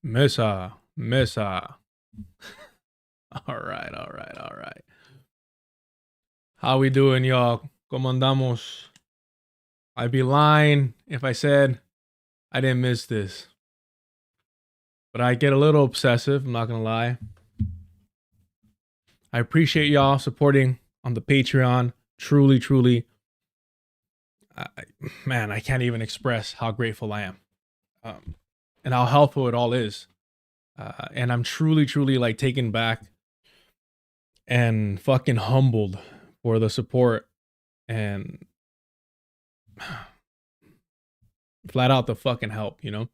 Mesa, Mesa. All right, all right, all right. How we doing, y'all? ¿Cómo andamos? I'd be lying if I said I didn't miss this. But I get a little obsessive, I'm not gonna lie. I appreciate y'all supporting on the Patreon. Truly, truly. Man, I can't even express how grateful I am. And how helpful it all is. And I'm truly, truly like taken back and fucking humbled for the support and flat out the fucking help, you know?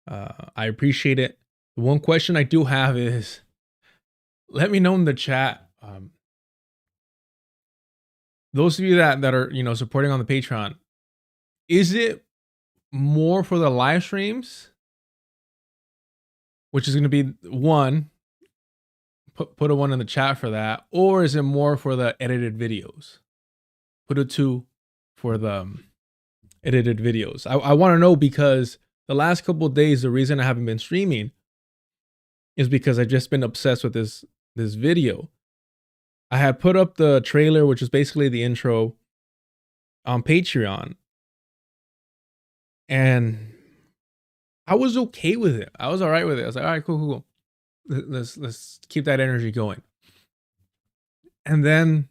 I appreciate it. The one question I do have is let me know in the chat. Those of you that are, you know, supporting on the Patreon, is it more for the live streams? Which is going to be one, put a one in the chat for that. Or is it more for the edited videos? Put a two for the edited videos. I want to know because the last couple of days, the reason I haven't been streaming is because I've just been obsessed with this video. I had put up the trailer, which is basically the intro, on Patreon. And I was okay with it. I was all right with it. I was like, all right, cool. Let's keep that energy going. And then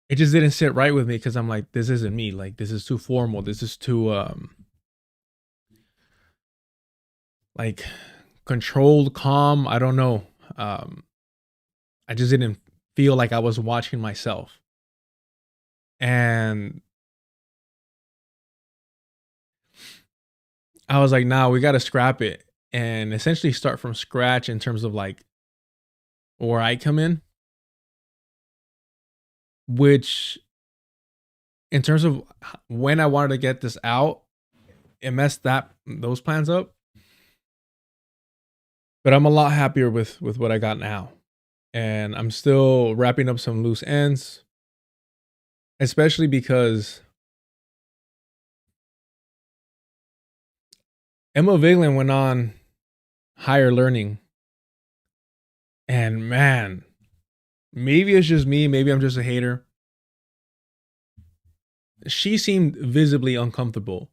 it just didn't sit right with me because I'm like, this isn't me. Like, this is too formal. This is too like controlled, calm. I don't know. I just didn't feel like I was watching myself. And I was like, nah, we got to scrap it and essentially start from scratch in terms of like where I come in, which in terms of when I wanted to get this out, it messed those plans up. But I'm a lot happier with what I got now. And I'm still wrapping up some loose ends, especially because Emma Vigeland went on higher learning. And man, maybe it's just me. Maybe I'm just a hater. She seemed visibly uncomfortable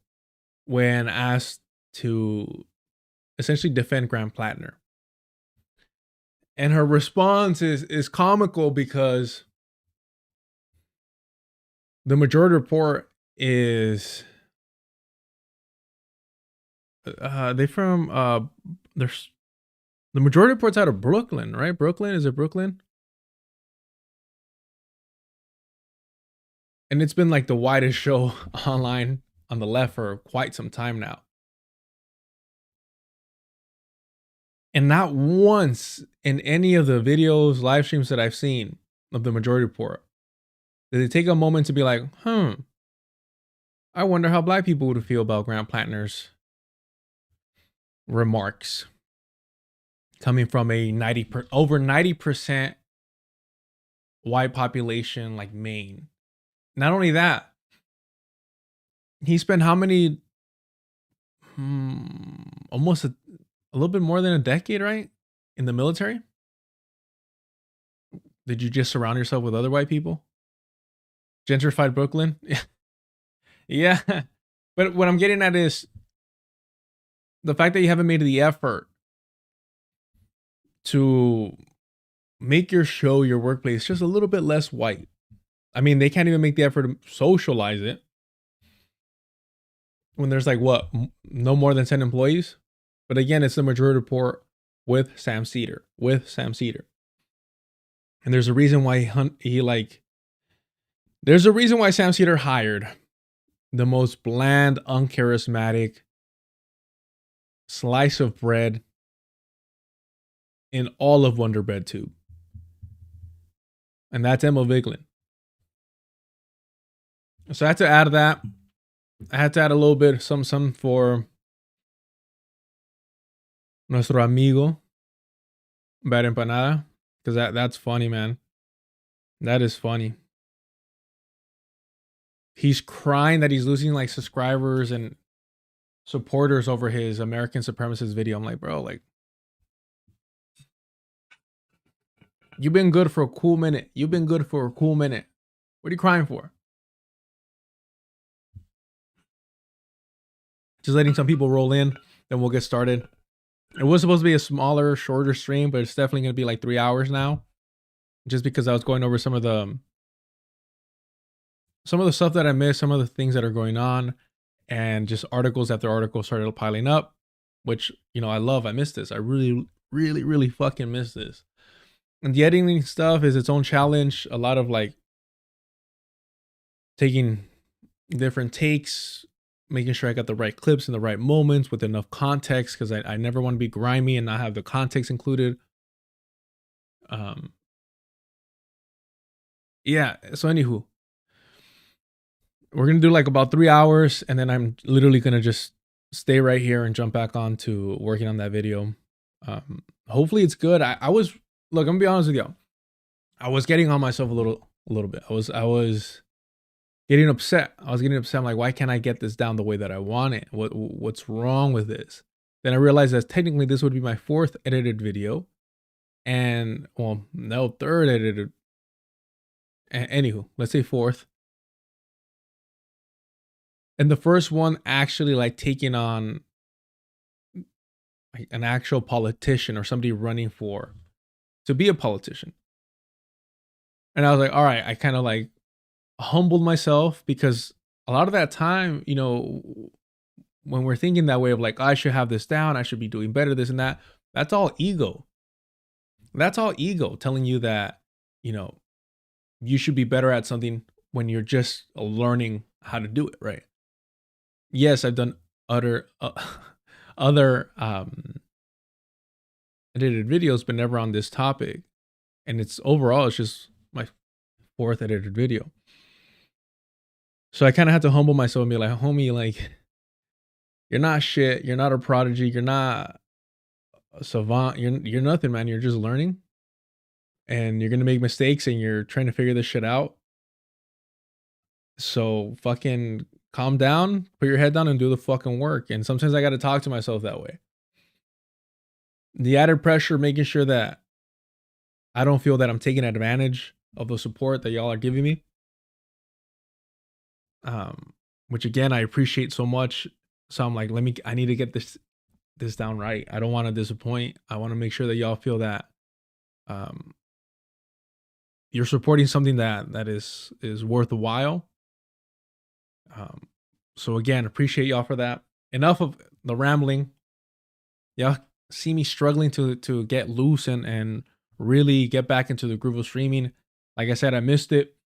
when asked to essentially defend Graham Plattner. And her response is comical because the Majority Report is they from there's the Majority Report's out of Brooklyn, right? Brooklyn, is it Brooklyn? And it's been like the widest show online on the left for quite some time now. And not once in any of the videos, live streams that I've seen of the Majority Report, did they take a moment to be like, I wonder how black people would feel about Graham Plattner's remarks coming from a over 90% white population like Maine. Not only that, he spent how many, almost a little bit more than a decade, right? In the military? Did you just surround yourself with other white people? Gentrified Brooklyn? Yeah. But what I'm getting at is the fact that you haven't made the effort to make your show, your workplace, just a little bit less white. I mean, they can't even make the effort to socialize it when there's like what, no more than 10 employees. But again, it's the Majority Report with Sam Seder. And there's a reason why there's a reason why Sam Seder hired the most bland, uncharismatic slice of bread in all of Wonder Bread Tube. And that's Emma Vigeland. So I had to add that. I had to add a little bit, some for nuestro amigo, Bad Empanada. Because that's funny, man. That is funny. He's crying that he's losing like subscribers and supporters over his American supremacist video. I'm like, bro, like, you've been good for a cool minute. You've been good for a cool minute. What are you crying for? Just letting some people roll in, then we'll get started. It was supposed to be a smaller, shorter stream, but it's definitely going to be like 3 hours now. Just because I was going over some of the stuff that I missed, some of the things that are going on, and just articles after articles started piling up, which, you know, I love. I miss this. I really, really, really fucking miss this. And the editing stuff is its own challenge. A lot of like taking different takes, making sure I got the right clips in the right moments with enough context, because I never want to be grimy and not have the context included. Yeah, so anywho, we're gonna do like about 3 hours, and then I'm literally gonna just stay right here and jump back on to working on that video. Hopefully it's good. I was, look, I'm gonna be honest with you, I was getting on myself a little bit. I was getting upset. I'm like, why can't I get this down the way that I want it? What's wrong with this? Then I realized that technically this would be my 4th edited video, and well, no, 3rd edited. Anywho, let's say 4th. And the first one actually like taking on like an actual politician or somebody running to be a politician. And I was like, all right, I kind of like humbled myself, because a lot of that time, you know, when we're thinking that way of like, I should have this down, I should be doing better, this and that, that's all ego. That's all ego telling you that, you know, you should be better at something when you're just learning how to do it, right? Yes, I've done other edited videos, but never on this topic. And it's just my 4th edited video. So I kind of had to humble myself and be like, homie, like, you're not shit. You're not a prodigy. You're not a savant. You're nothing, man. You're just learning, and you're going to make mistakes, and you're trying to figure this shit out. So fucking calm down, put your head down, and do the fucking work. And sometimes I got to talk to myself that way. The added pressure, making sure that I don't feel that I'm taking advantage of the support that y'all are giving me. Which again, I appreciate so much. So I'm like, I need to get this down right. I don't want to disappoint. I want to make sure that y'all feel that you're supporting something that is worth a while. So again, appreciate y'all for that. Enough of the rambling. Y'all see me struggling to get loose and really get back into the groove of streaming. Like I said, I missed it,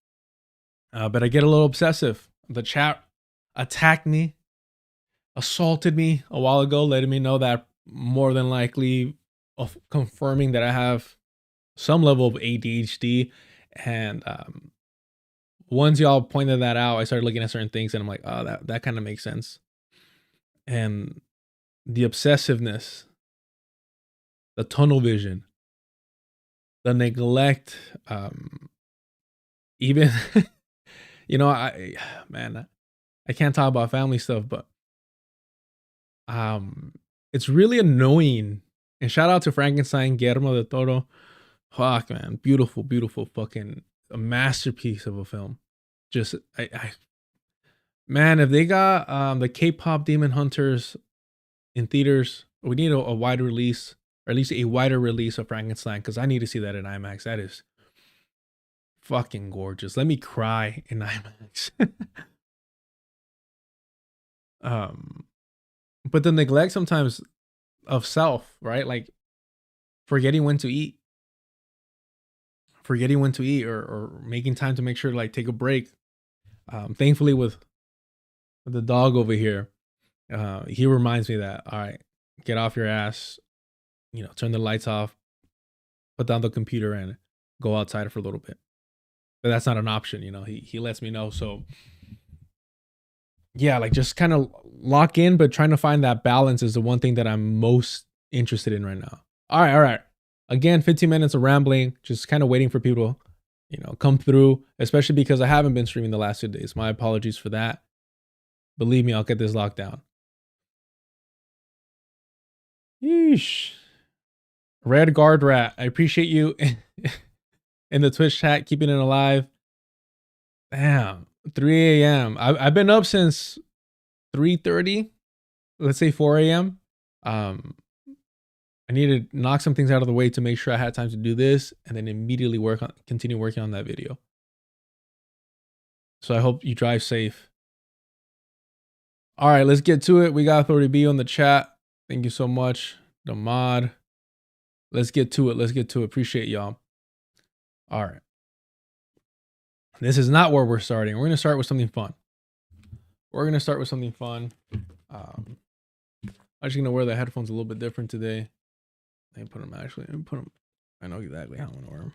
but I get a little obsessive. The chat attacked me, assaulted me a while ago, letting me know that more than likely of confirming that I have some level of ADHD. And once y'all pointed that out, I started looking at certain things, and I'm like, oh, that kind of makes sense. And the obsessiveness, the tunnel vision, the neglect, even, you know, I can't talk about family stuff, but it's really annoying. And shout out to Frankenstein, Guillermo del Toro. Fuck, man, beautiful, beautiful, fucking a masterpiece of a film. Just man, if they got the K-pop Demon Hunters in theaters, we need a wide release, or at least a wider release of Frankenstein, because I need to see that in IMAX. That is fucking gorgeous. Let me cry in IMAX. But the neglect sometimes of self, right? Like forgetting when to eat, or making time to make sure to like take a break. Thankfully with the dog over here, he reminds me that, all right, get off your ass, you know, turn the lights off, put down the computer, and go outside for a little bit. But that's not an option, you know. He lets me know. So yeah, like just kind of lock in, but trying to find that balance is the one thing that I'm most interested in right now. All right. Again, 15 minutes of rambling, just kind of waiting for people, you know, come through, especially because I haven't been streaming the last 2 days. My apologies for that. Believe me, I'll get this locked down. Yeesh. Red Guard Rat, I appreciate you in the Twitch chat, keeping it alive. Damn, 3 a.m. I've been up since 3:30. Let's say 4 a.m. I need to knock some things out of the way to make sure I had time to do this, and then immediately continue working on that video. So I hope you drive safe. All right, let's get to it. We got Authority B on the chat. Thank you so much, the mod. Let's get to it. Let's get to it. Appreciate y'all. All right. This is not where we're starting. We're going to start with something fun. I'm just going to wear the headphones a little bit different today. Let me put them I know exactly how I'm going to wear them.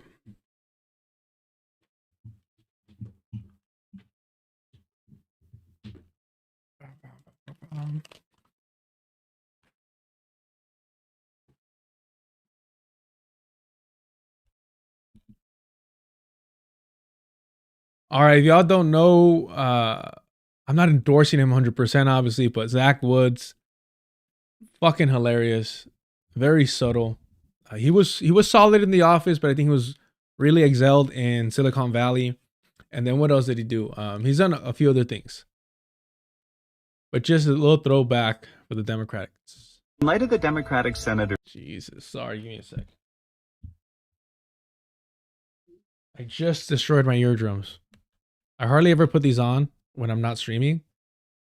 All right, if y'all don't know, I'm not endorsing him 100%, obviously, but Zach Woods, fucking hilarious, very subtle. He was solid in The Office, but I think he was really excelled in Silicon Valley. And then what else did he do? He's done a few other things. But just a little throwback for the Democrats. In light of the Democratic senator. Jesus, sorry, give me a sec. I just destroyed my eardrums. I hardly ever put these on when I'm not streaming.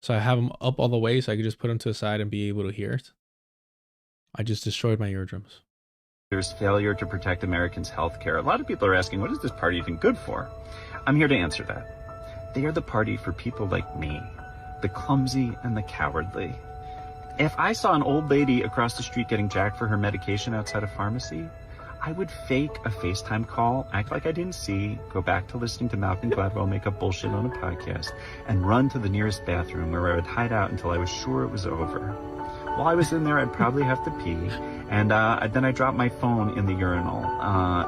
So I have them up all the way so I can just put them to the side and be able to hear it. I just destroyed my eardrums. There's failure to protect Americans' health care. A lot of people are asking, what is this party even good for? I'm here to answer that. They are the party for people like me, the clumsy and the cowardly. If I saw an old lady across the street getting jacked for her medication outside a pharmacy, I would fake a FaceTime call, act like I didn't see, go back to listening to Malcolm Gladwell make up bullshit on a podcast, and run to the nearest bathroom where I would hide out until I was sure it was over. While I was in there, I'd probably have to pee, and then I'd drop my phone in the urinal,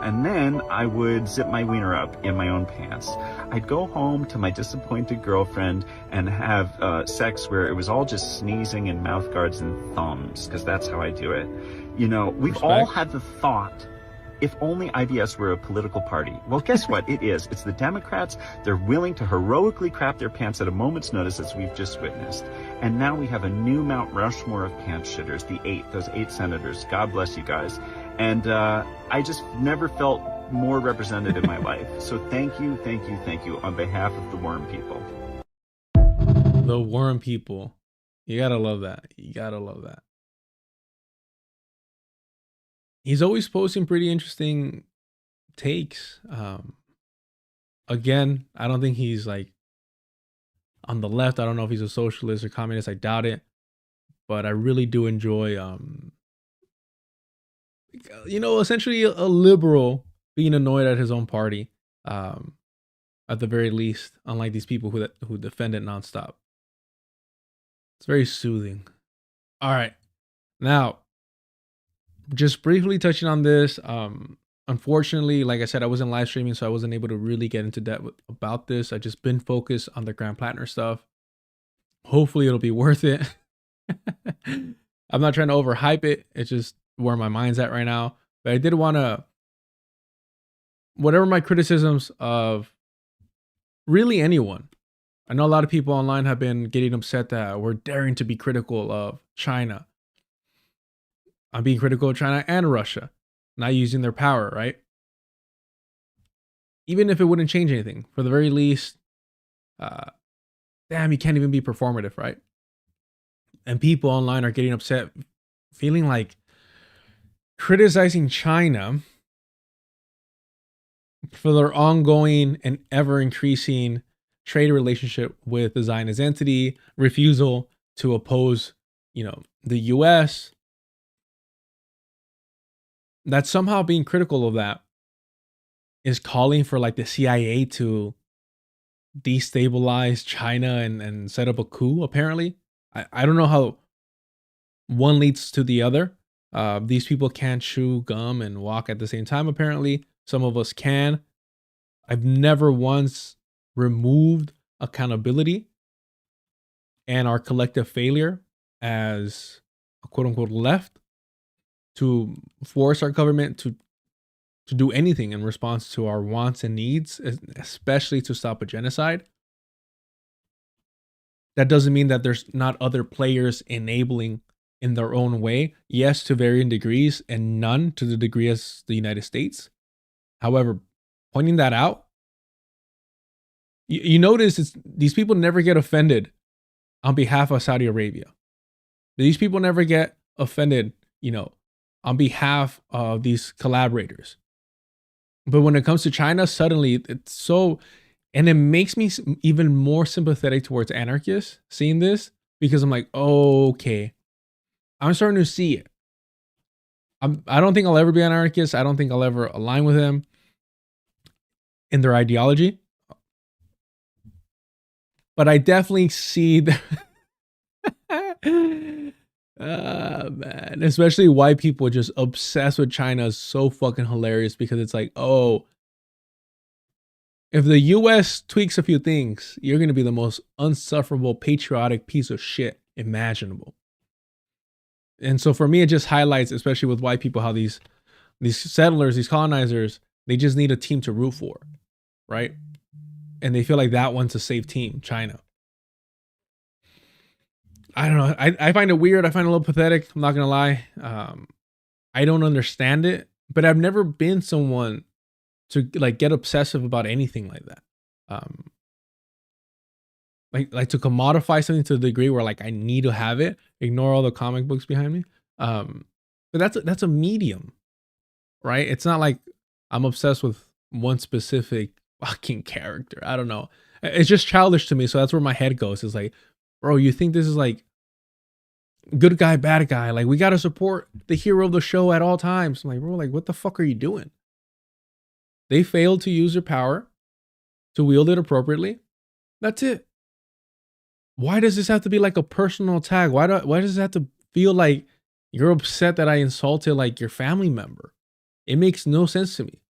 and then I would zip my wiener up in my own pants. I'd go home to my disappointed girlfriend and have sex where it was all just sneezing and mouth guards and thumbs, because that's how I do it. You know, we've all had the thought, if only IBS were a political party. Well, guess what? It is. It's the Democrats. They're willing to heroically crap their pants at a moment's notice, as we've just witnessed. And now we have a new Mount Rushmore of pants shitters, those eight senators. God bless you guys. And I just never felt more represented in my life. So thank you on behalf of the worm people. The worm people. You gotta love that. You gotta love that. He's always posting pretty interesting takes. Again, I don't think he's like on the left. I don't know if he's a socialist or communist. I doubt it. But I really do enjoy, essentially a liberal being annoyed at his own party, at the very least, unlike these people who defend it nonstop. It's very soothing. All right. Now, just briefly touching on this, unfortunately, like I said, I wasn't live streaming, so I wasn't able to really get into depth about this. I just been focused on the Graham Plattner stuff. Hopefully it'll be worth it. I'm not trying to overhype it. It's just where my mind's at right now. But I did want to, whatever my criticisms of really anyone, I know a lot of people online have been getting upset that we're daring to be critical of China. I'm being critical of China and Russia not using their power, right? Even if it wouldn't change anything, for the very least, damn, you can't even be performative, right? And people online are getting upset, feeling like criticizing China for their ongoing and ever increasing trade relationship with the Zionist entity, refusal to oppose, the US. That somehow being critical of that is calling for like the CIA to destabilize China and set up a coup, apparently. I don't know how one leads to the other. These people can't chew gum and walk at the same time, apparently. Some of us can. I've never once removed accountability and our collective failure as a quote unquote left to force our government to do anything in response to our wants and needs, especially to stop a genocide. That doesn't mean that there's not other players enabling in their own way. Yes, to varying degrees, and none to the degree as the United States. However, pointing that out, you notice these people never get offended on behalf of Saudi Arabia. These people never get offended, on behalf of these collaborators. But when it comes to China, suddenly it's so, and it makes me even more sympathetic towards anarchists seeing this, because I'm like, oh, okay, I'm starting to see it. I don't think I'll ever be an anarchist. I don't think I'll ever align with them in their ideology. But I definitely see that. Man, especially white people just obsessed with China is so fucking hilarious, because it's like, oh, if the US tweaks a few things, you're going to be the most unsufferable, patriotic piece of shit imaginable. And so for me, it just highlights, especially with white people, how these settlers, these colonizers, they just need a team to root for, right? And they feel like that one's a safe team, China. I don't know. I find it weird. I find it a little pathetic. I'm not going to lie. I don't understand it, but I've never been someone to like get obsessive about anything like that. Like to commodify something to the degree where like I need to have it, ignore all the comic books behind me. But that's a medium, right? It's not like I'm obsessed with one specific fucking character. I don't know. It's just childish to me. So that's where my head goes. It's like, bro, you think this is like good guy, bad guy? Like, we got to support the hero of the show at all times. I'm like, bro, like, what the fuck are you doing? They failed to use their power to wield it appropriately. That's it. Why does this have to be like a personal attack? Why does it have to feel like you're upset that I insulted like your family member? It makes no sense to me.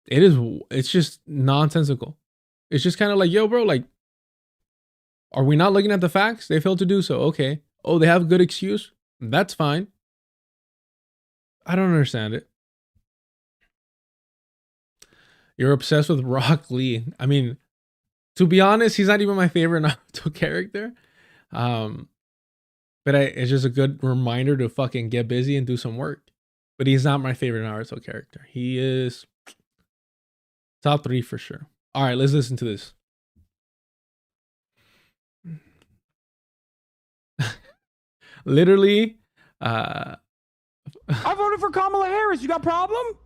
It's just nonsensical. It's just kind of like, yo, bro, like, are we not looking at the facts? They failed to do so. Okay. Oh, they have a good excuse. That's fine. I don't understand it. You're obsessed with Rock Lee. I mean, to be honest, he's not even my favorite Naruto character. But it's just a good reminder to fucking get busy and do some work. But he's not my favorite Naruto character. He is top 3 for sure. All right, let's listen to this. Literally, I voted for Kamala Harris. You got a problem?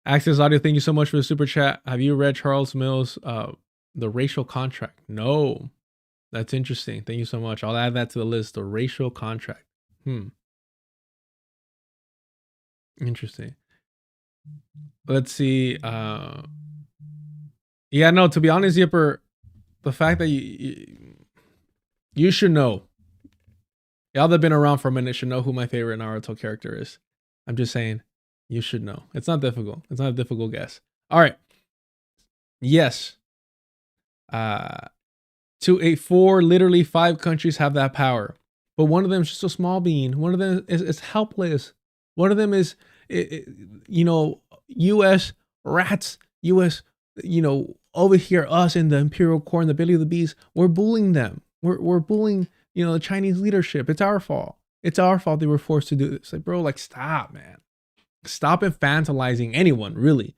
Access Audio, thank you so much for the super chat. Have you read Charles Mills' The Racial Contract? No. That's interesting. Thank you so much. I'll add that to the list. The Racial Contract. Interesting. Let's see. Yeah, no, to be honest, Yipper, the fact that you should know. Y'all that have been around for a minute should know who my favorite Naruto character is. I'm just saying, you should know. It's not difficult. It's not a difficult guess. All right. Yes. 284, literally 5 countries have that power. But one of them is just a small being. One of them is helpless. One of them is, U.S. rats, U.S., over here, us in the Imperial Core and the belly of the beast, we're bullying them. We're bullying, the Chinese leadership. It's our fault. It's our fault they were forced to do this. Like, bro, like, stop, man. Stop infantilizing anyone, really.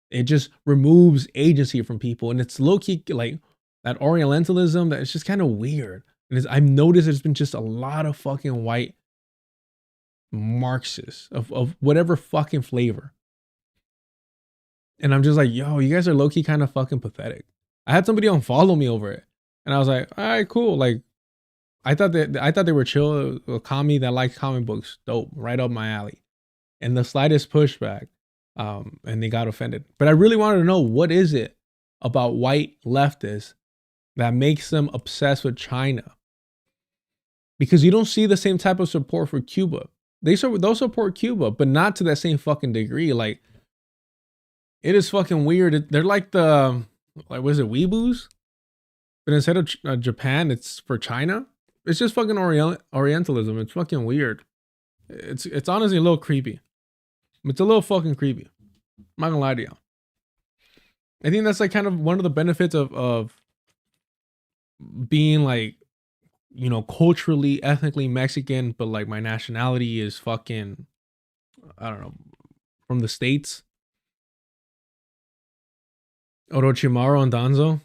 It just removes agency from people. And it's low-key, like, that Orientalism that it's just kind of weird. And I've noticed there's been just a lot of fucking white Marxists of whatever fucking flavor. And I'm just like, yo, you guys are low-key kind of fucking pathetic. I had somebody unfollow me over it. And I was like, all right, cool. Like, I thought they were chill, a commie that likes comic books. Dope. Right up my alley. And the slightest pushback, and they got offended. But I really wanted to know, what is it about white leftists that makes them obsessed with China? Because you don't see the same type of support for Cuba. They'll support Cuba, but not to that same fucking degree. Like, it is fucking weird. They're like what is it, weeboos? But instead of Japan, it's for China. It's just fucking Orientalism. It's fucking weird. It's honestly a little creepy. It's a little fucking creepy. I'm not gonna lie to you. I think that's like kind of one of the benefits of being like, you know, culturally, ethnically Mexican, but like my nationality is fucking, I don't know, from the States. Orochimaru and Danzo.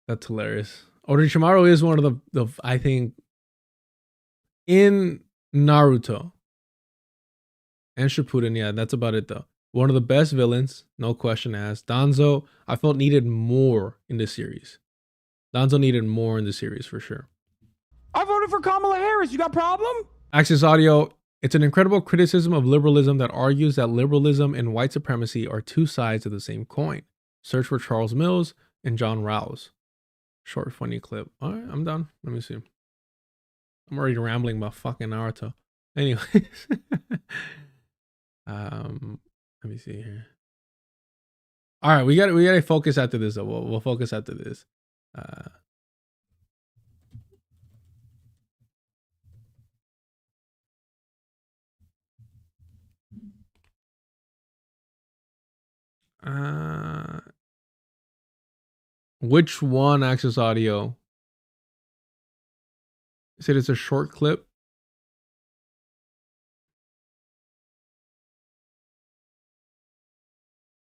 That's hilarious. Orochimaru is one of the I think in Naruto and Shippuden, yeah, that's about it though. One of the best villains, no question asked. Danzo, I felt needed more in the series. Danzo needed more in the series for sure. I voted for Kamala Harris. You got a problem? Access Audio, it's an incredible criticism of liberalism that argues that liberalism and white supremacy are two sides of the same coin. Search for Charles Mills and John Rouse. Short, funny clip. All right, I'm done. Let me see. I'm already rambling about fucking Naruto. Anyways. Let me see here. All right, we got to focus after this. Though. We'll focus after this. Which one, Access Audio? You said it's a short clip.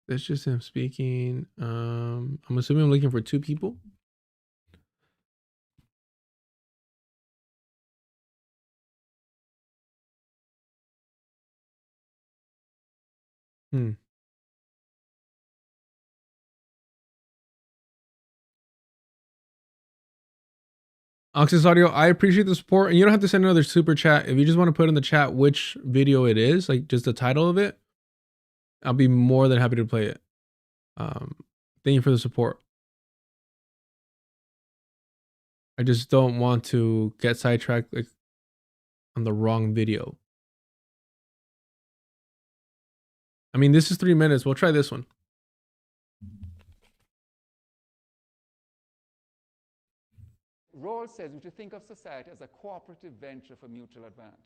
That's just him speaking. I'm assuming I'm looking for two people. Access Audio, I appreciate the support, and you don't have to send another super chat. If you just want to put in the chat which video it is, like just the title of it, I'll be more than happy to play it. Thank you for the support. I just don't want to get sidetracked like on the wrong video. I mean, this is 3 minutes. We'll try this one. Rawls says we should think of society as a cooperative venture for mutual advantage.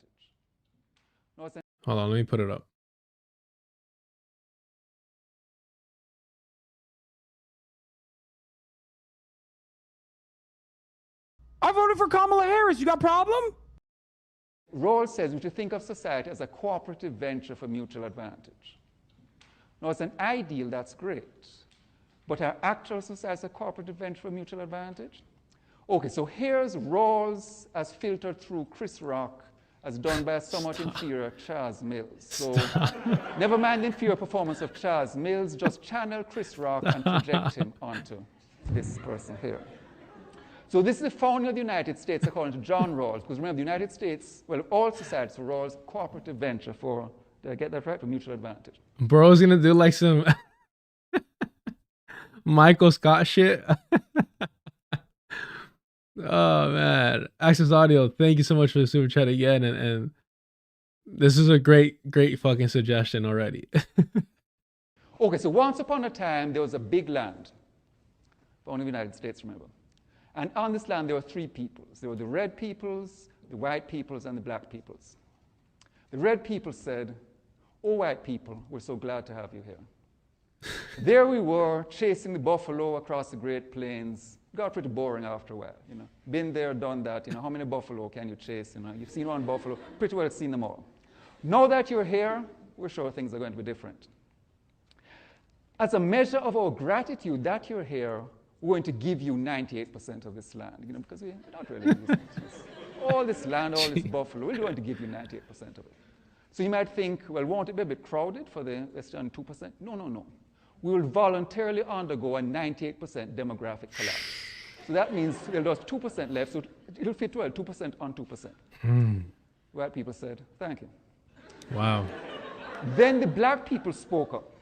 No, hold on, let me put it up. I voted for Kamala Harris. You got a problem? Rawls says we should think of society as a cooperative venture for mutual advantage. Now, it's an ideal, that's great. But our actual society is a cooperative venture for mutual advantage? Okay, so here's Rawls as filtered through Chris Rock, as done by a somewhat inferior Charles Mills. So never mind the inferior performance of Charles Mills, just channel Chris Rock and project him onto this person here. So this is the founding of the United States according to John Rawls, because remember, the United States, well, all societies for Rawls, cooperative venture for, did I get that right, for mutual advantage. Bro's gonna do like some Michael Scott shit. Oh man, Access Audio, thank you so much for the super chat again, and this is a great fucking suggestion already. Okay, so once upon a time there was a big land, found in the United States, remember, and on this land there were three peoples. There were the red peoples, the white peoples, and the black peoples. The red people said, "Oh, white people, we're so glad to have you here." There we were chasing the buffalo across the Great Plains. Got pretty boring after a while, you know. Been there, done that, you know. How many buffalo can you chase, you know? You've seen one buffalo, pretty well seen them all. Now that you're here, we're sure things are going to be different. As a measure of our gratitude that you're here, we're going to give you 98% of this land, you know, because we don't really use it. All this land, all this buffalo, we're going to give you 98% of it. So you might think, well, won't it be a bit crowded for the Western 2%? No, no, no. We will voluntarily undergo a 98% demographic collapse. So that means there's 2% left, so it'll fit well, 2% on 2%. White people said, thank you. Wow. Then the black people spoke up.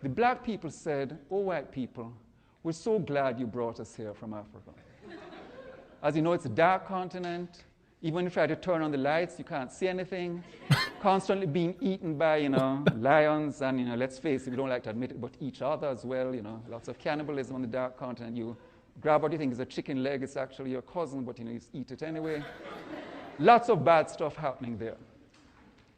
The black people said, oh, white people, we're so glad you brought us here from Africa. As you know, it's a dark continent. Even when you try to turn on the lights, you can't see anything. Constantly being eaten by, you know, lions, and, you know, let's face it, we don't like to admit it, but each other as well, you know, lots of cannibalism on the dark continent. You grab what you think is a chicken leg, it's actually your cousin, but you eat it anyway. Lots of bad stuff happening there.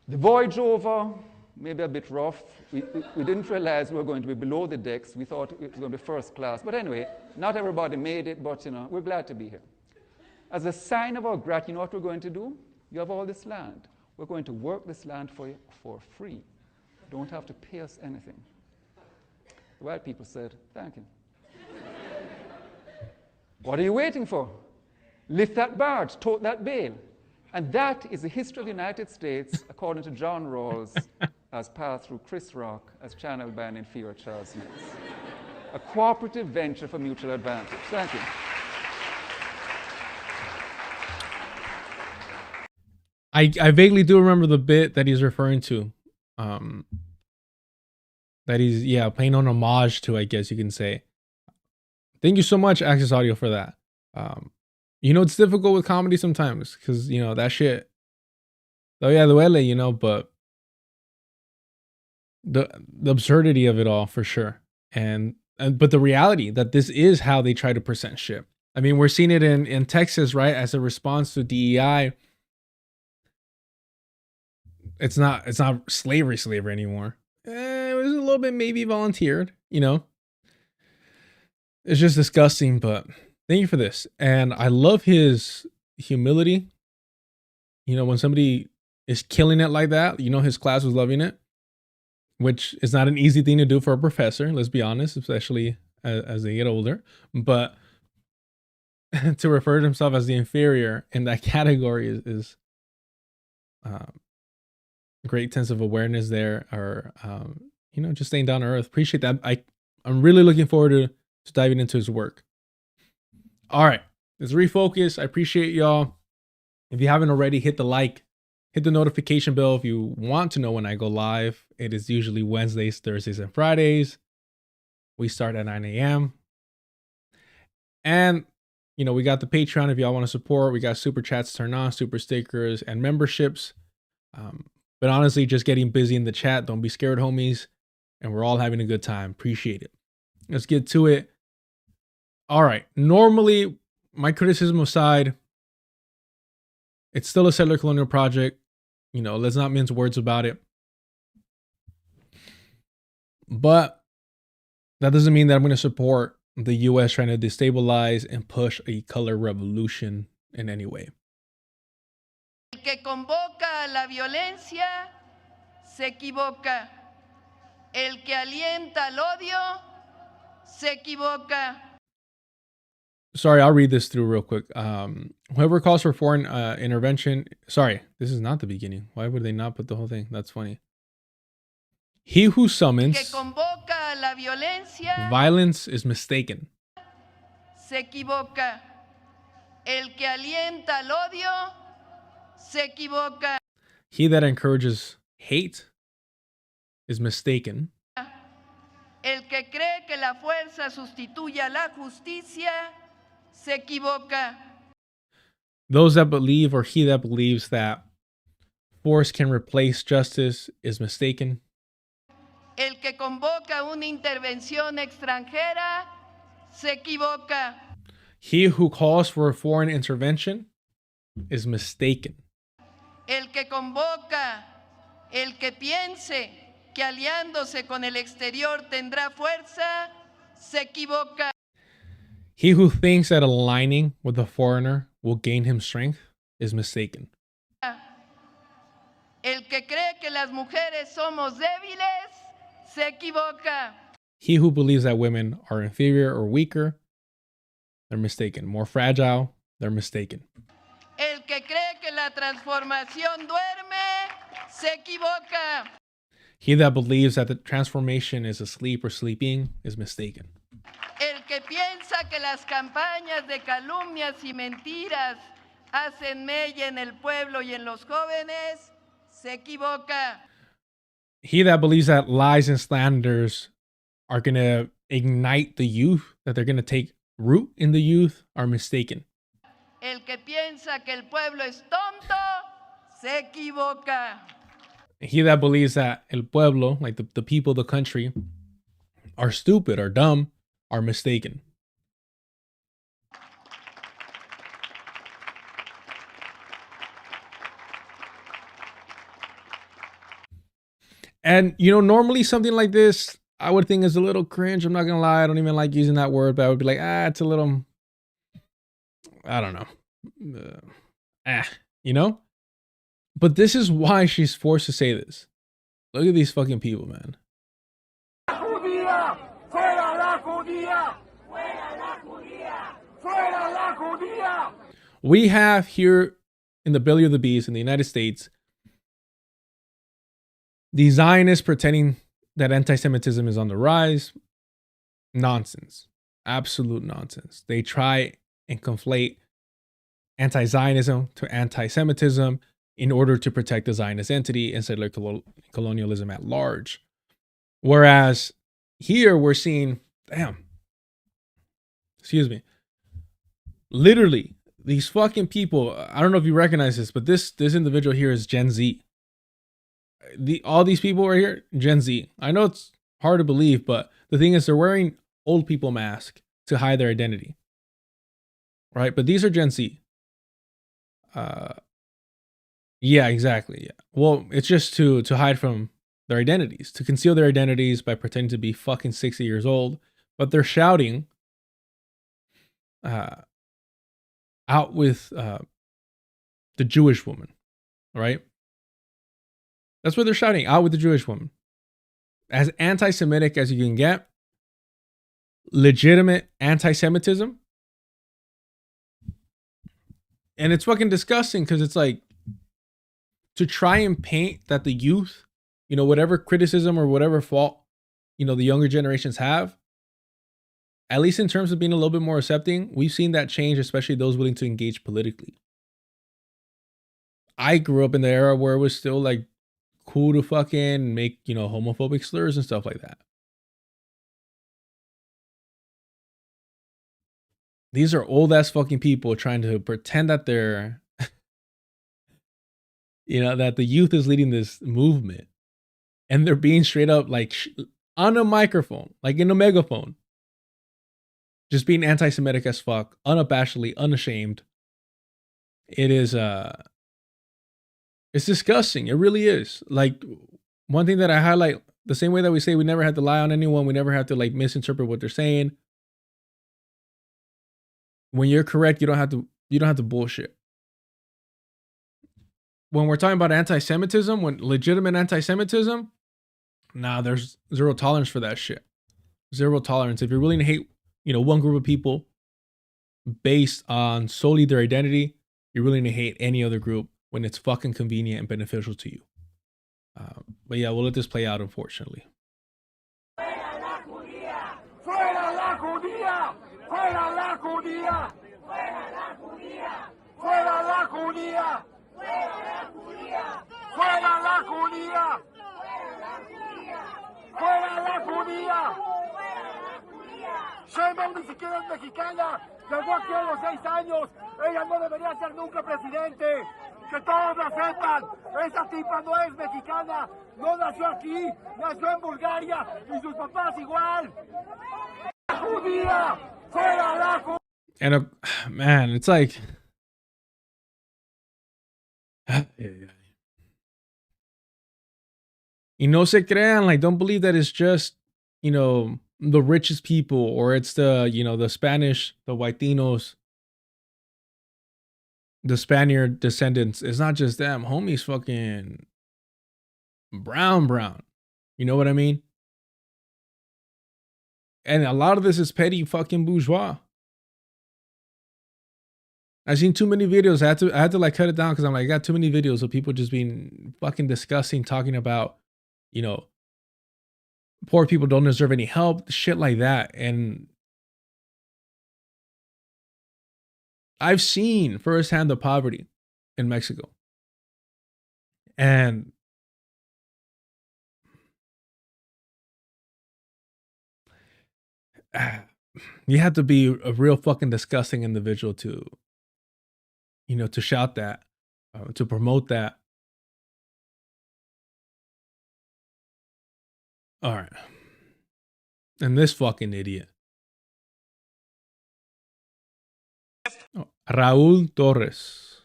The voyage over, maybe a bit rough. We didn't realize we were going to be below the decks. We thought it was going to be first class. But anyway, not everybody made it, but we're glad to be here. As a sign of our gratitude, you know what we're going to do? You have all this land. We're going to work this land for you for free. You don't have to pay us anything. The white people said, thank you. What are you waiting for? Lift that barge, tote that bale. And that is the history of the United States, according to John Rawls, as passed through Chris Rock, as channeled by an inferior Charles Smith. A cooperative venture for mutual advantage. Thank you. I vaguely do remember the bit that he's referring to. That he's, paying an homage to, I guess you can say. Thank you so much, Access Audio, for that. It's difficult with comedy sometimes because, that shit, duele, but the absurdity of it all for sure. But the reality that this is how they try to present shit. I mean, we're seeing it in Texas, right? As a response to DEI. It's not slavery anymore. It was a little bit maybe volunteered, It's just disgusting, but thank you for this. And I love his humility. When somebody is killing it like that, his class was loving it, which is not an easy thing to do for a professor, let's be honest, especially as they get older. But to refer to himself as the inferior in that category is great sense of awareness there, or just staying down to earth. Appreciate that. I'm really looking forward to diving into his work. All right, let's refocus. I appreciate y'all. If you haven't already, hit the like, hit the notification bell if you want to know when I go live. It is usually Wednesdays, Thursdays, and Fridays. We start at 9 a.m. And we got the Patreon if y'all want to support. We got super chats turned on, super stickers, and memberships. But honestly, just getting busy in the chat. Don't be scared, homies. And we're all having a good time. Appreciate it. Let's get to it. All right. Normally, my criticism aside, it's still a settler colonial project. Let's not mince words about it. But that doesn't mean that I'm going to support the U.S. trying to destabilize and push a color revolution in any way. El que convoca a la violencia se equivoca. El que alienta al odio se equivoca. Sorry, I'll read this through real quick. Whoever calls for foreign intervention. Sorry, this is not the beginning. Why would they not put the whole thing? That's funny. He who summons que convoca a la violencia violence is mistaken. Se equivoca. El que alienta al odio se equivoca. He that encourages hate is mistaken. El que cree que la fuerza sustituye a la justicia se equivoca. Those that believe, or he that believes that force can replace justice, is mistaken. El que convoca una intervención extranjera se equivoca. He who calls for a foreign intervention is mistaken. El que convoca, el que piense que aliándose con el exterior tendrá fuerza, se equivoca. He who thinks that aligning with a foreigner will gain him strength is mistaken. El que cree que las mujeres somos débiles, se equivoca. He who believes that women are inferior or weaker, they're mistaken. More fragile, they're mistaken. El que cree que la transformación duerme, se equivoca. He that believes that the transformation is asleep or sleeping is mistaken. El que piensa que las campañas de calumnias y mentiras hacen mella en el pueblo y en los jóvenes, se equivoca. He that believes that lies and slanders are going to ignite the youth, that they're going to take root in the youth, are mistaken. El que piensa que el pueblo es tonto, se equivoca. He that believes that el pueblo, like the people, the country, are stupid or dumb, are mistaken. And, you know, normally something like this, I would think is a little cringe. I'm not going to lie. I don't even like using that word, but I would be like, it's a little, I don't know. You know? But this is why she's forced to say this. Look at these fucking people, man. We have here in the belly of the beast in the United States, the Zionists pretending that anti-Semitism is on the rise. Nonsense. Absolute nonsense. They try and conflate anti-Zionism to anti-Semitism in order to protect the Zionist entity and settler colonialism at large. Whereas here we're seeing, literally these fucking people. I don't know if you recognize this, but this individual here is Gen Z. All these people right here, Gen Z. I know it's hard to believe, but the thing is they're wearing old people masks to hide their identity. Right? But these are Gen Z. Yeah, exactly. Yeah. Well, it's just to hide from their identities, to conceal their identities by pretending to be fucking 60 years old. But they're shouting out with the Jewish woman, right? That's what they're shouting, out with the Jewish woman. As anti-Semitic as you can get, legitimate anti-Semitism. And it's fucking disgusting because it's like, to try and paint that the youth, you know, whatever criticism or whatever fault, you know, the younger generations have, at least in terms of being a little bit more accepting, we've seen that change, especially those willing to engage politically. I grew up in the era where it was still like cool to fucking make, you know, homophobic slurs and stuff like that. These are old ass fucking people trying to pretend that they're, you know, that the youth is leading this movement. And they're being straight up like on a microphone, like in a megaphone. Just being anti-Semitic as fuck, unabashedly, unashamed. It is, it's disgusting. It really is. Like, one thing that I highlight, the same way that we say we never have to lie on anyone, we never have to like misinterpret what they're saying. When you're correct, you don't have to bullshit. When we're talking about anti-Semitism, when legitimate anti-Semitism, there's zero tolerance for that shit. Zero tolerance. If you're willing to hate, you know, one group of people based on solely their identity, you're willing to hate any other group when it's fucking convenient and beneficial to you. But yeah, we'll let this play out, unfortunately. ¡Fuera la judía! ¡Fuera la judía! ¡Fuera la judía! ¡Fuera la judía! ¡Fuera la judía! ¡Fuera la judía! ¡Fuera la judía! ¡Fuera la judía! Sheinbaum ni siquiera es mexicana. Llegó aquí a los 6 años. Ella no debería ser nunca presidente. Que todos lo sepan. Esa tipa no es mexicana. No nació aquí. Nació en Bulgaria. Y sus papás igual. ¡Judía! ¡Fuera la judía! And man, it's like, y no se crean, like, don't believe that it's just, you know, the richest people, or it's the, you know, the Spanish, the Whitinos, the Spaniard descendants. It's not just them. Homie's fucking brown. You know what I mean? And a lot of this is petty fucking bourgeois. I've seen too many videos. I had to like cut it down because I'm like, I got too many videos of people just being fucking disgusting, talking about, you know, poor people don't deserve any help, shit like that. And I've seen firsthand the poverty in Mexico. And you have to be a real fucking disgusting individual to, you know, to shout that, to promote that. All right. And this fucking idiot. Oh, Raul Torres.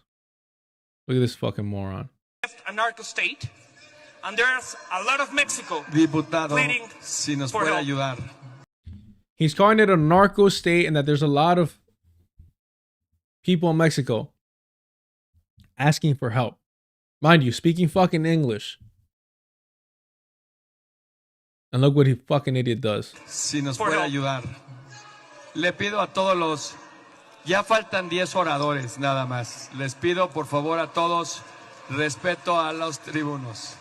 Look at this fucking moron. A narco state. And there's a lot of Mexico Diputado, pleading si nos for puede help. ayudar. He's calling it a narco state and that there's a lot of people in Mexico asking for help. Mind you, speaking fucking English. And look what he fucking idiot does. Si nos For puede help. ayudar. Le pido a todos los... Ya faltan 10 oradores nada más. Les pido por favor a todos respeto a los tribunos.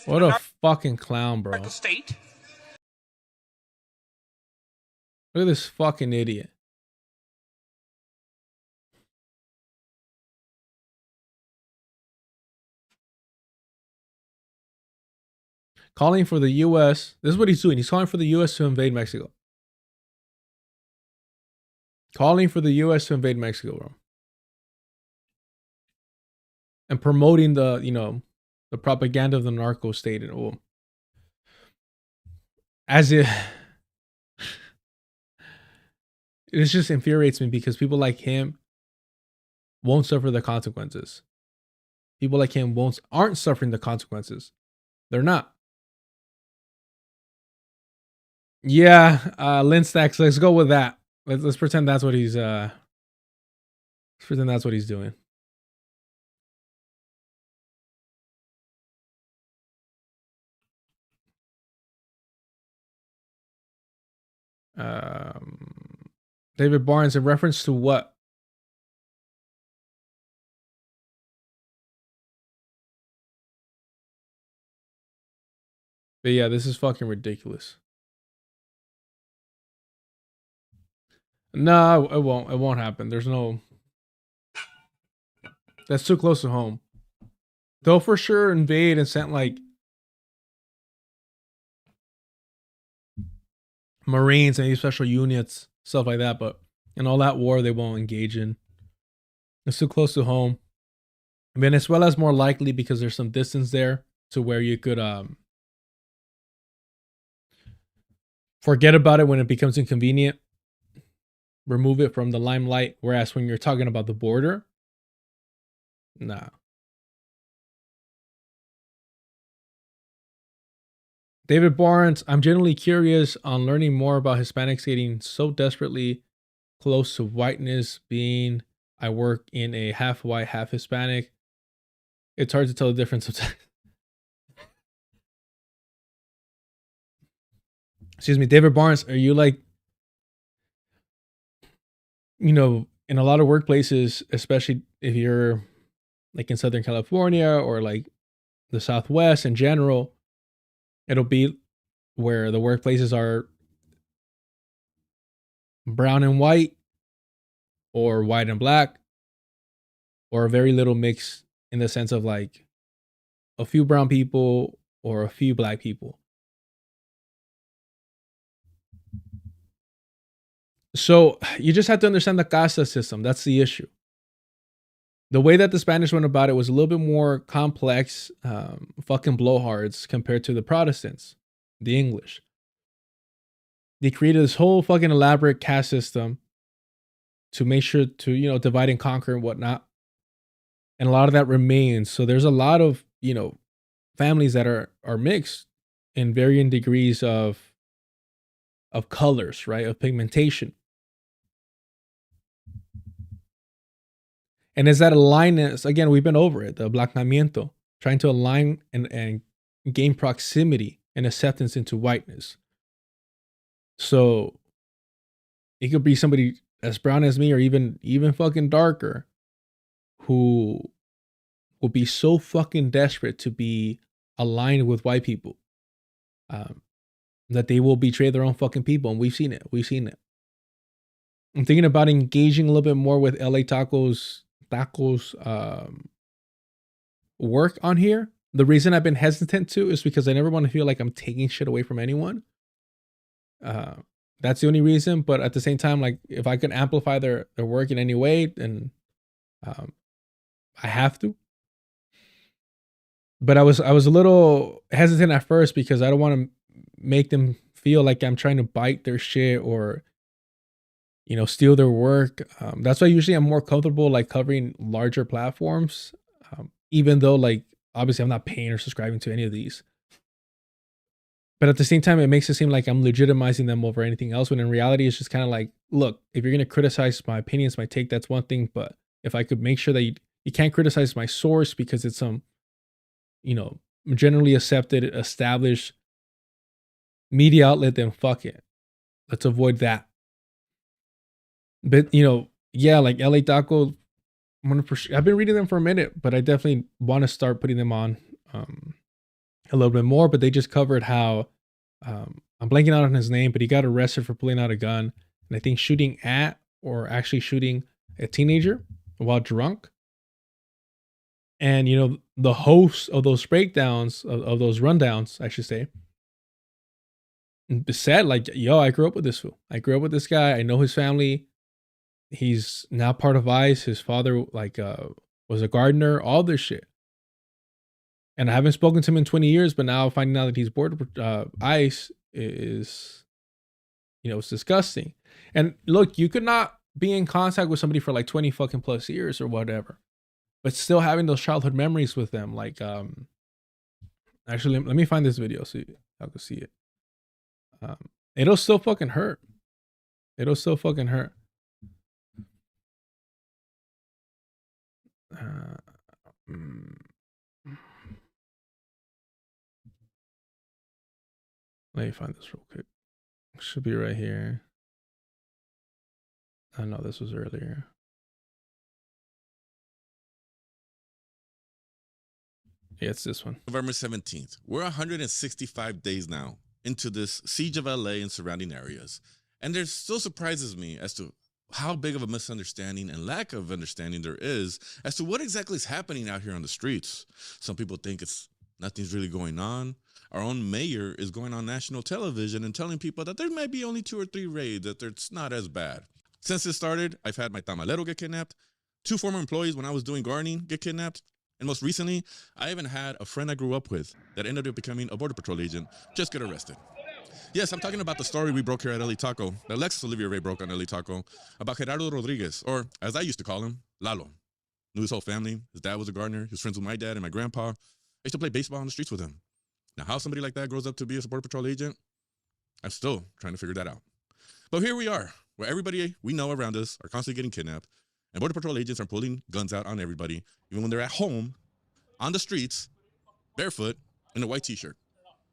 What a fucking clown, bro. Narco state. Look at this fucking idiot. Calling for the U.S. This is what he's doing. He's calling for the U.S. to invade Mexico. Calling for the U.S. to invade Mexico, bro. And promoting the, you know, the propaganda of the narco state. And all. As it... It just infuriates me because people like him won't suffer the consequences. People like him aren't suffering the consequences. They're not. Yeah, Lynn Stacks, let's go with that. Let's pretend that's what he's let's pretend that's what he's doing. David Barnes, in reference to what? But yeah, this is fucking ridiculous. No, it won't. It won't happen. There's no... That's too close to home. They'll for sure invade and send like Marines and special units, stuff like that, but in all that war they won't engage in. It's too close to home. Venezuela's more likely because there's some distance there to where you could forget about it when it becomes inconvenient. Remove it from the limelight. Whereas when you're talking about the border, nah. David Barnes, I'm genuinely curious on learning more about Hispanics getting so desperately close to whiteness, being I work in a half white, half Hispanic. It's hard to tell the difference sometimes. Excuse me, David Barnes, are you like, you know, in a lot of workplaces, especially if you're like in Southern California or like the Southwest in general, it'll be where the workplaces are brown and white or white and black or very little mix in the sense of like a few brown people or a few black people. So you just have to understand the casta system. That's the issue. The way that the Spanish went about it was a little bit more complex, fucking blowhards compared to the Protestants, the English. They created this whole fucking elaborate caste system to make sure to, you know, divide and conquer and whatnot. And a lot of that remains. So there's a lot of, you know, families that are mixed in varying degrees of colors, right? Of pigmentation. And is that alignment, again, we've been over it, the blanqueamiento, trying to align and gain proximity and acceptance into whiteness. So it could be somebody as brown as me or even fucking darker who will be so fucking desperate to be aligned with white people that they will betray their own fucking people. And we've seen it. I'm thinking about engaging a little bit more with LA Tacos work on here. The reason I've been hesitant to is because I never want to feel like I'm taking shit away from anyone. That's the only reason. But at the same time, like if I can amplify their work in any way, then I have to. But I was a little hesitant at first because I don't want to make them feel like I'm trying to bite their shit or, you know, steal their work. That's why usually I'm more comfortable like covering larger platforms, even though like obviously I'm not paying or subscribing to any of these. But at the same time, it makes it seem like I'm legitimizing them over anything else, when in reality, it's just kind of like, look, if you're going to criticize my opinions, my take, that's one thing. But if I could make sure that you can't criticize my source because it's some, generally accepted, established media outlet, then fuck it. Let's avoid that. But, yeah, like LA Taco, I've been reading them for a minute, but I definitely want to start putting them on a little bit more. But they just covered how, I'm blanking out on his name, but he got arrested for pulling out a gun and I think shooting at or actually shooting a teenager while drunk. And, the host of those breakdowns, of those rundowns, I should say, said like, yo, I grew up with this fool. I grew up with this guy. I know his family. He's now part of ICE. His father was a gardener, all this shit. And I haven't spoken to him in 20 years, but now finding out that he's bored of ICE is, it's disgusting. And look, you could not be in contact with somebody for like 20 fucking plus years or whatever, but still having those childhood memories with them. Like, actually, let me find this video so y'all can see it. It'll still fucking hurt. It'll still fucking hurt. Let me find this real quick. Should be right here. I know this was earlier. Yeah, it's this one. November 17th. We're 165 days now into this siege of LA and surrounding areas. And there still surprises me as to how big of a misunderstanding and lack of understanding there is as to what exactly is happening out here on the streets. Some people think nothing's really going on. Our own mayor is going on national television and telling people that there might be only 2 or 3 raids, that it's not as bad. Since this started, I've had my tamalero get kidnapped, 2 former employees when I was doing gardening get kidnapped, and most recently, I even had a friend I grew up with that ended up becoming a Border Patrol agent just get arrested. Yes, I'm talking about the story we broke here at LA Taco, that Alexis Olivier Ray broke on LA Taco, about Gerardo Rodriguez, or as I used to call him, Lalo. Knew his whole family. His dad was a gardener. He was friends with my dad and my grandpa. I used to play baseball on the streets with him. Now, how somebody like that grows up to be a Border Patrol agent, I'm still trying to figure that out. But here we are, where everybody we know around us are constantly getting kidnapped, and Border Patrol agents are pulling guns out on everybody, even when they're at home, on the streets, barefoot, in a white t-shirt,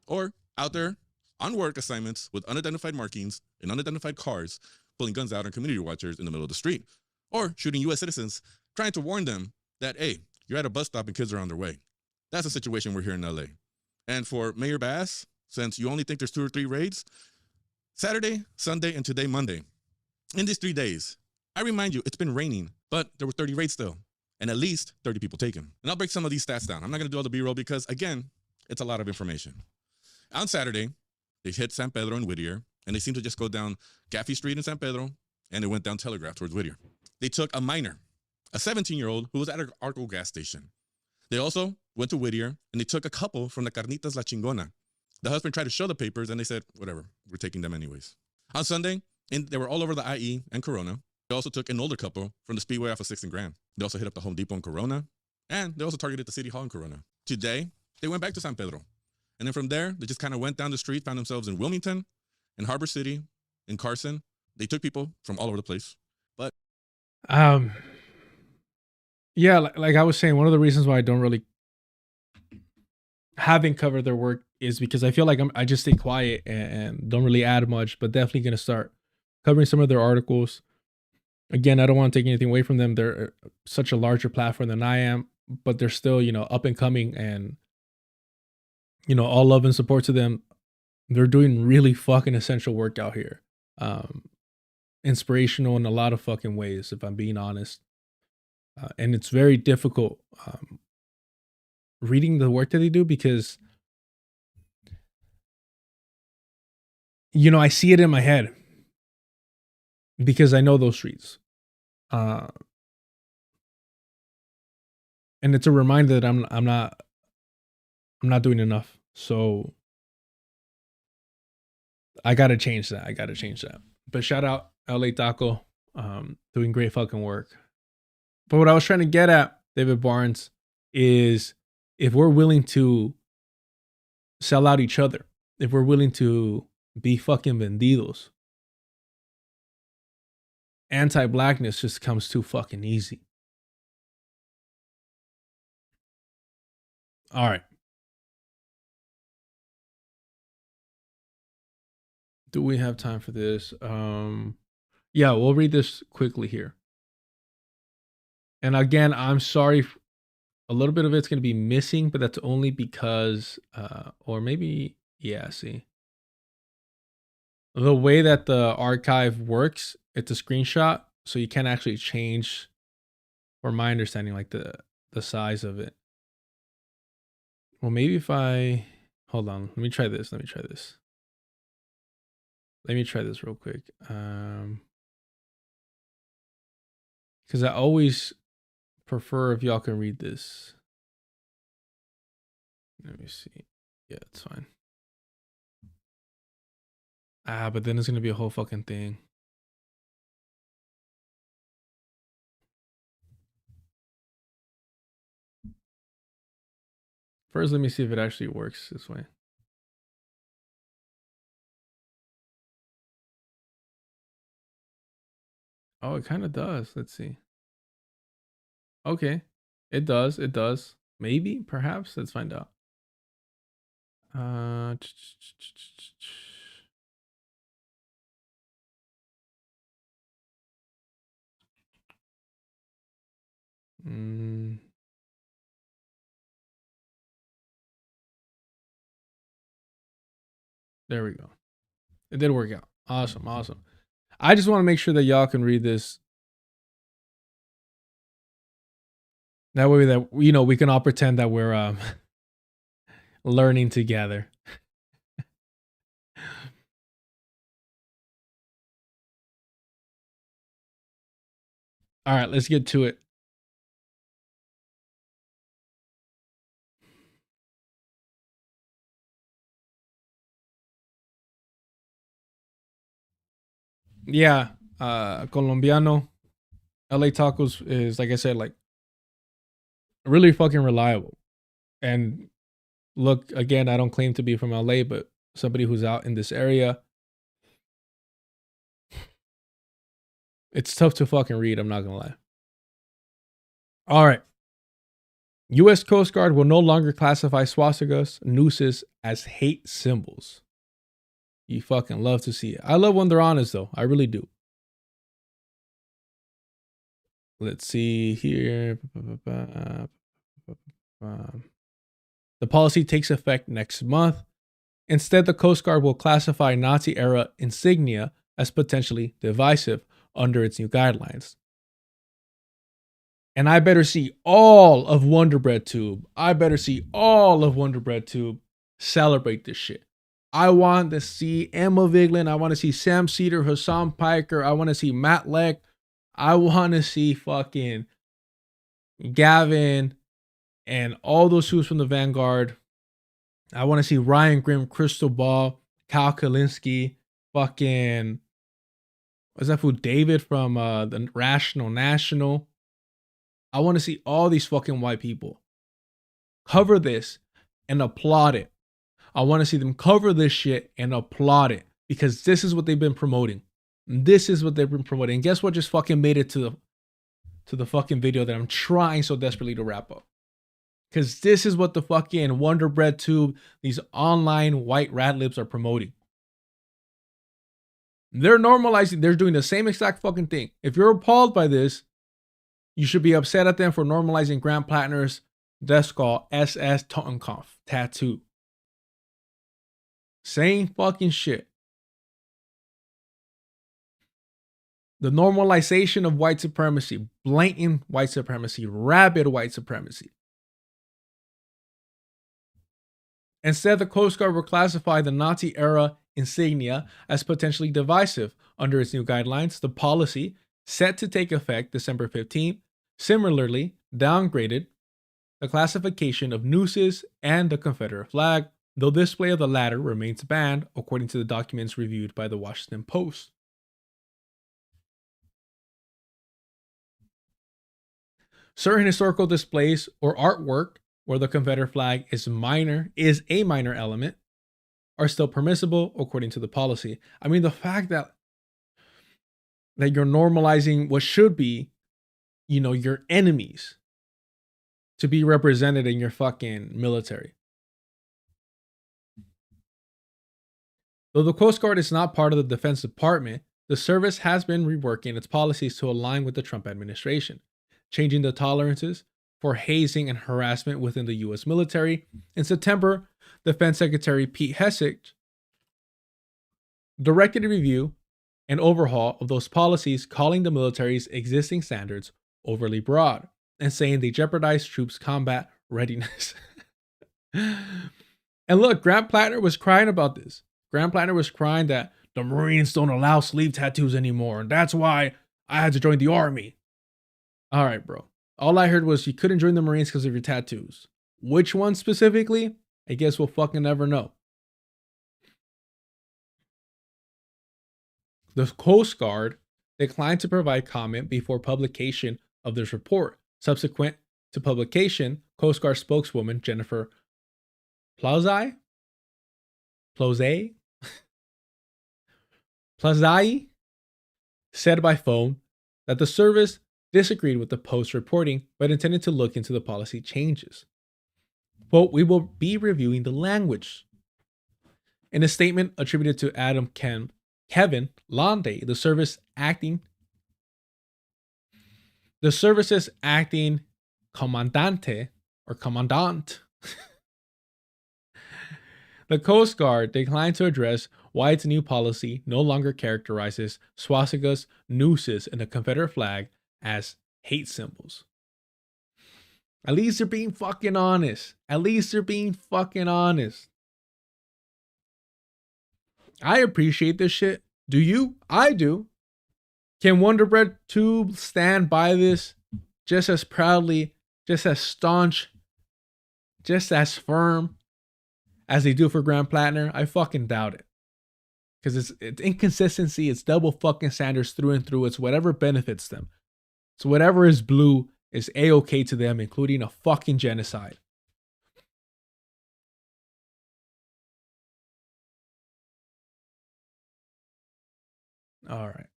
or out there on work assignments with unidentified markings in unidentified cars, pulling guns out on community watchers in the middle of the street, or shooting U.S. citizens, trying to warn them that, hey, you're at a bus stop and kids are on their way. That's the situation we're here in LA. And for Mayor Bass, since you only think there's 2 or 3 raids, Saturday, Sunday, and today, Monday, in these 3 days, I remind you, it's been raining, but there were 30 raids still, and at least 30 people taken. And I'll break some of these stats down. I'm not going to do all the B-roll because, again, it's a lot of information. On Saturday, they hit San Pedro and Whittier, and they seemed to just go down Gaffey Street in San Pedro, and they went down Telegraph towards Whittier. They took a minor, a 17-year-old who was at an Arco gas station. They also went to Whittier, and they took a couple from the Carnitas La Chingona. The husband tried to show the papers, and they said, whatever, we're taking them anyways. On Sunday, they were all over the IE and Corona. They also took an older couple from the Speedway off of 6th and Grand. They also hit up the Home Depot in Corona, and they also targeted the City Hall in Corona. Today, they went back to San Pedro. And then from there, they just kind of went down the street, found themselves in Wilmington, in Harbor City, in Carson. They took people from all over the place. But yeah, like I was saying, one of the reasons why I don't really haven't covered their work is because I feel like I just stay quiet and don't really add much, but definitely going to start covering some of their articles. Again, I don't want to take anything away from them. They're such a larger platform than I am, but they're still, up and coming, and, all love and support to them. They're doing really fucking essential work out here. Inspirational in a lot of fucking ways, if I'm being honest. And it's very difficult reading the work that they do because, I see it in my head because I know those streets. And it's a reminder that I'm not doing enough. So I gotta change that. But shout out LA Taco, doing great fucking work. But what I was trying to get at, David Barnes, is if we're willing to sell out each other, if we're willing to be fucking vendidos, anti-blackness just comes too fucking easy. All right. Do we have time for this? Yeah, we'll read this quickly here. And again, I'm sorry. A little bit of it's going to be missing, but that's only because, or maybe, yeah, see. The way that the archive works, it's a screenshot, so you can't actually change, from my understanding, like the size of it. Well, maybe if I, hold on, let me try this. Let me try this real quick. Because I always prefer if y'all can read this. Let me see. Yeah, it's fine. But then it's going to be a whole fucking thing. First, let me see if it actually works this way. Oh, it kind of does. Let's see. Okay. It does. It does. Maybe, perhaps. Let's find out. There we go. It did work out. Awesome. Awesome. I just want to make sure that y'all can read this. That way that, you know, we can all pretend that we're learning together. All right, let's get to it. Yeah, Colombiano, LA Tacos is, like I said, like really fucking reliable. And look, again, I don't claim to be from LA, but somebody who's out in this area, it's tough to fucking read, I'm not gonna lie. All right. U.S. Coast Guard will no longer classify swastikas, nooses as hate symbols. You fucking love to see it. I love when they're honest, though. I really do. Let's see here. The policy takes effect next month. Instead, the Coast Guard will classify Nazi-era insignia as potentially divisive under its new guidelines. And I better see all of Wonder Bread Tube. I better see all of Wonder Bread Tube celebrate this shit. I want to see Emma Vigeland. I want to see Sam Cedar, Hassan Piker. I want to see Matt Leck. I want to see fucking Gavin and all those who's from the Vanguard. I want to see Ryan Grimm, Crystal Ball, Kyle Kalinske, fucking, what's that fool? David from the Rational National. I want to see all these fucking white people cover this and applaud it. I want to see them cover this shit and applaud it, because this is what they've been promoting. This is what they've been promoting. And guess what just fucking made it to the fucking video that I'm trying so desperately to wrap up? Because this is what the fucking Wonder Bread Tube, these online white RadLibs are promoting. They're normalizing, they're doing the same exact fucking thing. If you're appalled by this, you should be upset at them for normalizing Grant Plattner's death skull SS Totenkopf tattoo. Same fucking shit. The normalization of white supremacy, blatant white supremacy, rabid white supremacy. Instead, the Coast Guard will classify the Nazi-era insignia as potentially divisive under its new guidelines. The policy, set to take effect December 15th, similarly downgraded the classification of nooses and the Confederate flag, though display of the latter remains banned, according to the documents reviewed by the Washington Post. Certain historical displays or artwork where the Confederate flag is a minor element are still permissible according to the policy. I mean, the fact that you're normalizing what should be, your enemies to be represented in your fucking military. Though the Coast Guard is not part of the Defense Department, the service has been reworking its policies to align with the Trump administration, changing the tolerances for hazing and harassment within the U.S. military. In September, Defense Secretary Pete Hegseth directed a review and overhaul of those policies, calling the military's existing standards overly broad and saying they jeopardize troops' combat readiness. And look, Grant Plattner was crying about this. Grant Plattner was crying that the Marines don't allow sleeve tattoos anymore, and that's why I had to join the Army. All right, bro. All I heard was you couldn't join the Marines because of your tattoos. Which one specifically? I guess we'll fucking never know. The Coast Guard declined to provide comment before publication of this report. Subsequent to publication, Coast Guard spokeswoman Jennifer Plauze said by phone that the service disagreed with the Post reporting, but intended to look into the policy changes. Quote, "We will be reviewing the language." In a statement attributed to Kevin Londe, the service's acting commandant, the Coast Guard declined to address why its new policy no longer characterizes swastikas, nooses, and the Confederate flag as hate symbols. At least they're being fucking honest. I appreciate this shit. Do you? I do. Can Wonder Bread 2 stand by this just as proudly, just as staunch, just as firm as they do for Grant Plattner? I fucking doubt it. Because it's inconsistency, it's double fucking standards through and through. It's whatever benefits them. So whatever is blue is A-okay to them, including a fucking genocide. All right.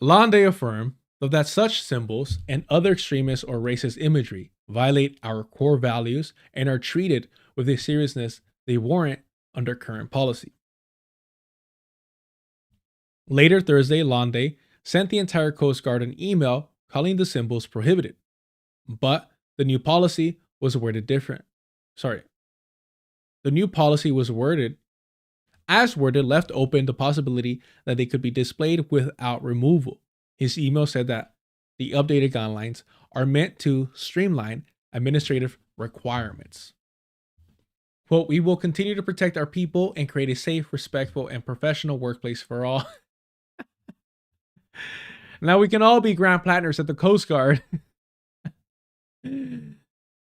Londe affirmed that such symbols and other extremist or racist imagery violate our core values and are treated with the seriousness they warrant under current policy. Later Thursday, Londe sent the entire Coast Guard an email calling the symbols prohibited, but the new policy was worded different. The new policy was worded left open the possibility that they could be displayed without removal. His email said that the updated guidelines are meant to streamline administrative requirements. Quote, "We will continue to protect our people and create a safe, respectful, and professional workplace for all." Now we can all be Grant Plattners at the Coast Guard.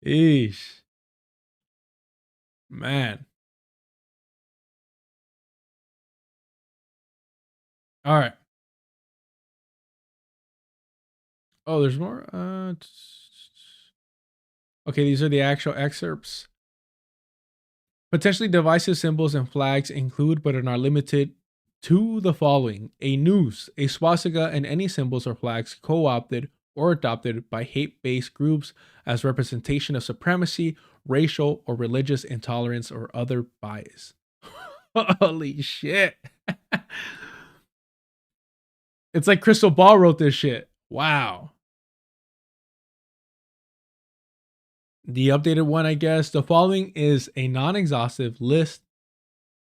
Eesh. Man. All right. Oh, there's more. Okay, these are the actual excerpts. Potentially divisive symbols and flags include, but are not limited to, the following: a noose, a swastika, and any symbols or flags co-opted or adopted by hate-based groups as representation of supremacy, racial or religious intolerance, or other bias. Holy shit. It's like Crystal Ball wrote this shit. Wow. The updated one, I guess. The following is a non-exhaustive list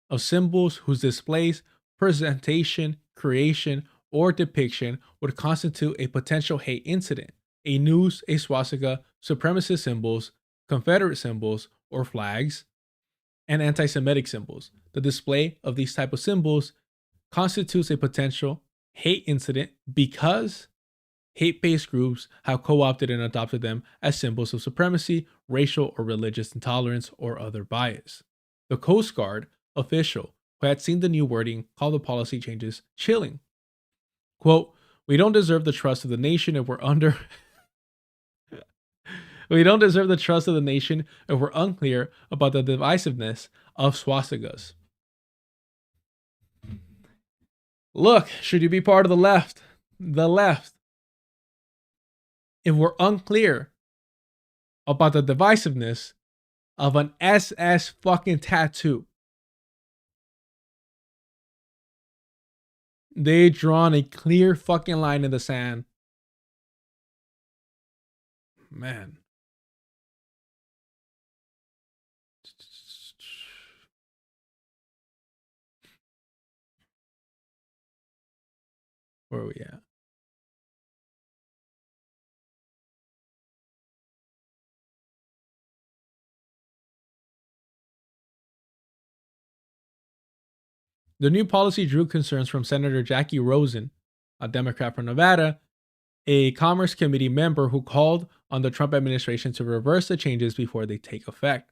of symbols whose displays, presentation, creation, or depiction would constitute a potential hate incident. A noose, a swastika, supremacist symbols, Confederate symbols or flags, and anti-Semitic symbols. The display of these type of symbols constitutes a potential hate incident because hate-based groups have co-opted and adopted them as symbols of supremacy, racial or religious intolerance, or other bias. The Coast Guard official who had seen the new wording called the policy changes chilling. Quote, we don't deserve the trust of the nation if we're under... We don't deserve the trust of the nation if we're unclear about the divisiveness of swastikas. Look, should you be part of the left? The left. If we're unclear about the divisiveness of an SS fucking tattoo, they drawn a clear fucking line in the sand. Man. Where are we at? The new policy drew concerns from Senator Jackie Rosen, a Democrat from Nevada, a Commerce Committee member who called on the Trump administration to reverse the changes before they take effect.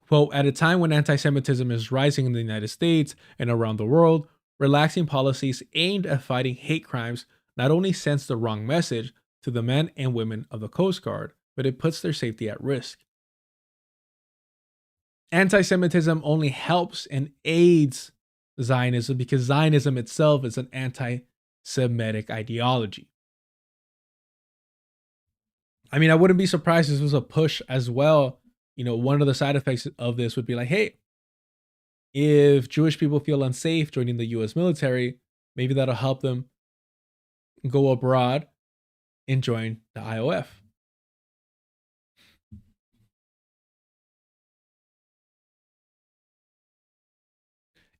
Quote, at a time when anti-Semitism is rising in the United States and around the world, relaxing policies aimed at fighting hate crimes not only sends the wrong message to the men and women of the Coast Guard, but it puts their safety at risk. Anti-Semitism only helps and aids Zionism because Zionism itself is an anti-Semitic ideology. I mean, I wouldn't be surprised if this was a push as well. You know, one of the side effects of this would be like, hey, if Jewish people feel unsafe joining the US military, maybe that'll help them go abroad and join the IOF.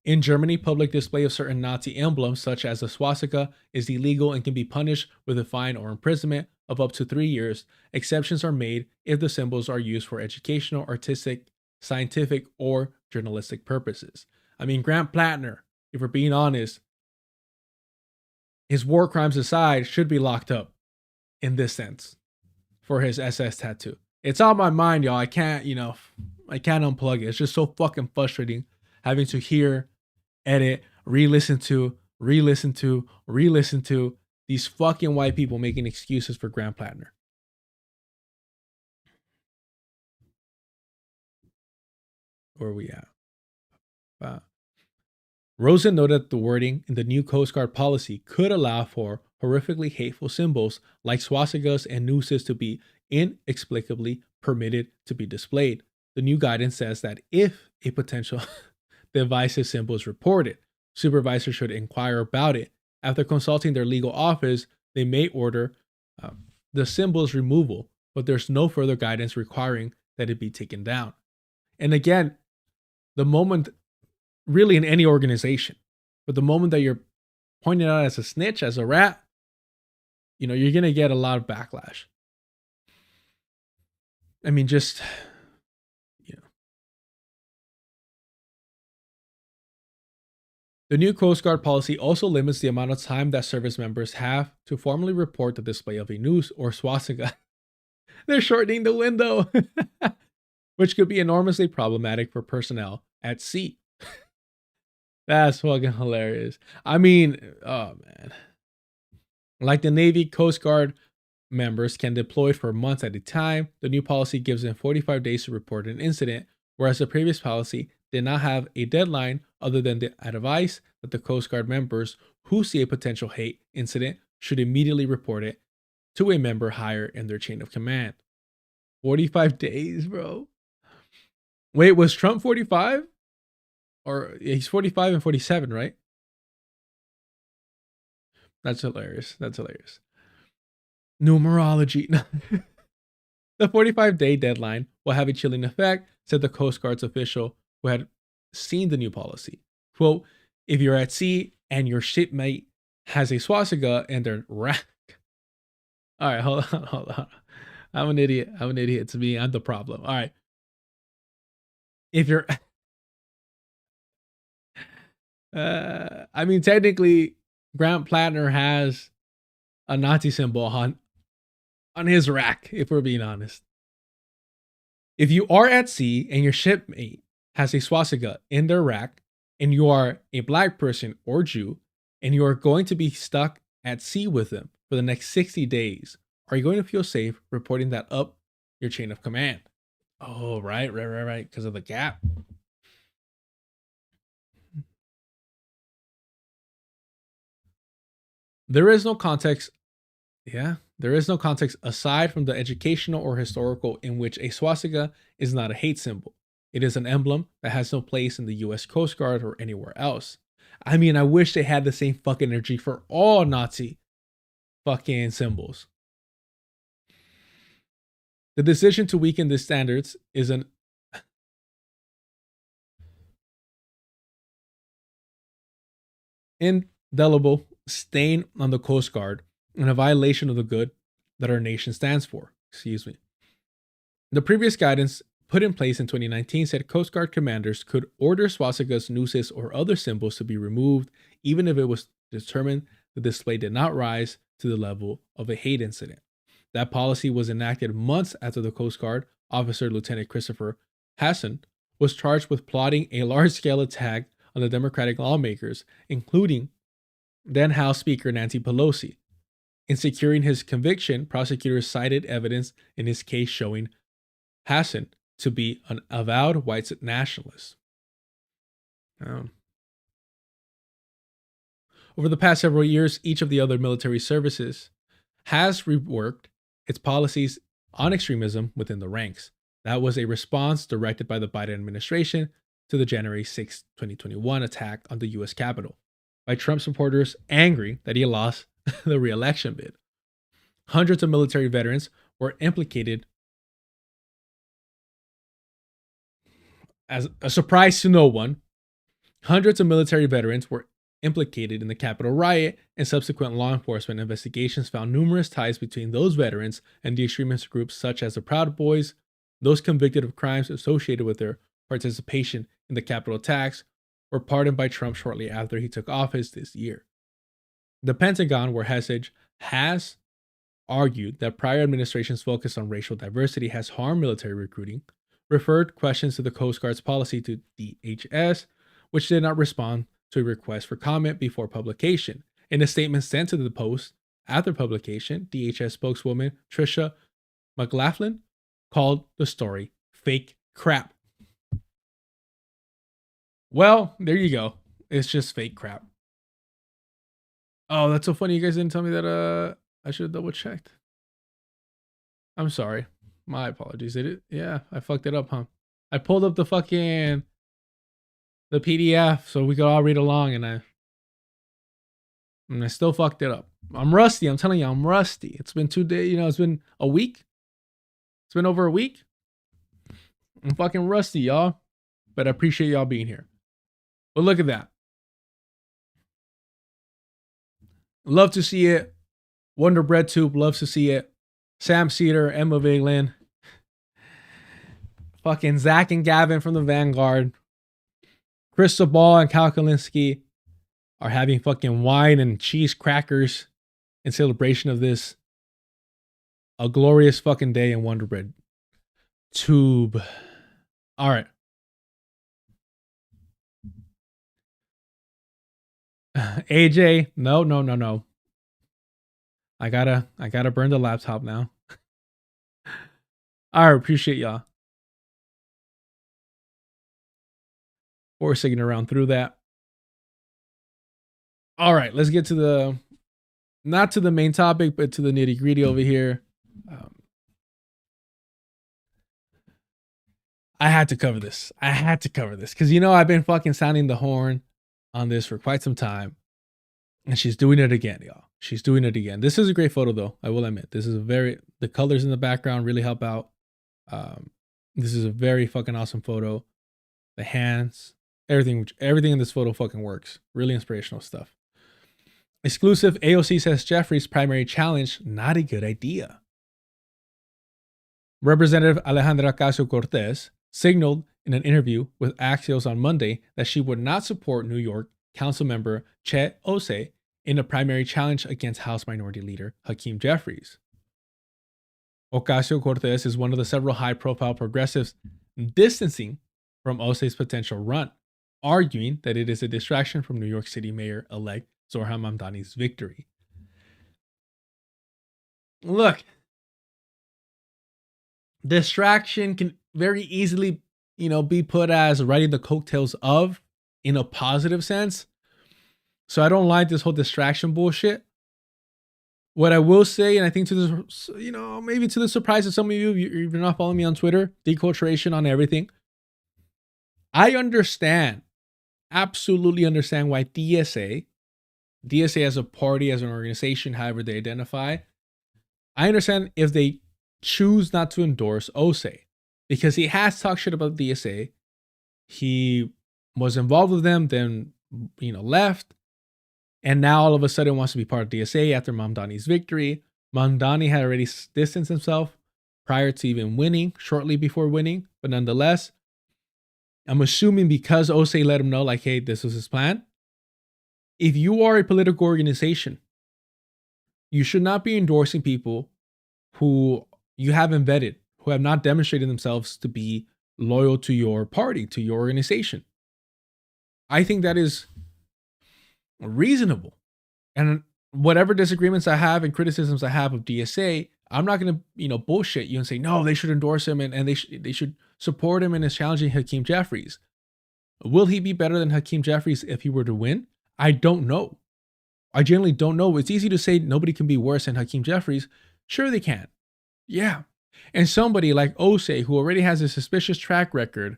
In Germany, public display of certain Nazi emblems, such as a swastika, is illegal and can be punished with a fine or imprisonment of up to 3 years. Exceptions are made if the symbols are used for educational, artistic, scientific, or journalistic purposes. I mean, Grant Plattner, if we're being honest, his war crimes aside, should be locked up in this sense for his SS tattoo. It's on my mind, y'all. I can't unplug it. It's just so fucking frustrating having to hear, edit, re-listen to these fucking white people making excuses for Grant Plattner. Where are we at? Rosen noted that the wording in the new Coast Guard policy could allow for horrifically hateful symbols like swastikas and nooses to be inexplicably permitted to be displayed. The new guidance says that if a potential divisive symbol is reported, supervisors should inquire about it. After consulting their legal office, they may order the symbol's removal, but there's no further guidance requiring that it be taken down. And again, the moment, really in any organization, but the moment that you're pointed out as a snitch, as a rat, you know, you're going to get a lot of backlash. I mean, just, you know. The new Coast Guard policy also limits the amount of time that service members have to formally report the display of a noose or swastika. They're shortening the window, which could be enormously problematic for personnel at sea. That's fucking hilarious. I mean, oh man. Like the Navy, Coast Guard members can deploy for months at a time. The new policy gives them 45 days to report an incident, whereas the previous policy did not have a deadline other than the advice that the Coast Guard members who see a potential hate incident should immediately report it to a member higher in their chain of command. 45 days, bro. Wait, was Trump 45? Or he's 45 and 47, right? That's hilarious. That's hilarious. Numerology. The 45-day deadline will have a chilling effect, said the Coast Guard's official who had seen the new policy. Quote, if you're at sea and your shipmate has a swastika in their rack. All right, hold on. I'm an idiot. It's me. I'm the problem. All right. If you're... I mean, technically, Grant Plattner has a Nazi symbol on his rack, if we're being honest. If you are at sea and your shipmate has a swastika in their rack, and you are a black person or Jew, and you are going to be stuck at sea with them for the next 60 days. Are you going to feel safe reporting that up your chain of command? Oh, right. Because of the gap. There is no context. Yeah, there is no context aside from the educational or historical in which a swastika is not a hate symbol. It is an emblem that has no place in the US Coast Guard or anywhere else. I mean, I wish they had the same fucking energy for all Nazi fucking symbols. The decision to weaken the standards is an indelible stain on the Coast Guard and a violation of the good that our nation stands for. Excuse me. The previous guidance put in place in 2019 said Coast Guard commanders could order swastikas, nooses, or other symbols to be removed, even if it was determined the display did not rise to the level of a hate incident. That policy was enacted months after the Coast Guard officer Lieutenant Christopher Hasson was charged with plotting a large-scale attack on the Democratic lawmakers, including then House Speaker Nancy Pelosi. In securing his conviction, prosecutors cited evidence in his case showing Hasson to be an avowed white nationalist. Over the past several years, each of the other military services has reworked its policies on extremism within the ranks. That was a response directed by the Biden administration to the January 6, 2021 attack on the U.S. Capitol by Trump supporters angry that he lost the re-election bid. Hundreds of military veterans were implicated. As a surprise to no one, hundreds of military veterans were implicated in the Capitol riot, and subsequent law enforcement investigations found numerous ties between those veterans and the extremist groups such as the Proud Boys, those convicted of crimes associated with their participation in the Capitol attacks, were pardoned by Trump shortly after he took office this year. The Pentagon, where Hasich has argued that prior administration's focus on racial diversity has harmed military recruiting, referred questions to the Coast Guard's policy to DHS, which did not respond to a request for comment before publication. In a statement sent to the Post after publication, DHS spokeswoman Tricia McLaughlin called the story fake crap. Well, there you go. It's just fake crap. Oh, that's so funny. You guys didn't tell me that I should have double checked. I'm sorry. My apologies. Yeah, I fucked it up, huh? I pulled up the PDF so we could all read along, and I still fucked it up. I'm rusty. I'm telling you, I'm rusty. It's been 2 days. It's been a week. It's been over a week. I'm fucking rusty, y'all. But I appreciate y'all being here. But look at that. Love to see it. Wonder Bread Tube loves to see it. Sam Cedar, Emma Viglin, fucking Zach and Gavin from the Vanguard, Cristobal and Cal Kalinske are having fucking wine and cheese crackers in celebration of this. A glorious fucking day in Wonder Bread Tube. All right. AJ, no. I gotta burn the laptop now. I appreciate y'all for sticking around through that. All right, let's get to not to the main topic, but to the nitty gritty over here. I had to cover this because I've been fucking sounding the horn on this for quite some time, and she's doing it again, y'all. She's doing it again. This is a great photo, though. I will admit, the colors in the background really help out. This is a very fucking awesome photo. The hands, everything in this photo fucking works. Really inspirational stuff. Exclusive, AOC says Jeffries' primary challenge, not a good idea. Representative Alejandra Ocasio-Cortez signaled in an interview with Axios on Monday that she would not support New York Councilmember Chet Osei in a primary challenge against House Minority Leader Hakeem Jeffries. Ocasio-Cortez is one of the several high-profile progressives distancing from Osei's potential run, arguing that it is a distraction from New York City Mayor-elect Zohran Mamdani's victory. Look, distraction can very easily, be put as riding the coattails of in a positive sense. So I don't like this whole distraction bullshit. What I will say, and I think to this, maybe to the surprise of some of you, if you're not following me on Twitter, deculturation on everything. I understand, absolutely understand why DSA as a party, as an organization, however they identify, I understand if they choose not to endorse Osei, because he has talked shit about DSA. He was involved with them, then, left. And now all of a sudden wants to be part of DSA after Mamdani's victory. Mamdani had already distanced himself prior to even winning, shortly before winning. But nonetheless, I'm assuming because Osei let him know, like, hey, this was his plan. If you are a political organization, you should not be endorsing people who you haven't vetted, who have not demonstrated themselves to be loyal to your party, to your organization. I think that is reasonable. And whatever disagreements I have and criticisms I have of DSA, I'm not going to, bullshit you and say, no, they should endorse him and they should support him in his challenging Hakeem Jeffries. Will he be better than Hakeem Jeffries if he were to win? I don't know. I generally don't know. It's easy to say nobody can be worse than Hakeem Jeffries. Sure they can. Yeah. And somebody like Osei, who already has a suspicious track record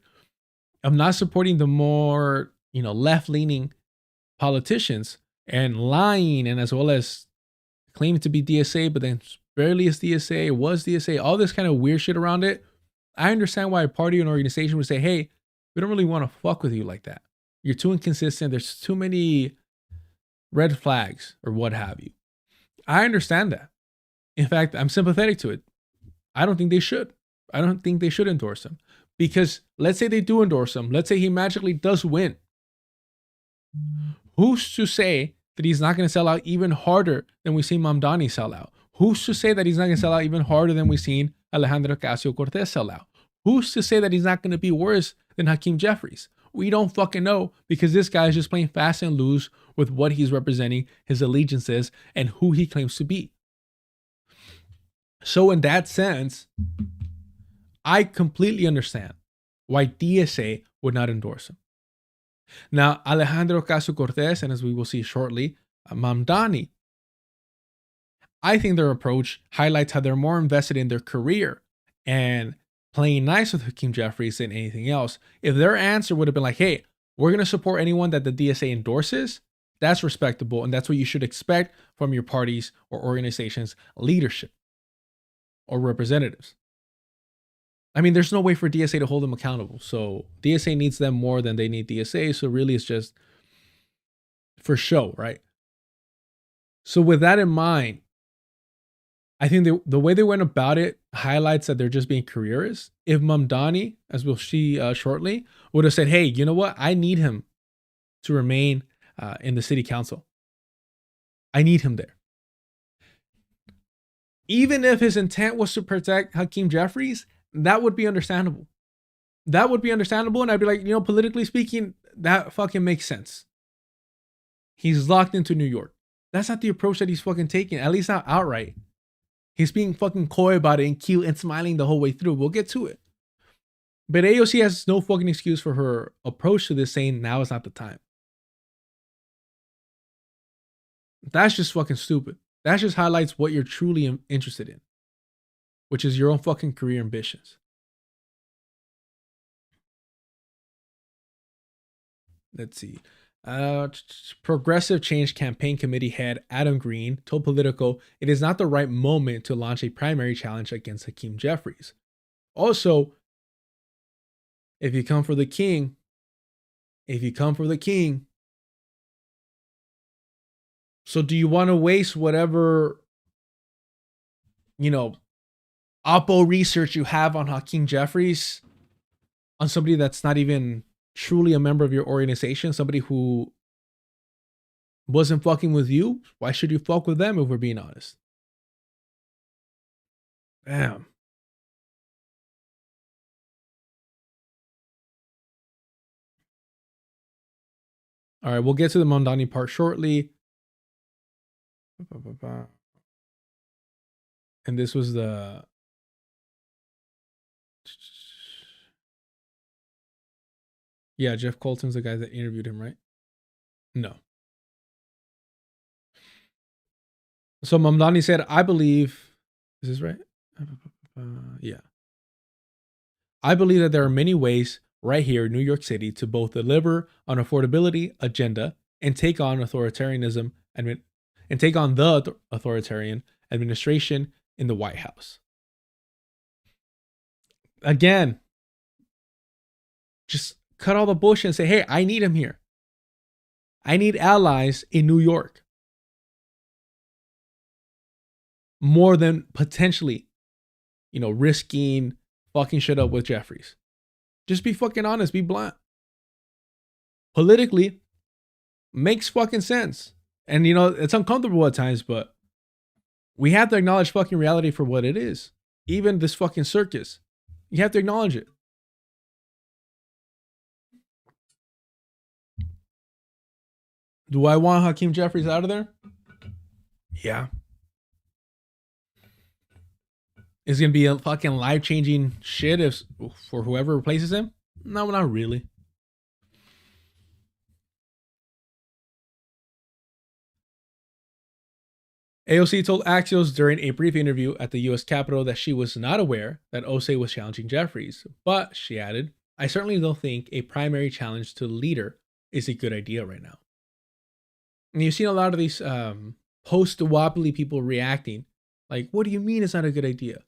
of not supporting the more, left-leaning politicians and lying, and as well as claiming to be DSA, but then barely is DSA, was DSA, all this kind of weird shit around it. I understand why a party or an organization would say, hey, we don't really want to fuck with you like that. You're too inconsistent. There's too many red flags or what have you. I understand that. In fact, I'm sympathetic to it. I don't think they should. I don't think they should endorse him. Because let's say they do endorse him. Let's say he magically does win. Who's to say that he's not going to sell out even harder than we've seen Mamdani sell out? Who's to say that he's not going to sell out even harder than we've seen Alejandro Ocasio-Cortez sell out? Who's to say that he's not going to be worse than Hakeem Jeffries? We don't fucking know, because this guy is just playing fast and loose with what he's representing, his allegiances, and who he claims to be. So in that sense, I completely understand why DSA would not endorse him. Now, Alejandro Ocasio-Cortez, and as we will see shortly, Mamdani, I think their approach highlights how they're more invested in their career and playing nice with Hakeem Jeffries than anything else. If their answer would have been like, hey, we're going to support anyone that the DSA endorses, that's respectable, and that's what you should expect from your parties or organizations' leadership or representatives. I mean, there's no way for DSA to hold them accountable. So DSA needs them more than they need DSA. So really it's just for show, right? So with that in mind, I think the way they went about it highlights that they're just being careerists. If Mamdani, as we'll see shortly, would have said, hey, you know what? I need him to remain in the city council. I need him there. Even if his intent was to protect Hakeem Jeffries, that would be understandable. That would be understandable. And I'd be like, politically speaking, that fucking makes sense. He's locked into New York. That's not the approach that he's fucking taking, at least not outright. He's being fucking coy about it and cute and smiling the whole way through. We'll get to it. But AOC has no fucking excuse for her approach to this, saying now is not the time. That's just fucking stupid. That just highlights what you're truly interested in, which is your own fucking career ambitions. Let's see. Progressive Change Campaign Committee head Adam Green told Politico it is not the right moment to launch a primary challenge against Hakeem Jeffries. Also, if you come for the king, so do you want to waste whatever, oppo research you have on Hakeem Jeffries on somebody that's not even truly a member of your organization, somebody who wasn't fucking with you? Why should you fuck with them if we're being honest? Damn. All right, we'll get to the Mamdani part shortly. And this was the... Yeah, Jeff Colton's the guy that interviewed him, right? No. So Mamdani said, I believe... Is this right? Yeah. I believe that there are many ways right here in New York City to both deliver an affordability agenda and take on authoritarianism and take on the authoritarian administration in the White House. Again, just cut all the bullshit and say, hey, I need him here. I need allies in New York. More than potentially, risking fucking shit up with Jeffries. Just be fucking honest, be blunt. Politically, makes fucking sense. And it's uncomfortable at times, but we have to acknowledge fucking reality for what it is. Even this fucking circus. You have to acknowledge it. Do I want Hakeem Jeffries out of there? Yeah. Is it going to be a fucking life-changing shit for whoever replaces him? No, not really. AOC told Axios during a brief interview at the U.S. Capitol that she was not aware that Osei was challenging Jeffries, but she added, I certainly don't think a primary challenge to the leader is a good idea right now. And you've seen a lot of these post-wobbly people reacting like, what do you mean it's not a good idea?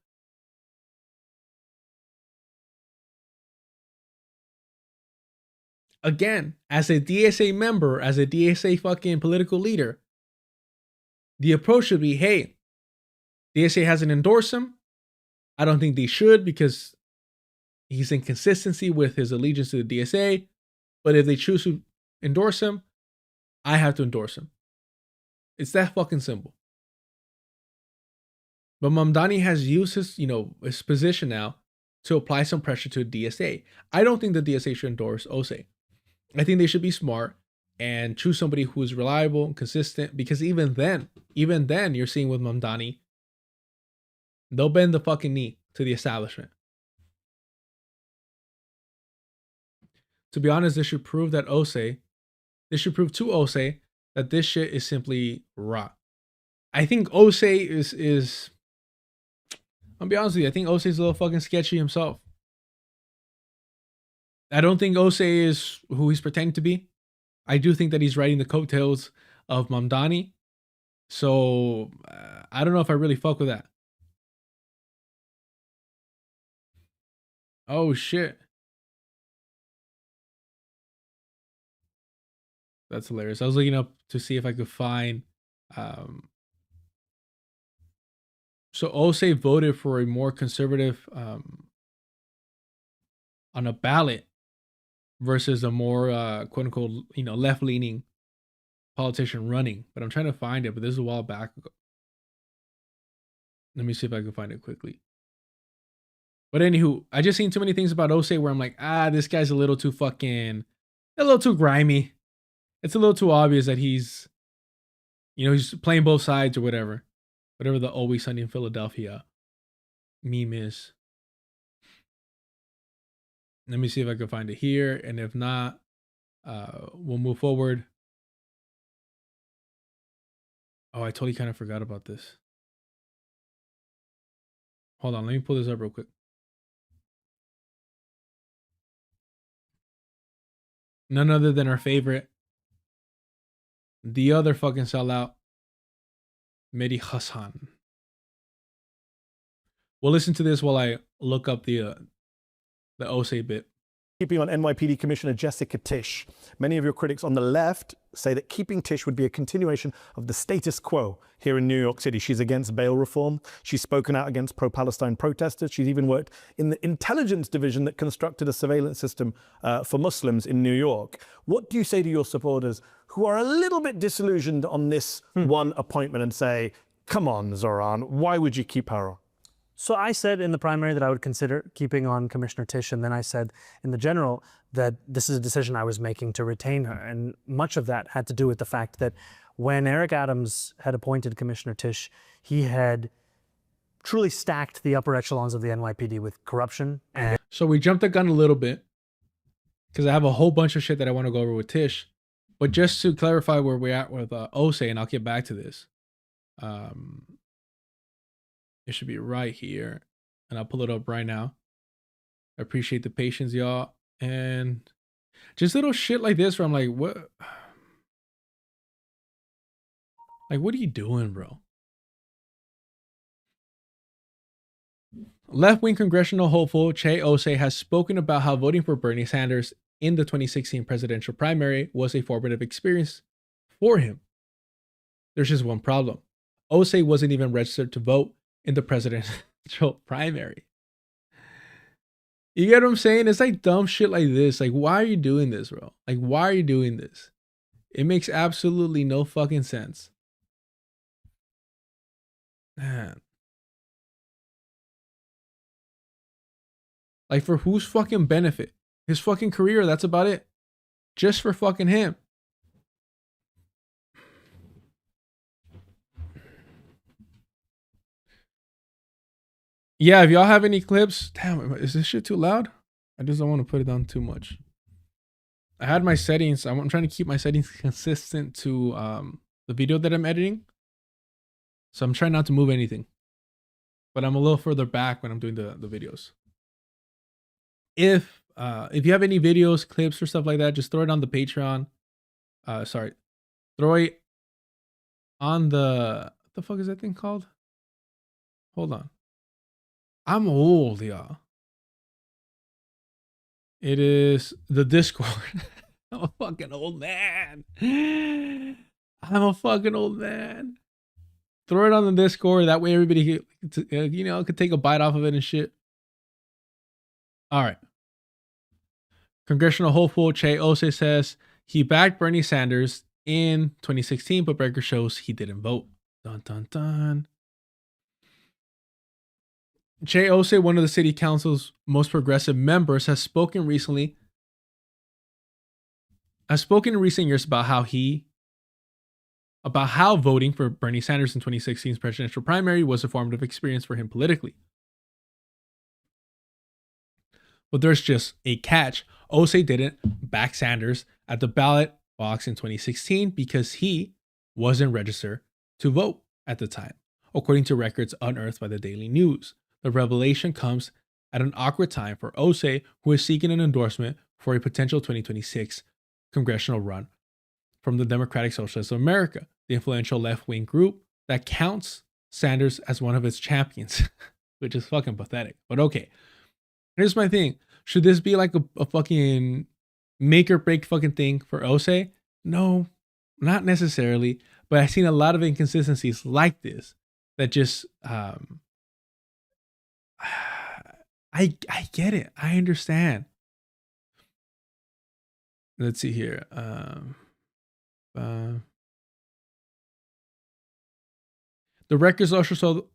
Again, as a DSA member, as a DSA fucking political leader, the approach should be, hey, DSA hasn't endorsed him. I don't think they should because he's in consistency with his allegiance to the DSA. But if they choose to endorse him, I have to endorse him. It's that fucking simple. But Mamdani has used his position now to apply some pressure to the DSA. I don't think the DSA should endorse Osei. I think they should be smart and choose somebody who is reliable and consistent, because even then you're seeing with Mamdani, they'll bend the fucking knee to the establishment. To be honest, this should prove to Osei that this shit is simply rot. I think Osei is I'll be honest with you, I think Osei's a little fucking sketchy himself. I don't think Osei is who he's pretending to be. I do think that he's riding the coattails of Mamdani. So I don't know if I really fuck with that. Oh shit. That's hilarious. I was looking up to see if I could find so Osei voted for a more conservative on a ballot versus a more quote unquote left-leaning politician running. But I'm trying to find it, but this is a while back ago. Let me see if I can find it quickly. But anywho, I just seen too many things about Osei where I'm like, this guy's a little too grimy. It's a little too obvious that he's playing both sides or whatever. Whatever the Always Sunny in Philadelphia meme is. Let me see if I can find it here. And if not, we'll move forward. Oh, I totally kind of forgot about this. Hold on, let me pull this up real quick. None other than our favorite, the other fucking sellout, Mehdi Hassan. We'll listen to this while I look up the Osei bit. Keeping on NYPD Commissioner Jessica Tisch. Many of your critics on the left say that keeping Tisch would be a continuation of the status quo here in New York City. She's against bail reform. She's spoken out against pro-Palestine protesters. She's even worked in the intelligence division that constructed a surveillance system for Muslims in New York. What do you say to your supporters who are a little bit disillusioned on this one appointment and say, come on, Zoran, why would you keep her on? So I said in the primary that I would consider keeping on Commissioner Tisch, and then I said in the general that this is a decision I was making to retain her. And much of that had to do with the fact that when Eric Adams had appointed Commissioner Tisch, he had truly stacked the upper echelons of the NYPD with corruption. And so we jumped the gun a little bit because I have a whole bunch of shit that I want to go over with Tisch. But just to clarify where we're at with Ose, and I'll get back to this. It should be right here. And I'll pull it up right now. I appreciate the patience, y'all. And just little shit like this where I'm like, what? Like, what are you doing, bro? Left-wing congressional hopeful Che Ose has spoken about how voting for Bernie Sanders in the 2016 presidential primary was a formative experience for him. There's just one problem. Ose wasn't even registered to vote in the presidential primary. You get what I'm saying? It's like dumb shit like this. Like, why are you doing this, bro? Like, why are you doing this? It makes absolutely no fucking sense. Man. Like, for whose fucking benefit? His fucking career, that's about it. Just for fucking him. Yeah, if y'all have any clips, damn, is this shit too loud? I just don't want to put it down too much. I had my settings. I'm trying to keep my settings consistent to the video that I'm editing. So I'm trying not to move anything. But I'm a little further back when I'm doing the videos. If you have any videos, clips, or stuff like that, just throw it on the Patreon. Throw it on the... What the fuck is that thing called? Hold on. I'm old, y'all. It is the Discord. I'm a fucking old man. I'm a fucking old man. Throw it on the Discord. That way everybody could take a bite off of it and shit. All right. Congressional hopeful Che Ose says he backed Bernie Sanders in 2016, but record shows he didn't vote. Dun, dun, dun. Che Ose, one of the city council's most progressive members, has spoken in recent years about how voting for Bernie Sanders in 2016's presidential primary was a formative experience for him politically. But there's just a catch. Ose didn't back Sanders at the ballot box in 2016 because he wasn't registered to vote at the time, according to records unearthed by the Daily News. The revelation comes at an awkward time for Ose, who is seeking an endorsement for a potential 2026 congressional run from the Democratic Socialists of America, the influential left-wing group that counts Sanders as one of its champions, which is fucking pathetic. But okay, here's my thing. Should this be like a fucking make or break fucking thing for Ose? No, not necessarily. But I've seen a lot of inconsistencies like this that just... I get it. I understand. Let's see here. The records also show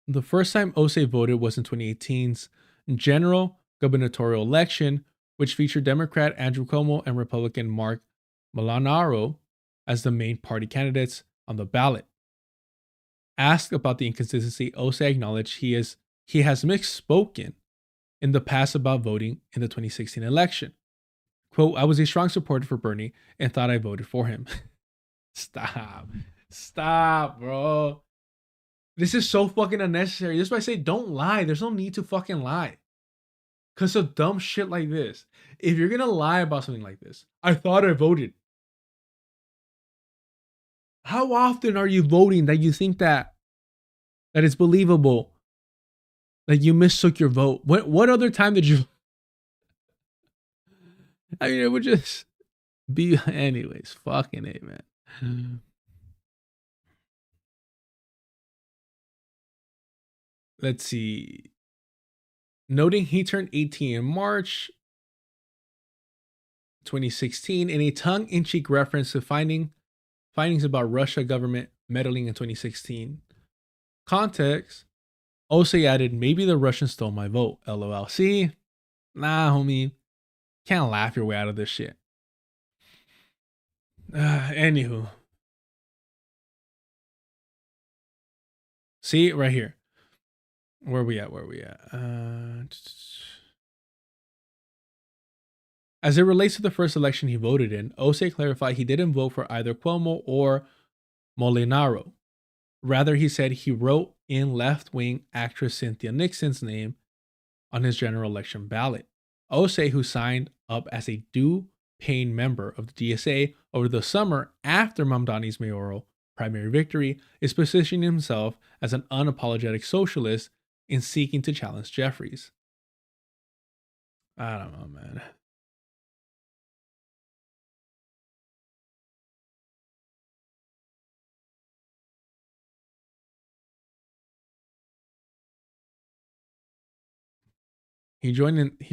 the first time Ose voted was in 2018's general gubernatorial election, which featured Democrat Andrew Cuomo and Republican Mark Molinaro as the main party candidates on the ballot. Asked about the inconsistency, Ose acknowledged he has misspoken in the past about voting in the 2016 election. Quote, I was a strong supporter for Bernie and thought I voted for him. Stop, bro. This is so fucking unnecessary. This is why I say don't lie. There's no need to fucking lie. Because of dumb shit like this. If you're going to lie about something like this, I thought I voted. How often are you voting that you think that it's believable? Like you mistook your vote. What other time did you? I mean, it would just be anyways. Fucking it, man. Let's see. Noting he turned 18 in March 2016 in a tongue-in-cheek reference to findings about Russia government meddling in 2016. Context. Ose added, maybe the Russians stole my vote. LOL. See? Nah, homie. Can't laugh your way out of this shit. Anywho. See, right here. Where are we at? As it relates to the first election he voted in, Osei clarified he didn't vote for either Cuomo or Molinaro. Rather, he said he wrote in left-wing actress Cynthia Nixon's name on his general election ballot. Osei, who signed up as a due-paying member of the DSA over the summer after Mamdani's mayoral primary victory, is positioning himself as an unapologetic socialist in seeking to challenge Jeffries. I don't know, man. He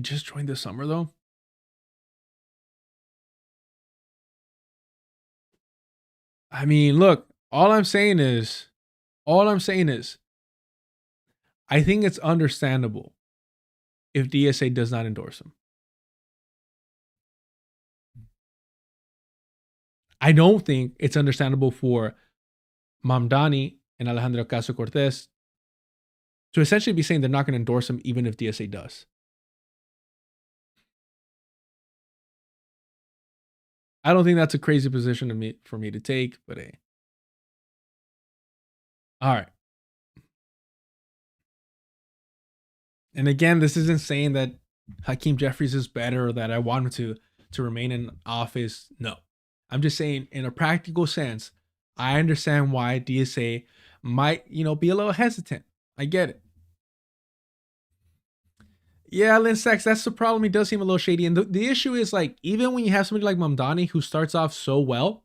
just joined this summer though. I mean, look, all I'm saying is, I think it's understandable if DSA does not endorse him. I don't think it's understandable for Mamdani and Alejandro Ocasio-Cortez to essentially be saying they're not going to endorse him even if DSA does. I don't think that's a crazy position for me to take, but hey. All right. And again, this isn't saying that Hakeem Jeffries is better or that I want him to remain in office. No. I'm just saying in a practical sense, I understand why DSA might, be a little hesitant. I get it. Yeah, Lynn Sachs, that's the problem. He does seem a little shady. And the issue is, like, even when you have somebody like Mamdani who starts off so well,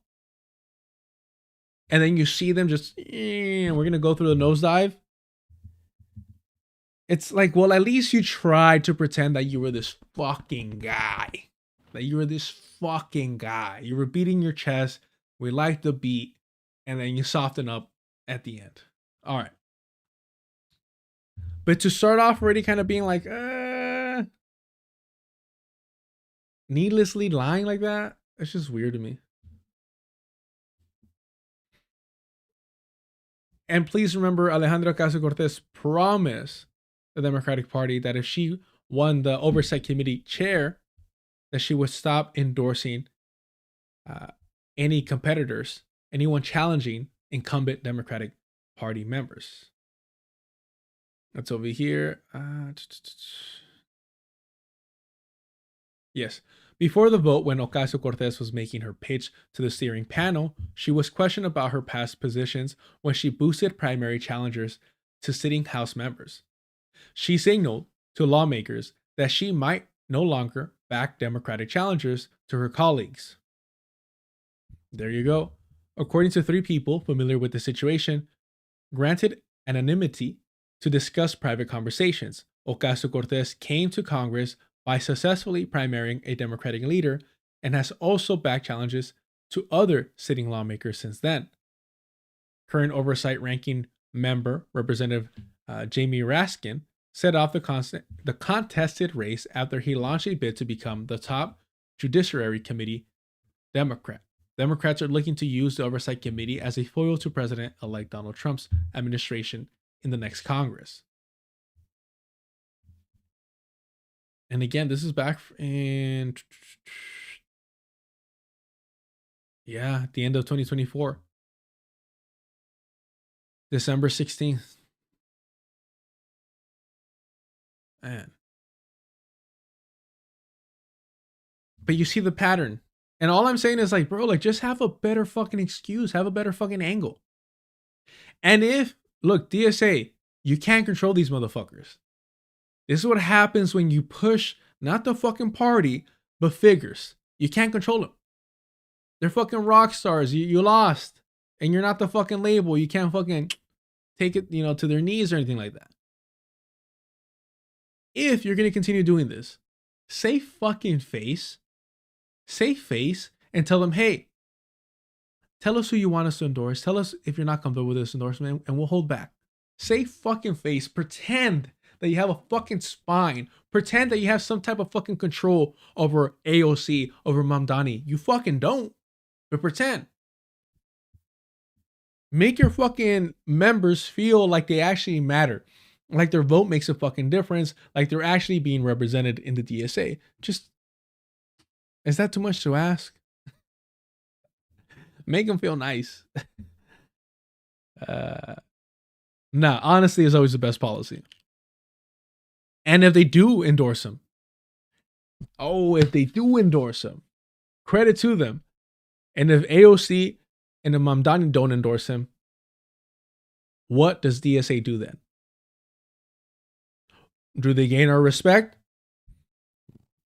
and then you see them just, we're going to go through the nosedive. It's like, well, at least you tried to pretend that you were this fucking guy. You were beating your chest. We liked the beat. And then you soften up at the end. All right. But to start off already kind of being like, needlessly lying like that, it's just weird to me. And please remember, Alejandra Ocasio-Cortez promised the Democratic Party that if she won the Oversight Committee chair, that she would stop endorsing any competitors, anyone challenging incumbent Democratic Party members. That's over here. Yes. Before the vote, when Ocasio-Cortez was making her pitch to the steering panel, she was questioned about her past positions when she boosted primary challengers to sitting House members. She signaled to lawmakers that she might no longer back Democratic challengers to her colleagues. There you go. According to 3 people familiar with the situation, granted anonymity to discuss private conversations, Ocasio-Cortez came to Congress by successfully primarying a Democratic leader and has also backed challenges to other sitting lawmakers since then. Current Oversight Ranking Member, Representative Jamie Raskin, set off the contested race after he launched a bid to become the top Judiciary Committee Democrat. Democrats are looking to use the Oversight Committee as a foil to President-elect Donald Trump's administration in the next Congress. And again, this is back in, at the end of 2024. December 16th. Man. But you see the pattern. And all I'm saying is, like, bro, like, just have a better fucking excuse. Have a better fucking angle. And look, DSA, you can't control these motherfuckers. This is what happens when you push not the fucking party, but figures. You can't control them. They're fucking rock stars. You lost. And you're not the fucking label. You can't fucking take it, to their knees or anything like that. If you're going to continue doing this, save face, and tell them, hey, tell us who you want us to endorse. Tell us if you're not comfortable with this endorsement, and we'll hold back. Save fucking face. Pretend that you have a fucking spine. Pretend that you have some type of fucking control over AOC, over Mamdani. You fucking don't. But pretend. Make your fucking members feel like they actually matter. Like their vote makes a fucking difference. Like they're actually being represented in the DSA. Just, is that too much to ask? Make them feel nice. Nah, honesty is always the best policy. And if they do endorse him, credit to them. And if AOC and the Mamdani don't endorse him, what does DSA do then? Do they gain our respect?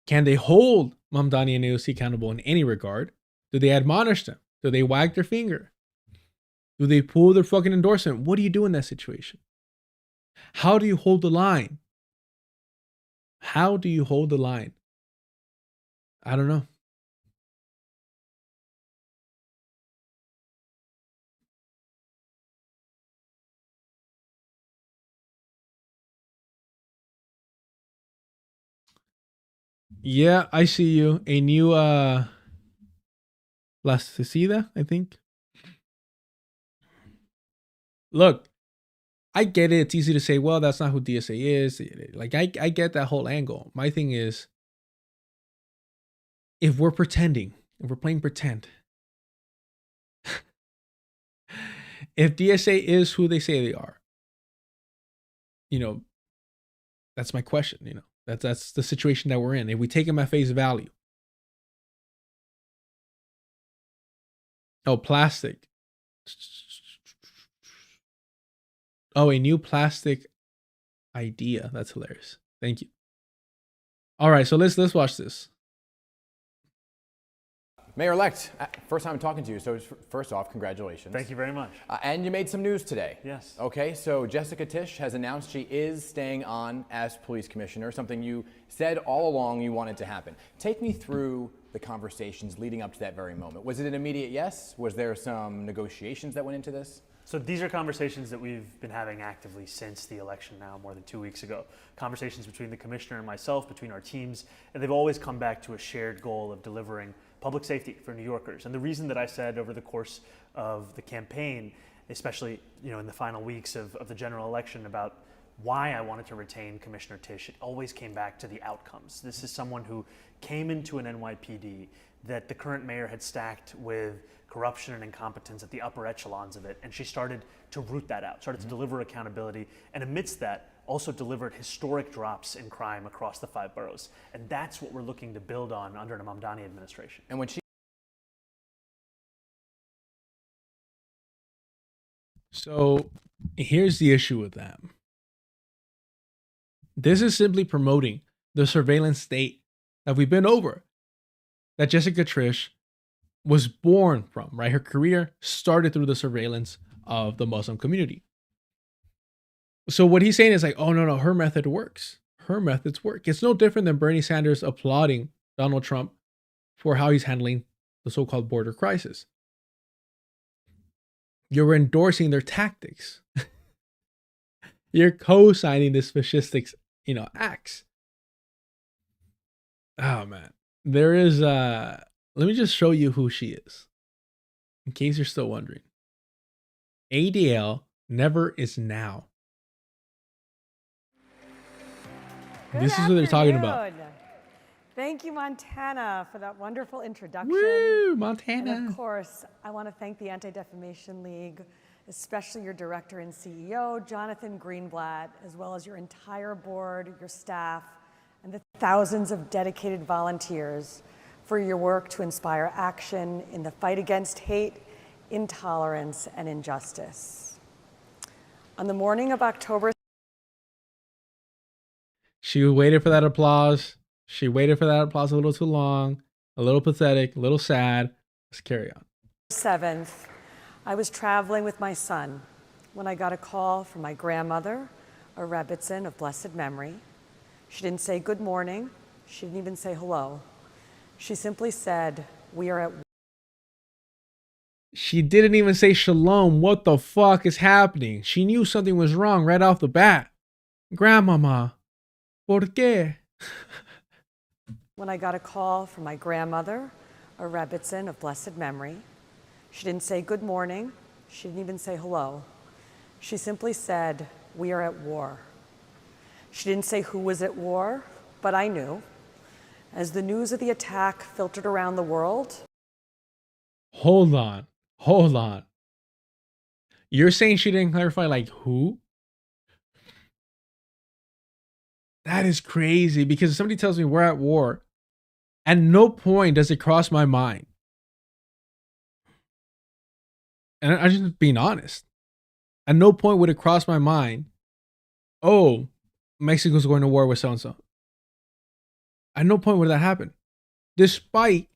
Can they hold Mamdani and AOC accountable in any regard? Do they admonish them? Do they wag their finger? Do they pull their fucking endorsement? What do you do in that situation? How do you hold the line? How do you hold the line? I don't know. Yeah, I see you. A new Plasticida, I think. Look, I get it. It's easy to say, well, that's not who DSA is. Like, I get that whole angle. My thing is, if we're pretending, if we're playing pretend, if DSA is who they say they are, you know, that's my question, you know. That's the situation that we're in. If we take them at face value. Oh, plastic. Oh, a new plastic idea. That's hilarious. Thank you. All right, so let's watch this. Mayor-elect, first time talking to you, so first off, congratulations. Thank you very much. And you made some news today. Yes. Okay, so Jessica Tisch has announced she is staying on as police commissioner, something you said all along you wanted to happen. Take me through the conversations leading up to that very moment. Was it an immediate yes? Was there some negotiations that went into this? So these are conversations that we've been having actively since the election now, more than 2 weeks ago. Conversations between the commissioner and myself, between our teams, and they've always come back to a shared goal of delivering public safety for New Yorkers. And the reason that I said over the course of the campaign, especially in the final weeks of the general election, about why I wanted to retain Commissioner Tisch, it always came back to the outcomes. This is someone who came into an NYPD that the current mayor had stacked with corruption and incompetence at the upper echelons of it, and she started to root that out, started to deliver accountability, and amidst that, also delivered historic drops in crime across the 5 boroughs. And that's what we're looking to build on under the Mamdani administration. And when she... So here's the issue with that. This is simply promoting the surveillance state that we've been over, that Jessica Tisch was born from, right? Her career started through the surveillance of the Muslim community. So what he's saying is like, oh, no, her method works. Her methods work. It's no different than Bernie Sanders applauding Donald Trump for how he's handling the so-called border crisis. You're endorsing their tactics. You're co-signing this fascistic, acts. Oh, man. There is, let me just show you who she is, in case you're still wondering. ADL never is now. This is what they're talking about. Thank you, Montana, for that wonderful introduction. Woo, Montana. And of course, I want to thank the Anti-Defamation League, especially your director and CEO, Jonathan Greenblatt, as well as your entire board, your staff, and the thousands of dedicated volunteers for your work to inspire action in the fight against hate, intolerance, and injustice. On the morning of October... She waited for that applause. She waited for that applause a little too long, a little pathetic, a little sad. Let's carry on. 7th, I was traveling with my son when I got a call from my grandmother, a Rebbitzin of blessed memory. She didn't say good morning. She didn't even say hello. She simply said, we are at... She didn't even say shalom. What the fuck is happening? She knew something was wrong right off the bat. Grandmama, ¿por qué? When I got a call from my grandmother, a Rebbitzin of blessed memory. She didn't say good morning. She didn't even say hello. She simply said, "We are at war." She didn't say who was at war, but I knew. As the news of the attack filtered around the world. Hold on. Hold on. You're saying she didn't clarify like who? That is crazy, because if somebody tells me we're at war, at no point does it cross my mind. And I'm just being honest. At no point would it cross my mind, oh, Mexico's going to war with so-and-so. At no point would that happen. Despite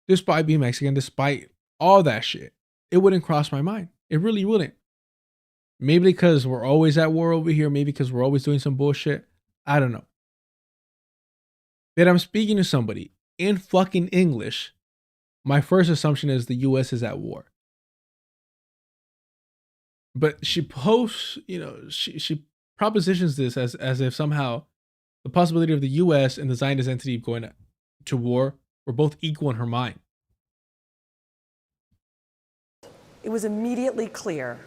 being Mexican, despite all that shit, it wouldn't cross my mind. It really wouldn't. Maybe because we're always at war over here. Maybe because we're always doing some bullshit. I don't know. That I'm speaking to somebody in fucking English, my first assumption is the US is at war. But she posts, she propositions this as if somehow the possibility of the US and the Zionist entity going to war were both equal in her mind. It was immediately clear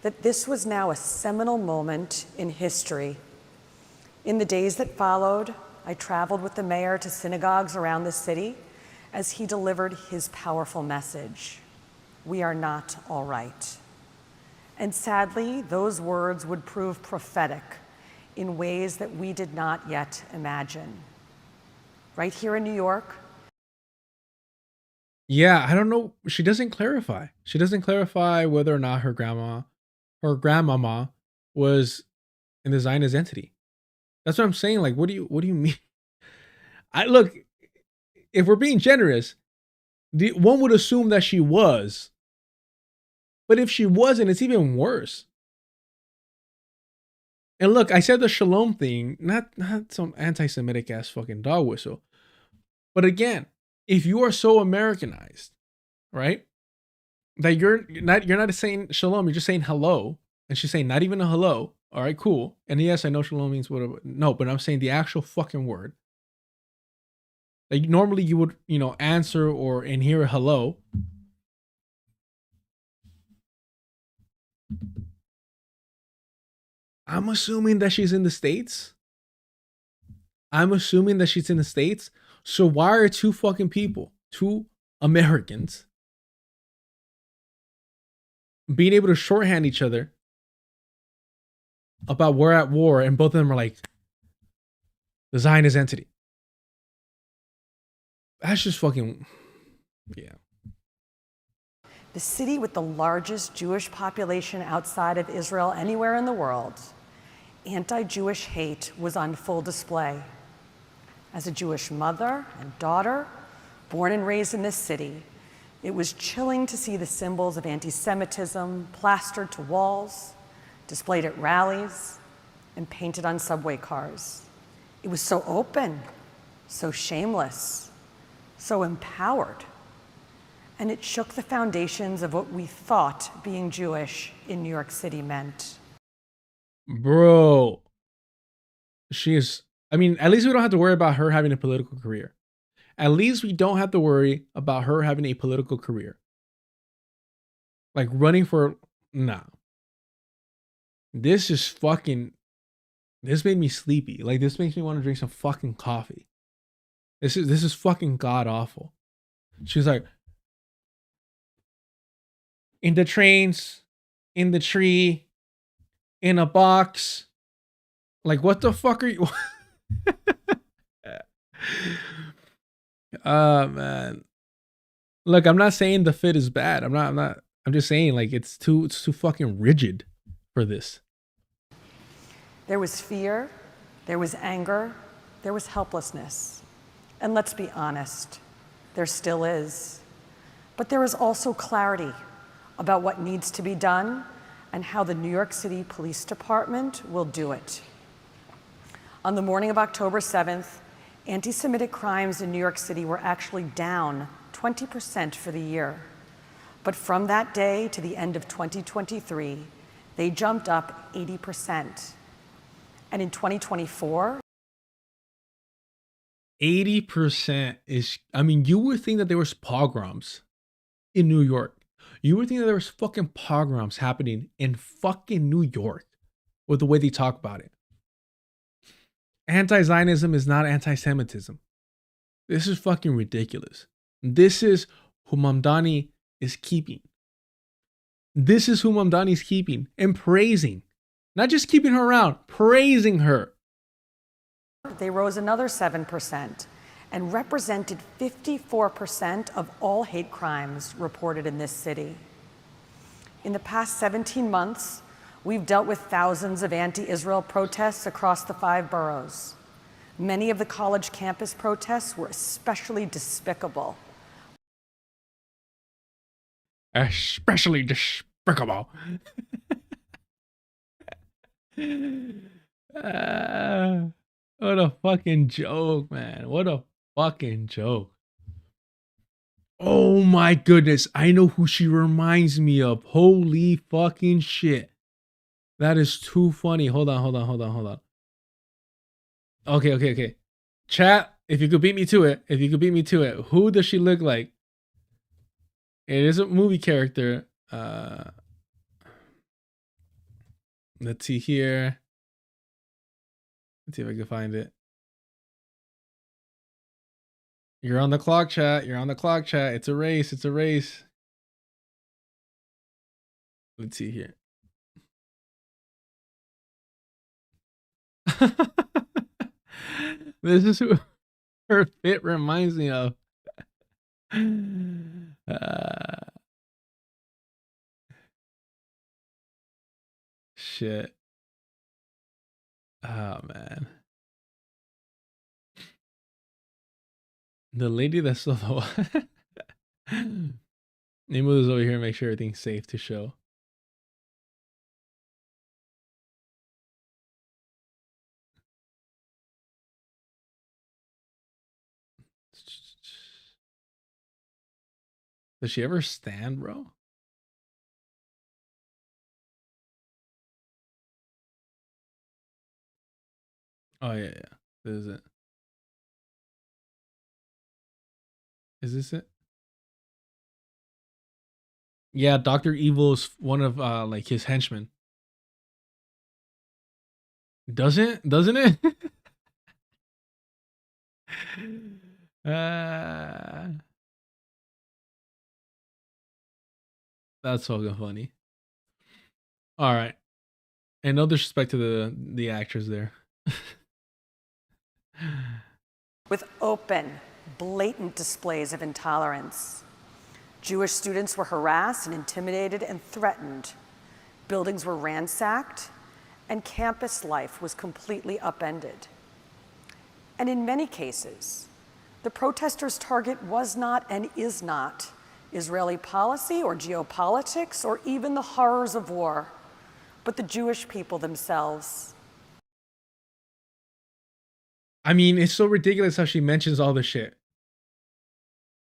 that this was now a seminal moment in history. In the days that followed, I traveled with the mayor to synagogues around the city as he delivered his powerful message: "We are not all right." And sadly, those words would prove prophetic in ways that we did not yet imagine. Right here in New York. Yeah, I don't know. She doesn't clarify. She doesn't clarify whether or not her grandmama was in the Zionist entity. That's what I'm saying. Like, what do you mean? Look, if we're being generous, one would assume that she was. But if she wasn't, it's even worse. And look, I said the shalom thing, not some anti-Semitic ass fucking dog whistle. But again, if you are so Americanized, right, that you're not saying shalom, you're just saying hello, and she's saying not even a hello. All right, cool. And yes, I know shalom means whatever. No, but I'm saying the actual fucking word. Like normally you would, answer or and hear a hello. I'm assuming that she's in the States. So why are two fucking people, two Americans, being able to shorthand each other about we're at war, and both of them are like the Zionist entity? That's just fucking, yeah. The city with the largest Jewish population outside of Israel anywhere in the world, anti-Jewish hate was on full display. As a Jewish mother and daughter, born and raised in this city, it was chilling to see the symbols of anti-Semitism plastered to walls, displayed at rallies, and painted on subway cars. It was so open, so shameless, so empowered. And it shook the foundations of what we thought being Jewish in New York City meant. Bro, at least we don't have to worry about her having a political career. At least we don't have to worry about her having a political career. Like running for, nah. This made me sleepy. Like this makes me want to drink some fucking coffee. This is fucking god awful. She was like, in the trains, in the tree, in a box. Like, what the fuck are you? Man. Look, I'm not saying the fit is bad. I'm just saying like it's too fucking rigid for this. There was fear, there was anger, there was helplessness. And let's be honest, there still is. But there is also clarity about what needs to be done and how the New York City Police Department will do it. On the morning of October 7th, anti-Semitic crimes in New York City were actually down 20% for the year. But from that day to the end of 2023, they jumped up 80%. And in 2024, 80% is, you would think that there was pogroms in New York. You would think that there was fucking pogroms happening in fucking New York with the way they talk about it. Anti-Zionism is not anti-Semitism. This is fucking ridiculous. This is who Mamdani is keeping. This is who Mamdani is keeping and praising. Not just keeping her around, praising her. They rose another 7% and represented 54% of all hate crimes reported in this city. In the past 17 months, we've dealt with thousands of anti-Israel protests across the 5 boroughs. Many of the college campus protests were especially despicable. Especially despicable. What a fucking joke, man. What a fucking joke. Oh my goodness. I know who she reminds me of. Holy fucking shit. That is too funny. Hold on. Okay. Chat, if you could beat me to it. Who does she look like? It is a movie character. Let's see here. Let's see if I can find it. You're on the clock, chat. It's a race. Let's see here. This is who her fit reminds me of. Shit. Oh man. The lady that's so low. Let me move this over here and make sure everything's safe to show. Does she ever stand, bro? Oh yeah. This is it. Is this it? Yeah, Dr. Evil's one of like his henchmen. Doesn't it? That's fucking funny. All right. And no disrespect to the actors there. With open, blatant displays of intolerance. Jewish students were harassed and intimidated and threatened. Buildings were ransacked, and campus life was completely upended. And in many cases, the protesters' target was not and is not Israeli policy or geopolitics or even the horrors of war, but the Jewish people themselves. I mean, it's so ridiculous how she mentions all this shit.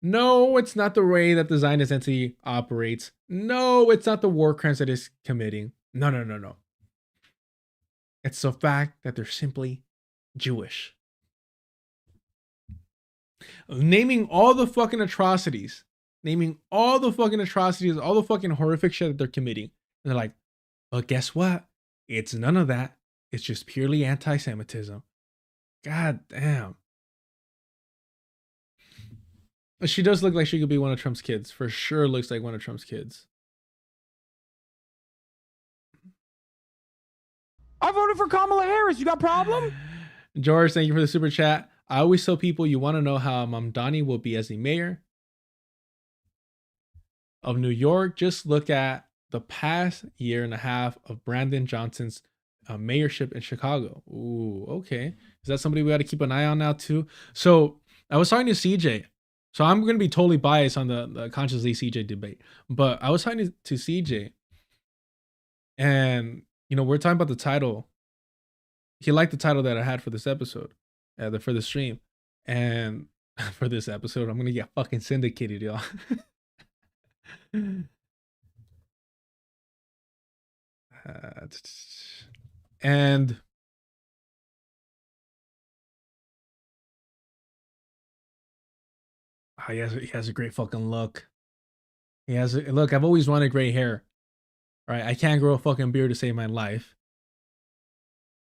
No, it's not the way that the Zionist entity operates. No, it's not the war crimes that it's committing. No. It's the fact that they're simply Jewish. Naming all the fucking atrocities, all the fucking horrific shit that they're committing. And they're like, but guess what? It's none of that. It's just purely anti-Semitism. God damn. She does look like she could be one of Trump's kids. For sure looks like one of Trump's kids. I voted for Kamala Harris. You got a problem? George, thank you for the super chat. I always tell people you want to know how Mamdani will be as the mayor of New York. Just look at the past year and a half of Brandon Johnson's mayorship in Chicago. Ooh, okay. Is that somebody we got to keep an eye on now too? So I was talking to CJ. So I'm going to be totally biased on the consciously CJ debate. But I was talking to CJ. And, you know, we're talking about the title. He liked the title that I had for this episode. For the stream. And for this episode, I'm going to get fucking syndicated, y'all. And he has a great fucking look. He has look. I've always wanted gray hair. Right, I can't grow a fucking beard to save my life.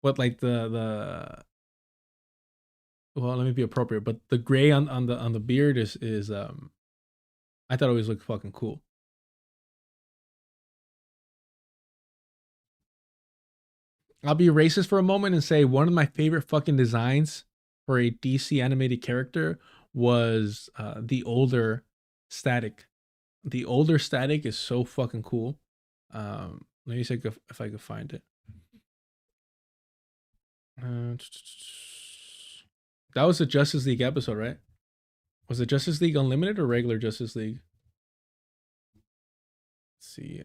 What like the well, let me be appropriate, but the gray on the beard is I thought it always looked fucking cool. I'll be racist for a moment and say one of my favorite fucking designs for a DC animated character was the older Static. The older Static is so fucking cool. Let me see if I could find it. That was the Justice League episode, right? Was it Justice League Unlimited or regular Justice League? Let's see.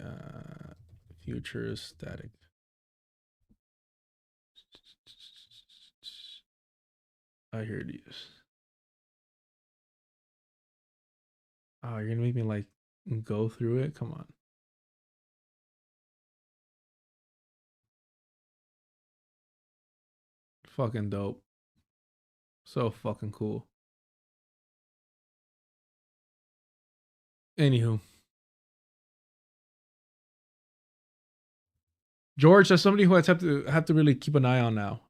Future Static. Oh, here it is. Oh, you're gonna make me like go through it? Come on. Fucking dope. So fucking cool. Anywho. George, that's somebody who I have to really keep an eye on now.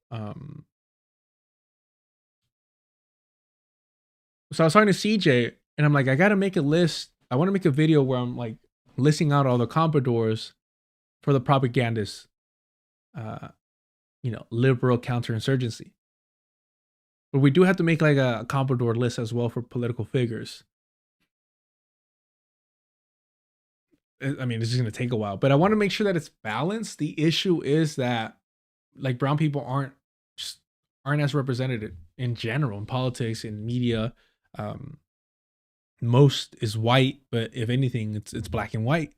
So I was talking to CJ and I'm like, I gotta make a list. I want to make a video where I'm like listing out all the compradors for the propagandists, liberal counterinsurgency. But we do have to make like a comprador list as well for political figures. I mean, this is going to take a while, but I want to make sure that it's balanced. The issue is that like brown people aren't as represented in general in politics, in media. Most is white, but if anything, it's black and white.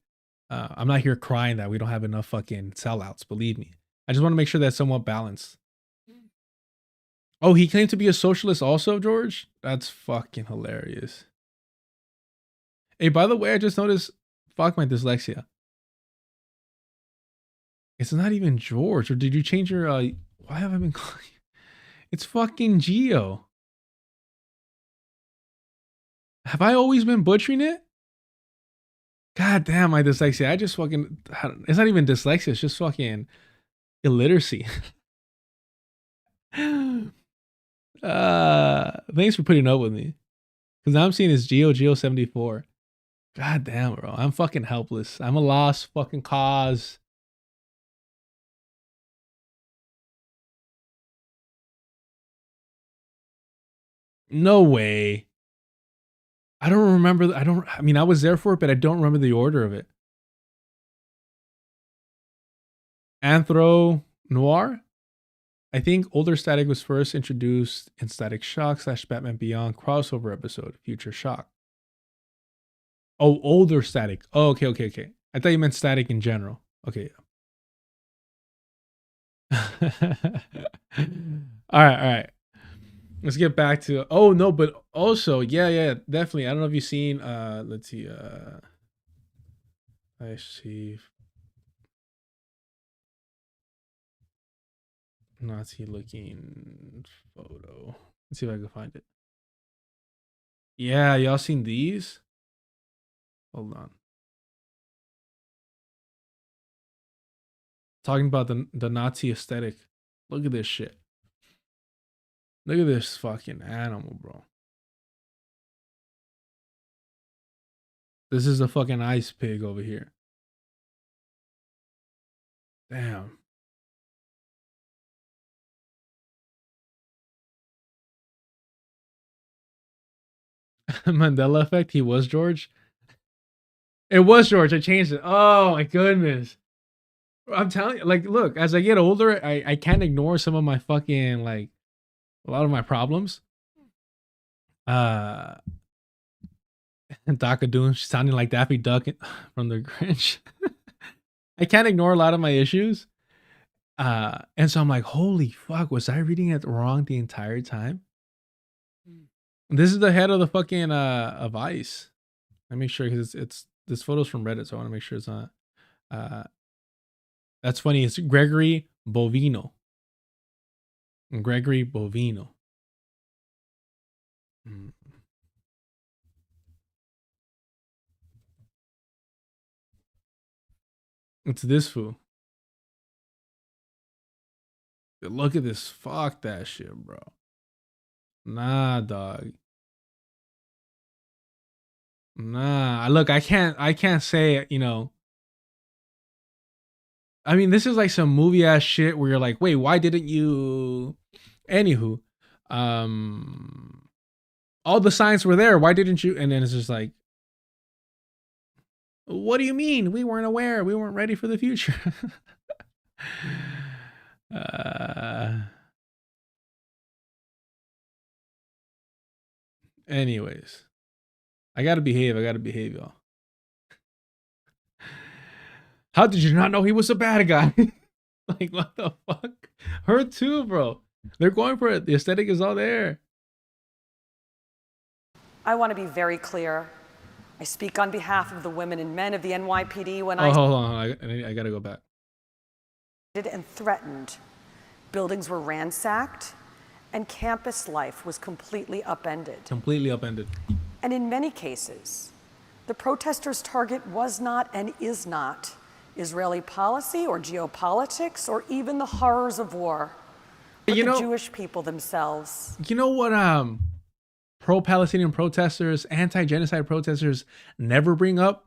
I'm not here crying that we don't have enough fucking sellouts. Believe me, I just want to make sure that's somewhat balanced. Oh, he claimed to be a socialist also, George? That's fucking hilarious. Hey, by the way, I just noticed, fuck my dyslexia. It's not even George, or did you change your, why have I been calling you? It's fucking Geo. Have I always been butchering it? God damn, my dyslexia. I just fucking, it's not even dyslexia, it's just fucking illiteracy. Thanks for putting up with me. Because now I'm seeing this Geo74. God damn, bro. I'm fucking helpless. I'm a lost fucking cause. No way. I don't remember. I mean, I was there for it, but I don't remember the order of it. Anthro Noir? I think older Static was first introduced in Static Shock / Batman Beyond crossover episode, Future Shock. Oh, older Static. Oh, okay. I thought you meant Static in general. Okay. All right. Let's get back to, oh no, but also, yeah, definitely. I don't know if you've seen, let's see, I see. Nazi looking photo. Let's see if I can find it. Yeah, y'all seen these? Hold on. Talking about the Nazi aesthetic. Look at this shit. Look at this fucking animal, bro. This is the fucking ice pig over here. Damn. Mandela effect. He was George. It was George. I changed it. Oh my goodness. I'm telling you, like, look, as I get older, I can't ignore some of my fucking, like, a lot of my problems. Doc Doom sounding like Daffy Duck from the Grinch. I can't ignore a lot of my issues. And so I'm like, holy fuck, was I reading it wrong the entire time? This is the head of the fucking of Ice. Let me make sure, because it's this photo's from Reddit, so I want to make sure it's not. That's funny. It's Gregory Bovino. Gregory Bovino. It's this fool. Look at this. Fuck that shit, bro. Nah, dog. Nah. Look, I can't say, you know. I mean, this is like some movie ass shit where you're like, wait, why didn't you? Anywho, all the signs were there. Why didn't you? And then it's just like, what do you mean? We weren't aware. We weren't ready for the future. Anyways, I gotta behave. Y'all. How did you not know he was a bad guy? Like, what the fuck? Her too, bro. They're going for it. The aesthetic is all there. I want to be very clear. I speak on behalf of the women and men of the NYPD when Hold on. I gotta go back. And threatened. Buildings were ransacked, and campus life was completely upended. Completely upended. And in many cases, the protesters' target was not and is not Israeli policy or geopolitics or even the horrors of war, but the Jewish people themselves. You know what pro-Palestinian protesters, anti-genocide protesters never bring up?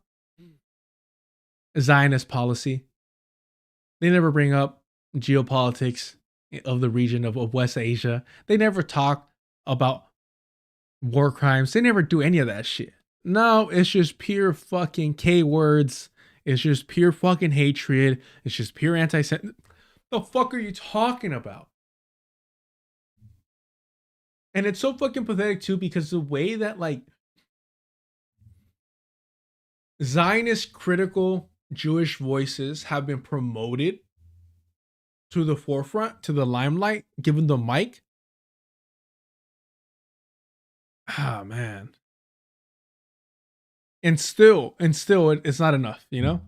Zionist policy. They never bring up geopolitics of the region of West Asia. They never talk about war crimes. They never do any of that shit. No, it's just pure fucking K words. It's just pure fucking hatred. It's just pure anti-Semitism. The fuck are you talking about? And it's so fucking pathetic too, because the way that like Zionist critical Jewish voices have been promoted to the forefront, to the limelight, given the mic. Ah, man. And still, it's not enough, you know?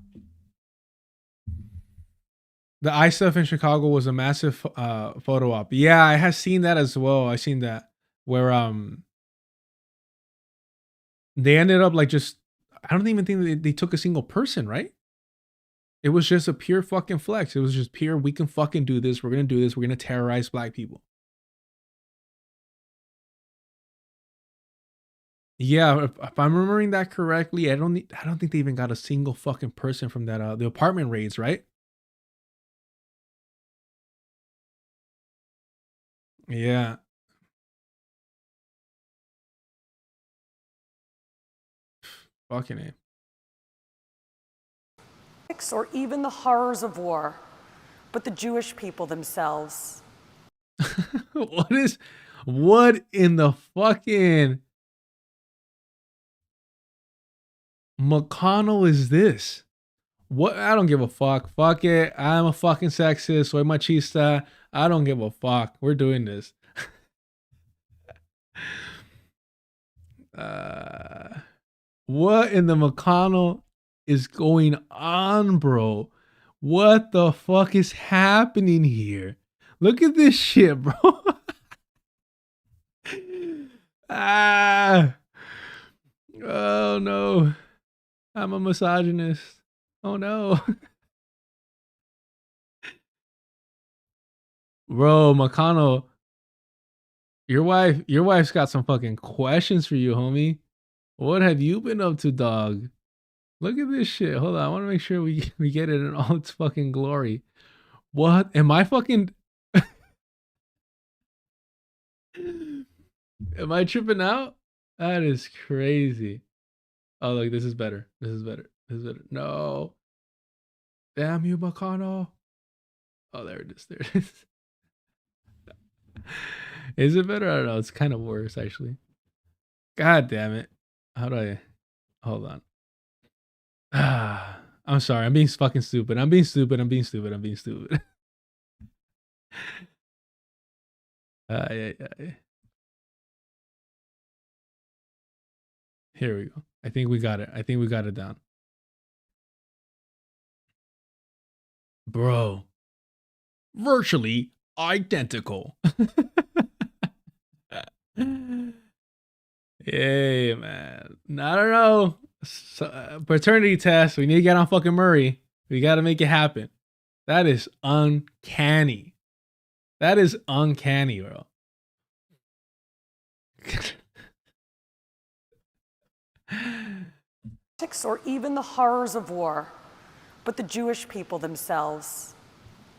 The ISF in Chicago was a massive photo op. Yeah, I have seen that as well. I seen that where they ended up like just, I don't even think they took a single person, right? It was just a pure fucking flex. It was just pure, we can fucking do this. We're gonna do this. We're gonna terrorize black people. Yeah, if I'm remembering that correctly, I don't think they even got a single fucking person from that the apartment raids, right? Yeah. Fucking A. Or even the horrors of war, but the Jewish people themselves. What in the fucking McConnell is this? What? I don't give a fuck. Fuck it. I'm a fucking sexist. Soy machista. I don't give a fuck. We're doing this. What in the McConnell is going on, bro? What the fuck is happening here? Look at this shit, bro. Oh no. I'm a misogynist. Oh no. Bro, McConnell, your wife's got some fucking questions for you, homie. What have you been up to, dog? Look at this shit. Hold on. I want to make sure we get it in all its fucking glory. What? Am I fucking... Am I tripping out? That is crazy. Oh, look, this is better. This is better. No. Damn you, McConnell. Oh, there it is. There it is. Is it better? I don't know. It's kind of worse, actually. God damn it. How do I... Hold on. I'm sorry. I'm being fucking stupid. I'm being stupid. Yeah. Here we go. I think we got it down. Bro. Virtually identical. Hey, man. I don't know. Paternity test. We need to get on fucking Murray. We got to make it happen. That is uncanny. That is uncanny, bro. Or even the horrors of war, but the Jewish people themselves.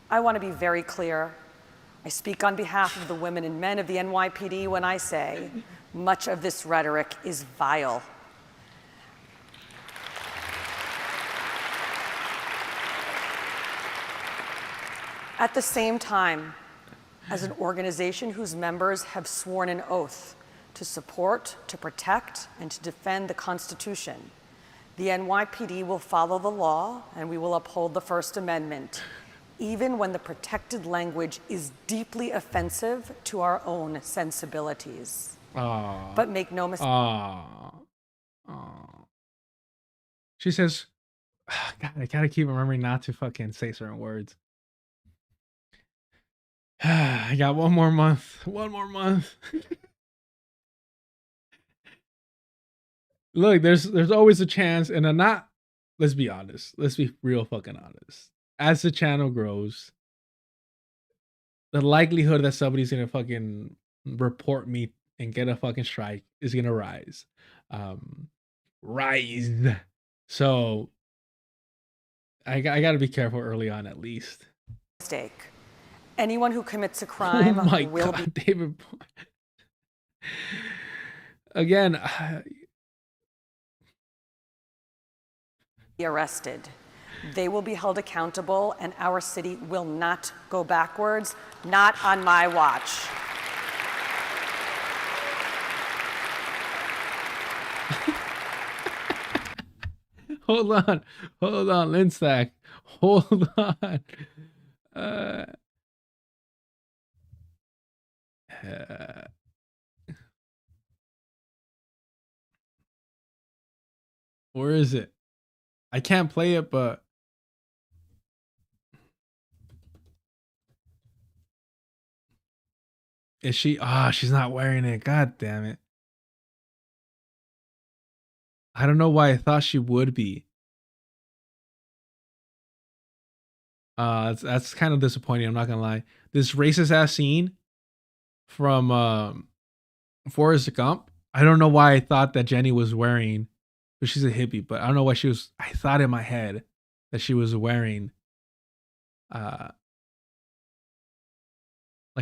I want to be very clear. I speak on behalf of the women and men of the NYPD when I say much of this rhetoric is vile. At the same time, as an organization whose members have sworn an oath to support, to protect, and to defend the Constitution, the NYPD will follow the law and we will uphold the First Amendment, even when the protected language is deeply offensive to our own sensibilities. Aww. But make no mistake. She says, God, I gotta keep remembering not to fucking say certain words. I got one more month. One more month. Look, there's always a chance, and I'm not. Let's be honest. Let's be real fucking honest. As the channel grows, the likelihood that somebody's gonna fucking report me and get a fucking strike is gonna rise. Rise. So I gotta be careful early on, at least. Mistake. Anyone who commits a crime will be David. Again, arrested. They will be held accountable, and our city will not go backwards, not on my watch. Hold on, Linstack. Hold on. Where is it? I can't play it, but is she? She's not wearing it. God damn it. I don't know why I thought she would be. That's kind of disappointing. I'm not gonna lie. This racist ass scene from Forrest Gump. I don't know why I thought that Jenny was wearing, but she's a hippie. But I don't know why she was. I thought in my head that she was wearing, like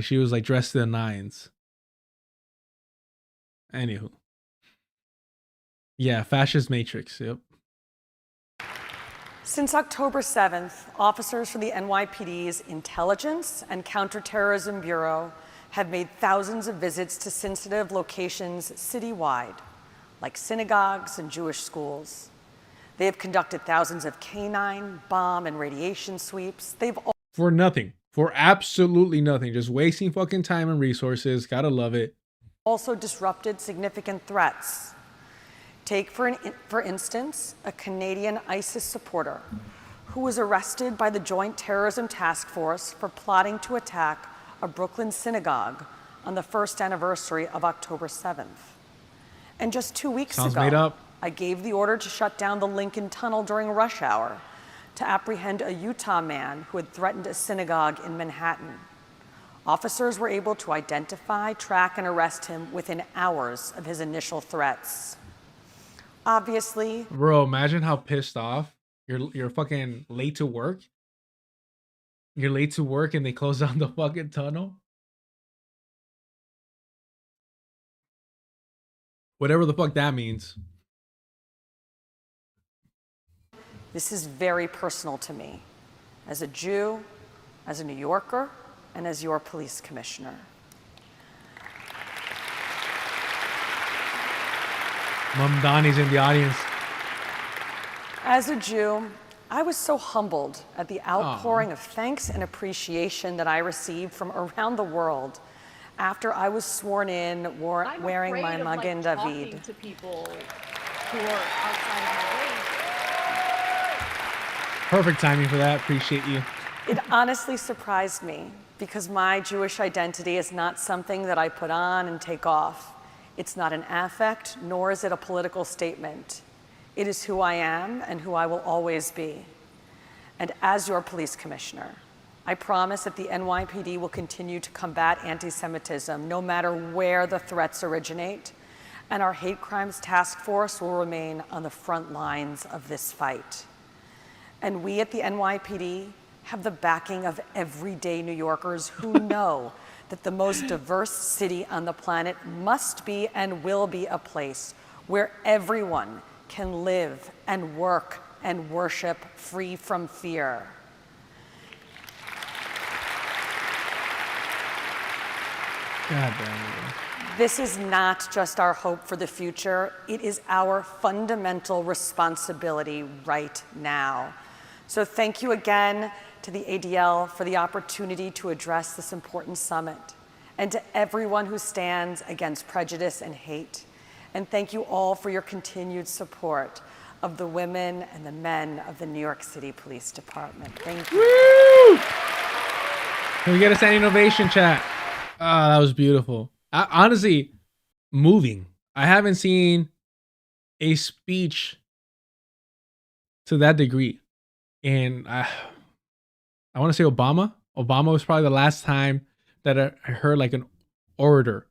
she was like dressed to the nines. Anywho, yeah, fascist matrix. Yep. Since October 7th, officers from the NYPD's Intelligence and Counterterrorism Bureau have made thousands of visits to sensitive locations citywide, like synagogues and Jewish schools. They have conducted thousands of canine, bomb, and radiation sweeps. They've for nothing, for absolutely nothing, just wasting fucking time and resources. Gotta love it. Also disrupted significant threats. Take, for instance, a Canadian ISIS supporter who was arrested by the Joint Terrorism Task Force for plotting to attack a Brooklyn synagogue on the first anniversary of October 7th. And just 2 weeks ago, I gave the order to shut down the Lincoln Tunnel during rush hour to apprehend a Utah man who had threatened a synagogue in Manhattan. Officers were able to identify, track, and arrest him within hours of his initial threats. Obviously, bro, imagine how pissed off you're fucking late to work. You're late to work and they close down the fucking tunnel. Whatever the fuck that means. This is very personal to me, as a Jew, as a New Yorker, and as your police commissioner. Mom Donnie's in the audience. As a Jew, I was so humbled at the outpouring of thanks and appreciation that I received from around the world after I was sworn in wearing my Magen David. To people who are outside of my range. Perfect timing for that. Appreciate you. It honestly surprised me because my Jewish identity is not something that I put on and take off. It's not an affect, nor is it a political statement. It is who I am and who I will always be. And as your police commissioner, I promise that the NYPD will continue to combat anti-Semitism no matter where the threats originate, and our hate crimes task force will remain on the front lines of this fight. And we at the NYPD have the backing of everyday New Yorkers who know that the most diverse city on the planet must be and will be a place where everyone can live and work and worship free from fear. God damn it. This is not just our hope for the future, it is our fundamental responsibility right now. So thank you again to the ADL for the opportunity to address this important summit, and to everyone who stands against prejudice and hate. And thank you all for your continued support of the women and the men of the New York City Police Department. Thank you. Woo! Can we get a standing ovation, chat? Oh, that was beautiful. Honestly, moving. I haven't seen a speech to that degree. And I want to say Obama. Obama was probably the last time that I heard like an orator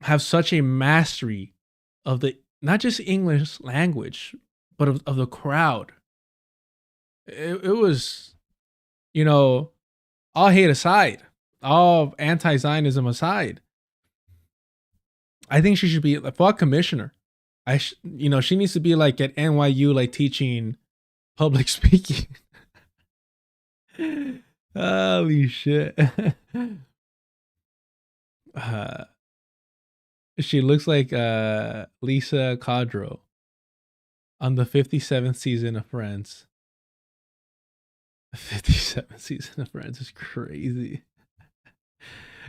have such a mastery of the, not just English language, but of the crowd. It was, you know, all hate aside, all anti-Zionism aside, I think she should be a fuck commissioner. You know, she needs to be like at NYU, like teaching public speaking. Holy shit. She looks like Lisa Kudrow on the 57th season of Friends. 57th season of Friends is crazy.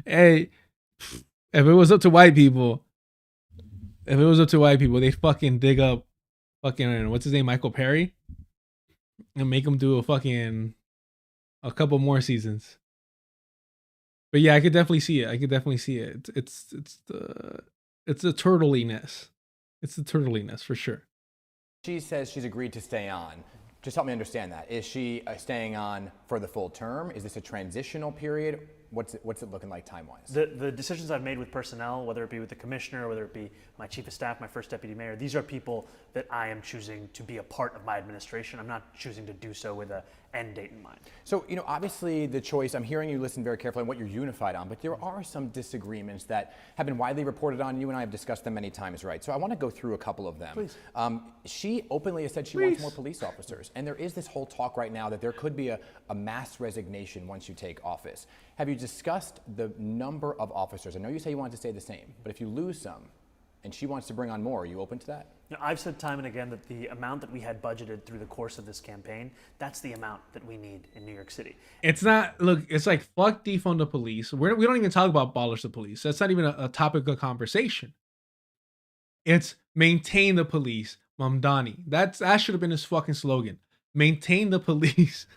Hey, if it was up to white people, they'd fucking dig up fucking, what's his name, Michael Perry, and make him do a couple more seasons. But yeah, I could definitely see it. It's the turtliness. It's the turtliness for sure. She says she's agreed to stay on. Just help me understand that. Is she staying on for the full term? Is this a transitional period? What's it looking like time-wise? The decisions I've made with personnel, whether it be with the commissioner, whether it be my chief of staff, my first deputy mayor, these are people that I am choosing to be a part of my administration. I'm not choosing to do so with an end date in mind. So, you know, obviously the choice, I'm hearing you listen very carefully on what you're unified on, but there are some disagreements that have been widely reported on. You and I have discussed them many times, right? So I want to go through a couple of them. Please. She openly has said she wants more police officers, and there is this whole talk right now that there could be a mass resignation once you take office. Have you discussed the number of officers? I know you say you want to stay the same, but if you lose some and she wants to bring on more, are you open to that? You know, I've said time and again that the amount that we had budgeted through the course of this campaign, that's the amount that we need in New York City. It's not, look, it's like fuck defund the police. We don't even talk about abolish the police. That's not even a topic of conversation. It's maintain the police, Mamdani. That should have been his fucking slogan. Maintain the police.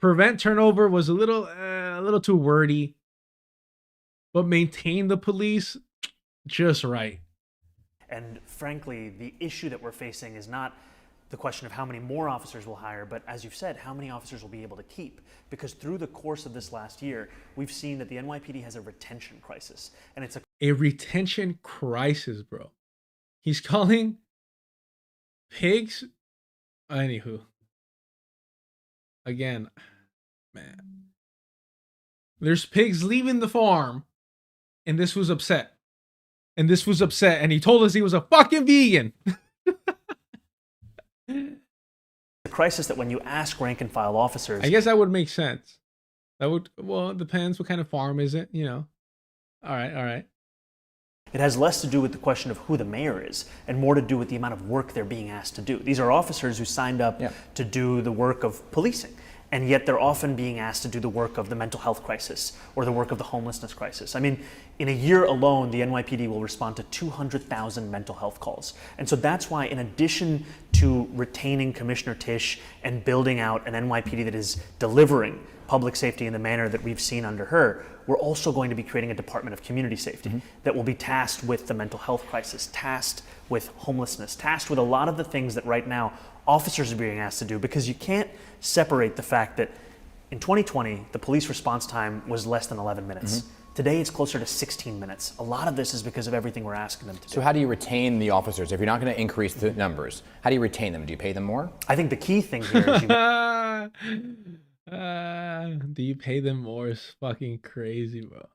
Prevent turnover was a little too wordy, but maintain the police, just right. And frankly, the issue that we're facing is not the question of how many more officers we'll hire, but as you've said, how many officers we'll be able to keep. Because through the course of this last year, we've seen that the NYPD has a retention crisis, and it's a retention crisis, bro. He's calling pigs. Anywho, again, man, there's pigs leaving the farm, and this was upset, and he told us he was a fucking vegan. a crisis that when you ask rank and file officers, I guess that would make sense. Well, it depends what kind of farm is it, you know. All right. It has less to do with the question of who the mayor is and more to do with the amount of work they're being asked to do. These are officers who signed up to do the work of policing. and yet they're often being asked to do the work of the mental health crisis or the work of the homelessness crisis. I mean, in a year alone, the NYPD will respond to 200,000 mental health calls. And so that's why, in addition to retaining Commissioner Tisch and building out an NYPD that is delivering public safety in the manner that we've seen under her, we're also going to be creating a Department of Community Safety that will be tasked with the mental health crisis, tasked with homelessness, tasked with a lot of the things that right now officers are being asked to do, because you can't separate the fact that in 2020, the police response time was less than 11 minutes. Today, it's closer to 16 minutes. A lot of this is because of everything we're asking them to do. So how do you retain the officers? If you're not going to increase the numbers, how do you retain them? Do you pay them more? I think the key thing here is do you pay them more is fucking crazy, bro.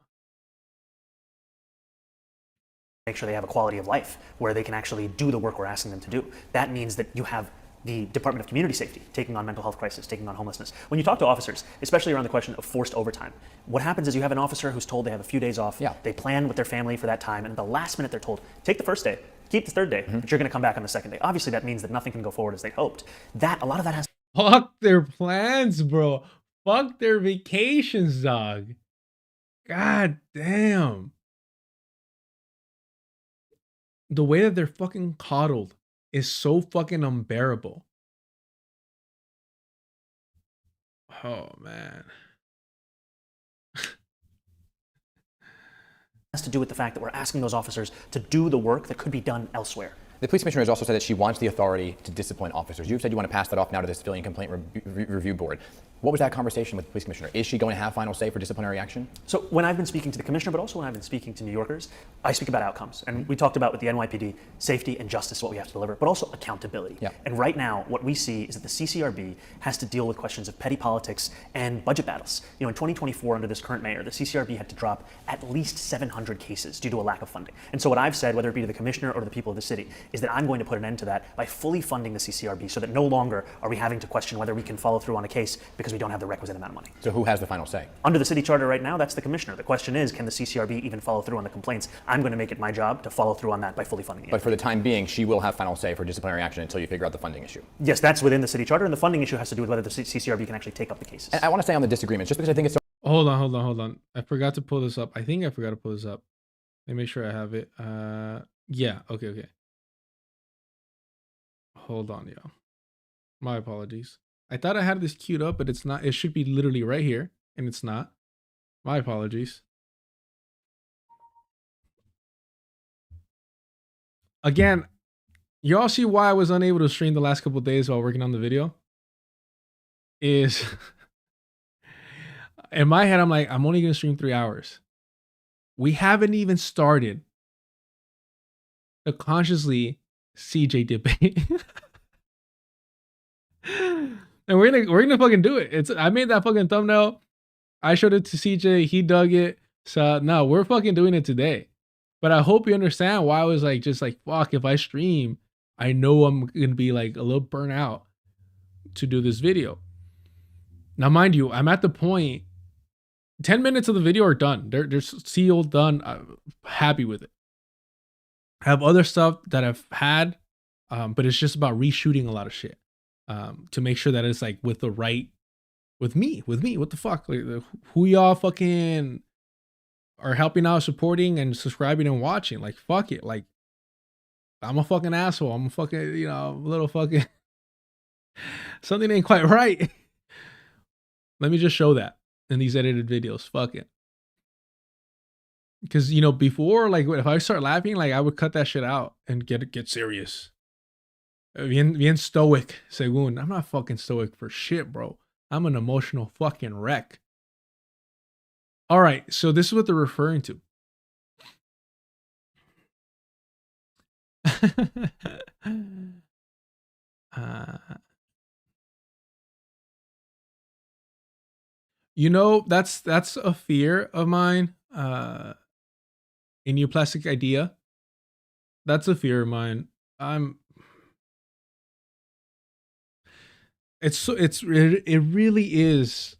make sure they have a quality of life where they can actually do the work we're asking them to do. That means that you have the Department of Community Safety taking on mental health crisis, taking on homelessness. When you talk to officers, especially around the question of forced overtime, what happens is you have an officer who's told they have a few days off, they plan with their family for that time, and at the last minute they're told, take the first day, keep the third day, but you're gonna come back on the second day. Obviously that means that nothing can go forward as they hoped. A lot of that has Fuck their plans, bro. Fuck their vacations, dog. God damn. The way that they're fucking coddled is so fucking unbearable. Oh, man. has to do with the fact that we're asking those officers to do the work that could be done elsewhere. The police commissioner has also said that she wants the authority to discipline officers. You've said you want to pass that off now to the Civilian Complaint Review Board. What was that conversation with the police commissioner? Is she going to have final say for disciplinary action? So when I've been speaking to the commissioner, but also when I've been speaking to New Yorkers, I speak about outcomes. And we talked about with the NYPD, safety and justice is what we have to deliver, but also accountability. And right now, what we see is that the CCRB has to deal with questions of petty politics and budget battles. You know, in 2024, under this current mayor, the CCRB had to drop at least 700 cases due to a lack of funding. And so what I've said, whether it be to the commissioner or to the people of the city, is that I'm going to put an end to that by fully funding the CCRB so that no longer are we having to question whether we can follow through on a case because we don't have the requisite amount of money. So who has the final say? Under the city charter right now, that's the commissioner. The question is, can the CCRB even follow through on the complaints? I'm going to make it my job to follow through on that by fully funding it. But for the time being, she will have final say for disciplinary action until you figure out the funding issue. Yes, that's within the city charter, and the funding issue has to do with whether the CCRB can actually take up the cases. And I want to say on the disagreements, just because I think it's so... Hold on. I forgot to pull this up. I think I forgot to pull this up. Let me make sure I have it. Yeah, okay. Hold on, y'all. My apologies. I thought I had this queued up, but it's not. It should be literally right here, and it's not. My apologies. Again, y'all see why I was unable to stream the last couple of days while working on the video? Is in my head, I'm like, I'm only going to stream 3 hours. We haven't even started the consciously CJ debate. And we're gonna fucking do it. I made that fucking thumbnail. I showed it to CJ. He dug it. So no, we're fucking doing it today. But I hope you understand why I was like, just like, fuck, if I stream, I know I'm gonna be like a little burnt out to do this video. Now, mind you, I'm at the point, 10 minutes of the video are done. They're sealed, done. I'm happy with it. I have other stuff that I've had, but it's just about reshooting a lot of shit. To make sure that it's like with me, what the fuck, like, who y'all fucking are helping out, supporting and subscribing and watching, like, fuck it, like, I'm a fucking asshole, I'm a fucking, a little fucking, something ain't quite right. Let me just show that in these edited videos, fuck it. Because, before, like, if I start laughing, like, I would cut that shit out and get serious. Bien stoic, según. I'm not fucking stoic for shit, bro. I'm an emotional fucking wreck. All right, so this is what they're referring to. That's a fear of mine. A new plastic idea. That's a fear of mine. It really is,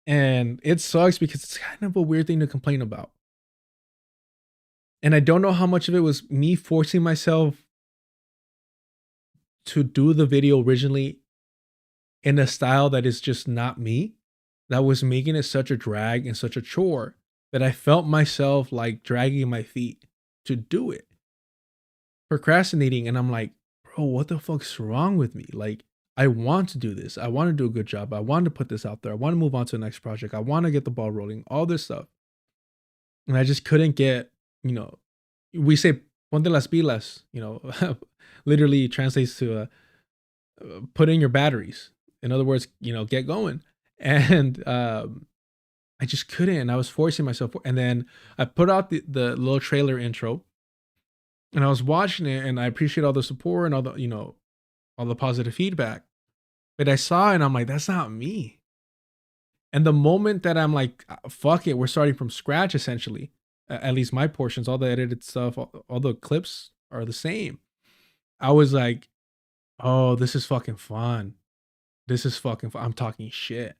and it sucks because it's kind of a weird thing to complain about. And I don't know how much of it was me forcing myself to do the video originally in a style that is just not me, that was making it such a drag and such a chore that I felt myself like dragging my feet to do it, procrastinating. And I'm like, bro, what the fuck's wrong with me? Like, I want to do this. I want to do a good job. I want to put this out there. I want to move on to the next project. I want to get the ball rolling, all this stuff. And I just couldn't get, we say ponte las pilas, literally translates to put in your batteries. In other words, get going. And I just couldn't. And I was forcing myself. And then I put out the little trailer intro, and I was watching it, and I appreciate all the support and all the, all the positive feedback. But I saw it and I'm like, that's not me. And the moment that I'm like, fuck it, we're starting from scratch, essentially. At least my portions, all the edited stuff, all the clips are the same. I was like, oh, this is fucking fun. This is fucking fun. I'm talking shit.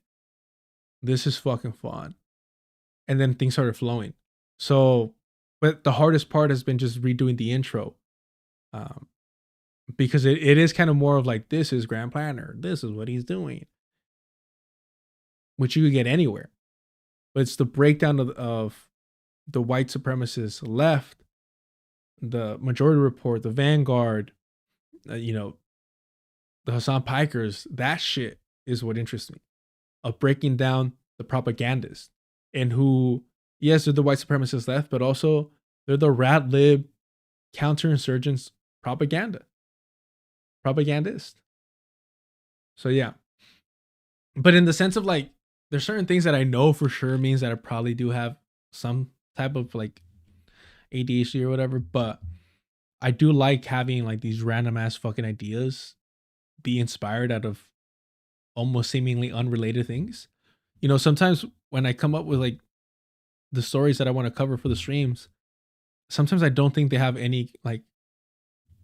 This is fucking fun. And then things started flowing. So, but the hardest part has been just redoing the intro. Because it is kind of more of like, this is Grand Planner. This is what he's doing. Which you could get anywhere. But it's the breakdown of the white supremacist left, the Majority Report, the Vanguard, the Hassan Pikers. That shit is what interests me. Of breaking down the propagandists. And who, yes, they're the white supremacist left, but also they're the RadLIb counterinsurgents propagandist. So yeah. But in the sense of like, there's certain things that I know for sure means that I probably do have some type of like ADHD or whatever, but I do like having like these random ass fucking ideas be inspired out of almost seemingly unrelated things. Sometimes when I come up with like the stories that I want to cover for the streams, sometimes I don't think they have any like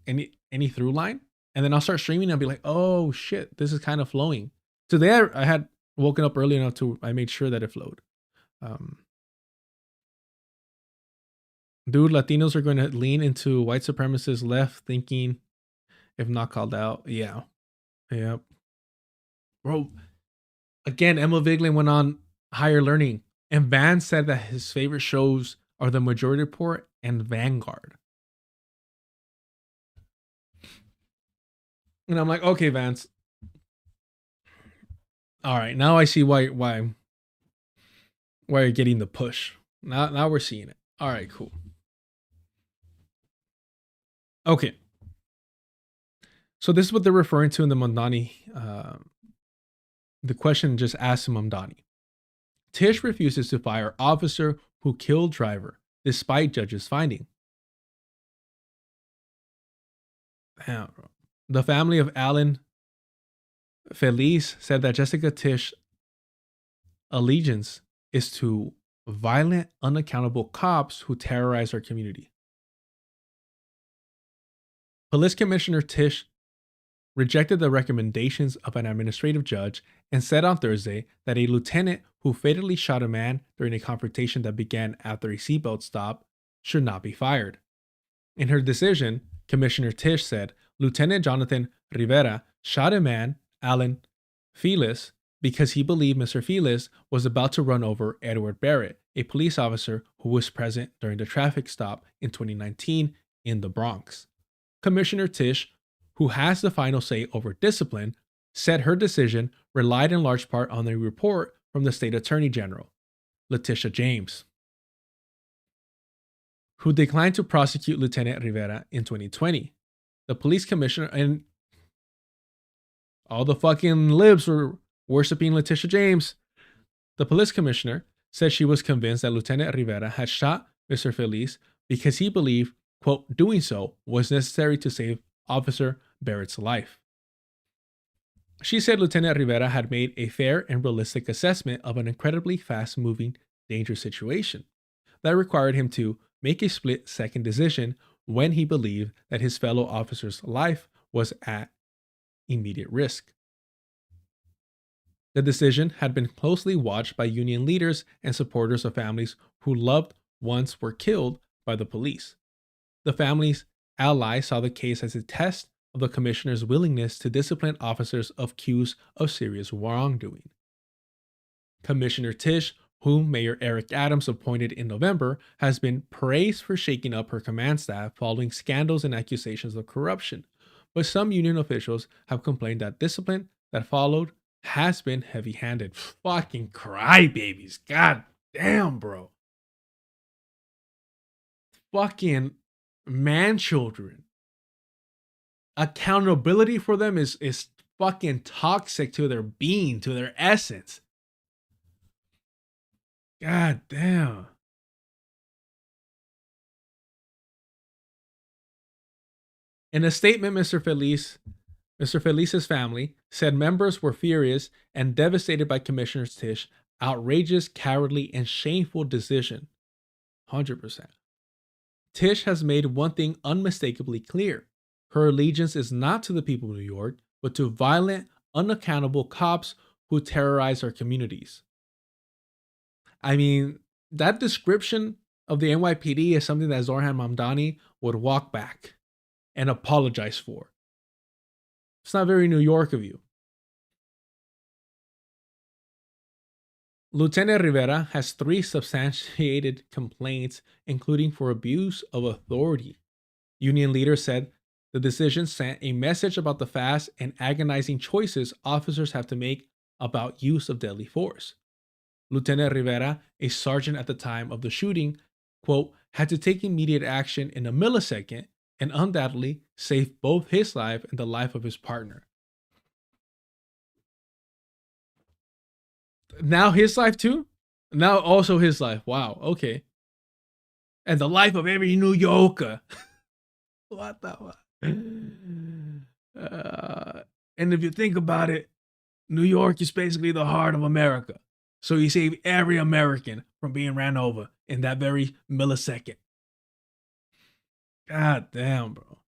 any through line. And then I'll start streaming and I'll be like, oh shit, this is kind of flowing. Today I had woken up early enough I made sure that it flowed. Dude, Latinos are going to lean into white supremacist left thinking if not called out. Yeah. Yep. Bro, again, Emma Vigeland went on Higher Learning, and Vance said that his favorite shows are The Majority Report and Vanguard. And I'm like, okay, Vance. All right, now I see why you're getting the push. Now we're seeing it. All right, cool. Okay. So this is what they're referring to in the Mamdani. The question just asked Mamdani. Tish refuses to fire officer who killed driver despite judge's finding. The family of Alan Feliz said that Jessica Tish allegiance is to violent, unaccountable cops who terrorize our community. Police Commissioner Tish rejected the recommendations of an administrative judge and said on Thursday that a lieutenant who fatally shot a man during a confrontation that began after a seatbelt stop should not be fired. In her decision, Commissioner Tish said Lieutenant Jonathan Rivera shot a man, Alan Feliz, because he believed Mr. Feliz was about to run over Edward Barrett, a police officer who was present during the traffic stop in 2019 in the Bronx. Commissioner Tish, who has the final say over discipline, said her decision relied in large part on a report from the state attorney general, Letitia James, who declined to prosecute Lieutenant Rivera in 2020. The police commissioner and all the fucking libs were worshiping Letitia James. The police commissioner said she was convinced that Lieutenant Rivera had shot Mr. Feliz because he believed, quote, doing so was necessary to save Officer Barrett's life. She said Lieutenant Rivera had made a fair and realistic assessment of an incredibly fast-moving, dangerous situation that required him to make a split-second decision when he believed that his fellow officer's life was at immediate risk. The decision had been closely watched by union leaders and supporters of families who loved ones were killed by the police. The family's allies saw the case as a test of the commissioner's willingness to discipline officers accused of serious wrongdoing. Commissioner Tisch, whom Mayor Eric Adams appointed in November, has been praised for shaking up her command staff following scandals and accusations of corruption. But some union officials have complained that discipline that followed has been heavy-handed. Fucking crybabies. God damn, bro. Fucking man children. Accountability for them is fucking toxic to their being, to their essence. God damn. In a statement, Mr. Felice's family said members were furious and devastated by Commissioner Tisch's outrageous, cowardly, and shameful decision. 100%. Tisch has made one thing unmistakably clear. Her allegiance is not to the people of New York, but to violent, unaccountable cops who terrorize our communities. I mean, that description of the NYPD is something that Zorhan Mamdani would walk back and apologize for. It's not very New York of you. Lieutenant Rivera has 3 substantiated complaints, including for abuse of authority. Union leaders said the decision sent a message about the fast and agonizing choices officers have to make about use of deadly force. Lieutenant Rivera, a sergeant at the time of the shooting, quote, had to take immediate action in a millisecond and undoubtedly saved both his life and the life of his partner. Now his life too? Now also his life. Wow, okay. And the life of every New Yorker. What the fuck? And if you think about it, New York is basically the heart of America. So you save every American from being ran over in that very millisecond. God damn, bro.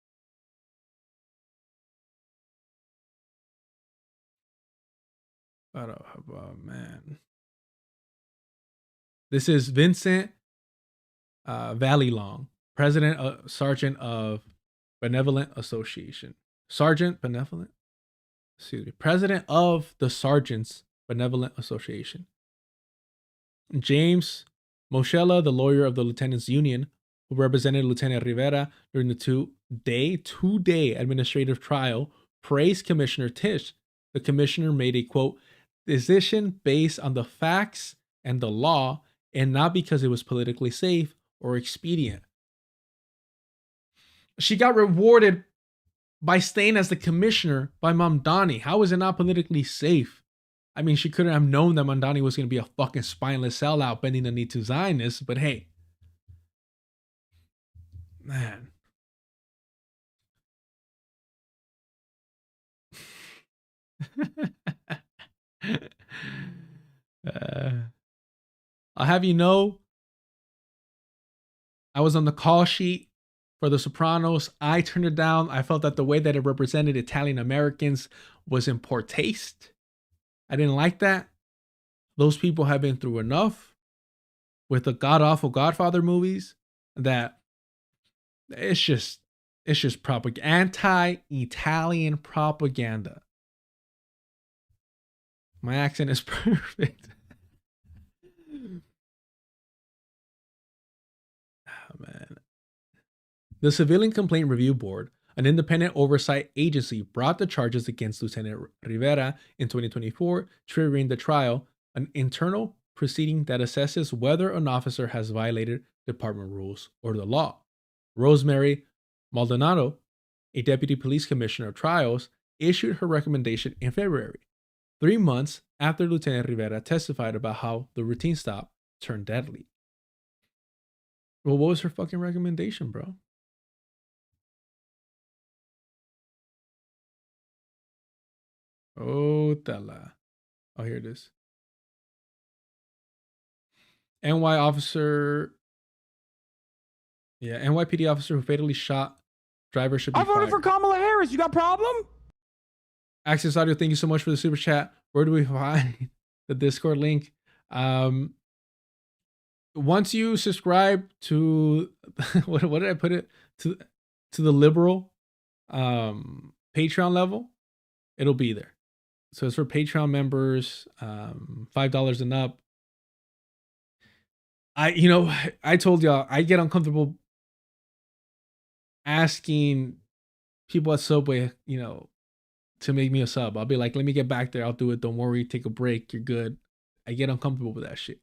Oh, man. This is Vincent Valley-Long, Sergeant of Benevolent Association. Sergeant Benevolent? Excuse me. President of the Sergeants Benevolent Association. James Moschella, the lawyer of the Lieutenants Union, who represented Lieutenant Rivera during the two-day administrative trial, praised Commissioner Tisch. The commissioner made a, quote, decision based on the facts and the law and not because it was politically safe or expedient. She got rewarded by staying as the commissioner by Mamdani. How is it not politically safe? I mean, she couldn't have known that Mamdani was going to be a fucking spineless sellout bending the knee to Zionists, but hey. Man. I'll have you know, I was on the call sheet for The Sopranos. I turned it down. I felt that the way that it represented Italian Americans was in poor taste. I didn't like that. Those people have been through enough with the god-awful Godfather movies that it's just propaganda, anti-Italian propaganda. My accent is perfect. Oh, man. The Civilian Complaint Review Board, an independent oversight agency, brought the charges against Lieutenant Rivera in 2024, triggering the trial, an internal proceeding that assesses whether an officer has violated department rules or the law. Rosemary Maldonado, a deputy police commissioner of trials, issued her recommendation in February, 3 months after Lieutenant Rivera testified about how the routine stop turned deadly. Well, what was her fucking recommendation, bro? Oh, tala. Oh, here it is. NYPD officer who fatally shot driver should be I voted fired. for Kamala Harris. You got problem? Access Audio, thank you so much for the super chat. Where do we find the Discord link? Once you subscribe to what did I put it to the liberal Patreon level, it'll be there. So it's for Patreon members, $5 and up. I told y'all I get uncomfortable asking people at Subway, to make me a sub. I'll be like, let me get back there. I'll do it. Don't worry. Take a break. You're good. I get uncomfortable with that shit.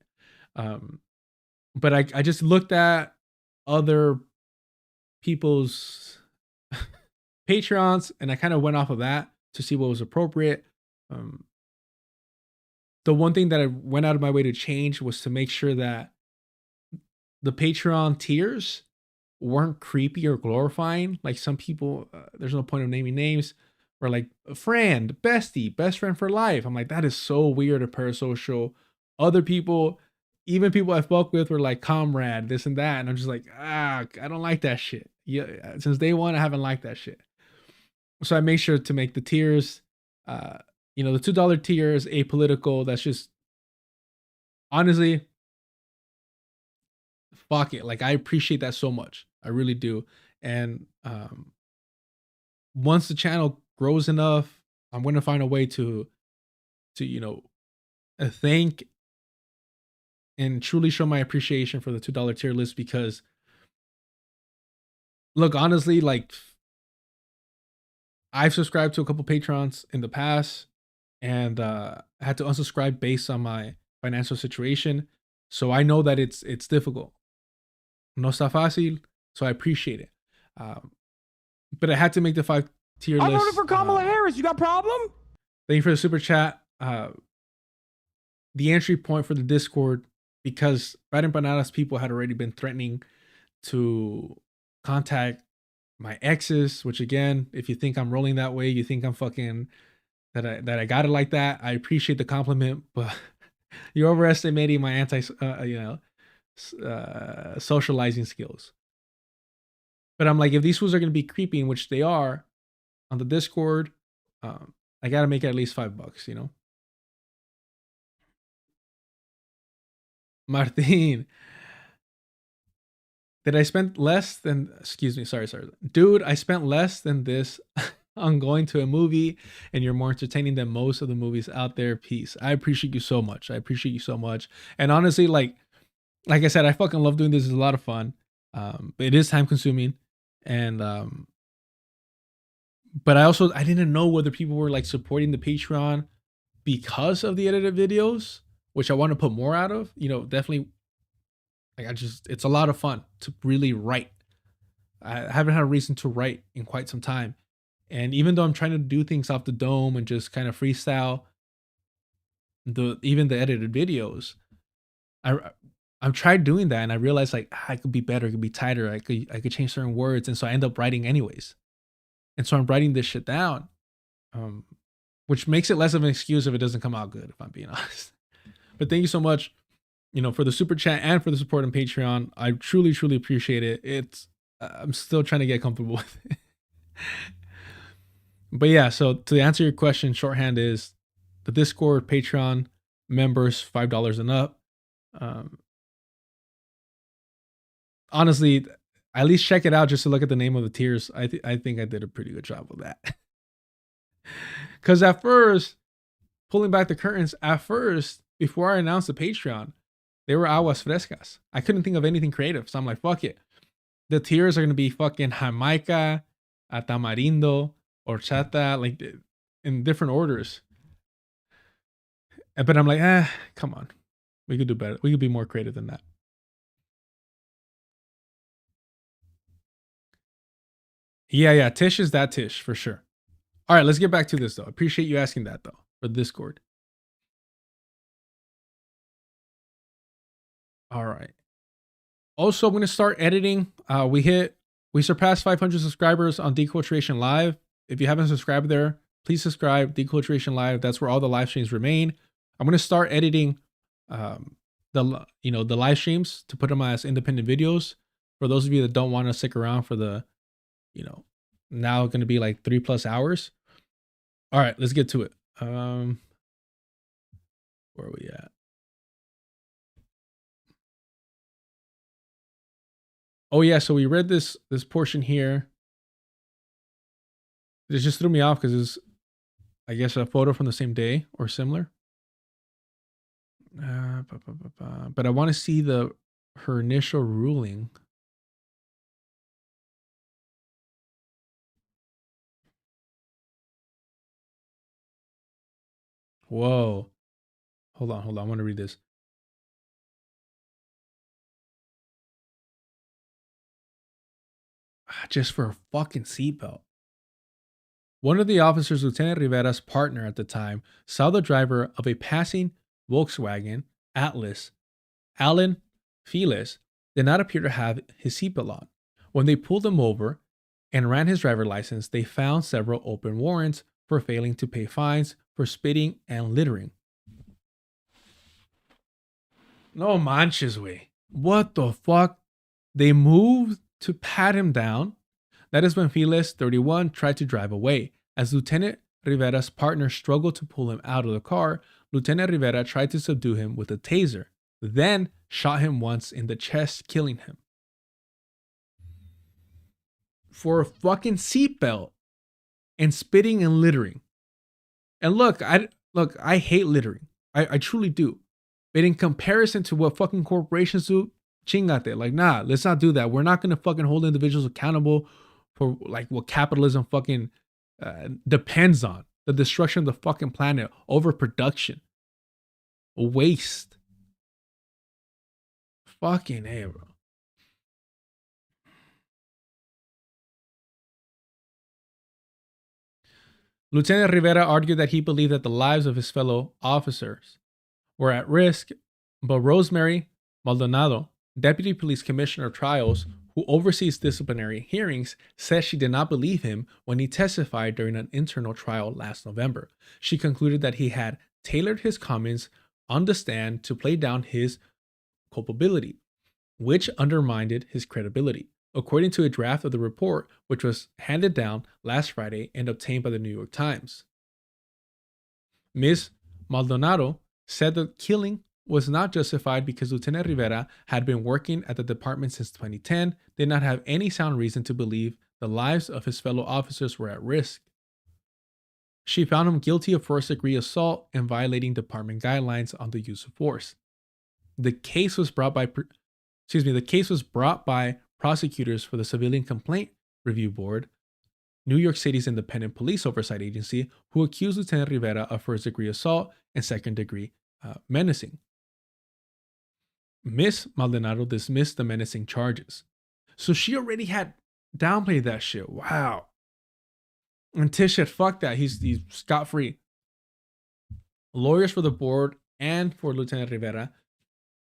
But I just looked at other people's Patreons and I kind of went off of that to see what was appropriate. The one thing that I went out of my way to change was to make sure that the Patreon tiers weren't creepy or glorifying. Like some people, there's no point of naming names, or like friend, bestie, best friend for life. I'm like, that is so weird or parasocial. Other people, even people I fuck with, were like comrade, this and that. And I'm just like, I don't like that shit. Yeah, since day one, I haven't liked that shit. So I make sure to make the tiers, the $2 tier is apolitical. That's just, honestly, fuck it. Like, I appreciate that so much. I really do. And once the channel grows enough, I'm going to find a way to thank and truly show my appreciation for the $2 tier list, because look, honestly, like, I've subscribed to a couple patrons in the past and had to unsubscribe based on my financial situation. So I know that it's difficult. No está fácil, so I appreciate it. But I had to make the 5-tier list. I voted for Kamala Harris. You got a problem? Thank you for the super chat. The entry point for the Discord, because Brad and Banana's people had already been threatening to contact my exes, which again, if you think I'm rolling that way, you think I'm fucking that I got it like that. I appreciate the compliment, but you're overestimating my socializing skills. But I'm like, if these fools are gonna be creepy, which they are, on the Discord, I gotta make it at least $5, Martin, did I spend less than, excuse me, sorry. Dude, I spent less than this on going to a movie, and you're more entertaining than most of the movies out there. Peace. I appreciate you so much. And honestly, like I said, I fucking love doing this. It's a lot of fun. But it is time consuming. And but I didn't know whether people were like supporting the Patreon because of the edited videos, which I want to put more out of. Definitely, like, it's a lot of fun to really write. I haven't had a reason to write in quite some time. And even though I'm trying to do things off the dome and just kind of freestyle even the edited videos, I've tried doing that, and I realized, like, I could be better, I could be tighter, I could change certain words, and so I end up writing anyways. And so I'm writing this shit down, which makes it less of an excuse if it doesn't come out good, if I'm being honest. But thank you so much, for the super chat and for the support on Patreon. I truly, truly appreciate it. I'm still trying to get comfortable with it. But yeah, so to answer your question, shorthand is the Discord, Patreon members, $5 and up. Honestly, at least check it out just to look at the name of the tiers. I think I did a pretty good job of that. Because at first, pulling back the curtains, before I announced the Patreon, they were aguas frescas. I couldn't think of anything creative. So I'm like, fuck it. The tiers are going to be fucking Jamaica, Tamarindo, horchata, like in different orders. But I'm like, come on. We could do better. We could be more creative than that. Yeah. Tish is that Tish for sure. All right, let's get back to this though. Appreciate you asking that though for the Discord. All right. Also, I'm going to start editing. We surpassed 500 subscribers on Deculturation Live. If you haven't subscribed there, please subscribe. Deculturation Live. That's where all the live streams remain. I'm going to start editing the live streams to put them as independent videos. For those of you that don't want to stick around for the, now going to be like 3+ hours. All right, let's get to it. Where are we at? Oh yeah, so we read this portion here. It just threw me off because it's, I guess, a photo from the same day or similar. But I want to see her initial ruling. Whoa. Hold on. I want to read this. Just for a fucking seatbelt. One of the officers, Lieutenant Rivera's partner at the time, saw the driver of a passing Volkswagen Atlas, Alan Felis, did not appear to have his seatbelt on. When they pulled him over and ran his driver license, they found several open warrants for failing to pay fines for spitting and littering. No manches, way. What the fuck? They moved to pat him down. That is when Felis, 31, tried to drive away. As Lieutenant Rivera's partner struggled to pull him out of the car, Lieutenant Rivera tried to subdue him with a taser, then shot him once in the chest, killing him. For a fucking seatbelt and spitting and littering. And look, I hate littering. I truly do. But in comparison to what fucking corporations do, chingate. Like, nah, let's not do that. We're not gonna fucking hold individuals accountable for like what capitalism fucking depends on. The destruction of the fucking planet, overproduction, waste. Fucking A, bro. Lieutenant Rivera argued that he believed that the lives of his fellow officers were at risk, but Rosemary Maldonado, Deputy Police Commissioner of Trials, who oversees disciplinary hearings, said she did not believe him when he testified during an internal trial last November. She concluded that he had tailored his comments on the stand to play down his culpability, which undermined his credibility, according to a draft of the report, which was handed down last Friday and obtained by the New York Times. Ms. Maldonado said the killing was not justified because Lieutenant Rivera had been working at the department since 2010, did not have any sound reason to believe the lives of his fellow officers were at risk. She found him guilty of first-degree assault and violating department guidelines on the use of force. The case was brought by prosecutors for the Civilian Complaint Review Board, New York City's independent police oversight agency, who accused Lieutenant Rivera of first-degree assault and second-degree menacing. Miss Maldonado dismissed the menacing charges. So she already had downplayed that shit. Wow. And Tish said, fuck that. He's scot-free. Lawyers for the board and for Lieutenant Rivera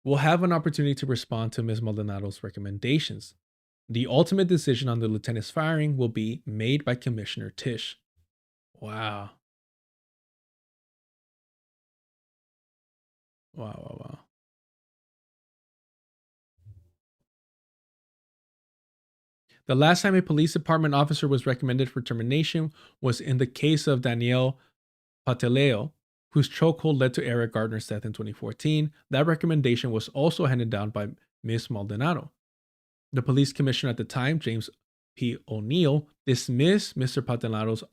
will have an opportunity to respond to Ms. Maldonado's recommendations. The ultimate decision on the lieutenant's firing will be made by Commissioner Tish. Wow. Wow. The last time a police department officer was recommended for termination was in the case of Danielle Pateleo, whose chokehold led to Eric Gardner's death in 2014. That recommendation was also handed down by Ms. Maldonado. The police commissioner at the time, James P. O'Neill, dismissed Mr. Patelado's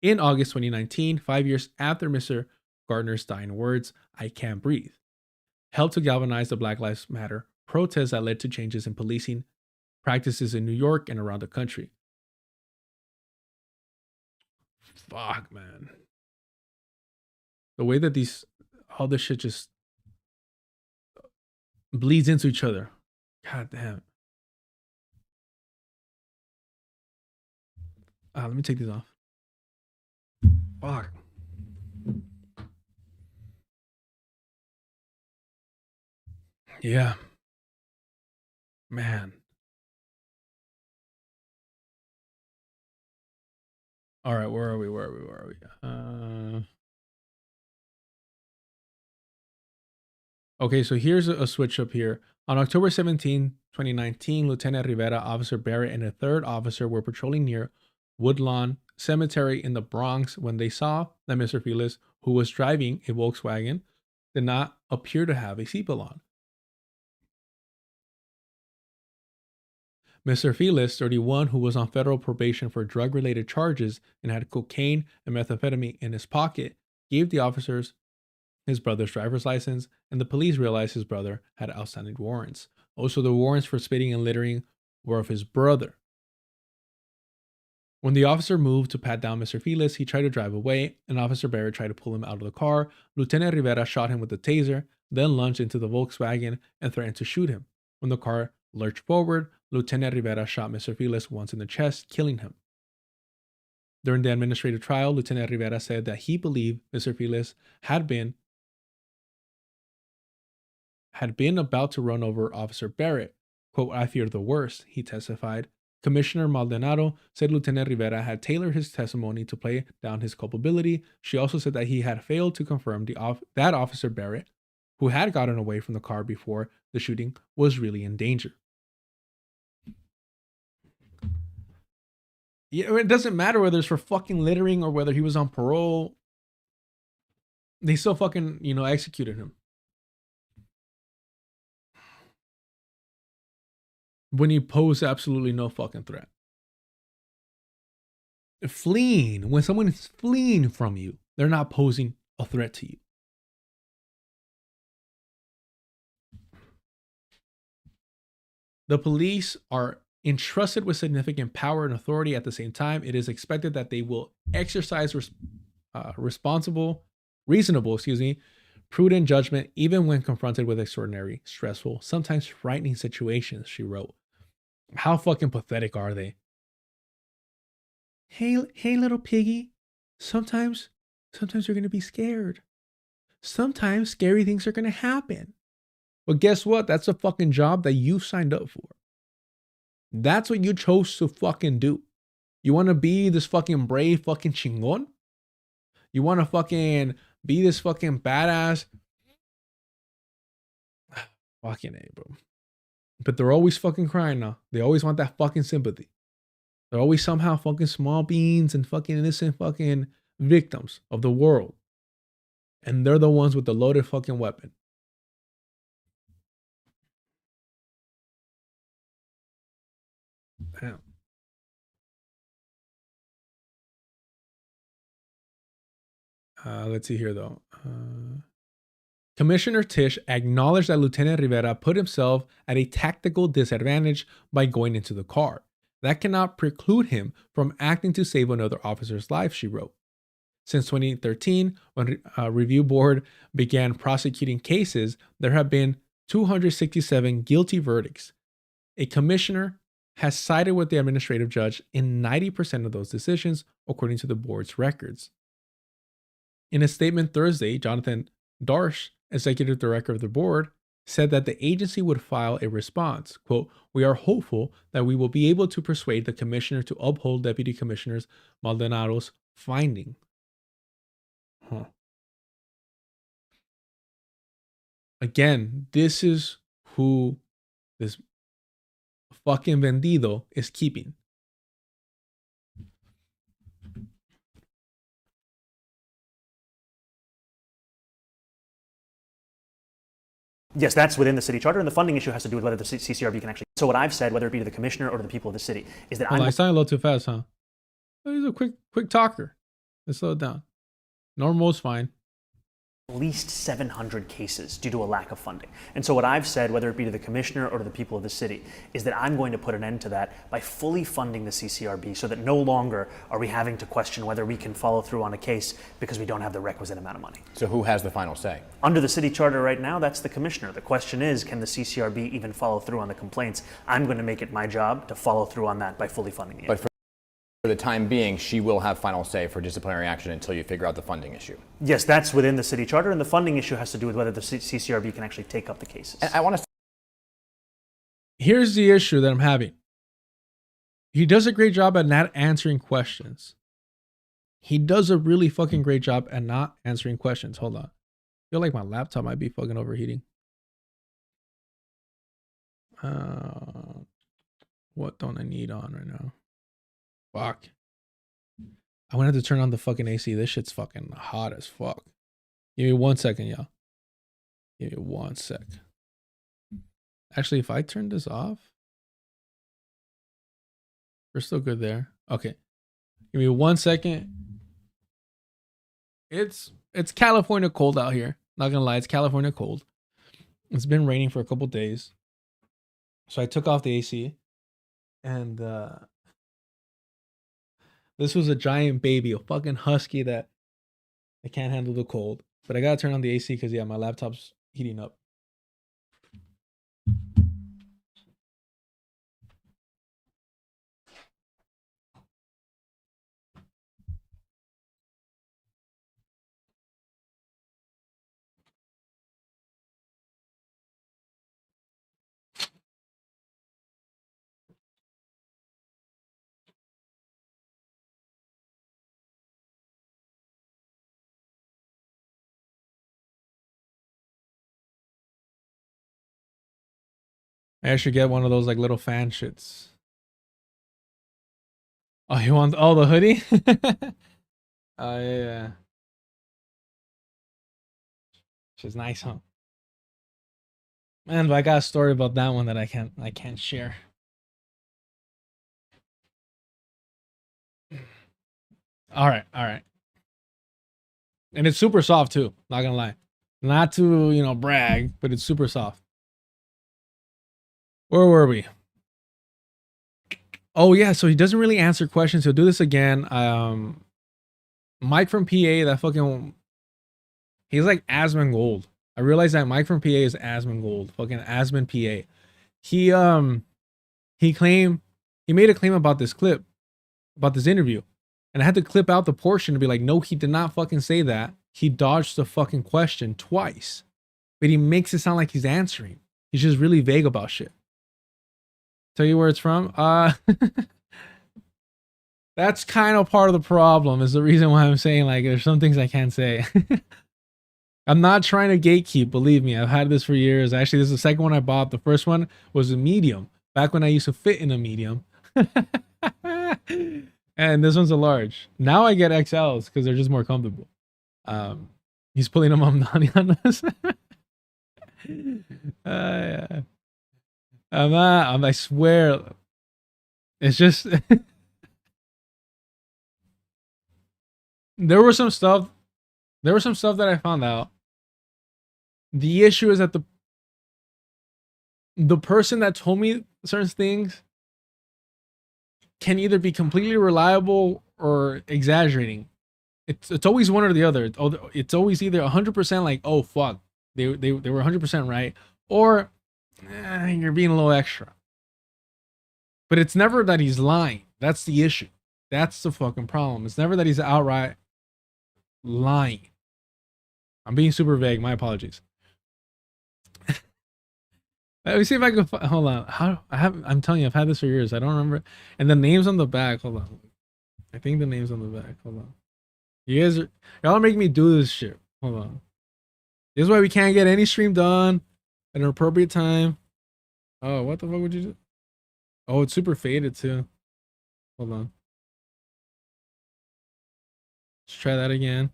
in August 2019, 5 years after Mr. Gardner's dying words, "I can't breathe," helped to galvanize the Black Lives Matter protests that led to changes in policing practices in New York and around the country. Fuck, man. The way that all this shit just bleeds into each other. God damn. Let me take these off. Fuck. Yeah. Man. All right, where are we? Okay, so here's a switch up here. On October 17, 2019, Lieutenant Rivera, Officer Barrett, and a third officer were patrolling near Woodlawn Cemetery in the Bronx when they saw that Mr. Felis, who was driving a Volkswagen, did not appear to have a seatbelt on. Mr. Felix, 31, who was on federal probation for drug-related charges and had cocaine and methamphetamine in his pocket, gave the officers his brother's driver's license, and the police realized his brother had outstanding warrants. Also, the warrants for spitting and littering were of his brother. When the officer moved to pat down Mr. Felix, he tried to drive away, and Officer Barrett tried to pull him out of the car. Lieutenant Rivera shot him with a taser, then lunged into the Volkswagen and threatened to shoot him. When the car lurched forward, Lieutenant Rivera shot Mr. Felix once in the chest, killing him. During the administrative trial, Lieutenant Rivera said that he believed Mr. Felix had been about to run over Officer Barrett. Quote, "I fear the worst," he testified. Commissioner Maldonado said Lieutenant Rivera had tailored his testimony to play down his culpability. She also said that he had failed to confirm that Officer Barrett, who had gotten away from the car before the shooting, was really in danger. Yeah, it doesn't matter whether it's for fucking littering or whether he was on parole. They still fucking, executed him. When he posed absolutely no fucking threat. Fleeing. When someone is fleeing from you, they're not posing a threat to you. The police are entrusted with significant power and authority. At the same time, it is expected that they will exercise reasonable, prudent judgment, even when confronted with extraordinary, stressful, sometimes frightening situations, she wrote. How fucking pathetic are they? Hey, little piggy. Sometimes you're going to be scared. Sometimes scary things are going to happen. But guess what? That's a fucking job that you signed up for. That's what you chose to fucking do. You want to be this fucking brave fucking chingon? You want to fucking be this fucking badass? Fucking A, bro. But they're always fucking crying now. They always want that fucking sympathy. They're always somehow fucking small beans and fucking innocent fucking victims of the world. And they're the ones with the loaded fucking weapon. Damn. Let's see here though. Commissioner Tisch acknowledged that Lieutenant Rivera put himself at a tactical disadvantage by going into the car. That cannot preclude him from acting to save another officer's life, she wrote. Since 2013, when a review board began prosecuting cases, there have been 267 guilty verdicts. A commissioner has sided with the administrative judge in 90% of those decisions, according to the board's records. In a statement Thursday, Jonathan Darsh, executive director of the board, said that the agency would file a response. Quote, "We are hopeful that we will be able to persuade the commissioner to uphold Deputy Commissioner Maldonado's finding." Again, this is who this fucking vendido is keeping. Yes, that's within the city charter, and the funding issue has to do with whether the CCRB can actually. So what I've said, whether it be to the commissioner or to the people of the city, is that I sound a little too fast, huh? He's a quick talker. Let's slow it down. Normal is fine. At least 700 cases due to a lack of funding. And so what I've said, whether it be to the commissioner or to the people of the city, is that I'm going to put an end to that by fully funding the CCRB so that no longer are we having to question whether we can follow through on a case because we don't have the requisite amount of money. So who has the final say? Under the city charter right now, that's the commissioner. The question is, can the CCRB even follow through on the complaints? I'm going to make it my job to follow through on that by fully funding the But for the time being, she will have final say for disciplinary action until you figure out the funding issue. Yes, that's within the city charter, and the funding issue has to do with whether the CCRB can actually take up the cases. And I want to. Here's the issue that I'm having. He does a great job at not answering questions. He does a really fucking great job at not answering questions. Hold on. I feel like my laptop might be fucking overheating. What don't I need on right now? Fuck. I'm gonna have to turn on the fucking AC. This shit's fucking hot as fuck. Give me 1 second, y'all. Give me 1 sec. Actually, if I turn this off, We're still good there. Okay. Give me 1 second. It's California cold out here. Not gonna lie, it's California cold. It's been raining for a couple days. So I took off the AC. And this was a giant baby, a fucking husky that I can't handle the cold. But I gotta turn on the AC because, yeah, my laptop's heating up. I should get one of those like little fan shits. Oh, you want the hoodie? Oh yeah. She's nice, huh? Man, but I got a story about that one that I can't share. All right. And it's super soft too, not gonna lie. Not to, brag, but it's super soft. Where were we? Oh yeah, so he doesn't really answer questions. He'll do this again. Mike from PA, that fucking, he's like Asmon Gold. I realized that Mike from PA is Asmon Gold. Fucking Asmon PA. He made a claim about this clip, about this interview. And I had to clip out the portion to be like, no, he did not fucking say that. He dodged the fucking question twice. But he makes it sound like he's answering. He's just really vague about shit. Tell you where it's from? That's kind of part of the problem, is the reason why I'm saying, like, there's some things I can't say. I'm not trying to gatekeep, believe me. I've had this for years. Actually, this is the second one I bought. The first one was a medium, back when I used to fit in a medium. And this one's a large. Now I get XLs because they're just more comfortable. He's pulling a Mamdani on us. Yeah. I swear. It's just... There was some stuff that I found out. The issue is that the person that told me certain things can either be completely reliable or exaggerating. It's always one or the other. It's always either 100% like, oh fuck, they were 100% right, or you're being a little extra. But it's never that he's lying. That's the issue. That's the fucking problem. It's never that he's outright lying. I'm being super vague. My apologies. Let me see if I can hold on. I'm telling you, I've had this for years. I don't remember. And the name's on the back. Hold on. I think the name's on the back. Hold on. Y'all are making me do this shit. Hold on. This is why we can't get any stream done at an appropriate time. Oh, what the fuck would you do? Oh, it's super faded too. Hold on. Let's try that again.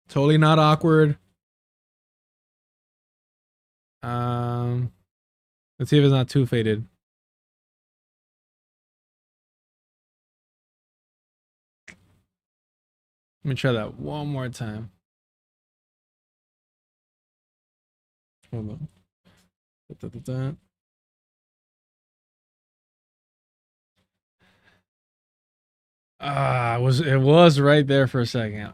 Totally not awkward. Let's see if it's not too faded. Let me try that one more time. Hold on. It was right there for a second.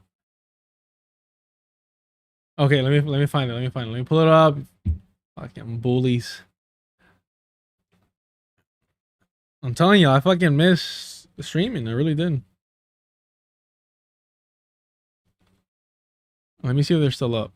Okay, let me find it. Let me pull it up. Fucking bullies. I'm telling you, I fucking miss the streaming. I really did. Let me see if they're still up.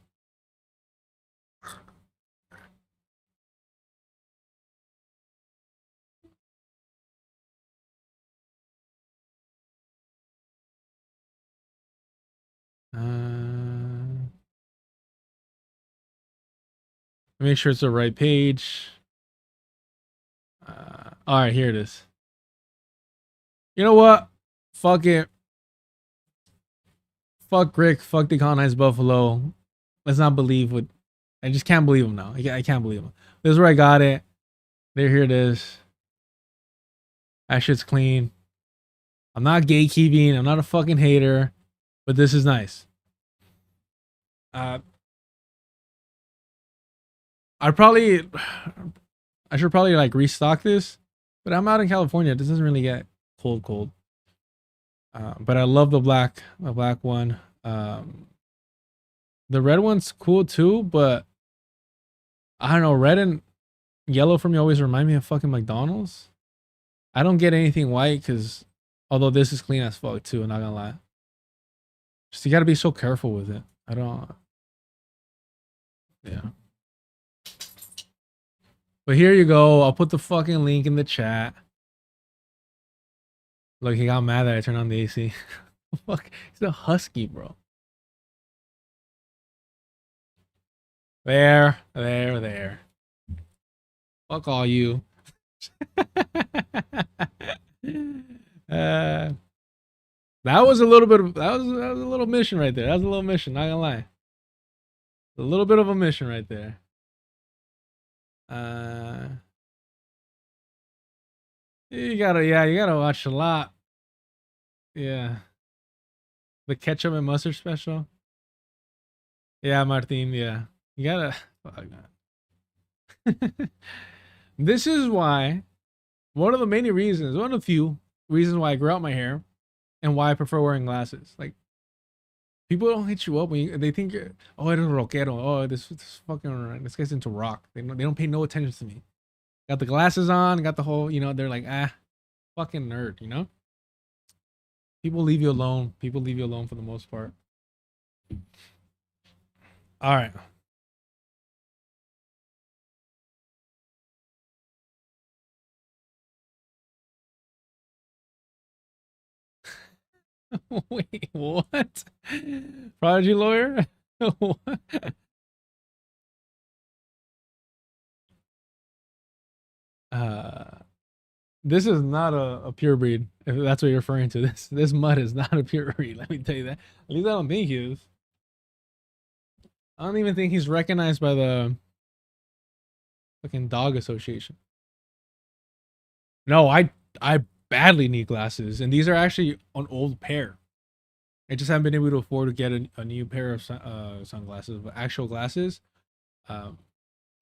Make sure it's the right page. All right, here it is. You know what? Fuck it. Fuck Rick. Fuck the colonized buffalo. Let's not believe what. I just can't believe him now. I can't believe him. This is where I got it. Here it is. That shit's clean. I'm not gatekeeping. I'm not a fucking hater, but this is nice. I should probably like restock this, but I'm out in California. This doesn't really get cold. But I love the black one. The red one's cool too, but I don't know. Red and yellow for me always remind me of fucking McDonald's. I don't get anything white because, although this is clean as fuck too, I'm not gonna lie. Just you gotta be so careful with it. I don't. Yeah. But here you go. I'll put the fucking link in the chat. Look, he got mad that I turned on the AC. Fuck, he's a husky, bro. There. Fuck all you. That was a little bit of that was a little mission right there. That was a little mission, not gonna lie. A little bit of a mission right there. You gotta watch a lot. Yeah. The ketchup and mustard special. Yeah, Martin, yeah. You gotta fuck that. This is why one of the many reasons, one of the few reasons why I grow out my hair and why I prefer wearing glasses. Like, people don't hit you up when they think, oh, it is rockero. Oh, this guy's into rock. They don't pay no attention to me. Got the glasses on, got the whole, they're like, fucking nerd, People leave you alone. People leave you alone for the most part. All right. Wait, what? Prodigy lawyer? What? This is not a pure breed, if that's what you're referring to. This mud is not a pure breed, let me tell you that. At least I don't think he is. I don't even think he's recognized by the fucking dog association. No, I badly need glasses, and these are actually an old pair. I just haven't been able to afford to get a new pair of sunglasses, but actual glasses.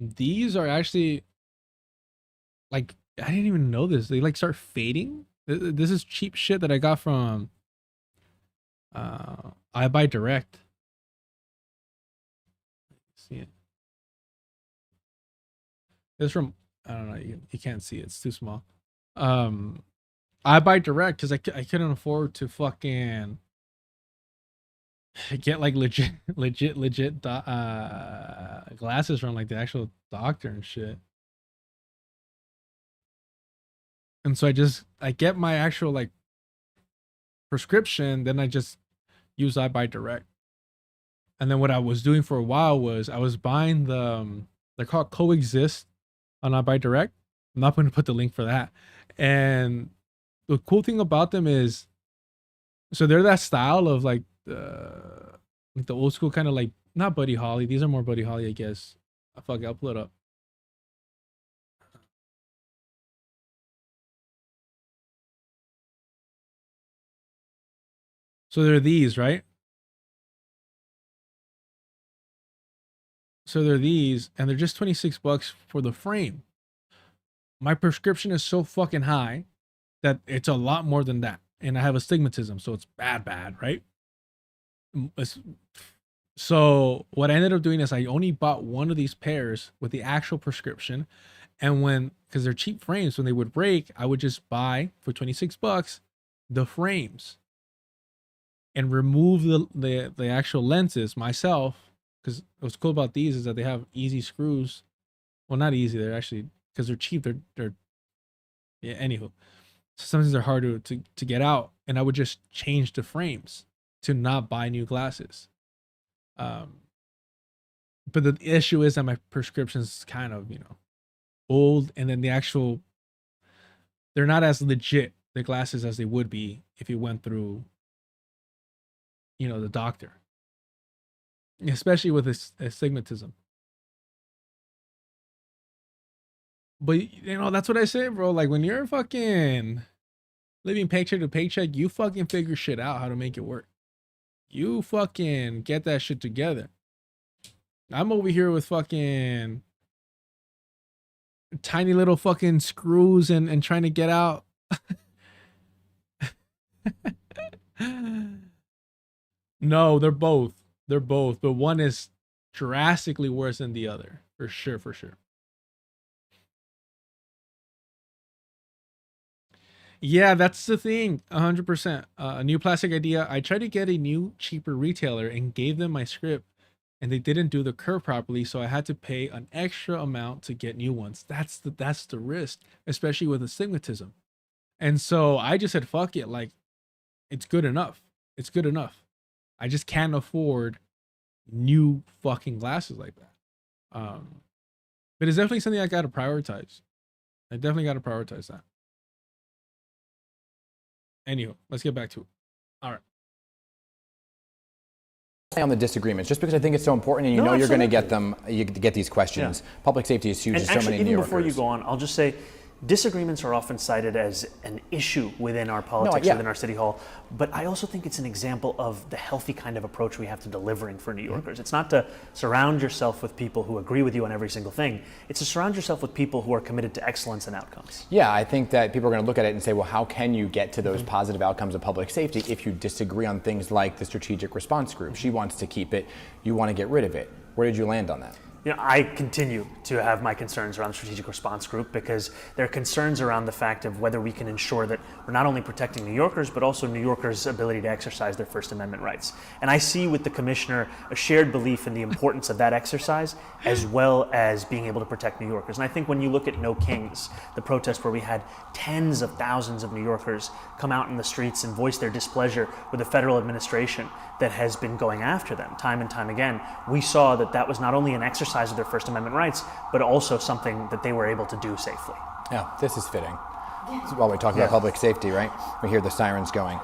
These are actually like, I didn't even know this. They like start fading. This is cheap shit that I got from I Buy Direct. See it. It's from, I don't know, you can't see it. It's too small. I Buy Direct because I couldn't afford to fucking get like legit glasses from like the actual doctor and shit. And so I get my actual like prescription, then I just use I Buy Direct. And then what I was doing for a while was I was buying they're called Coexist on I Buy Direct. I'm not going to put the link for that. And the cool thing about them is, so they're that style of like the old school kind of like, not Buddy Holly. These are more Buddy Holly, I guess. I'll pull it up. So they're these, right? So they're these, and they're just $26 for the frame. My prescription is so fucking high that it's a lot more than that. And I have astigmatism, so it's bad, right? So what I ended up doing is I only bought one of these pairs with the actual prescription. And because they're cheap frames, when they would break, I would just buy for $26 the frames and remove the actual lenses myself. Because what's cool about these is that they have easy screws. Well, not easy. They're actually, because they're cheap. They're yeah. Anywho, so sometimes they're hard to get out, and I would just change the frames to not buy new glasses. But the issue is that my prescription's kind of old, and then they're not as legit, the glasses, as they would be if you went through the doctor, especially with astigmatism. But you know, that's what I say, bro. Like when you're fucking living paycheck to paycheck, you fucking figure shit out how to make it work. You fucking get that shit together. I'm over here with fucking tiny little fucking screws and trying to get out. No, they're both. They're both, but one is drastically worse than the other. For sure, for sure. Yeah, that's the thing. 100%. A new plastic idea. I tried to get a new, cheaper retailer and gave them my script, and they didn't do the curve properly, so I had to pay an extra amount to get new ones. That's the risk, especially with astigmatism. And so I just said, fuck it. Like, it's good enough. It's good enough. I just can't afford new fucking glasses like that. But it's definitely something I got to prioritize. I definitely got to prioritize that. Anywho, let's get back to it. All right. On the disagreements, just because I think it's so important, and you know you're going to get them, you get these questions. Yeah. Public safety is huge. And so actually, many New even Yorkers. before you go on, I'll just say, disagreements are often cited as an issue within our politics, within our city hall. But I also think it's an example of the healthy kind of approach we have to delivering for New Yorkers. It's not to surround yourself with people who agree with you on every single thing. It's to surround yourself with people who are committed to excellence and outcomes. Yeah, I think that people are going to look at it and say, well, how can you get to those positive outcomes of public safety if you disagree on things like the strategic response group? She wants to keep it. You want to get rid of it. Where did you land on that? You know, I continue to have my concerns around the strategic response group because there are concerns around the fact of whether we can ensure that we're not only protecting New Yorkers, but also New Yorkers' ability to exercise their First Amendment rights. And I see with the commissioner a shared belief in the importance of that exercise, as well as being able to protect New Yorkers. And I think when you look at No Kings, the protest where we had tens of thousands of New Yorkers come out in the streets and voice their displeasure with the federal administration that has been going after them time and time again, we saw that that was not only an exercise of their First Amendment rights, but also something that they were able to do safely. Yeah, this is fitting. While we talk about public safety, right? We hear the sirens going.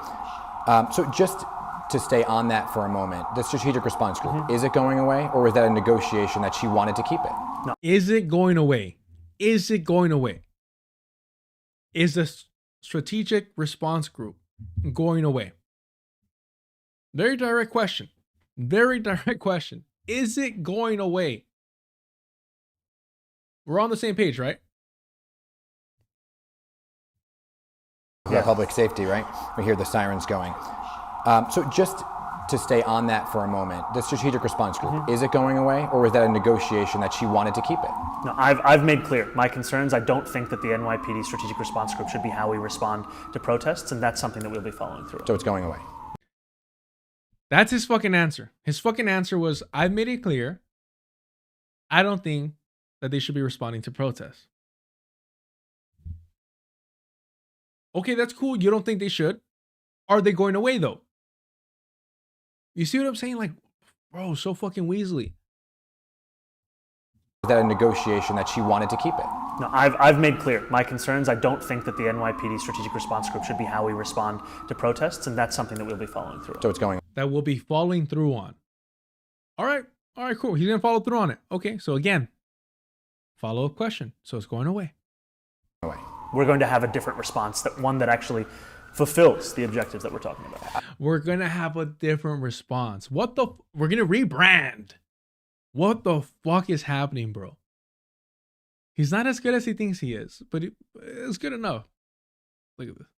So just to stay on that for a moment, the strategic response group, is it going away, or was that a negotiation that she wanted to keep it? No. Is it going away? Is it going away? Is the strategic response group going away? Very direct question. Very direct question. Is it going away? We're on the same page, right? Yeah, public safety, right? We hear the sirens going. So just to stay on that for a moment, the strategic response group, is it going away, or was that a negotiation that she wanted to keep it? No, I've made clear my concerns. I don't think that the NYPD strategic response group should be how we respond to protests, and that's something that we'll be following through. So it's going away. That's his fucking answer. His fucking answer was, I've made it clear. I don't think that they should be responding to protests. Okay, that's cool. You don't think they should? Are they going away though? You see what I'm saying? Like, bro, so fucking Weasley. Was that a negotiation that she wanted to keep it? No, I've made clear my concerns. I don't think that the NYPD strategic response group should be how we respond to protests, and that's something that we'll be following through. So it's going. That we'll be following through on. All right, cool. He didn't follow through on it. Okay, so again, follow-up question. So it's going away. We're going to have a different response, one that actually fulfills the objectives that we're talking about. We're going to have a different response. We're going to rebrand. What the fuck is happening, bro? He's not as good as he thinks he is, but it's good enough. Look at this.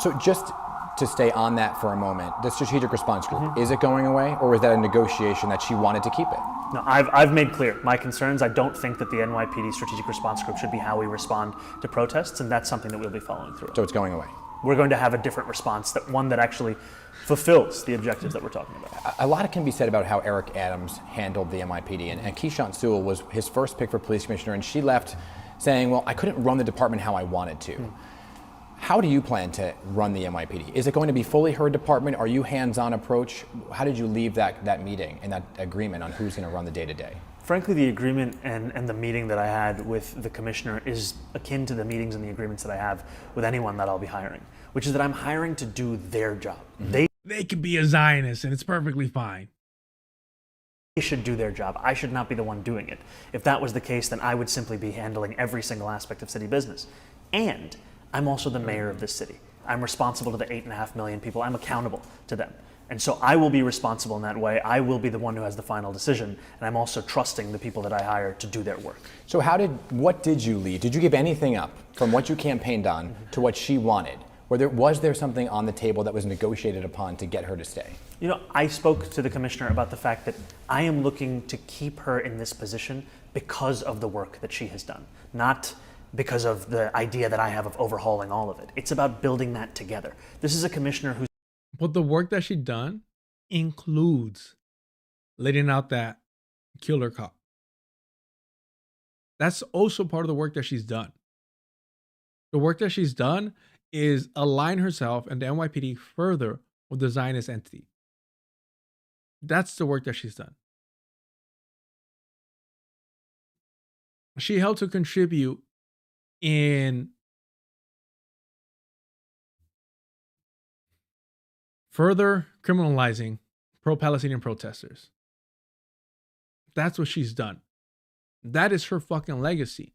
So just to stay on that for a moment, the strategic response group, is it going away, or was that a negotiation that she wanted to keep it? No, I've made clear my concerns. I don't think that the NYPD strategic response group should be how we respond to protests, and that's something that we'll be following through. So it's going away. We're going to have a different response, one that actually fulfills the objectives that we're talking about. A lot can be said about how Eric Adams handled the NYPD, and Keyshawn Sewell was his first pick for police commissioner, and she left saying, well, I couldn't run the department how I wanted to. How do you plan to run the NYPD? Is it going to be fully her department? Are you hands-on approach? How did you leave that meeting and that agreement on who's going to run the day-to-day? Frankly, the agreement and the meeting that I had with the commissioner is akin to the meetings and the agreements that I have with anyone that I'll be hiring, which is that I'm hiring to do their job. They could be a Zionist and it's perfectly fine. They should do their job. I should not be the one doing it. If that was the case, then I would simply be handling every single aspect of city business. And I'm also the mayor of this city. I'm responsible to the 8.5 million people. I'm accountable to them. And so I will be responsible in that way. I will be the one who has the final decision. And I'm also trusting the people that I hire to do their work. So what did you leave? Did you give anything up from what you campaigned on to what she wanted? Was there something on the table that was negotiated upon to get her to stay? You know, I spoke to the commissioner about the fact that I am looking to keep her in this position because of the work that she has done, not because of the idea that I have of overhauling all of it. It's about building that together. This is a commissioner who's... But the work that she done includes letting out that killer cop. That's also part of the work that she's done. The work that she's done is align herself and the NYPD further with the Zionist entity. That's the work that she's done. She helped to contribute in further criminalizing pro-Palestinian protesters. That's what she's done. That is her fucking legacy.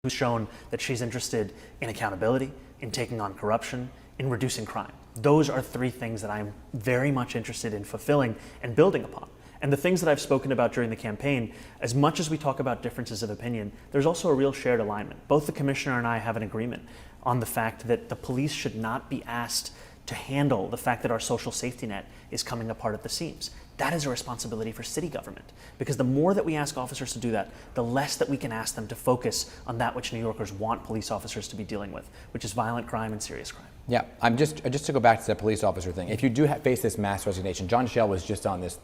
Who's shown that she's interested in accountability, in taking on corruption, in reducing crime. Those are three things that I'm very much interested in fulfilling and building upon. And the things that I've spoken about during the campaign, as much as we talk about differences of opinion, there's also a real shared alignment. Both the commissioner and I have an agreement on the fact that the police should not be asked to handle the fact that our social safety net is coming apart at the seams. That is a responsibility for city government, because the more that we ask officers to do that, the less that we can ask them to focus on that which New Yorkers want police officers to be dealing with, which is violent crime and serious crime. Yeah, just to go back to the police officer thing, if you do face this mass resignation, John Shell was just on this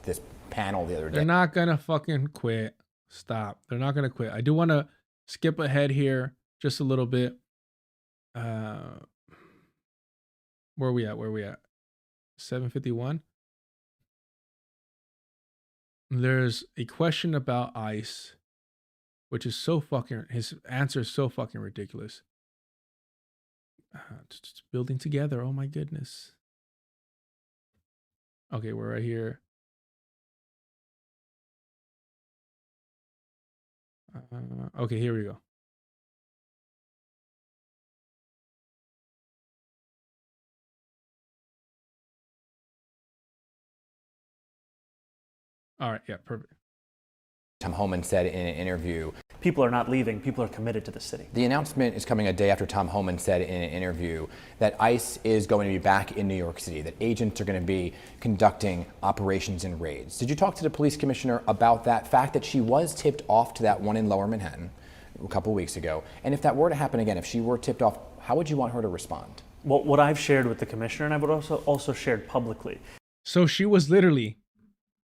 panel the other day. They're not gonna fucking quit. Stop. They're not gonna quit. I do want to skip ahead here just a little bit. Where are we at? 7:51. There's a question about ICE, which is so fucking, his answer is so fucking ridiculous. Just building together. Oh my goodness. Okay, we're right here. Okay, here we go. All right, yeah, perfect. Tom Homan said in an interview, people are not leaving, people are committed to the city. The announcement is coming a day after Tom Homan said in an interview that ICE is going to be back in New York City, that agents are going to be conducting operations and raids. Did you talk to the police commissioner about that fact that she was tipped off to that one in Lower Manhattan a couple weeks ago? And if that were to happen again, if she were tipped off, how would you want her to respond? Well, what I've shared with the commissioner, and I would also shared publicly. So she was literally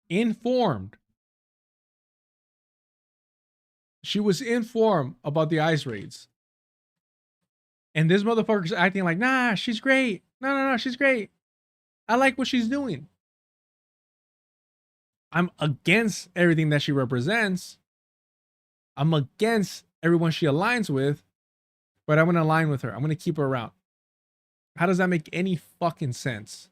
informed. She was informed about the ICE raids. And this motherfucker's acting like, nah, she's great. No, she's great. I like what she's doing. I'm against everything that she represents. I'm against everyone she aligns with, but I'm going to align with her. I'm going to keep her around. How does that make any fucking sense?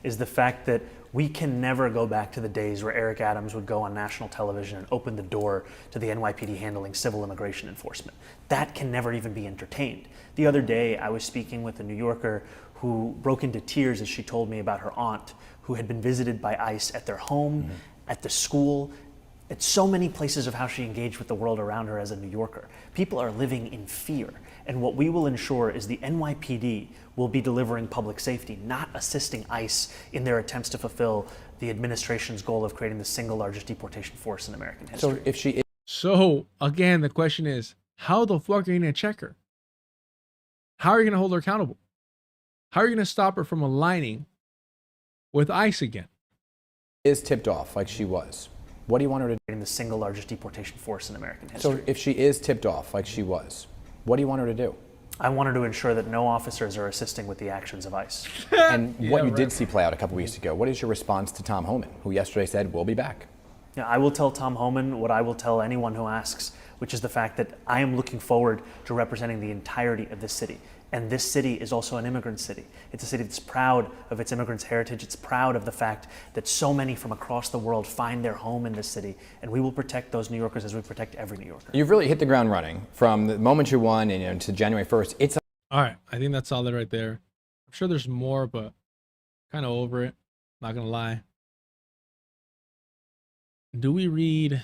Is the fact that we can never go back to the days where Eric Adams would go on national television and open the door to the NYPD handling civil immigration enforcement. That can never even be entertained. The other day, I was speaking with a New Yorker who broke into tears as she told me about her aunt who had been visited by ICE at their home, at the school, at so many places of how she engaged with the world around her as a New Yorker. People are living in fear. And what we will ensure is the NYPD will be delivering public safety, not assisting ICE in their attempts to fulfill the administration's goal of creating the single largest deportation force in American history. So if she is... So again, the question is, how the fuck are you going to check her? How are you going to hold her accountable? How are you going to stop her from aligning with ICE again? Is tipped off like she was. What do you want her to do? In the single largest deportation force in American history. So if she is tipped off like she was, what do you want her to do? I want her to ensure that no officers are assisting with the actions of ICE. And what you did see play out a couple weeks ago, what is your response to Tom Homan, who yesterday said, we'll be back? Yeah, I will tell Tom Homan what I will tell anyone who asks, which is the fact that I am looking forward to representing the entirety of this city. And this city is also an immigrant city. It's a city that's proud of its immigrants' heritage. It's proud of the fact that so many from across the world find their home in this city. And we will protect those New Yorkers as we protect every New Yorker. You've really hit the ground running from the moment you won and to January 1st. It's all right. I think that's solid right there. I'm sure there's more, but kind of over it. Not gonna lie. Do we read?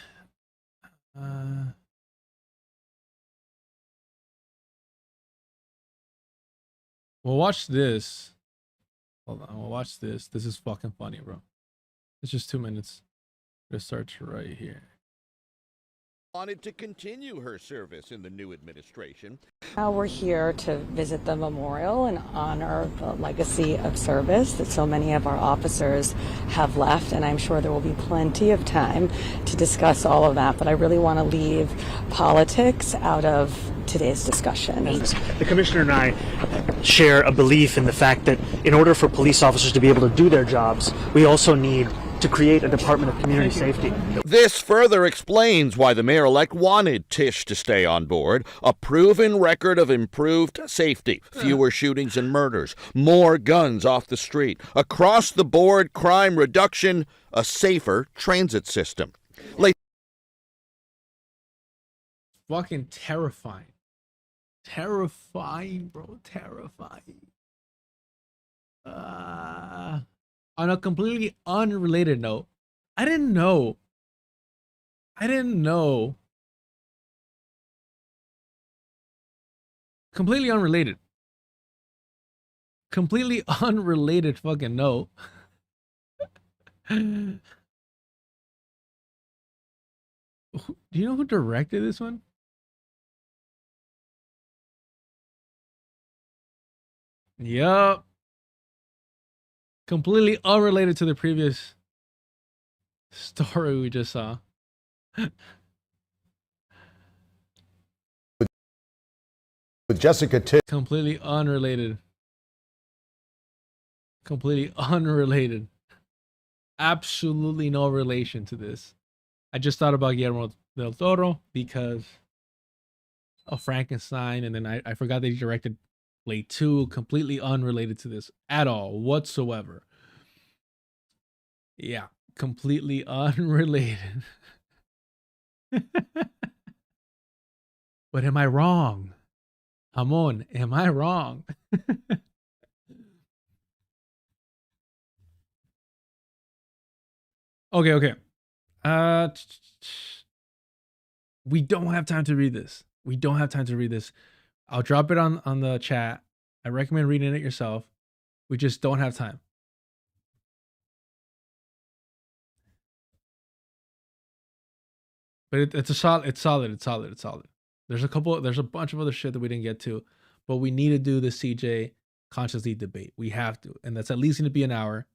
We'll watch this. Hold on, we'll watch this. This is fucking funny, bro. It's just 2 minutes. It starts right here. Wanted to continue her service in the new administration. Now we're here to visit the memorial and honor the legacy of service that so many of our officers have left, and I'm sure there will be plenty of time to discuss all of that, but I really want to leave politics out of today's discussion. The commissioner and I share a belief in the fact that in order for police officers to be able to do their jobs, we also need to create a Department of Community Safety. This further explains why the mayor-elect wanted Tish to stay on board. A proven record of improved safety, fewer shootings and murders, more guns off the street, across-the-board crime reduction, a safer transit system. Fucking terrifying. Terrifying, bro. Terrifying. On a completely unrelated note, I didn't know. Completely unrelated. Completely unrelated fucking note. Do you know who directed this one? Yup. Completely unrelated to the previous story we just saw. With Jessica Tish. Completely unrelated. Completely unrelated. Absolutely no relation to this. I just thought about Guillermo del Toro because of Frankenstein, and then I forgot that he directed Blade 2, completely unrelated to this at all whatsoever. Yeah, completely unrelated. But am I wrong? Hamon, am I wrong? Okay. We don't have time to read this. I'll drop it on the chat. I recommend reading it yourself. We just don't have time. But it's solid. There's a bunch of other shit that we didn't get to, but we need to do the CJ consciously debate. We have to, and that's at least going to be an hour.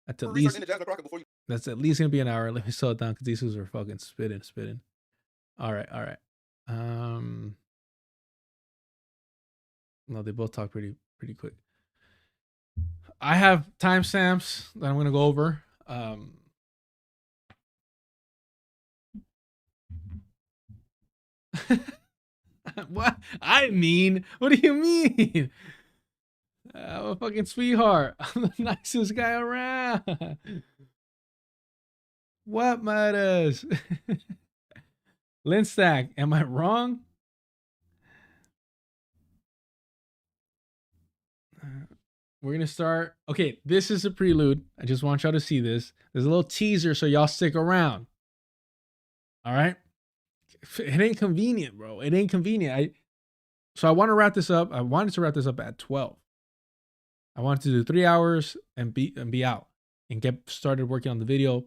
That's at least going to be an hour. Let me slow it down because these dudes are fucking spitting. All right. No, they both talk pretty quick. I have timestamps that I'm gonna go over. What? What do you mean? I'm a fucking sweetheart. I'm the nicest guy around. What matters? Linstack, am I wrong? We're gonna start. Okay, this is a prelude. I just want y'all to see this. There's a little teaser, so y'all stick around. All right. It ain't convenient, bro. It ain't convenient. So I want to wrap this up. I wanted to wrap this up at 12. I wanted to do 3 hours and be out and get started working on the video.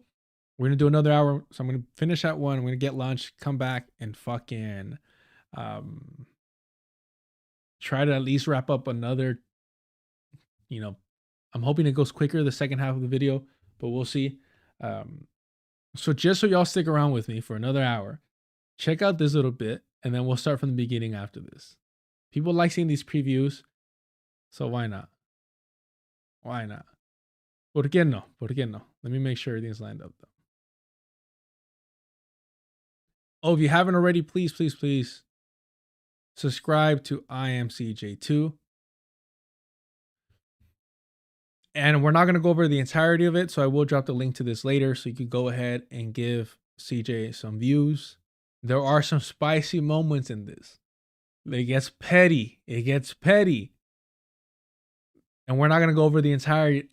We're gonna do another hour, so I'm gonna finish at 1. I'm gonna get lunch, come back, and fucking try to at least wrap up another. You know, I'm hoping it goes quicker the second half of the video, but we'll see. So just so y'all stick around with me for another hour, check out this little bit, and then we'll start from the beginning after this. People like seeing these previews, so why not? Why not? ¿Por qué no? ¿Por qué no? Let me make sure everything's lined up, though. Oh, if you haven't already, please, please, please subscribe to IMCJ2. And we're not going to go over the entirety of it, so I will drop the link to this later so you can go ahead and give CJ some views. There are some spicy moments in this. It gets petty. It gets petty. And we're not going to go over the entire...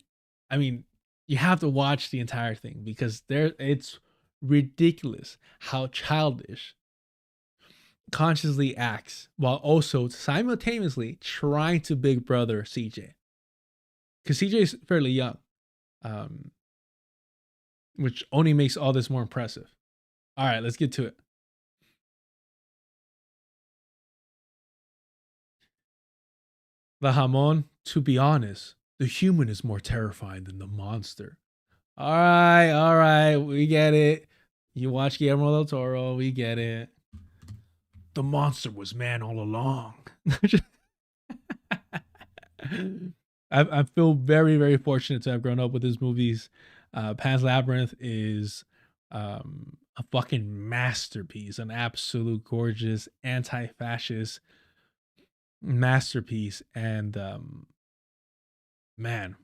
I mean, you have to watch the entire thing because it's ridiculous how childish consciously acts while also simultaneously trying to big brother CJ. Because CJ is fairly young, which only makes all this more impressive. All right, let's get to it. The Hamon, to be honest, the human is more terrifying than the monster. All right, we get it. You watch Guillermo del Toro, we get it. The monster was man all along. I feel very, very fortunate to have grown up with his movies. Pan's Labyrinth is a fucking masterpiece, an absolute gorgeous anti-fascist masterpiece. And man,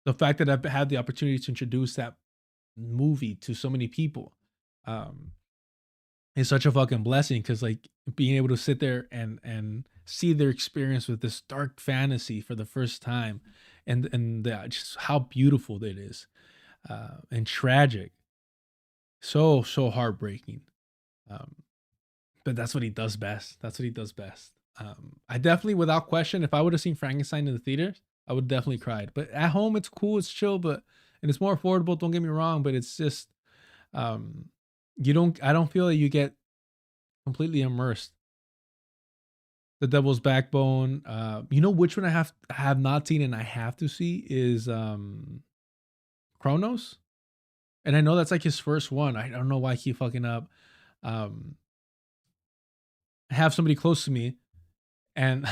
the fact that I've had the opportunity to introduce that movie to so many people is such a fucking blessing, because like being able to sit there and see their experience with this dark fantasy for the first time, and just how beautiful it is, and tragic, so heartbreaking, but that's what he does best. I definitely, without question, if I would have seen Frankenstein in the theaters, I would definitely cried. But at home, it's cool, it's chill, and it's more affordable, don't get me wrong, but it's just I don't feel that you get completely immersed. The Devil's Backbone, you know which one I have not seen and I have to see is Kronos. And I know that's like his first one. I don't know why I keep fucking up. I have somebody close to me and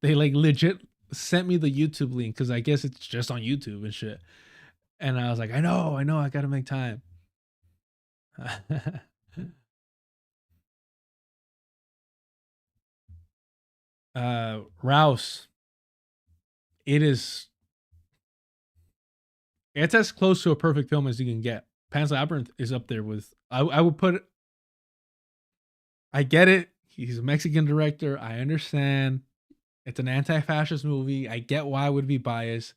they like legit sent me the YouTube link because I guess it's just on YouTube and shit. And I was like, I know, I gotta make time. Rouse. It's as close to a perfect film as you can get. Pan's Labyrinth is up there with, I would put it, I get it. He's a Mexican director. I understand. It's an anti-fascist movie. I get why I would be biased.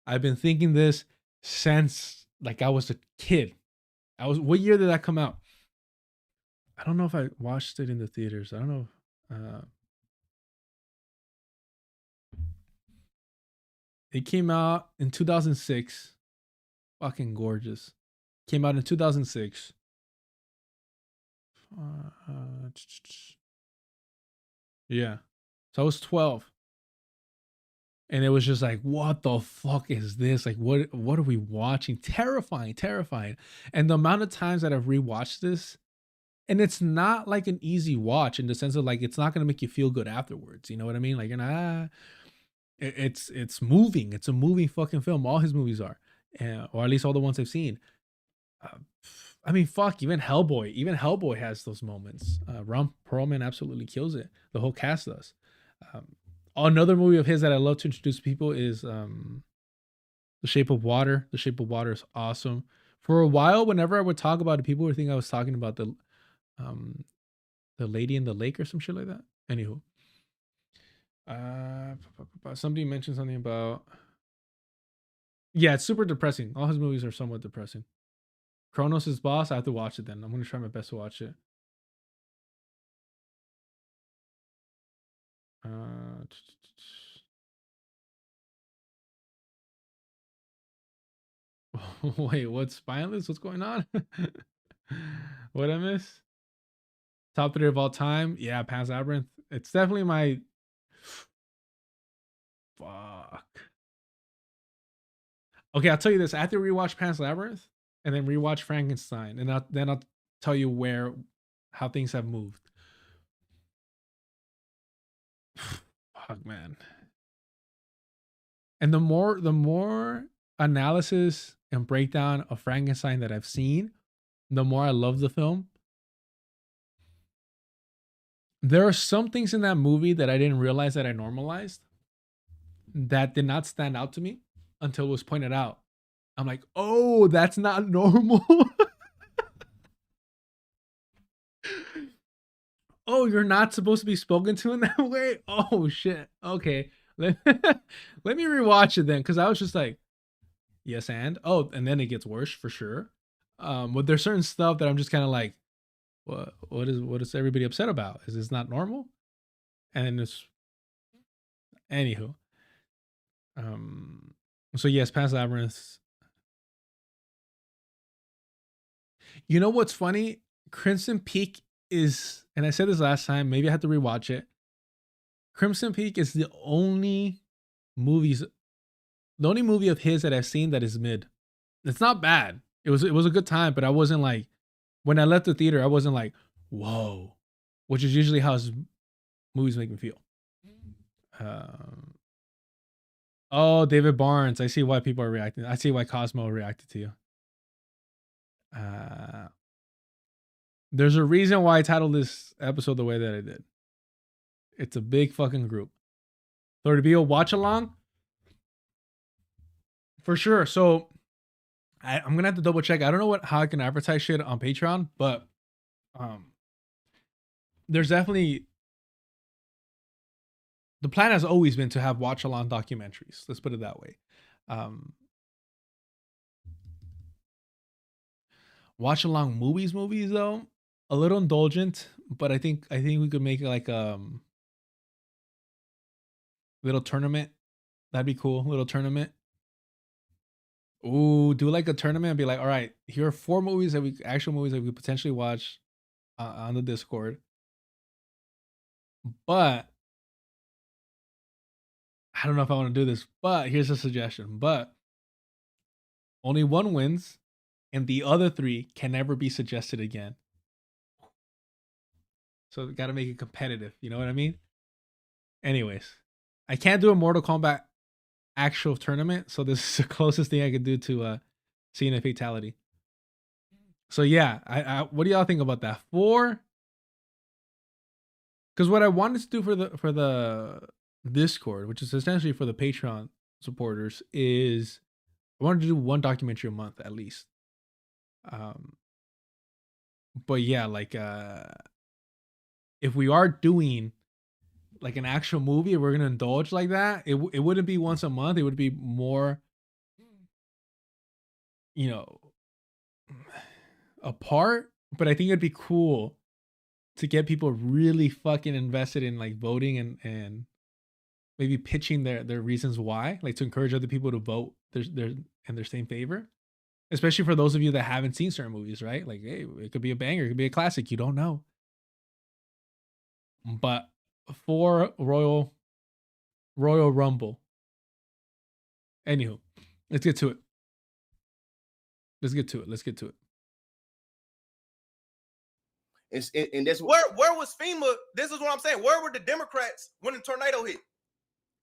I've been thinking this since like I was a kid. What year did that come out? I don't know if I watched it in the theaters. I don't know. It came out in 2006. Fucking gorgeous. Came out in 2006. Yeah. So I was 12. And it was just like, what the fuck is this? Like, what are we watching? Terrifying. And the amount of times that I've rewatched this, and it's not like an easy watch in the sense of like, it's not going to make you feel good afterwards. You know what I mean? Like, it's moving. It's a moving fucking film. All his movies are, or at least all the ones I've seen. I mean, fuck, even Hellboy has those moments. Ron Perlman absolutely kills it. The whole cast does. Another movie of his that I love to introduce people is The Shape of Water. The Shape of Water is awesome. For a while, whenever I would talk about it, people would think I was talking about the Lady in the Lake or some shit like that. Anywho. Somebody mentioned something about... Yeah, it's super depressing. All his movies are somewhat depressing. Kronos' Boss, I have to watch it then. I'm going to try my best to watch it. Wait, what's Spineless? What's going on? What I miss? Top 3 of all time? Yeah, Pan's Labyrinth. It's definitely my... Fuck. Okay, I'll tell you this. I have to rewatch Pan's Labyrinth and then rewatch Frankenstein. And then I'll tell you how things have moved. Fuck, man. And the more analysis and breakdown of Frankenstein that I've seen, the more I love the film. There are some things in that movie that I didn't realize that I normalized that did not stand out to me until it was pointed out. I'm like, oh, that's not normal. Oh, you're not supposed to be spoken to in that way? Oh, shit. Okay. Let, let me rewatch it then, because I was just like, yes, and? Oh, and then it gets worse for sure. But there's certain stuff that I'm just kind of like, what is everybody upset about? Is this not normal? And it's anywho. So yes, Pan's Labyrinth. You know what's funny? Crimson Peak is, and I said this last time, maybe I have to rewatch it. Crimson Peak is the only movie of his that I've seen that is mid. It's not bad. It was a good time, but I wasn't like, when I left the theater, I wasn't like, whoa, which is usually how his movies make me feel. Oh, David Barnes. I see why people are reacting. I see why Cosmo reacted to you. There's a reason why I titled this episode the way that I did. It's a big fucking group. So to be a watch along, for sure. So I'm gonna have to double check. I don't know how I can advertise shit on Patreon, but there's definitely, the plan has always been to have watch along documentaries. Let's put it that way. Watch along movies though, a little indulgent, but I think we could make it like little tournament. That'd be cool. Little tournament. Ooh, do like a tournament and be like, all right, here are 4 movies actual movies that we could potentially watch on the Discord. But I don't know if I want to do this, but here's a suggestion. But only one wins, and the other 3 can never be suggested again. So we got to make it competitive. You know what I mean? Anyways, I can't do a Mortal Kombat actual tournament, so this is the closest thing I could do to seeing a fatality. So yeah, I what do y'all think about that? 4, because what I wanted to do for the Discord, which is essentially for the Patreon supporters, is I wanted to do 1 documentary a month at least. But yeah, like if we are doing like an actual movie, we're gonna indulge like that, it wouldn't be once a month. It would be more, you know, apart. But I think it'd be cool to get people really fucking invested in like voting and maybe pitching their reasons why, like to encourage other people to vote in their same favor. Especially for those of you that haven't seen certain movies, right? Like, hey, it could be a banger, it could be a classic. You don't know. But for Royal Rumble. Anywho, let's get to it. Let's get to it. And that's where was FEMA? This is what I'm saying. Where were the Democrats when the tornado hit?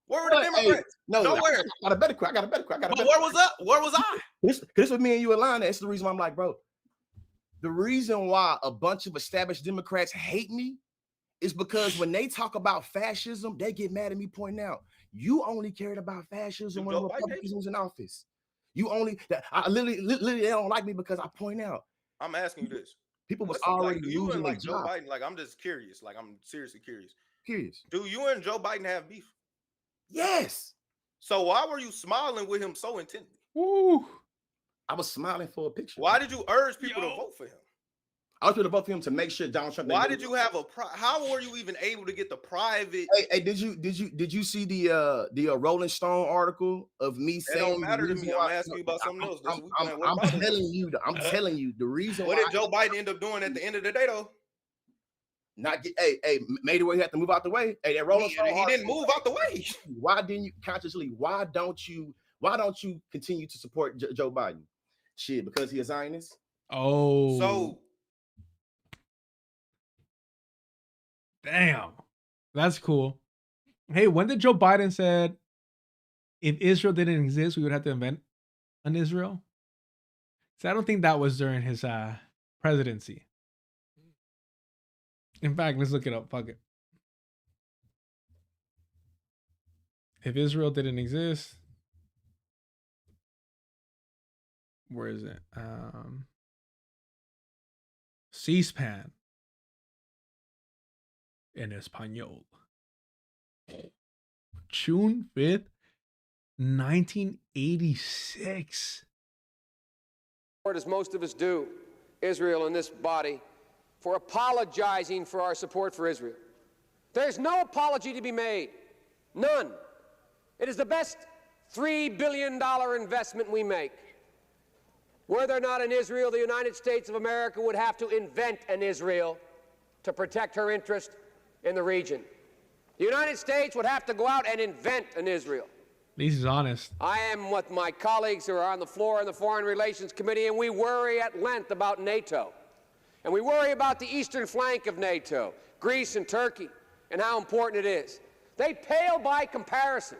Where were the Democrats? No, nowhere. I got a better question. Where was I? This was me and you in line. That's the reason why I'm like, bro. The reason why a bunch of established Democrats hate me is because when they talk about fascism, they get mad at me pointing out, you only cared about fascism when Republicans was in office. You only, I literally they don't like me because I point out. I'm asking you this. People was already like, you and like Joe job. Biden, like I'm just curious. Like I'm seriously curious. Curious. Do you and Joe Biden have beef? Yes. So why were you smiling with him so intently? Ooh. I was smiling for a picture. Why did you urge people to vote for him? I was going to vote for him to make sure Donald Trump. Why did you have how were you even able to get the private? Hey, did you see the Rolling Stone article of me saying? It don't matter to me. I'm asking you about something else. I'm telling you the reason. What did Joe Biden end up doing at the end of the day though? Not get made it where he had to move out the way. Hey, that Rolling Stone. He didn't move out the way. Why didn't you consciously? Why don't you continue to support Joe Biden? Shit, because he is Zionist. Oh, so damn, that's cool. Hey, when did Joe Biden said if Israel didn't exist, we would have to invent an Israel? So I don't think that was during his presidency. In fact, let's look it up. Fuck it. If Israel didn't exist, where is it? C-SPAN in Espanol. June 5th, 1986. As most of us do, Israel in this body, for apologizing for our support for Israel. There's no apology to be made. None. It is the best $3 billion investment we make. Were there not an Israel, the United States of America would have to invent an Israel to protect her interest in the region. The United States would have to go out and invent an Israel. At least he's honest. I am with my colleagues who are on the floor in the Foreign Relations Committee, and we worry at length about NATO. And we worry about the eastern flank of NATO, Greece and Turkey, and how important it is. They pale by comparison.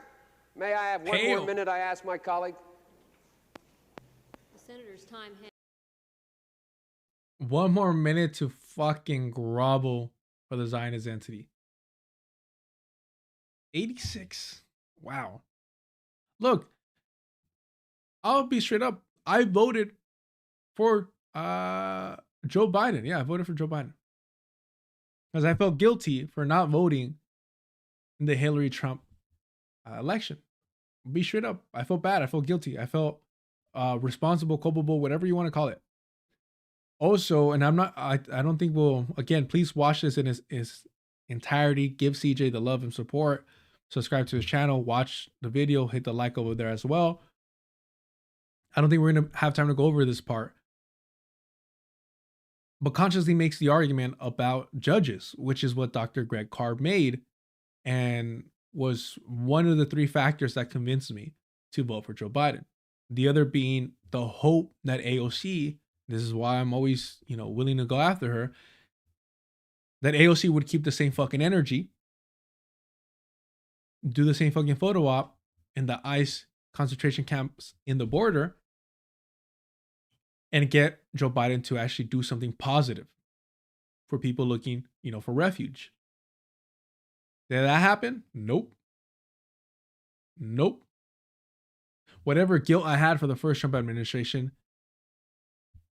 May I have one more minute, I ask my colleague? The senator's time has... One more minute to fucking grovel for the Zionist entity. 86. Wow. Look, I'll be straight up. I voted for Joe Biden. Yeah, I voted for Joe Biden. Because I felt guilty for not voting in the Hillary Trump election. Be straight up. I felt bad. I felt guilty. I felt responsible, culpable, whatever you want to call it. Also, and I don't think we'll, again, please watch this in his entirety. Give CJ the love and support. Subscribe to his channel. Watch the video. Hit the like over there as well. I don't think we're going to have time to go over this part. But consciously makes the argument about judges, which is what Dr. Greg Carr made and was one of the three factors that convinced me to vote for Joe Biden. The other being the hope that AOC, this is why I'm always, willing to go after her, that AOC would keep the same fucking energy, do the same fucking photo op in the ICE concentration camps in the border, and get Joe Biden to actually do something positive for people looking, for refuge. Did that happen? Nope. Nope. Whatever guilt I had for the first Trump administration,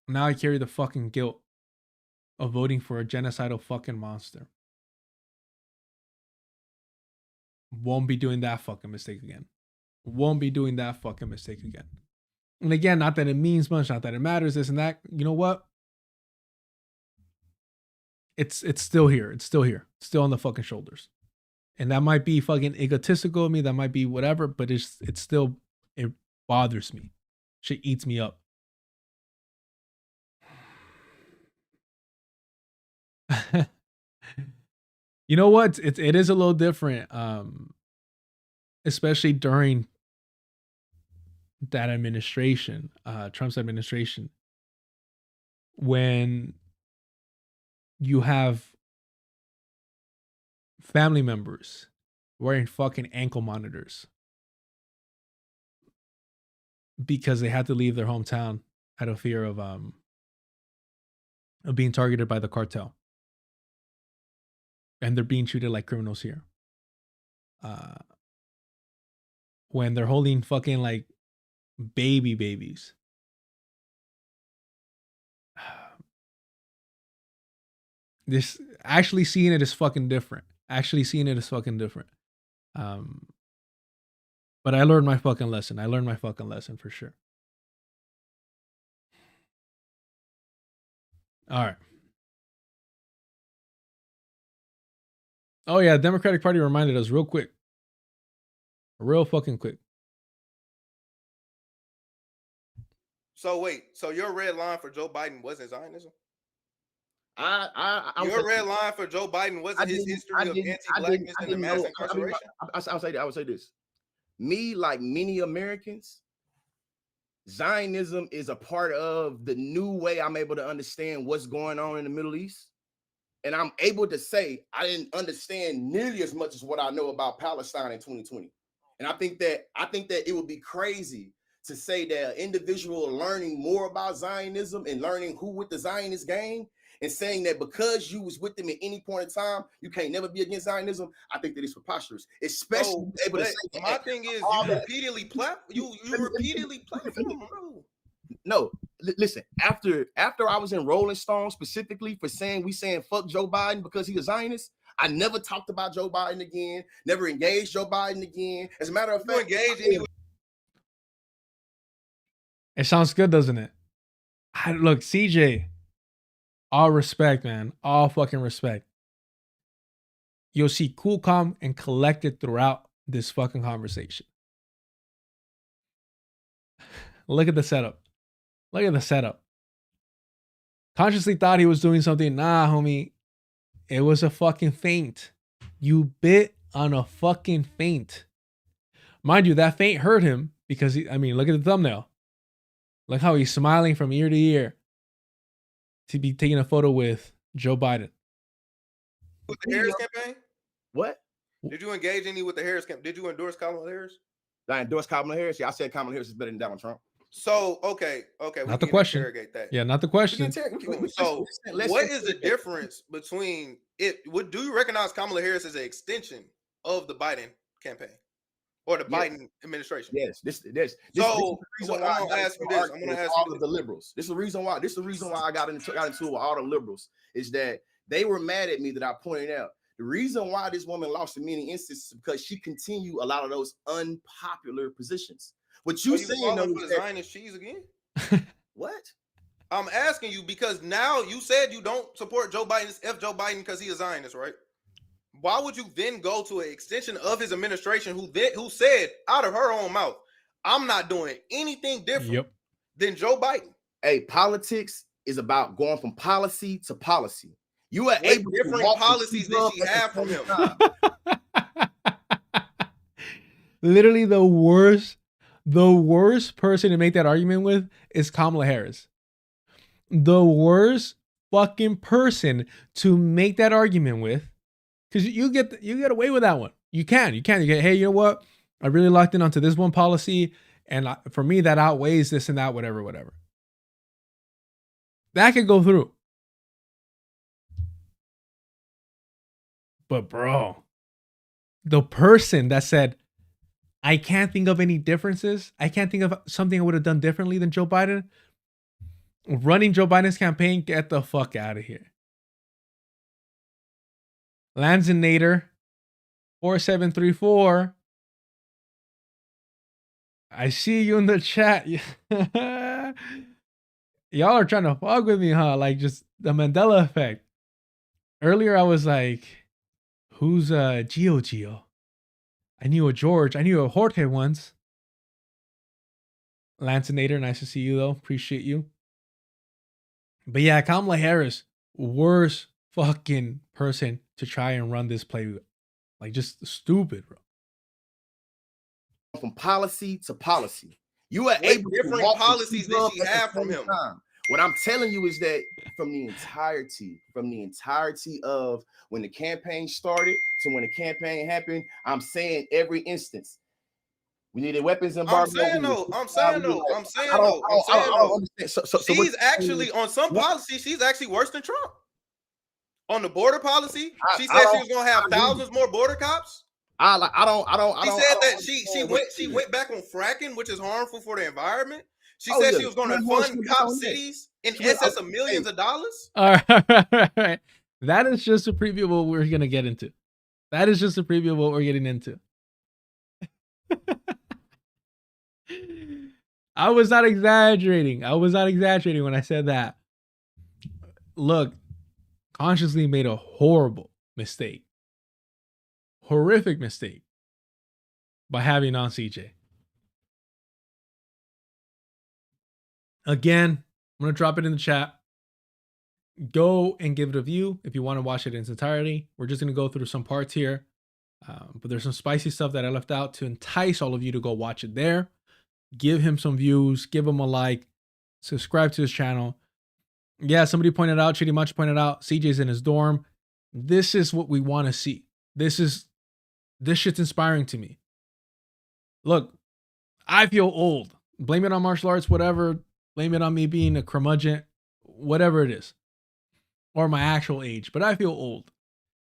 now I carry the fucking guilt of voting for a genocidal fucking monster. Won't be doing that fucking mistake again. Won't be doing that fucking mistake again. And again, not that it means much, not that it matters, this and that. You know what? It's still here. It's still here. It's still on the fucking shoulders. And that might be fucking egotistical of me. That might be whatever, but it's still, it bothers me. Shit eats me up. You know what? It is a little different, especially during that administration, Trump's administration, when you have family members wearing fucking ankle monitors because they had to leave their hometown out of fear of being targeted by the cartel. And they're being treated like criminals here. When they're holding fucking like babies. This actually seeing it is fucking different. But I learned my fucking lesson. For sure. All right. Oh yeah, Democratic Party reminded us real quick. Real fucking quick. So wait, so your red line for Joe Biden wasn't Zionism? Your red line for Joe Biden wasn't his history of anti-blackness and the mass incarceration? I would say this. Me, like many Americans, Zionism is a part of the new way I'm able to understand what's going on in the Middle East. And I'm able to say I didn't understand nearly as much as what I know about Palestine in 2020. And I think that it would be crazy to say that an individual learning more about Zionism and learning who with the Zionist gang and saying that because you was with them at any point in time, you can't never be against Zionism, I think that it's preposterous. Especially able to say that. My thing is, you repeatedly platform, bro. No, listen. After I was in Rolling Stone specifically for saying fuck Joe Biden because he a Zionist, I never talked about Joe Biden again. Never engaged Joe Biden again. As a matter of fact, It sounds good, doesn't it? Look, CJ, all respect, man. All fucking respect. You'll see cool, calm, and collected throughout this fucking conversation. Look at the setup. Look at the setup. Consciously thought he was doing something. Nah, homie. It was a fucking feint. You bit on a fucking feint. Mind you, that feint hurt him because, look at the thumbnail. Look how he's smiling from ear to ear to be taking a photo with Joe Biden. With the Harris campaign? What? Did you engage any with the Harris campaign? Did you endorse Kamala Harris? I endorsed Kamala Harris. Yeah, I said Kamala Harris is better than Donald Trump. So, okay. Not the question. That. Yeah, not the question. So, what is the difference between it? Do you recognize Kamala Harris as an extension of the Biden campaign or the Biden administration? Yes. This I'm gonna ask you this. I'm gonna ask all of the liberals. This is the reason why. This is the reason why I got into it with all the liberals is that they were mad at me that I pointed out. The reason why this woman lost in many instances is because she continued a lot of those unpopular positions. What you saying though is Zionist cheese again? What? I'm asking you because now you said you don't support Joe Biden, Joe Biden because he is Zionist, right? Why would you then go to an extension of his administration who said out of her own mouth, I'm not doing anything different than Joe Biden? Hey, politics is about going from policy to policy. You are able to different policies that she have from him. Literally the worst person to make that argument with is Kamala Harris. The worst fucking person to make that argument with, because you get away with that one. You get, hey, you know what? I really locked in onto this one policy, and for me that outweighs this and that, whatever. That could go through. But bro, the person that said, I can't think of any differences. I can't think of something I would have done differently than Joe Biden. Running Joe Biden's campaign, get the fuck out of here. Lanzinator 4734. I see you in the chat. Y'all are trying to fuck with me, huh? Like just the Mandela effect. Earlier I was like, who's Gio? I knew a George. I knew a Jorge once. Lancinator, nice to see you though. Appreciate you. But yeah, Kamala Harris, worst fucking person to try and run this play with. Like just stupid, bro. From policy to policy. You are able to different policies that she have from him. What I'm telling you is that from the entirety of when the campaign started to when the campaign happened, I'm saying every instance. We needed weapons embargo. I'm saying though. She's actually on some policy. She's actually worse than Trump. On the border policy, she said she was gonna have thousands more border cops. She said that she went back on fracking, which is harmful for the environment. She said she was going to fund cop cities in excess of millions of dollars. All right. That is just a preview of what we're going to get into. That is just a preview of what we're getting into. I was not exaggerating. When I said that. Look, consciously made a horrible mistake. Horrific mistake by having on CJ. Again, I'm going to drop it in the chat. Go and give it a view if you want to watch it in its entirety. We're just going to go through some parts here. But there's some spicy stuff that I left out to entice all of you to go watch it there. Give him some views. Give him a like. Subscribe to his channel. Yeah, somebody pointed out, Chitty Much pointed out, CJ's in his dorm. This is what we want to see. This shit's inspiring to me. Look, I feel old. Blame it on martial arts, whatever. Blame it on me being a curmudgeon, whatever it is. or my actual age, but I feel old.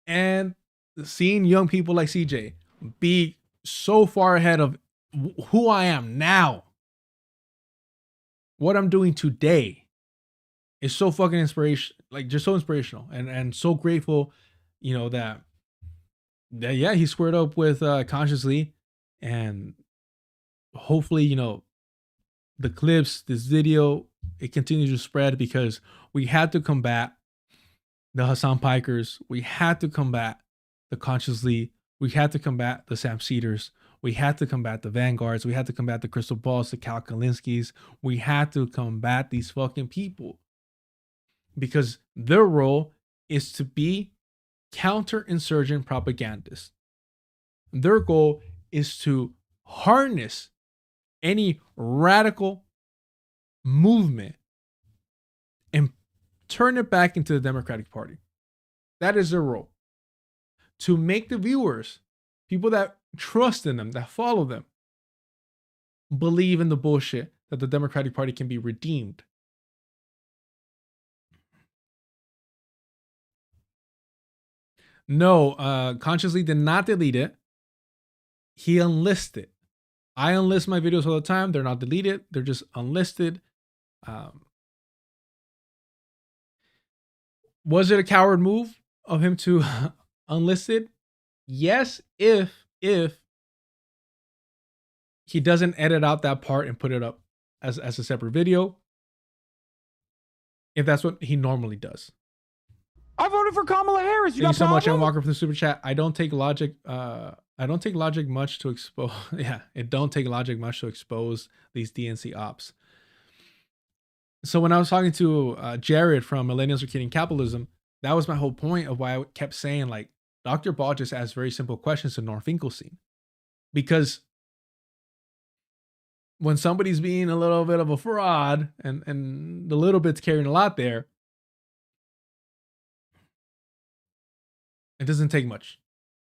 And seeing young people like CJ be so far ahead of who I am now, what I'm doing today, is so fucking inspiration, like just so inspirational, and so grateful, you know, that yeah, he squared up with Consciously, and hopefully, you know, the clips, this video, it continues to spread, because we had to combat the Hassan Pikers, we had to combat the Consciously, we had to combat the Sam Cedars, we had to combat the Vanguards, we had to combat the Crystal Balls, the Cal Kalinskis, we had to combat these fucking people, because their role is to be counterinsurgent propagandists. Their goal is to harness any radical movement and turn it back into the Democratic Party. That is their role. To make the viewers, people that trust in them, that follow them, believe in the bullshit that the Democratic Party can be redeemed. No, Consciously did not delete it. He unlisted. I unlist my videos all the time. They're not deleted. They're just unlisted. Was it a coward move of him to unlist it? Yes, if he doesn't edit out that part and put it up as a separate video. If that's what he normally does. I voted for Kamala Harris. Thank you so much, Young Walker, for the super chat. I don't take logic much to expose. Yeah, it don't take logic much to expose these DNC ops. So when I was talking to Jared from Millennials Are Kidding Capitalism, that was my whole point of why I kept saying, like, Dr. Ball just asks very simple questions to Norm Finkelstein. Because when somebody's being a little bit of a fraud and the little bit's carrying a lot there, it doesn't take much.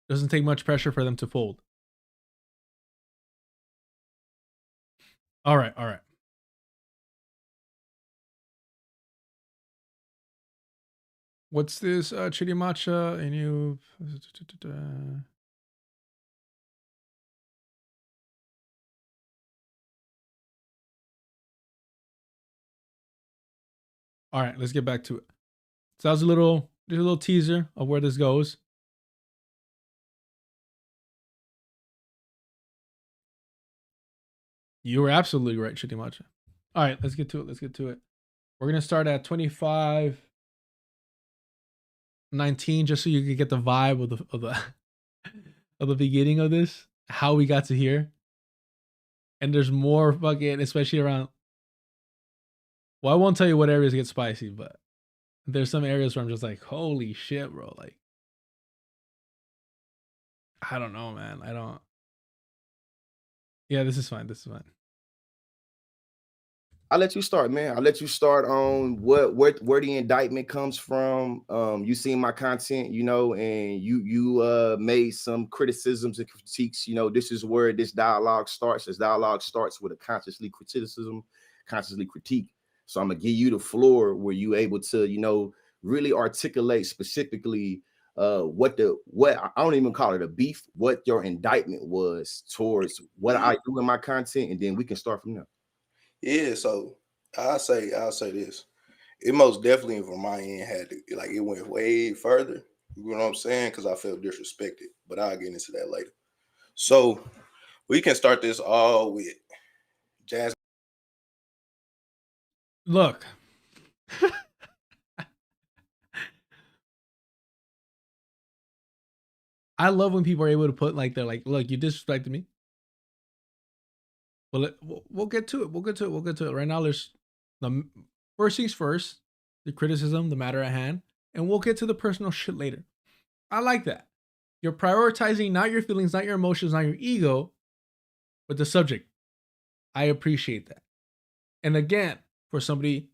It doesn't take much pressure for them to fold. All right. What's this, Chitty Matcha? And you... All right, let's get back to it. So that was a little teaser of where this goes. You were absolutely right, Chitty Matcha. All right, let's get to it. We're gonna start at 25:19, just so you can get the vibe of the beginning of this, how we got to here. And there's more fucking, especially around. Well, I won't tell you what areas get spicy, but there's some areas where I'm just like, holy shit, bro. Like, I don't know, man. Yeah, this is fine. I'll let you start, man. I'll let you start on where the indictment comes from. You seen my content, you know, and you made some criticisms and critiques. You know, this is where this dialogue starts. This dialogue starts with a consciously criticism, consciously critique. So I'm gonna give you the floor where you able to, you know, really articulate specifically what I don't even call it a beef, what your indictment was towards what I do in my content, and then we can start from there. Yeah, so I'll say this. It most definitely from my end had to, like, it went way further. You know what I'm saying? Because I felt disrespected, but I'll get into that later. So we can start this all with Jasmine. Look. I love when people are able to put like, they're like, look, you disrespected me. Well, we'll get to it. We'll get to it. Right now, there's the first things first, the criticism, the matter at hand, and we'll get to the personal shit later. I like that. You're prioritizing not your feelings, not your emotions, not your ego, but the subject. I appreciate that. And again, for somebody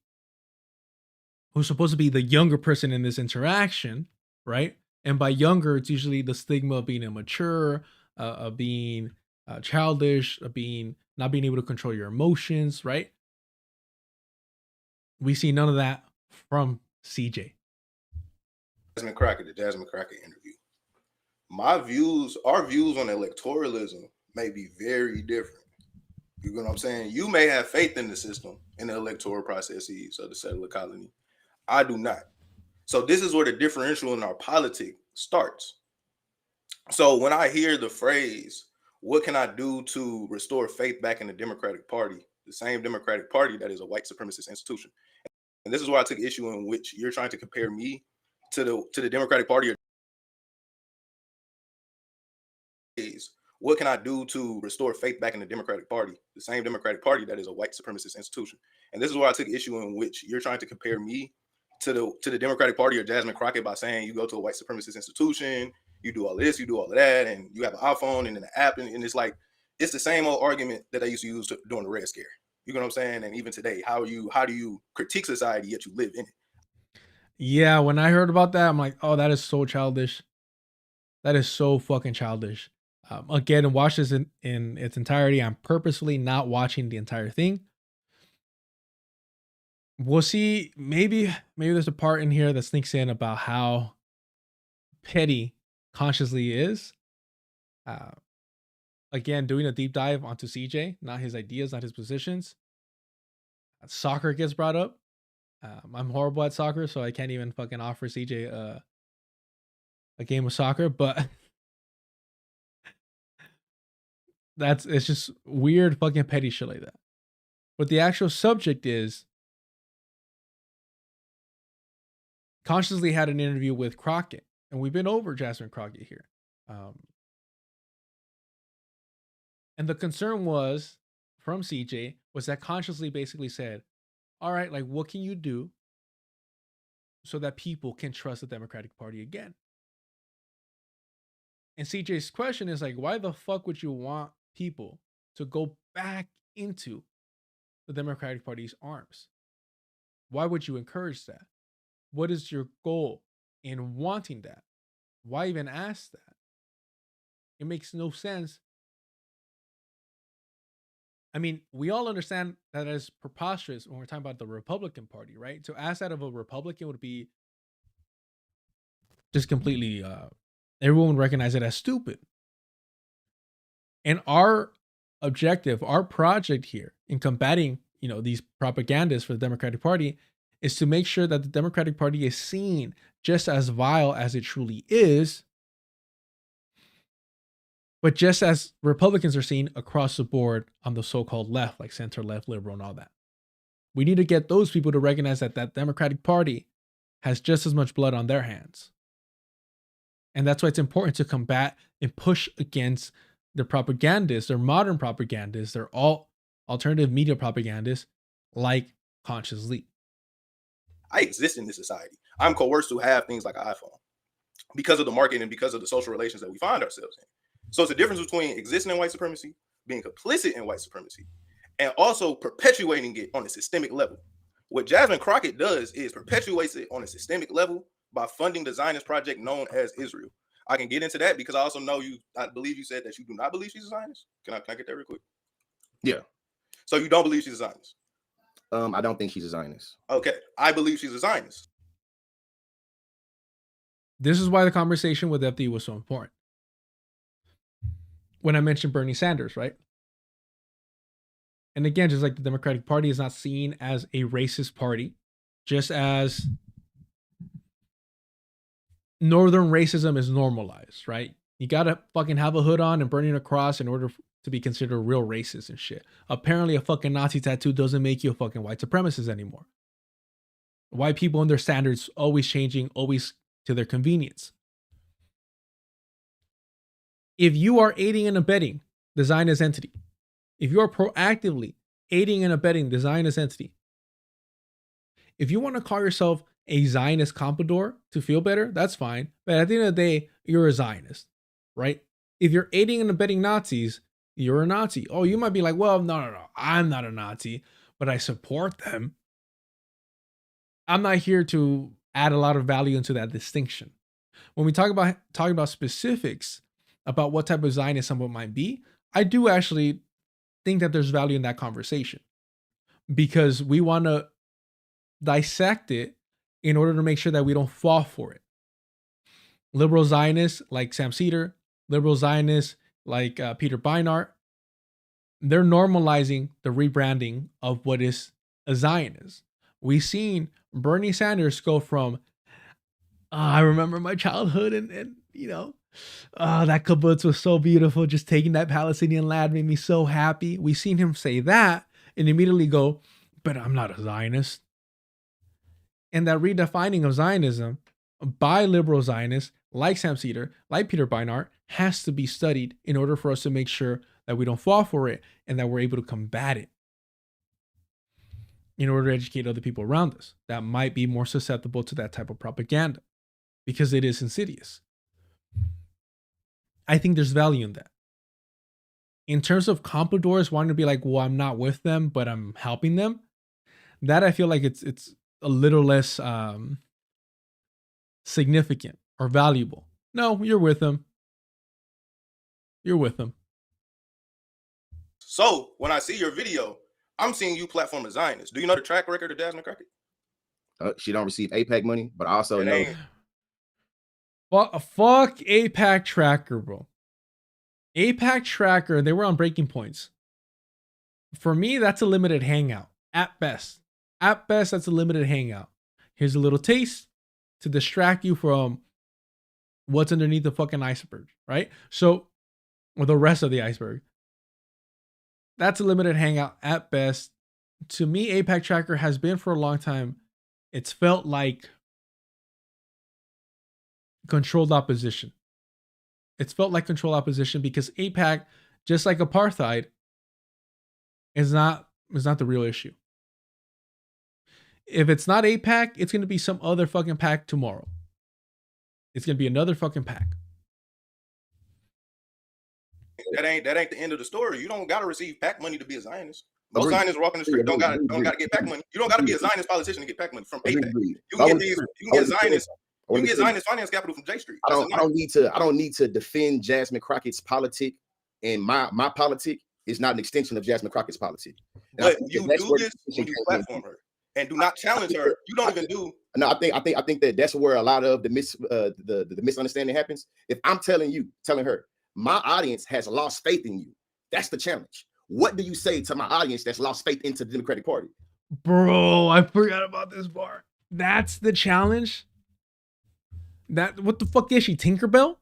who's supposed to be the younger person in this interaction, right? And by younger, it's usually the stigma of being immature, of being childish, of being not being able to control your emotions, right? We see none of that from CJ. Jasmine Crockett, the Jasmine Crockett interview. Our views on electoralism may be very different. You know what I'm saying? You may have faith in the system, in the electoral processes of the settler colony. I do not. So this is where the differential in our politics starts. So when I hear the phrase, what can I do to restore faith back in the Democratic Party, the same Democratic Party that is a white supremacist institution. And this is why I took issue in which you're trying to compare me to the Democratic Party. What can I do to restore faith back in the Democratic Party, the same Democratic Party that is a white supremacist institution? And this is why I took issue in which you're trying to compare me to the Democratic Party or Jasmine Crockett by saying you go to a white supremacist institution, you do all this, you do all of that, and you have an iPhone and an app, and it's like it's the same old argument that I used to use during the Red Scare. You know what I'm saying? And even today, how do you critique society yet you live in it? Yeah, when I heard about that, I'm like, oh, that is so childish. That is so fucking childish. Again, watch this in its entirety. I'm purposefully not watching the entire thing. We'll see. Maybe there's a part in here that sneaks in about how petty Consciously is. Again, doing a deep dive onto CJ, not his ideas, not his positions. Soccer gets brought up. I'm horrible at soccer, so I can't even fucking offer CJ a game of soccer, but it's just weird fucking petty shit like that. But the actual subject is Consciously had an interview with Crockett, and we've been over Jasmine Crockett here. And the concern was from CJ was that Consciously basically said, all right, like, what can you do so that people can trust the Democratic Party again? And CJ's question is like, why the fuck would you want people to go back into the Democratic Party's arms? Why would you encourage that? What is your goal in wanting that? Why even ask that? It makes no sense. I mean, we all understand that is preposterous when we're talking about the Republican Party, right? To ask that of a Republican would be just completely, everyone would recognize it as stupid. And our objective, our project here in combating, these propagandists for the Democratic Party is to make sure that the Democratic Party is seen just as vile as it truly is, but just as Republicans are seen across the board on the so-called left, like center, left, liberal, and all that. We need to get those people to recognize that that Democratic Party has just as much blood on their hands. And that's why it's important to combat and push against the propagandists, their modern propagandists, they're all alternative media propagandists like Consciously. I exist in this society. I'm coerced to have things like an iPhone because of the market and because of the social relations that we find ourselves in. So it's a difference between existing in white supremacy, being complicit in white supremacy, and also perpetuating it on a systemic level. What Jasmine Crockett does is perpetuates it on a systemic level by funding the Zionist project known as Israel. I can get into that because I also know I believe you said that you do not believe she's a Zionist. Can I get that real quick? Yeah. So you don't believe she's a Zionist? I don't think she's a Zionist. Okay. I believe she's a Zionist. This is why the conversation with FD was so important. When I mentioned Bernie Sanders, right? And again, just like the Democratic Party is not seen as a racist party, just as Northern racism is normalized, right? You gotta fucking have a hood on and burning a cross in order to be considered real racist and shit. Apparently a fucking Nazi tattoo doesn't make you a fucking white supremacist anymore. White people and their standards always changing, always to their convenience. If you are aiding and abetting the Zionist entity, if you are proactively aiding and abetting the Zionist entity, if you want to call yourself a Zionist comprador to feel better, that's fine. But at the end of the day, you're a Zionist, right? If you're aiding and abetting Nazis, you're a Nazi. Oh, you might be like, well, no. I'm not a Nazi, but I support them. I'm not here to add a lot of value into that distinction. When we talk about specifics about what type of Zionist someone might be, I do actually think that there's value in that conversation because we want to dissect it in order to make sure that we don't fall for it. liberal Zionists like Sam Cedar, liberal Zionists like Peter Beinart, they're normalizing the rebranding of what is a Zionist. We've seen Bernie Sanders go from, I remember my childhood and you know, that kibbutz was so beautiful. Just taking that Palestinian land made me so happy. We've seen him say that and immediately go, but I'm not a Zionist. And that redefining of Zionism by liberal Zionists like Sam Cedar, like Peter Beinart, has to be studied in order for us to make sure that we don't fall for it and that we're able to combat it in order to educate other people around us that might be more susceptible to that type of propaganda because it is insidious. I think there's value in that. In terms of compradors wanting to be like, well, I'm not with them, but I'm helping them, that I feel like it's a little less significant or valuable. No, you're with them. You're with them. So when I see your video, I'm seeing you platform a Zionist. Do you know the track record of Jasmine Crockett? She don't receive AIPAC money, but I also know. Fuck AIPAC Tracker, bro. AIPAC Tracker, they were on breaking points. For me, that's a limited hangout. At best. At best, that's a limited hangout. Here's a little taste to distract you from what's underneath the fucking iceberg, right? So, or the rest of the iceberg. That's a limited hangout at best. To me, AIPAC Tracker has been for a long time. It's felt like controlled opposition. It's felt like controlled opposition because AIPAC, just like apartheid, is not the real issue. If it's not AIPAC, it's going to be some other fucking pack tomorrow. It's going to be another fucking pack. That ain't the end of the story. You don't got to receive PAC money to be a Zionist. Most Zionists walking the street don't got to get PAC money. You don't got to be a Zionist politician to get PAC money from AIPAC. You can get Zionist. You can get Zionist finance capital from J Street. I don't need to defend Jasmine Crockett's politic, and my politic is not an extension of Jasmine Crockett's politic. But you do this when you platform her and do not challenge her. You don't even do. No, I think that's where a lot of the misunderstanding happens. If I'm telling her, my audience has lost faith in you. That's the challenge. What do you say to my audience that's lost faith into the Democratic Party? Bro, I forgot about this part. That's the challenge. What the fuck is she, Tinkerbell?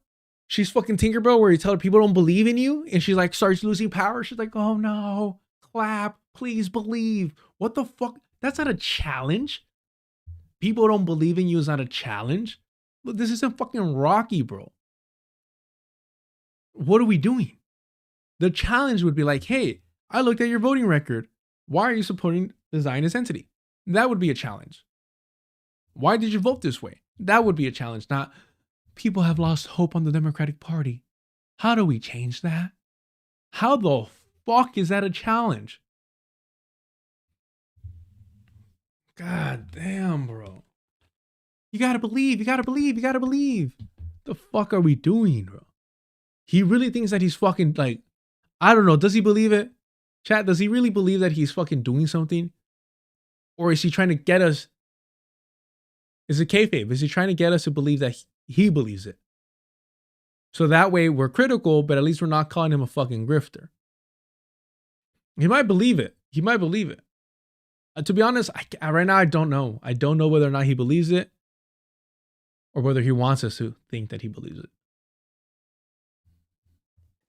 She's fucking Tinkerbell where you tell her people don't believe in you and she's like starts losing power. She's like, oh no, clap, please believe. What the fuck? That's not a challenge. People don't believe in you is not a challenge. Look, this isn't fucking Rocky, bro. What are we doing? The challenge would be like, hey, I looked at your voting record. Why are you supporting the Zionist entity? That would be a challenge. Why did you vote this way? That would be a challenge. Not, people have lost hope on the Democratic Party. How do we change that? How the fuck is that a challenge? God damn, bro. You gotta believe, you gotta believe, you gotta believe. The fuck are we doing, bro? He really thinks that he's fucking like, I don't know, does he believe it? Chat, does he really believe that he's fucking doing something? Or is he trying to get us? Is it kayfabe? Is he trying to get us to believe that he believes it? So that way we're critical, but at least we're not calling him a fucking grifter. He might believe it. He might believe it. To be honest, right now I don't know. I don't know whether or not he believes it or whether he wants us to think that he believes it.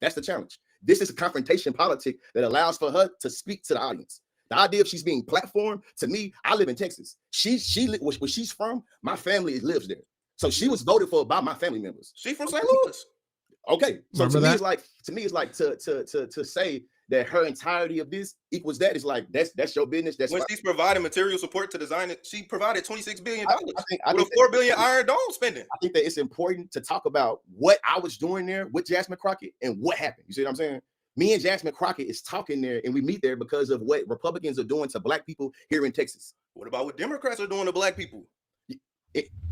That's the challenge. This is a confrontation politic that allows for her to speak to the audience. The idea of she's being platformed, to me, I live in Texas. Where she's from, my family lives there. So she was voted for by my family members. She from St. Louis. Okay. So Remember to me, it's like to say that her entirety of this equals that. It's like that's your business. That's when fine. She's providing material support to the Zionists. She provided $26 billion I with a $4 billion Iron Dome spending. I think that it's important to talk about what I was doing there with Jasmine Crockett and what happened. You see what I'm saying? Me and Jasmine Crockett is talking there, and we meet there because of what Republicans are doing to Black people here in Texas. What about what Democrats are doing to Black people?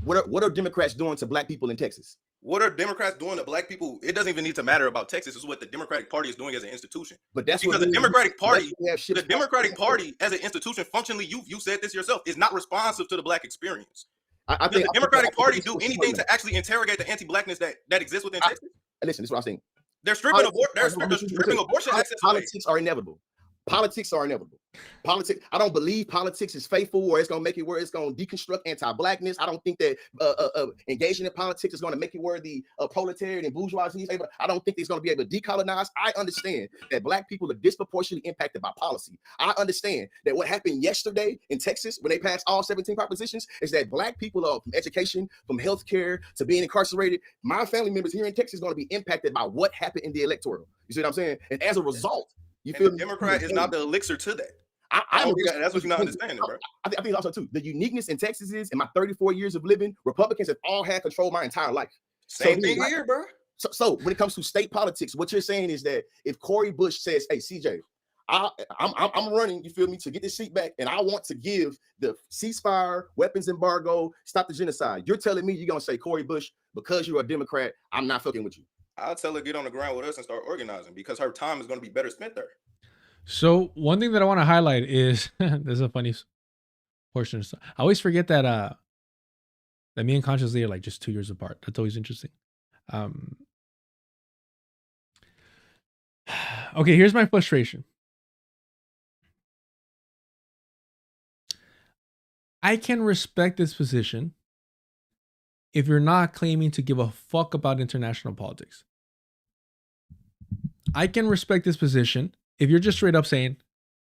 What are Democrats doing to Black people in Texas? What are Democrats doing to Black people? It doesn't even need to matter about Texas. It's what the Democratic Party is doing as an institution. But that's because the Democratic Party as an institution, functionally, you said this yourself, is not responsive to the Black experience. I Does think the Democratic Party do it's anything important. to actually interrogate the anti-blackness that exists within Texas? Listen, this is what I'm saying. They're stripping abortion access away. Politics are inevitable. Politics are inevitable. Politics. I don't believe politics is faithful or it's going to make it where it's going to deconstruct anti-blackness. I don't think that engaging in politics is going to make it where the proletariat and bourgeoisie is able. I don't think it's going to be able to decolonize. I understand that black people are disproportionately impacted by policy. I understand that what happened yesterday in Texas when they passed all 17 propositions is that black people, from education, from healthcare to being incarcerated, my family members here in Texas are going to be impacted by what happened in the electoral. You see what I'm saying? And as a result, you feel the Democrat is not the elixir to that. That's what you're not understanding, bro. I think also too, the uniqueness in Texas is in my 34 years of living, Republicans have all had control my entire life. Same thing here, bro. So when it comes to state politics, what you're saying is that if Cori Bush says, "Hey, CJ, I'm running," you feel me, to get this seat back, and I want to give the ceasefire, weapons embargo, stop the genocide. You're telling me you're gonna say, Cori Bush, because you're a Democrat, I'm not fucking with you. I'll tell her get on the ground with us and start organizing because her time is going to be better spent there. So one thing that I want to highlight is there's a funny portion. I always forget that me and Conscious Lee are like just 2 years apart. That's always interesting. Okay, here's my frustration. I can respect this position if you're not claiming to give a fuck about international politics. I can respect this position if you're just straight up saying,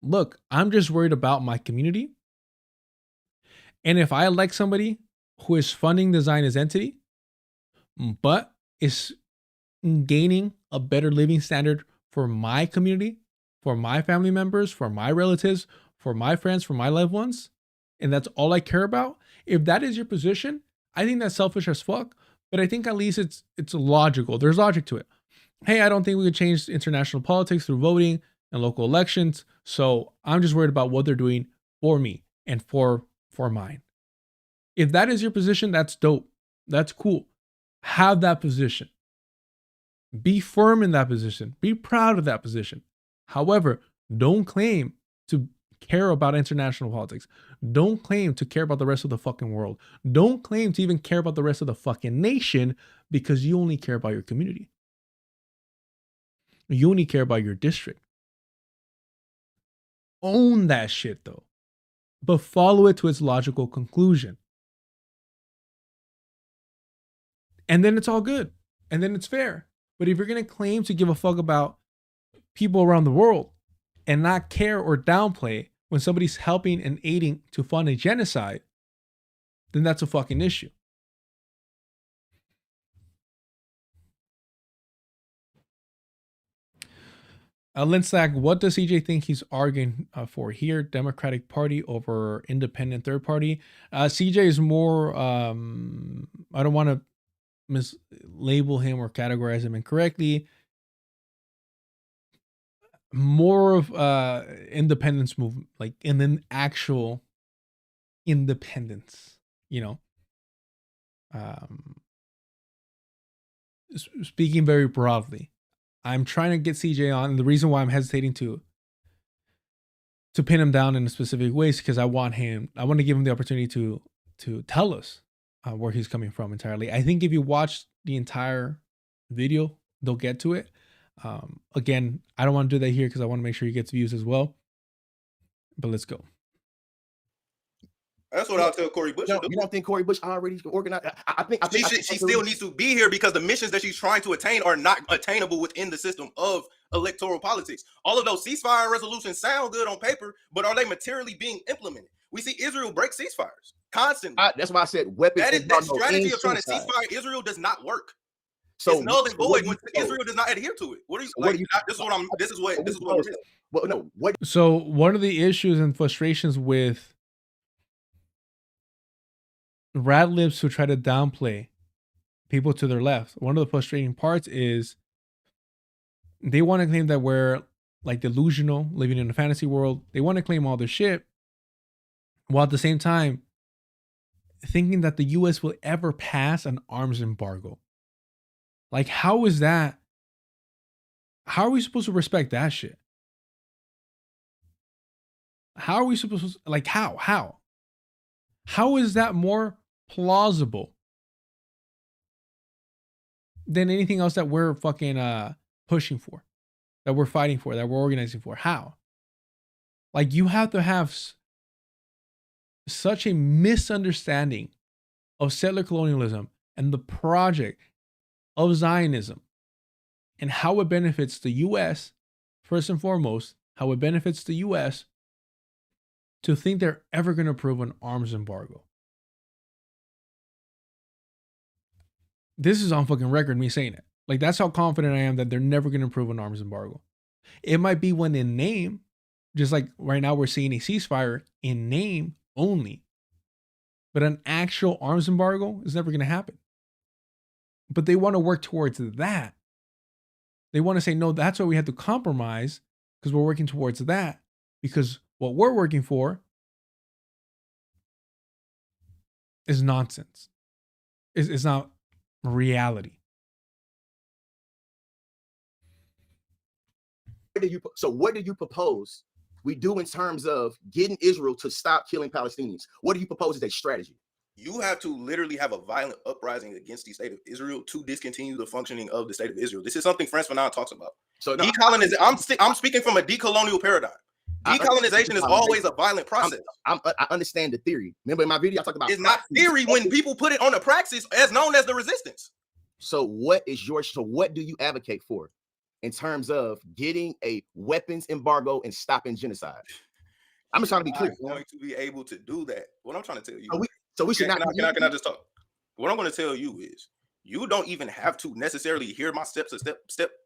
look, I'm just worried about my community. And if I elect somebody who is funding the Zionist entity, but is gaining a better living standard for my community, for my family members, for my relatives, for my friends, for my loved ones, and that's all I care about, if that is your position, I think that's selfish as fuck, but I think at least it's logical. There's logic to it. Hey, I don't think we could change international politics through voting and local elections, so I'm just worried about what they're doing for me and for mine. If that is your position, that's dope. That's cool. Have that position. Be firm in that position. Be proud of that position. However, don't claim to care about international politics. Don't claim to care about the rest of the fucking world. Don't claim to even care about the rest of the fucking nation because you only care about your community. You only care about your district. Own that shit though, but follow it to its logical conclusion. And then it's all good. And then it's fair. But if you're going to claim to give a fuck about people around the world and not care or downplay when somebody's helping and aiding to fund a genocide, then that's a fucking issue. Linsack, what does CJ think he's arguing for here? Democratic Party over independent third party? CJ is more, I don't want to mislabel him or categorize him incorrectly. More of independence movement, like in an actual independence, you know. Speaking very broadly, I'm trying to get CJ on, and the reason why I'm hesitating to pin him down in a specific way is because I want to give him the opportunity to tell us where he's coming from entirely. I think if you watch the entire video, they'll get to it. Again, I don't want to do that here because I want to make sure he gets views as well. But let's go. That's what I'll tell Cori Bush. You don't think Cori Bush already organized? I think she still needs to be here because the missions that she's trying to attain are not attainable within the system of electoral politics. All of those ceasefire resolutions sound good on paper, but are they materially being implemented? We see Israel break ceasefires constantly. That's why I said weapons. That strategy of trying to ceasefire Israel does not work. So it's null and void when Israel does not adhere to it. What are you like? This is what it is. Well, no. What? So one of the issues and frustrations with RadLibs who try to downplay people to their left, one of the frustrating parts is they want to claim that we're like delusional, living in a fantasy world. They want to claim all this shit, while at the same time thinking that the US will ever pass an arms embargo. Like, how is that? How are we supposed to respect that shit? How are we supposed to, like, how? How is that more plausible than anything else that we're fucking pushing for, that we're fighting for, that we're organizing for. How? Like, you have to have such a misunderstanding of settler colonialism and the project of Zionism and how it benefits the U.S., first and foremost, how it benefits the U.S., to think they're ever going to approve an arms embargo. This is on fucking record, me saying it. Like, that's how confident I am that they're never going to approve an arms embargo. It might be one in name, just like right now we're seeing a ceasefire in name only. But an actual arms embargo is never going to happen. But they want to work towards that. They want to say, no, that's why we have to compromise, because we're working towards that. Because what we're working for is nonsense. It's not reality. So what do you propose we do in terms of getting Israel to stop killing Palestinians? What do you propose as a strategy? You have to literally have a violent uprising against the state of Israel to discontinue the functioning of the state of Israel. This is something Frantz Fanon talks about. So decolonization. I'm speaking from a decolonial paradigm. Decolonization is always a violent process. I understand the theory. Remember in my video I talked about it's not theory when people put it on a praxis as known as the resistance. So what do you advocate for in terms of getting a weapons embargo and stopping genocide? I'm just trying to be clear. I'm going to be able to do that. What I'm trying to tell you. So we should Can I just talk? What I'm going to tell you is you don't even have to necessarily hear my steps.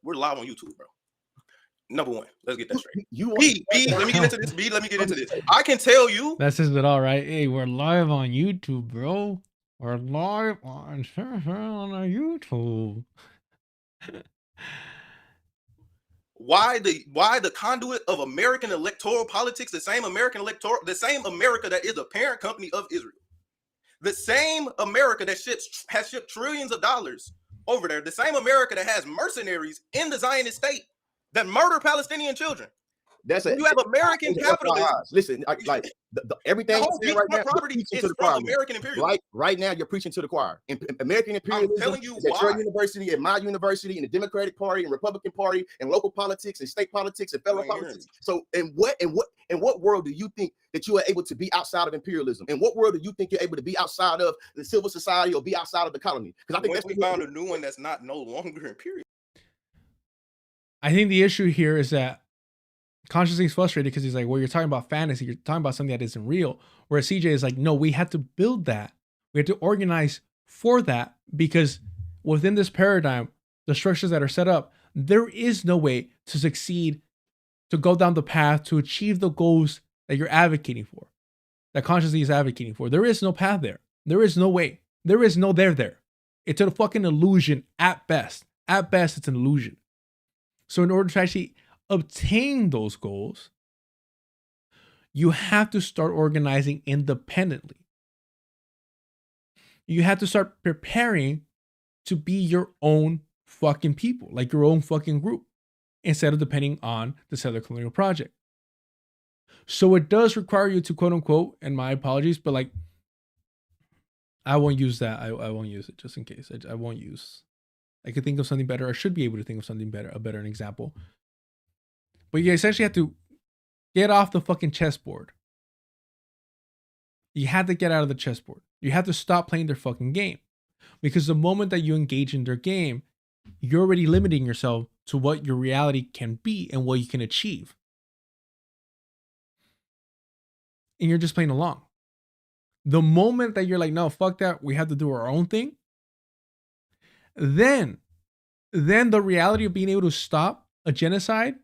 We're live on YouTube, bro. Number one, let's get that straight. B, let me get into this. B, let me get into this. I can tell you. That says it all, right? Hey, we're live on YouTube, bro. We're live on YouTube. Why the conduit of American electoral politics, the same America that is a parent company of Israel, the same America that has shipped trillions of dollars over there, the same America that has mercenaries in the Zionist state that murder Palestinian children. You have American capitalism. Listen, everything right now, property is from American imperialism. Right now, you're preaching to the choir. American imperialism. I'm telling you why. At your university, at my university, in the Democratic Party, and Republican Party, and local politics, and state politics, and federal politics. So, in what world do you think that you are able to be outside of imperialism? In what world do you think you're able to be outside of the civil society or be outside of the colony? Because I think we found a new one that's no longer imperial. I think the issue here is that Consciously is frustrated because he's like, well, you're talking about fantasy. You're talking about something that isn't real. Whereas CJ is like, no, we had to build that. We had to organize for that because within this paradigm, the structures that are set up, there is no way to succeed, to go down the path, to achieve the goals that you're advocating for, that Consciously is advocating for. There is no path there. There is no way. There is no there. It's a fucking illusion at best. At best, it's an illusion. So in order to actually obtain those goals, you have to start organizing independently. You have to start preparing to be your own fucking people, like your own fucking group, instead of depending on the settler colonial project. So it does require you to, quote unquote, and my apologies, but like, I won't use that. I won't use it just in case. I won't use. I could think of something better. I should be able to think of something better, a better example. But you essentially have to get off the fucking chessboard. You had to get out of the chessboard. You have to stop playing their fucking game. Because the moment that you engage in their game, you're already limiting yourself to what your reality can be and what you can achieve. And you're just playing along. The moment that you're like, no, fuck that, we have to do our own thing, then the reality of being able to stop a genocide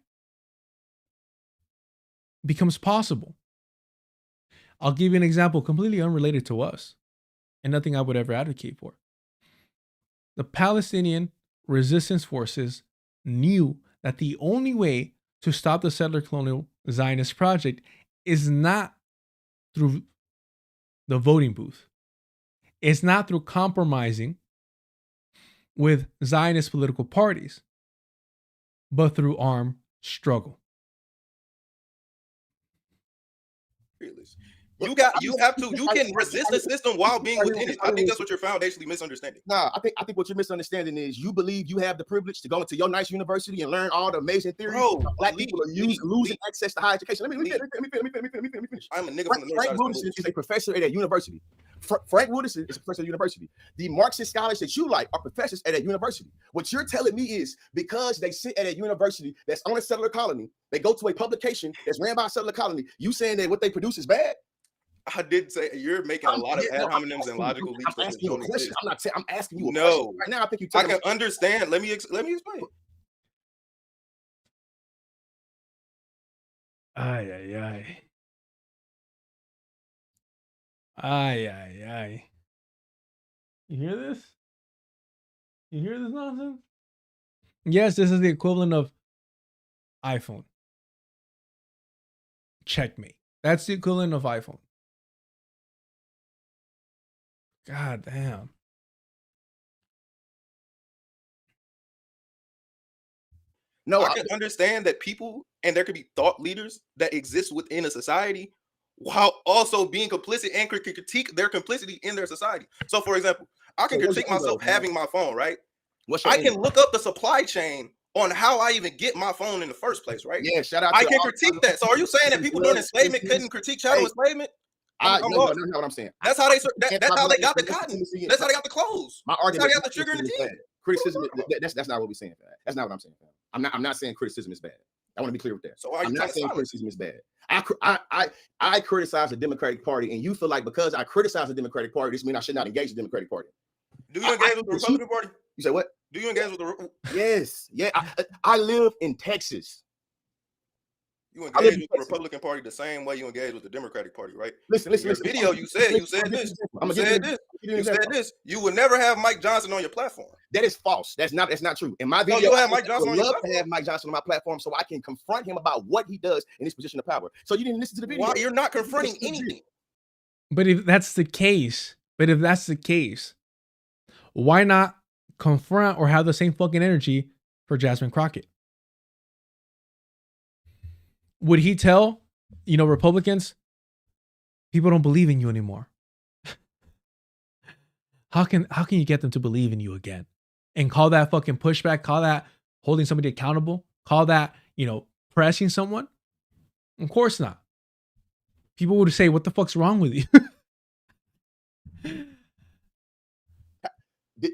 becomes possible. I'll give you an example completely unrelated to us and nothing I would ever advocate for. The Palestinian resistance forces knew that the only way to stop the settler colonial Zionist project is not through the voting booth. It's not through compromising with Zionist political parties, but through armed struggle. You can resist the system while being within it. I think that's what you're foundationally misunderstanding. Nah, I think what you're misunderstanding is you believe you have the privilege to go into your nice university and learn all the amazing theories. Bro, black people are losing access to higher education. Let me finish. I'm a nigga from the north Frank side. Woodison is a professor at that university. Frank Woodison is a professor at university. The Marxist scholars that you like are professors at that university. What you're telling me is because they sit at a university that's on a settler colony, they go to a publication that's ran by a settler colony. You saying that what they produce is bad? I did say you're making a lot of ad hominems and logical leaps. I'm asking you a question. I'm asking you a no. question. Right now, I think you. I can understand. Let me explain. Ay, ay, ay. Ay, ay, ay. You hear this? You hear this nonsense? Yes, this is the equivalent of iPhone. Checkmate. That's the equivalent of iPhone. God damn. No, I can understand that people and there could be thought leaders that exist within a society while also being complicit and critique their complicity in their society. So, for example, I can critique myself having my phone, right? I can look up the supply chain on how I even get my phone in the first place, right? Yeah, shout out. I can critique that. So, are you saying that people during enslavement couldn't critique chattel enslavement? No, that's not what I'm saying. That's how they got the cotton. That's how they got the clothes. My argument. That's how they got the sugar in the tea. Criticism. That's not what we're saying. That's not what I'm saying. I'm not saying criticism is bad. I want to be clear with that. So I'm not saying criticism is bad. I criticize the Democratic Party, and you feel like because I criticize the Democratic Party, this means I should not engage the Democratic Party. Do you engage with the Republican Party? You say what? Do you engage with the? Yes. Yeah. I live in Texas. You engage with the Republican Party the same way you engage with the Democratic Party, right? Listen. Video, you said this. You would never have Mike Johnson on your platform. That is false. That's not true. In my video, you have Mike Johnson on your platform. To have Mike Johnson on my platform so I can confront him about what he does in his position of power. So you didn't listen to the video. Why you're not confronting anything? But if that's the case, why not confront or have the same fucking energy for Jasmine Crockett? Would he tell, Republicans, people don't believe in you anymore? How can you get them to believe in you again? And call that fucking pushback, call that holding somebody accountable, call that, pressing someone? Of course not. People would say, what the fuck's wrong with you?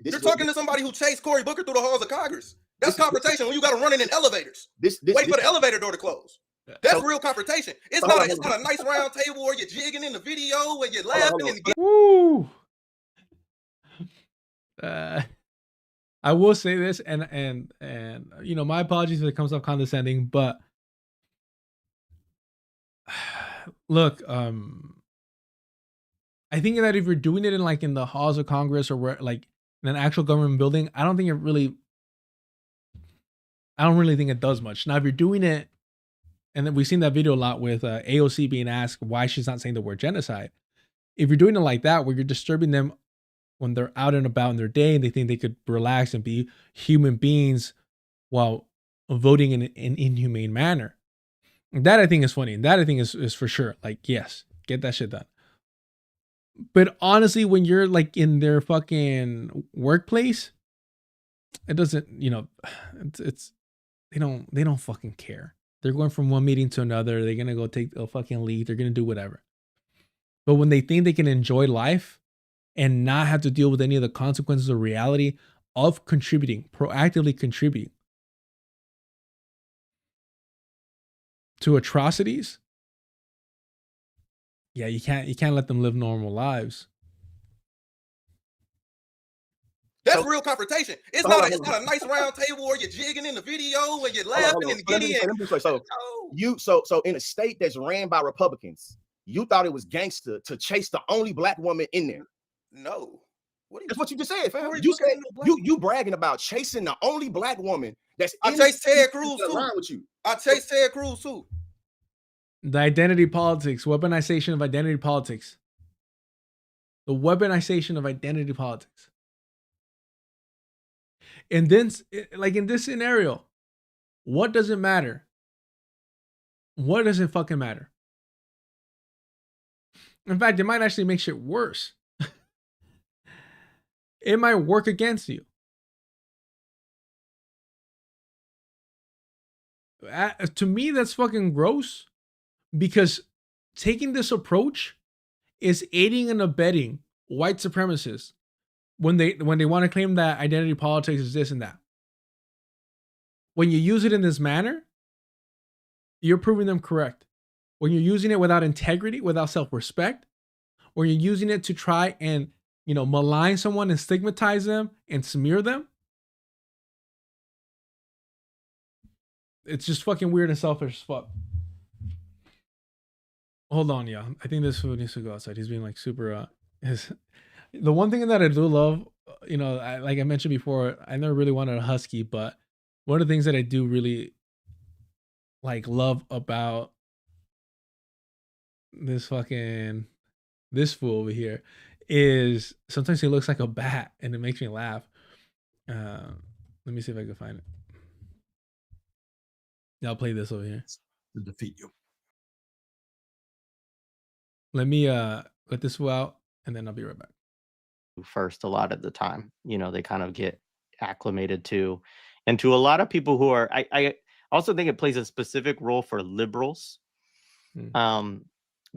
You're talking to somebody who chased Cory Booker through the halls of Congress. That's confrontation when you got to run in elevators. Wait for the elevator door to close. That's real confrontation. It's not a nice round table where you're jigging in the video where you're laughing and Woo. I will say this, and my apologies if it comes off condescending, but look, I think that if you're doing it in the halls of Congress or where in an actual government building, I don't really think it does much. Now, if you're doing it, and then we've seen that video a lot with AOC being asked why she's not saying the word genocide. If you're doing it like that, where you're disturbing them when they're out and about in their day and they think they could relax and be human beings while voting in an inhumane manner, that I think is funny. And that I think is for sure. Yes, get that shit done. But honestly, when you're in their fucking workplace, it doesn't, it's they don't fucking care. They're going from one meeting to another. They're going to go take a fucking leave. They're going to do whatever. But when they think they can enjoy life and not have to deal with any of the consequences or reality of proactively contributing to atrocities, yeah, you can't let them live normal lives. That's real confrontation. It's not a nice round table where you're jigging in the video where you're laughing and giddy. So in a state that's ran by Republicans, you thought it was gangster to chase the only black woman in there? No. That's what you just said, fam. You said you bragging about chasing the only black woman that's. I chase Ted Cruz too. I chase Ted Cruz too. The identity politics, weaponization of identity politics. The weaponization of identity politics. And then, in this scenario, what does it matter? What does it fucking matter? In fact, it might actually make shit worse. It might work against you. To me, that's fucking gross, because taking this approach is aiding and abetting white supremacists when they want to claim that identity politics is this and that. When you use it in this manner, you're proving them correct. When you're using it without integrity, without self-respect, when you're using it to try and, malign someone and stigmatize them and smear them, it's just fucking weird and selfish as fuck. Hold on, yeah. I think this food needs to go outside. He's being like super. The one thing that I do love, like I mentioned before, I never really wanted a husky, but one of the things that I do really love about this fool over here is sometimes he looks like a bat and it makes me laugh. Let me see if I can find it. Yeah, I'll play this over here to defeat you. Let me let this fool out and then I'll be right back. First, a lot of the time, they kind of get acclimated to, and to a lot of people who are, I also think it plays a specific role for liberals,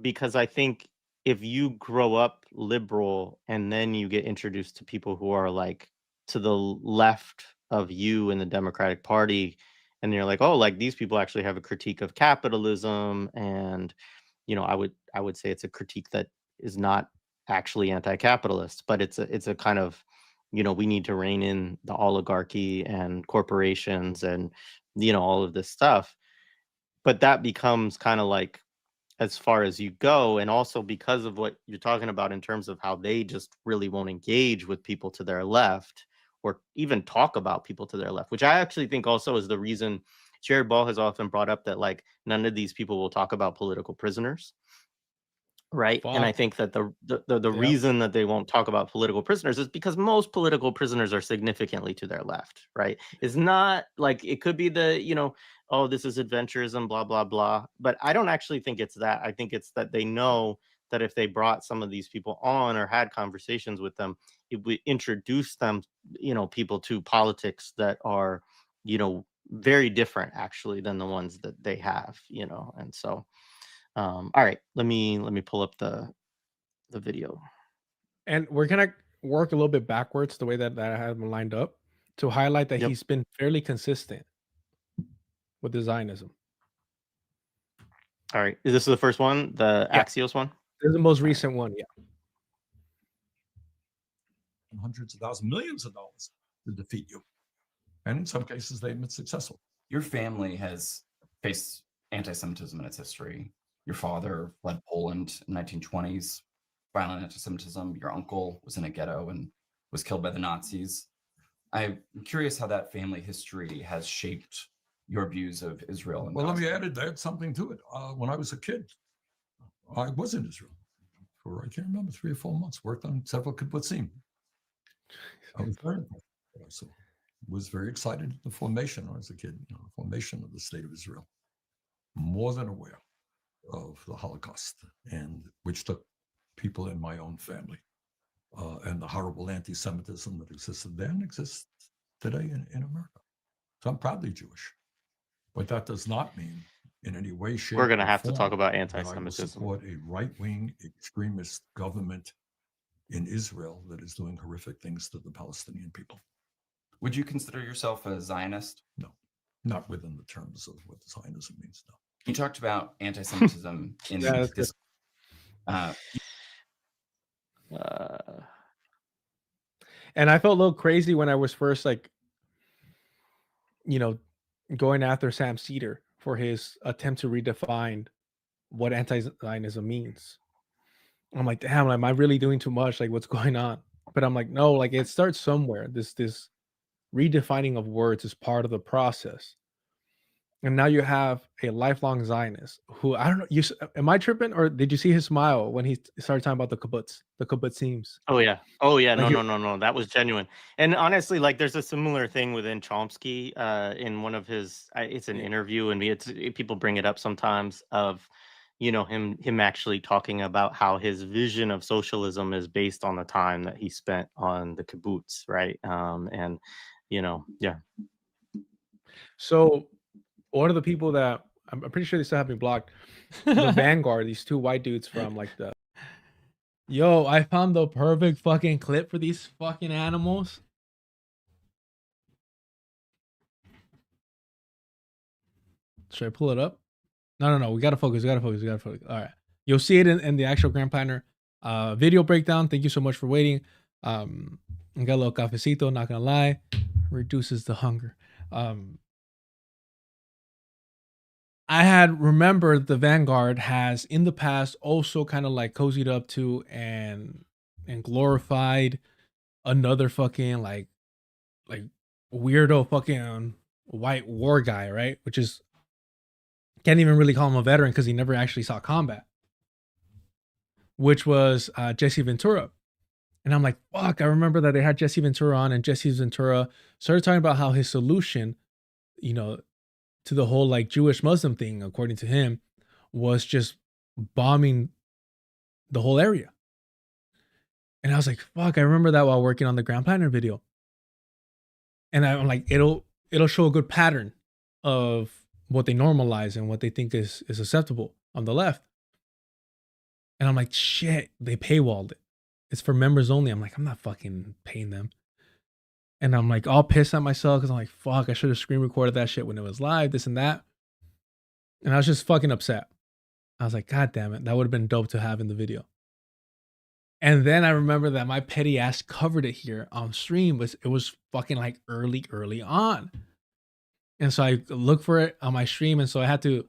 because I think if you grow up liberal and then you get introduced to people who are like to the left of you in the Democratic Party, and you're like, oh, like these people actually have a critique of capitalism, and I would say it's a critique that is not actually anti-capitalist, but it's a kind of, we need to rein in the oligarchy and corporations and all of this stuff. But that becomes kind of like as far as you go, and also because of what you're talking about in terms of how they just really won't engage with people to their left or even talk about people to their left, which I actually think also is the reason Jared Ball has often brought up that like none of these people will talk about political prisoners. Right. And I think that the reason that they won't talk about political prisoners is because most political prisoners are significantly to their left. Right. It's not like it could be the, oh, this is adventurism, blah, blah, blah. But I don't actually think it's that. I think it's that they know that if they brought some of these people on or had conversations with them, it would introduce them, people to politics that are, very different actually than the ones that they have, and so. All right, let me pull up the video. And we're gonna work a little bit backwards the way that I have them lined up to highlight that he's been fairly consistent with the Zionism. All right, is this the first one, the Axios one? This is the most recent one, yeah. Hundreds of thousands, millions of dollars to defeat you. And in some cases, they've been successful. Your family has faced anti-Semitism in its history. Your father fled Poland in the 1920s, violent anti-Semitism. Your uncle was in a ghetto and was killed by the Nazis. I'm curious how that family history has shaped your views of Israel. Well, let me add something to it. When I was a kid, I was in Israel for, I can't remember, 3 or 4 months, worked on several kibbutzim. I was very impressed. So was very excited at the formation when I was a kid, the formation of the state of Israel. More than aware of the Holocaust, and which took people in my own family, and the horrible anti-Semitism that existed then exists today in America. So I'm proudly Jewish, but that does not mean in any way, shape, we're going to or have to form talk about that I will anti-Semitism. support a right-wing extremist government in Israel that is doing horrific things to the Palestinian people. Would you consider yourself a Zionist? No, not within the terms of what Zionism means, no. You talked about anti-Semitism in this. And I felt a little crazy when I was first going after Sam Cedar for his attempt to redefine what anti-Zionism means. I'm like, damn, am I really doing too much? Like, what's going on? But I'm like, no, like it starts somewhere. This redefining of words is part of the process. And now you have a lifelong Zionist who, I don't know, am I tripping, or did you see his smile when he started talking about the kibbutzim? Oh yeah. Like No. That was genuine. And honestly, like there's a similar thing within Chomsky in one of his, it's an interview, and people bring it up sometimes of, you know, him actually talking about how his vision of socialism is based on the time that he spent on the kibbutz, right? And you know, yeah. So one of the people that I'm pretty sure they still have me blocked, the Vanguard, these two white dudes from like the yo, I found the perfect fucking clip for these fucking animals. Should I pull it up? No. We gotta focus. We gotta focus. All right. You'll see it in the actual Grand Planner video breakdown. Thank you so much for waiting. I got a little cafecito, not gonna lie. Reduces the hunger. I had remembered the Vanguard has in the past also kind of like cozied up to and glorified another fucking like weirdo fucking white war guy, right? Which is can't even really call him a veteran because he never actually saw combat, which was Jesse Ventura. And I'm like, fuck, I remember that they had Jesse Ventura on, and Jesse Ventura started talking about how his solution, you know, to the whole like Jewish Muslim thing, according to him, was just bombing the whole area. And I was like, fuck, I remember that while working on the Grand Planner video. And I'm like, it'll show a good pattern of what they normalize and what they think is acceptable on the left. And I'm like, shit, they paywalled it. It's for members only. I'm like, I'm not fucking paying them. And I'm like all pissed at myself because I'm like, fuck, I should have screen recorded that shit when it was live, this and that. And I was just fucking upset. I was like, God damn it, that would have been dope to have in the video. And then I remember that my petty ass covered it here on stream, but it was fucking like early on. And so I looked for it on my stream, and so I had to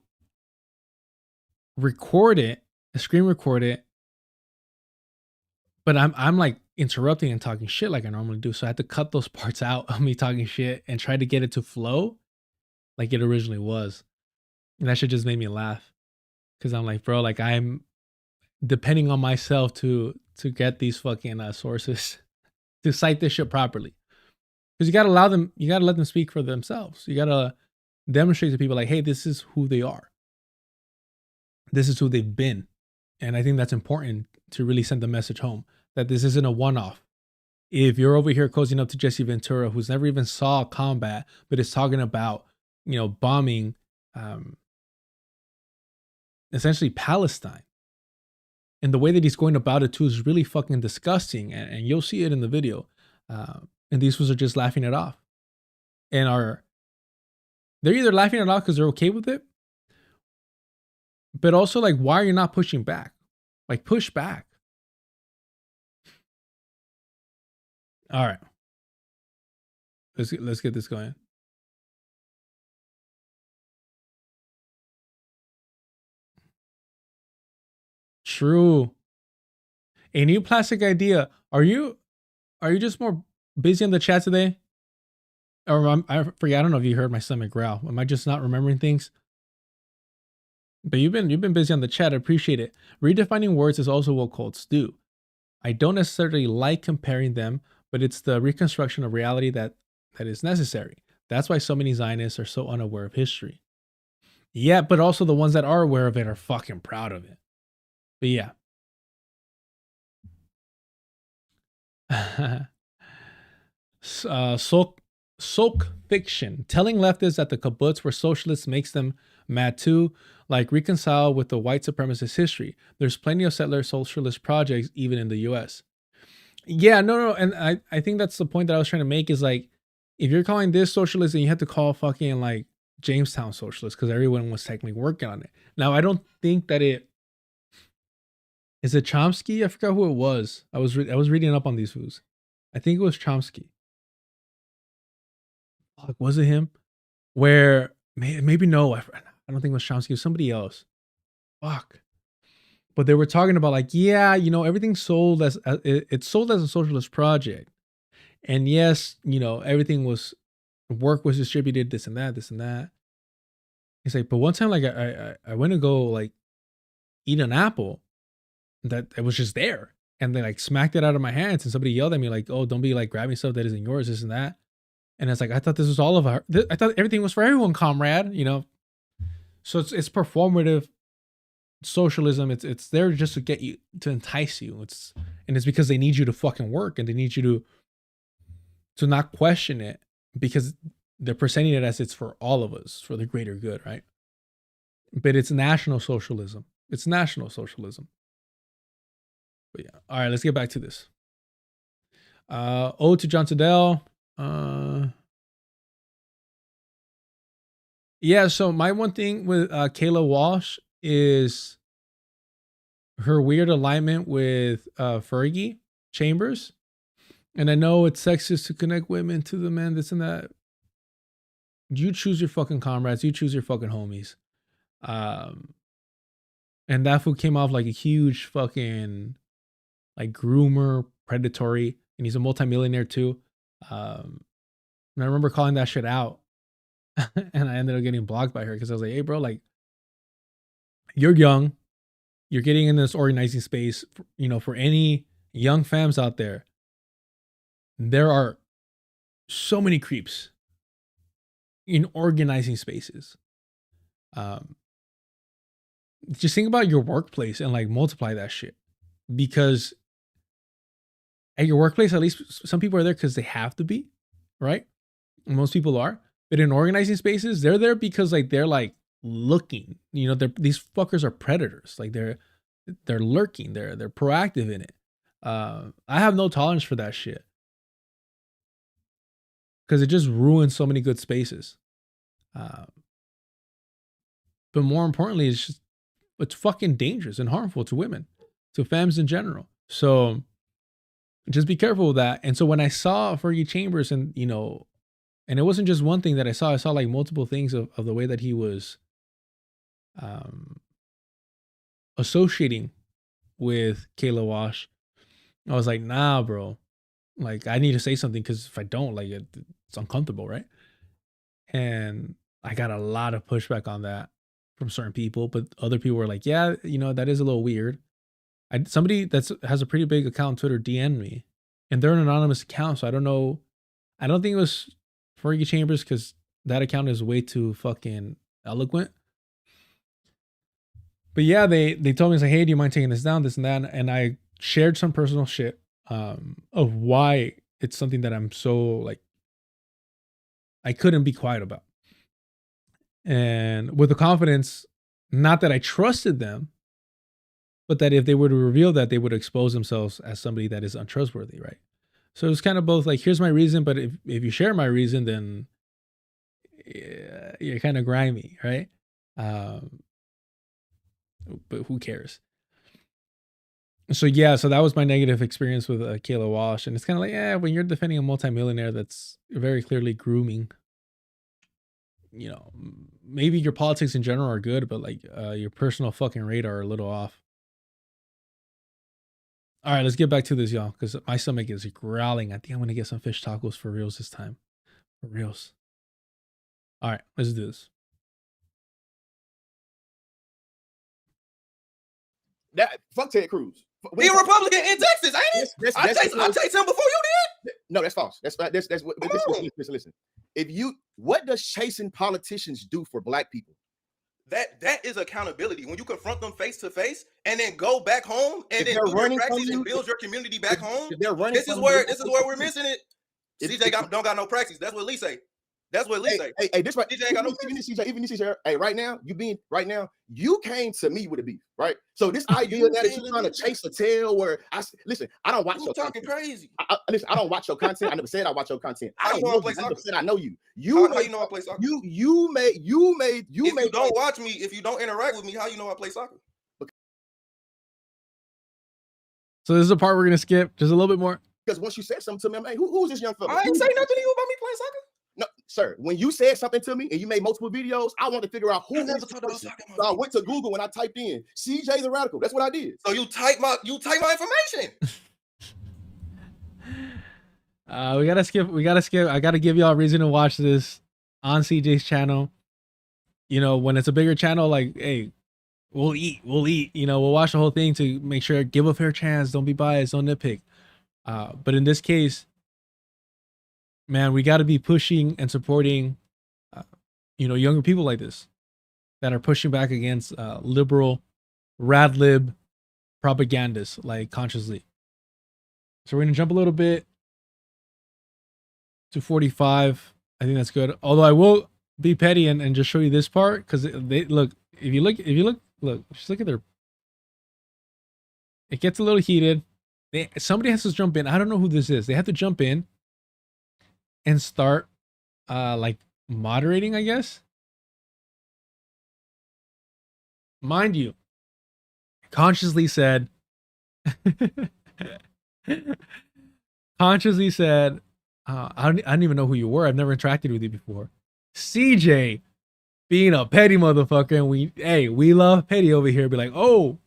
record it, screen record it. But I'm like interrupting and talking shit like I normally do. So I had to cut those parts out of me talking shit and try to get it to flow like it originally was. And that shit just made me laugh. Cause I'm like, bro, like I'm depending on myself to get these fucking sources to cite this shit properly. Cause you gotta allow them, you gotta let them speak for themselves. You gotta demonstrate to people like, hey, this is who they are. This is who they've been. And I think that's important to really send the message home that this isn't a one-off. If you're over here cozying up to Jesse Ventura, who's never even saw combat, but is talking about, you know, bombing essentially Palestine. And the way that he's going about it too is really fucking disgusting. And you'll see it in the video. And these fools are just laughing it off. And they're either laughing it off because they're okay with it, but also like, why are you not pushing back? Like, push back. All right. Let's get this going. True. A new plastic idea. Are you just more busy in the chat today? Or I forget. I don't know if you heard my stomach growl. Am I just not remembering things? But you've been busy on the chat. I appreciate it. Redefining words is also what cults do. I don't necessarily like comparing them, but it's the reconstruction of reality that is necessary. That's why so many Zionists are so unaware of history. Yeah, but also the ones that are aware of it are fucking proud of it. But yeah. Soak fiction. Telling leftists that the kibbutz were socialists makes them mad too. Like, reconcile with the white supremacist history. There's plenty of settler socialist projects even in the US. Yeah, no. And I think that's the point that I was trying to make is like, if you're calling this socialist, then you have to call fucking like Jamestown socialist because everyone was technically working on it. Now, I don't think that is it Chomsky? I forgot who it was. I was reading up on these foods. I think it was Chomsky. Fuck, was it him? Where maybe no, I don't think it was Chomsky. It was somebody else. Fuck. But they were talking about like, yeah, you know, everything's sold as it's sold as a socialist project, and yes, you know, work was distributed, this and that. He's like, but one time, like, I went to go like eat an apple that it was just there, and they like smacked it out of my hands, and somebody yelled at me like, oh, don't be like grabbing stuff that isn't yours, this and that. And it's like, I thought this was all of our, I thought everything was for everyone, comrade, you know? So it's performative socialism. It's there just to get you, to entice you. It's because they need you to fucking work, and they need you to not question it, because they're presenting it as it's for all of us, for the greater good, right? But it's national socialism. It's national socialism. But yeah. All right, let's get back to this. Ode to John Tadell. Yeah, so my one thing with Kayla Walsh is her weird alignment with Fergie Chambers. And I know it's sexist to connect women to the men, this and that. You choose your fucking comrades. You choose your fucking homies. And that fool came off like a huge fucking like groomer, predatory, and he's a multimillionaire too. And I remember calling that shit out, and I ended up getting blocked by her because I was like, "Hey, bro, like, you're young, you're getting in this organizing space. You know, for any young fams out there, there are so many creeps in organizing spaces. Just think about your workplace and like multiply that shit, because at your workplace, at least some people are there because they have to be, right? Most people are. But in organizing spaces, they're there because like they're like looking. You know, these fuckers are predators. Like they're lurking. They're proactive in it. I have no tolerance for that shit, because it just ruins so many good spaces. But more importantly, it's fucking dangerous and harmful to women, to femmes in general. So just be careful with that. And so when I saw Fergie Chambers, and you know, and it wasn't just one thing that I saw like multiple things of the way that he was associating with Kayla Walsh, I was like, nah, bro. Like, I need to say something, because if I don't, like, it's uncomfortable, right? And I got a lot of pushback on that from certain people, but other people were like, yeah, you know, that is a little weird. Somebody that has a pretty big account on Twitter DM'd me, and they're an anonymous account, so I don't know. I don't think it was Fergie Chambers, because that account is way too fucking eloquent. But yeah, they told me, it's like, hey, do you mind taking this down, this and that? And I shared some personal shit of why it's something that I'm so like, I couldn't be quiet about. And with the confidence, not that I trusted them, but that if they were to reveal that, they would expose themselves as somebody that is untrustworthy, right? So it was kind of both like, here's my reason, but if you share my reason, then you're kind of grimy, right? But who cares? So yeah, so that was my negative experience with Kayla Walsh. And it's kind of like, when you're defending a multimillionaire that's very clearly grooming, you know, maybe your politics in general are good, but like your personal fucking radar are a little off. All right, let's get back to this, y'all, because my stomach is growling. I think I'm going to get some fish tacos for reals this time. For reals. All right, let's do this. That fuck Ted Cruz. He a Republican in Texas, ain't he? I take him before you did. No, that's false. That's what. Listen. What does chasing politicians do for black people? That is accountability. When you confront them face to face, and then go back home and then do your practice and build your community back home. This is where we're missing it. CJ don't got no practice. That's what Lee say. That's what Lee say. Hey, this right. CJ ain't got no even CJ. Hey, right now, you came to me with a beef, right? So this idea that you're trying to chase a tail, where I don't watch your talking content. crazy. Listen, I don't watch your content. I never said I watch your content. I don't know. I never said I know you. How you know I play soccer? You made. If you don't watch me, if you don't interact with me, how you know I play soccer? So this is the part we're gonna skip just a little bit more. Because once you said something to me, I'm like, who's this young fella? I ain't say nothing to you about me playing soccer. No, sir. When you said something to me and you made multiple videos, I wanted to figure out who. So I went to Google and I typed in CJ the Radical. That's what I did. So you type my information. We gotta skip. I gotta give y'all a reason to watch this on CJ's channel. You know, when it's a bigger channel, like, hey, we'll eat. You know, we'll watch the whole thing to make sure, give a fair chance. Don't be biased. Don't nitpick. But in this case, man, we got to be pushing and supporting, you know, younger people like this that are pushing back against liberal RadLib propagandists, like consciously. So we're gonna jump a little bit to 45. I think that's good. Although I will be petty and just show you this part, because they look. If you look, just look at their. It gets a little heated. Somebody has to jump in. I don't know who this is. They have to jump in and start, like moderating, I guess. Mind you, consciously said. Consciously said, I don't even know who you were. I've never interacted with you before. CJ, being a petty motherfucker, and we love petty over here. Be like, oh,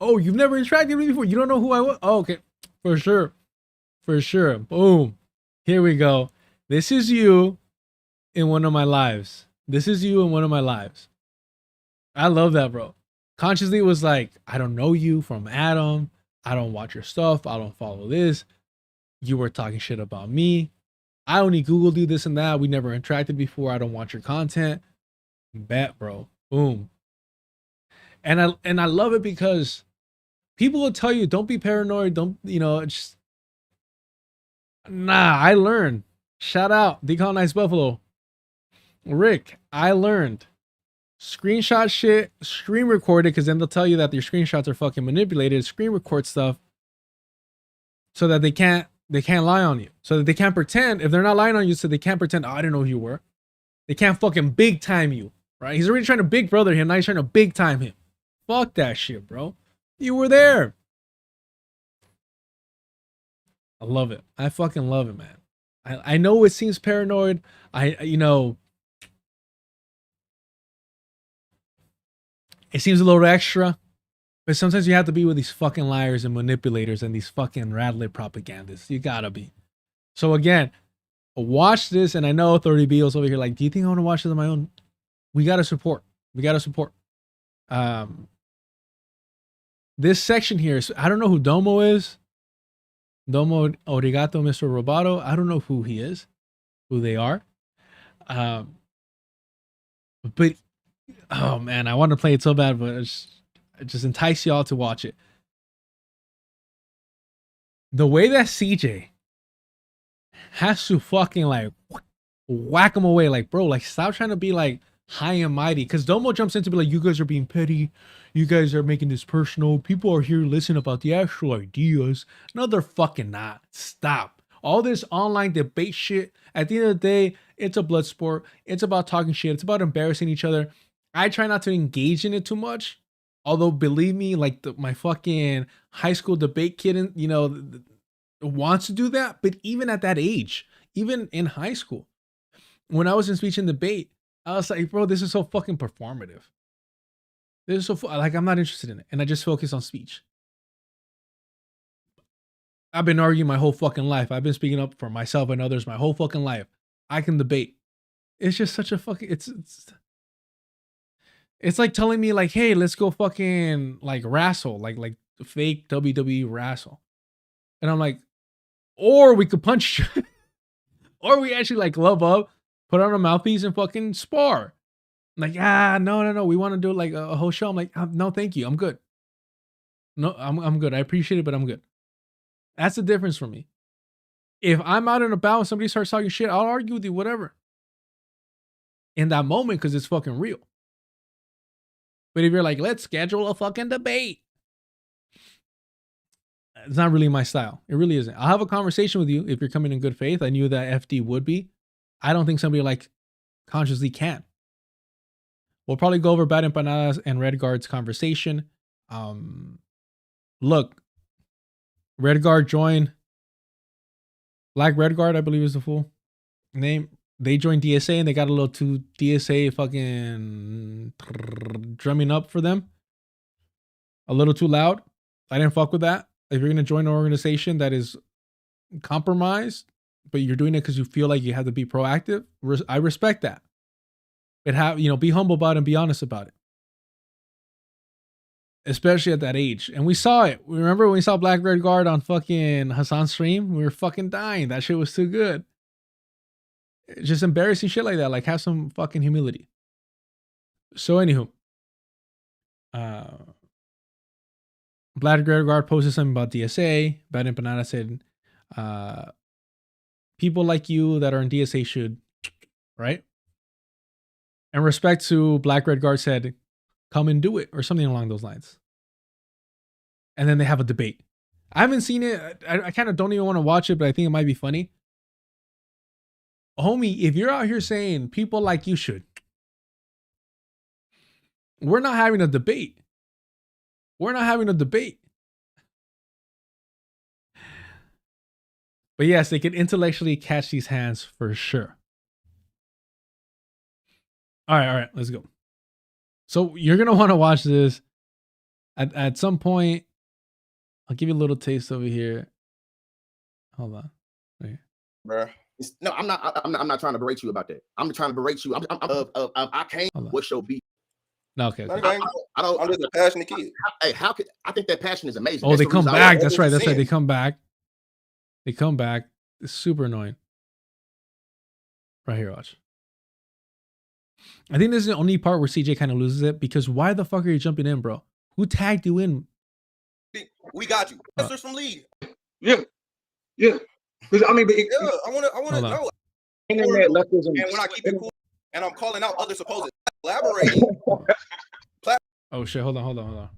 you've never interacted with me before. You don't know who I was. Oh, okay, for sure. Boom, here we go. This is you in one of my lives. I love that, bro. Consciously was like, I don't know you from Adam. I don't watch your stuff. I don't follow this. You were talking shit about me. I only Googled you, this and that. We never interacted before. I don't watch your content. Bet, bro. Boom. And I love it because people will tell you, don't be paranoid. Don't, just. Nah, I learned. Shout out, Decolonize Buffalo. Rick, I learned. Screenshot shit, screen record it, because then they'll tell you that your screenshots are fucking manipulated. Screen record stuff so that they can't lie on you. So that they can't pretend, if they're not lying on you, so they can't pretend, oh, I didn't know who you were. They can't fucking big time you, right? He's already trying to big brother him, now he's trying to big time him. Fuck that shit, bro. You were there. I love it. I fucking love it, man. I know it seems paranoid. It seems a little extra, but sometimes you have to be with these fucking liars and manipulators and these fucking RadLIb propagandists. You gotta be. So again, watch this, and I know 30B's over here like, do you think I want to watch this on my own? We gotta support. This section here is, I don't know who Domo is. Domo Origato Mr. Roboto. I don't know who he is, who they are. But oh man, I want to play it so bad, but I just entice y'all to watch it. The way that CJ has to fucking like whack him away, like, bro, like, stop trying to be like high and mighty, because Domo jumps in to be like, you guys are being petty, you guys are making this personal, people are here listening about the actual ideas. No, they're fucking not. Stop all this online debate shit. At the end of the day, it's a blood sport. It's about talking shit. It's about embarrassing each other. I try not to engage in it too much, although believe me, like my fucking high school debate kid, wants to do that. But even at that age, even in high school, when I was in speech and debate, I was like, bro, this is so fucking performative. This is so like, I'm not interested in it. And I just focus on speech. I've been arguing my whole fucking life. I've been speaking up for myself and others my whole fucking life. I can debate. It's just such a fucking, it's like telling me like, hey, let's go fucking like wrestle, like fake WWE wrestle. And I'm like, or we could punch or we actually like glove up, put on a mouthpiece and fucking spar. I'm like, no. We want to do like a whole show. I'm like, no, thank you. I'm good. No, I'm good. I appreciate it, but I'm good. That's the difference for me. If I'm out and about and somebody starts talking shit, I'll argue with you, whatever. In that moment, because it's fucking real. But if you're like, let's schedule a fucking debate, it's not really my style. It really isn't. I'll have a conversation with you if you're coming in good faith. I knew that FD would be. I don't think somebody like consciously can. We'll probably go over Bad Empanadas and Red Guard's conversation. Look, Red Guard joined. Black Red Guard, I believe is the full name. They joined DSA and they got a little too DSA fucking drumming up for them. A little too loud. I didn't fuck with that. If you're going to join an organization that is compromised, but you're doing it because you feel like you have to be proactive, I respect that. But be humble about it and be honest about it. Especially at that age. And we saw it. Remember when we saw Black Red Guard on fucking Hassan's stream? We were fucking dying. That shit was too good. Just embarrassing shit like that. Like, have some fucking humility. So anywho, Black Red Guard posted something about DSA. Bad Empanada said, people like you that are in DSA should, right? And respect to Black Red Guard said, come and do it, or something along those lines. And then they have a debate. I haven't seen it. I kind of don't even want to watch it, but I think it might be funny. Homie, if you're out here saying people like you should, we're not having a debate. We're not having a debate. But yes, they can intellectually catch these hands for sure. All right, let's go. So you're going to want to watch this at some point. I'll give you a little taste over here. Hold on. Right here. Bruh. No, I'm not trying to berate you about that. I'm trying to berate you. I came. What's your beef? No, okay. I don't. I'm just a passionate kid. Hey, how could I think that passion is amazing? Oh, That's they the come reason I back. love That's right. what That's you're right. They saying. come back. They come back. It's super annoying. Right here, watch. I think this is the only part where CJ kind of loses it, because why the fuck are you jumping in, bro? Who tagged you in? We got you. Answers from Lee. Yeah. Because I mean, Yeah, I want to Hold know. on. Internet leftism. And when I keep it cool, and I'm calling out other supposed collaborating. Oh shit! Hold on.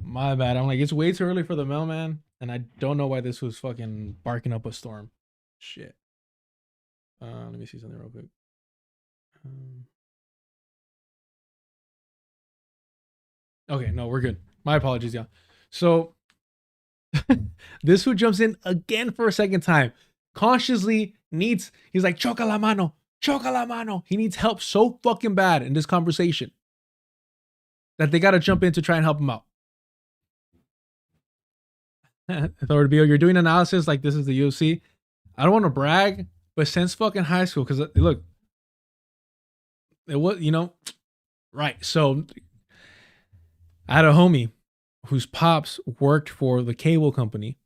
My bad. I'm like, it's way too early for the mailman, and I don't know why this was fucking barking up a storm. Shit. Let me see something real quick. Okay, no, we're good. My apologies, y'all. So this who jumps in again for a second time consciously needs, he's like, choca la mano. He needs help so fucking bad in this conversation that they got to jump in to try and help him out. Authority Bill, you're doing analysis like this is the UFC. I don't want to brag, but since fucking high school, because look, it was, right. So I had a homie whose pops worked for the cable company,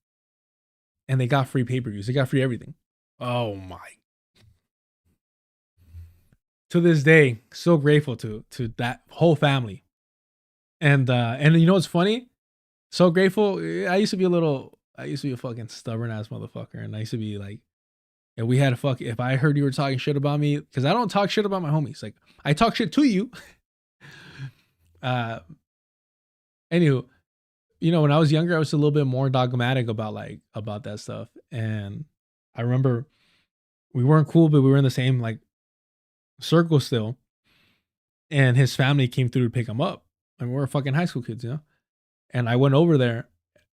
and they got free pay-per-views. They got free everything. Oh my. To this day, so grateful to that whole family. And you know what's funny? So grateful. I used to be a fucking stubborn ass motherfucker. And I used to be like, if we had a if I heard you were talking shit about me, because I don't talk shit about my homies. Like, I talk shit to you. Anywho, when I was younger, I was a little bit more dogmatic about that stuff. And I remember we weren't cool, but we were in the same like circle still. And his family came through to pick him up. And we were fucking high school kids, And I went over there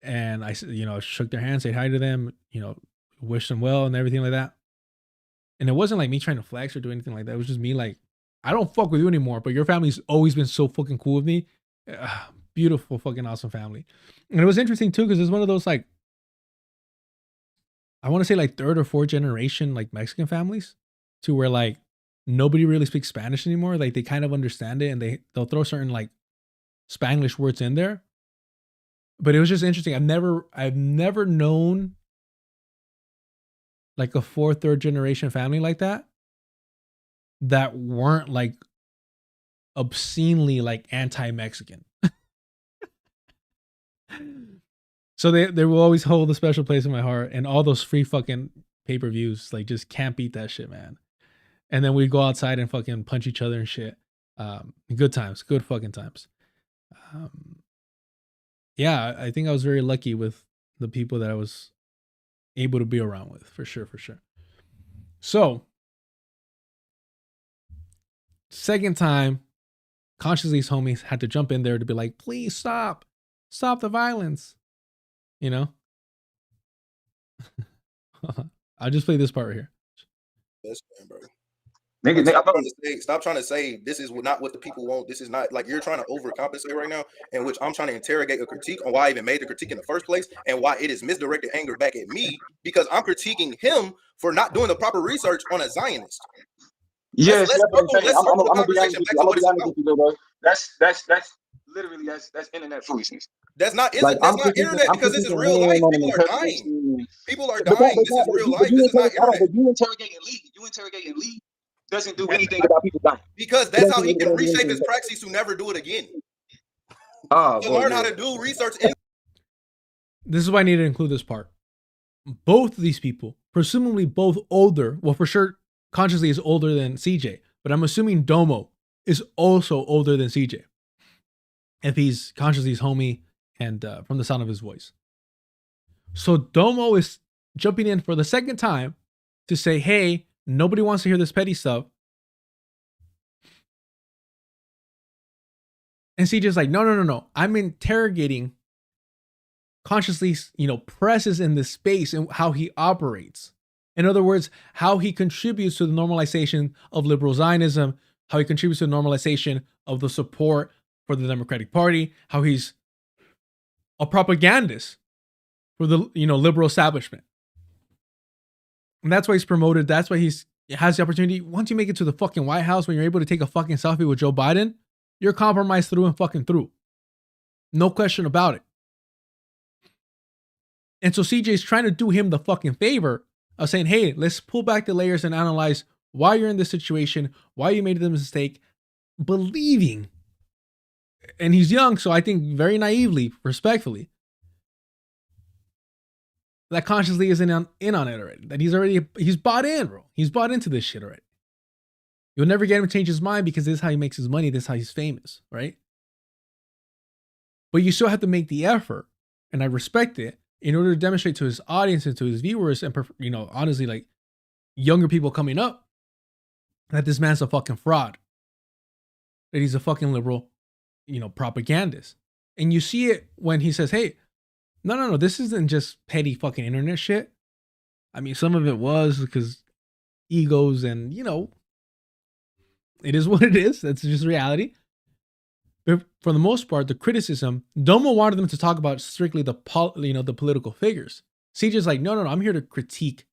and I shook their hands, said hi to them, wished them well and everything like that. And it wasn't like me trying to flex or do anything like that. It was just me like, I don't fuck with you anymore, but your family's always been so fucking cool with me. Beautiful, fucking awesome family. And it was interesting too, because it's one of those like, I want to say like third or fourth generation like Mexican families, to where like nobody really speaks Spanish anymore. Like they kind of understand it, and they'll throw certain like Spanglish words in there. But it was just interesting. I've never known like a fourth, third generation family like that weren't like obscenely like anti-Mexican. So they will always hold a special place in my heart, and all those free fucking pay-per-views, like, just can't beat that shit, man. And then we'd go outside and fucking punch each other and shit. Good times, good fucking times. Yeah, I think I was very lucky with the people that I was able to be around with, for sure. So, second time, consciously his homies had to jump in there to be like, please stop the violence, I'll just play this part right here. That's bro. Nigga, Stop trying to say this is not what the people want. This is not like you're trying to overcompensate right now, in which I'm trying to interrogate a critique on why I even made the critique in the first place and why it is misdirected anger back at me because I'm critiquing him for not doing the proper research on a Zionist. Yes, let's that's what I'm saying. circle I'm the gonna be honest conversation with back you. to I'm gonna what be it's honest about. with you, bro. That's literally that's internet foolishness. That's not Like that's not internet because this is real life. People are dying. People are dying. This is real life. This is not internet. But you interrogating Lee doesn't do anything about people dying. Because that's how he can reshape his praxis to never do it again. To learn how to do research. This is why I need to include this part. Both of these people, presumably both older, well, for sure, consciously is older than CJ, but I'm assuming Domo is also older than CJ. If he's consciously his homie and from the sound of his voice. So Domo is jumping in for the second time to say, hey, nobody wants to hear this petty stuff. And CJ's like, no. I'm interrogating consciously, presses in this space and how he operates. In other words, how he contributes to the normalization of liberal Zionism, how he contributes to the normalization of the support for the Democratic Party, how he's a propagandist for the, liberal establishment. And that's why he's promoted. That's why he has the opportunity. Once you make it to the fucking White House, when you're able to take a fucking selfie with Joe Biden, you're compromised through and fucking through. No question about it. And so CJ's trying to do him the fucking favor of saying, hey, let's pull back the layers and analyze why you're in this situation, why you made the mistake, believing. And he's young, so I think very naively, respectfully, that consciously isn't in on it already. That he's bought in, bro. He's bought into this shit already. You'll never get him to change his mind because this is how he makes his money. This is how he's famous, right? But you still have to make the effort, and I respect it, in order to demonstrate to his audience and to his viewers and, honestly, like younger people coming up, that this man's a fucking fraud. That he's a fucking liberal, propagandist. And you see it when he says, hey, no, this isn't just petty fucking internet shit. I mean, some of it was because egos and, it is what it is. That's just reality. But for the most part, the criticism, Domo wanted them to talk about strictly the political figures. CJ's like, no, I'm here to critique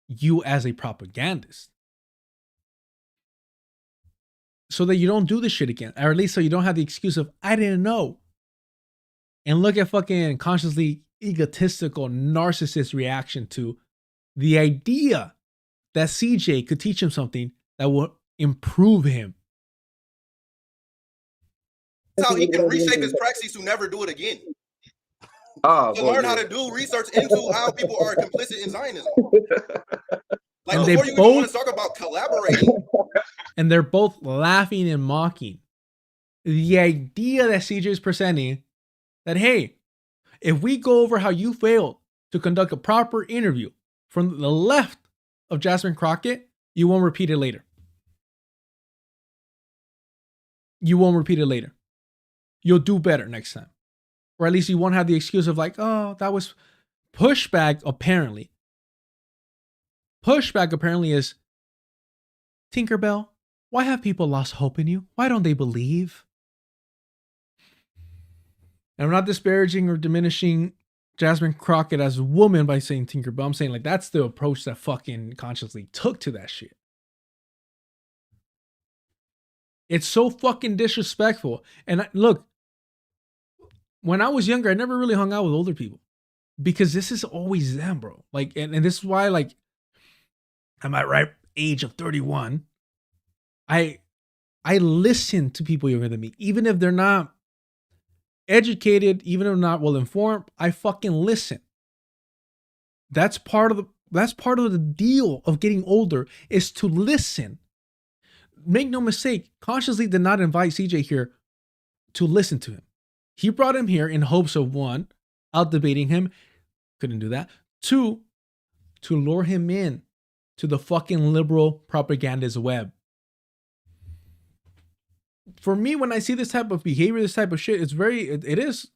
you as a propagandist. So that you don't do this shit again. Or at least so you don't have the excuse of, I didn't know. And look at fucking consciously egotistical narcissist reaction to the idea that CJ could teach him something that will improve him. That's how he can reshape his praxis to never do it again. To learn how to do research into how people are complicit in Zionism. Like, and before you even want to talk about collaborating. And they're both laughing and mocking the idea that CJ is presenting that, hey, if we go over how you failed to conduct a proper interview from the left of Jasmine Crockett, you won't repeat it later. You won't repeat it later. You'll do better next time. Or at least you won't have the excuse of like, oh, that was pushback apparently. Pushback apparently is, Tinkerbell, why have people lost hope in you? Why don't they believe? And I'm not disparaging or diminishing Jasmine Crockett as a woman by saying Tinkerbell. I'm saying like that's the approach that fucking consciously took to that shit. It's so fucking disrespectful. And look, when I was younger, I never really hung out with older people because this is always them, bro. Like, and this is why, like, at my ripe age of 31, I listen to people younger than me, even if they're not educated, even if they're not well informed. I fucking listen. That's part of the deal of getting older, is to listen. Make no mistake, consciously did not invite CJ here to listen to him. He brought him here in hopes of, one, out debating him. Couldn't do that. Two, to lure him in to the fucking liberal propagandist web. For me, when I see this type of behavior, this type of shit, it is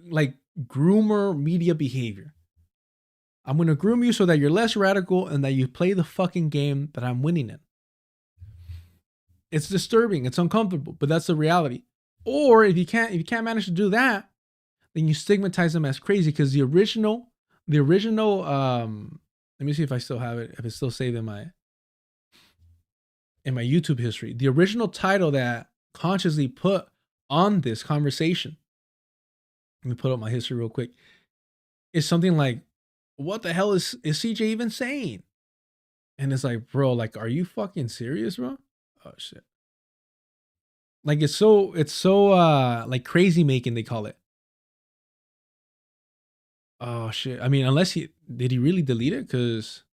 like groomer media behavior. I'm going to groom you so that you're less radical and that you play the fucking game that I'm winning in. It's disturbing. It's uncomfortable, but that's the reality. Or if you can't manage to do that, then you stigmatize them as crazy because the original, let me see if I still have it, if it's still saved in my YouTube history. The original title that Consciously put on this conversation, let me put up my history real quick, is something like, what the hell is CJ even saying? And it's like, bro, like, are you fucking serious, bro? Oh shit. Like it's so like crazy making, they call it. Oh shit. I mean, unless did he really delete it? Because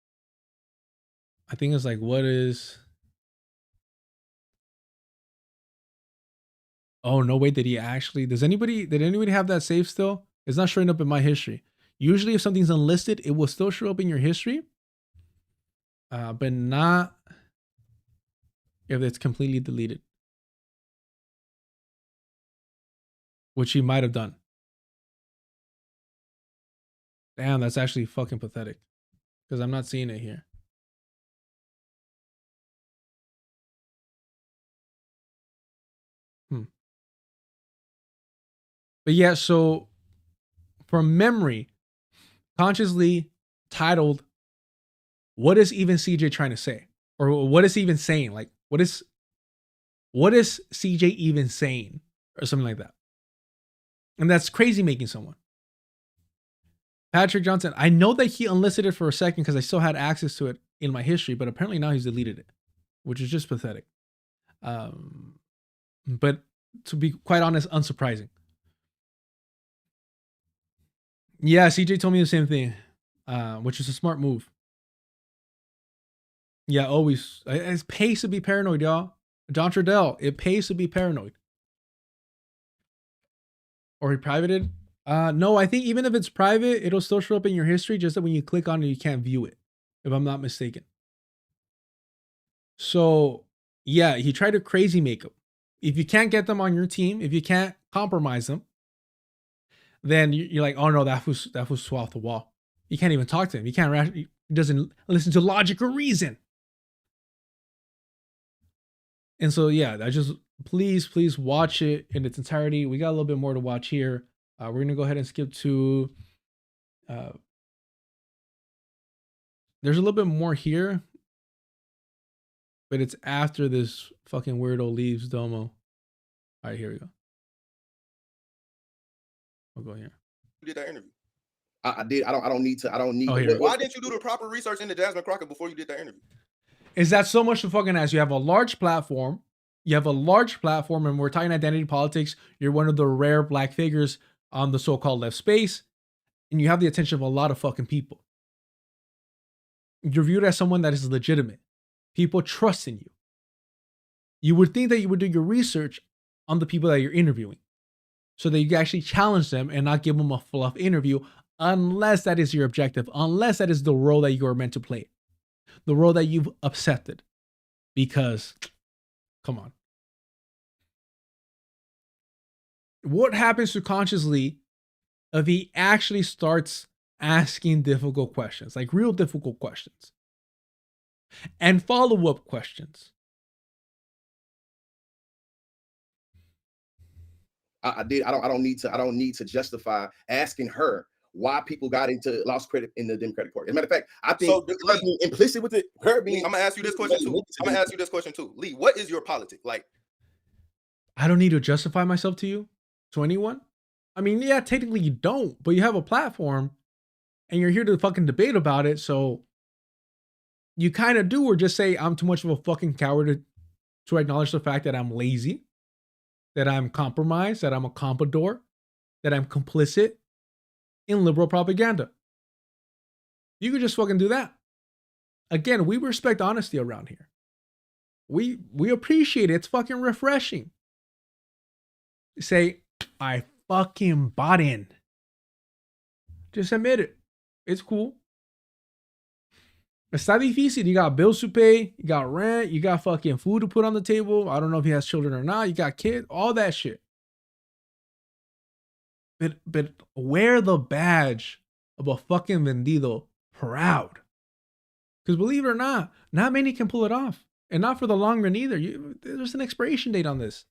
I think it's like, what is, oh no, wait, did anybody have that saved still? It's not showing up in my history. Usually if something's unlisted, it will still show up in your history. But not if it's completely deleted. Which he might have done. Damn, that's actually fucking pathetic. Because I'm not seeing it here. But yeah, so from memory, Consciously titled, what is even CJ trying to say? Or what is he even saying? Like, what is CJ even saying? Or something like that. And that's crazy making someone. Patrick Johnson, I know that he unlisted it for a second because I still had access to it in my history, but apparently now he's deleted it, which is just pathetic. But to be quite honest, unsurprising. Yeah, CJ told me the same thing, which is a smart move. Yeah, always. It pays to be paranoid, y'all. John Trudell, it pays to be paranoid. Or he privated? No, I think even if it's private, it'll still show up in your history, just that when you click on it, you can't view it, if I'm not mistaken. So, yeah, he tried to crazy make them. If you can't get them on your team, if you can't compromise them, then you're like, oh no, that was so off the wall. You can't even talk to him. He doesn't listen to logic or reason. And so, yeah, I just, please watch it in its entirety. We got a little bit more to watch here. We're going to go ahead and skip to, there's a little bit more here, but it's after this fucking weirdo leaves Domo. All right, here we go. We'll go here. You did that interview. I did. I don't need to. Why didn't you do the proper research into Jasmine Crockett before you did that interview? Is that so much to fucking ask? You have a large platform. And we're talking identity politics. You're one of the rare black figures on the so-called left space. And you have the attention of a lot of fucking people. You're viewed as someone that is legitimate. People trust in you. You would think that you would do your research on the people that you're interviewing, so that you can actually challenge them and not give them a fluff interview, unless that is your objective, unless that is the role that you are meant to play, the role that you've accepted. Because, come on. What happens to Consciously if he actually starts asking difficult questions, like real difficult questions, and follow-up questions? I did. I don't need to justify asking her why people got into lost credit in the Democratic Party. As a matter of fact, I think her being implicit with it, her being. I'm gonna ask you this question too. Lee, what is your politic like? I don't need to justify myself to anyone. I mean, yeah, technically you don't, but you have a platform and you're here to fucking debate about it. So you kind of do, or just say, I'm too much of a fucking coward to acknowledge the fact that I'm lazy, that I'm compromised, that I'm a comprador, that I'm complicit in liberal propaganda. You could just fucking do that. Again, we respect honesty around here. We appreciate it. It's fucking refreshing. Say, I fucking bought in. Just admit it. It's cool. Está difícil. You got bills to pay. You got rent. You got fucking food to put on the table. I don't know if he has children or not. You got kids. All that shit. But wear the badge of a fucking vendido proud. Because believe it or not many can pull it off. And not for the long run either. There's an expiration date on this.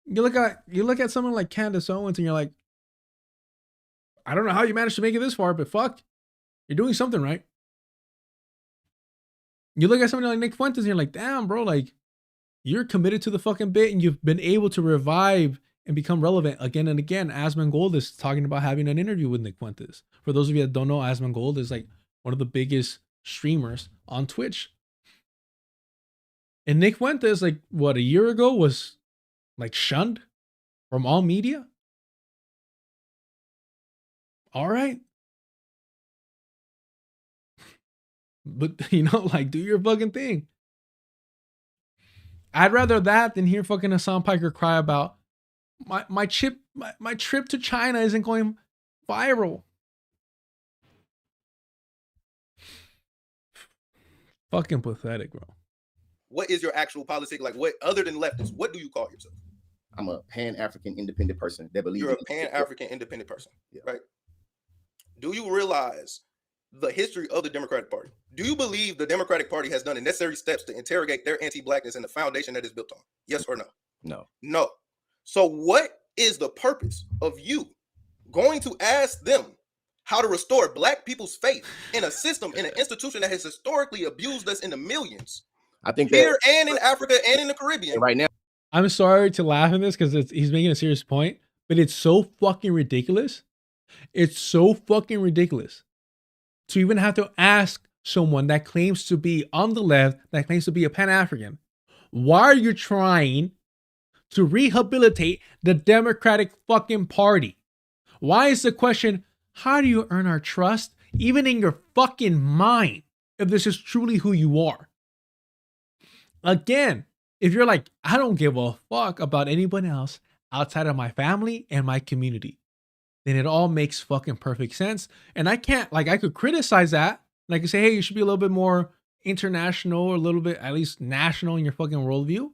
You look at someone like Candace Owens and you're like, I don't know how you managed to make it this far, but fuck, you're doing something right. You look at somebody like Nick Fuentes and you're like, damn, bro, like, you're committed to the fucking bit and you've been able to revive and become relevant again and again. Asmongold is talking about having an interview with Nick Fuentes. For those of you that don't know, Asmongold is like one of the biggest streamers on Twitch. And Nick Fuentes, like, what, a year ago was like shunned from all media? All right. But, you know, like, do your fucking thing. I'd rather that than hear fucking Hassan Piker cry about my trip to China isn't going viral. Fucking pathetic, bro. What is your actual policy? Like, what other than leftist, what do you call yourself? I'm a pan-African independent person that believes you're a pan-African independent person, right? Do you realize the history of the Democratic Party? Do you believe the Democratic Party has done the necessary steps to interrogate their anti-blackness and the foundation that is built on? Yes or no? No. No. So what is the purpose of you going to ask them how to restore black people's faith in a system, in an institution that has historically abused us in the millions? I think here and in Africa and in the Caribbean. Right now. I'm sorry to laugh at this because he's making a serious point, but it's so fucking ridiculous. It's so fucking ridiculous to even have to ask someone that claims to be on the left, that claims to be a Pan-African, why are you trying to rehabilitate the Democratic fucking Party? Why is the question, how do you earn our trust, even in your fucking mind, if this is truly who you are? Again, if you're like, I don't give a fuck about anyone else outside of my family and my community, then it all makes fucking perfect sense. And I can't, like, I could criticize that. And I could say, hey, you should be a little bit more international or a little bit, at least national in your fucking worldview.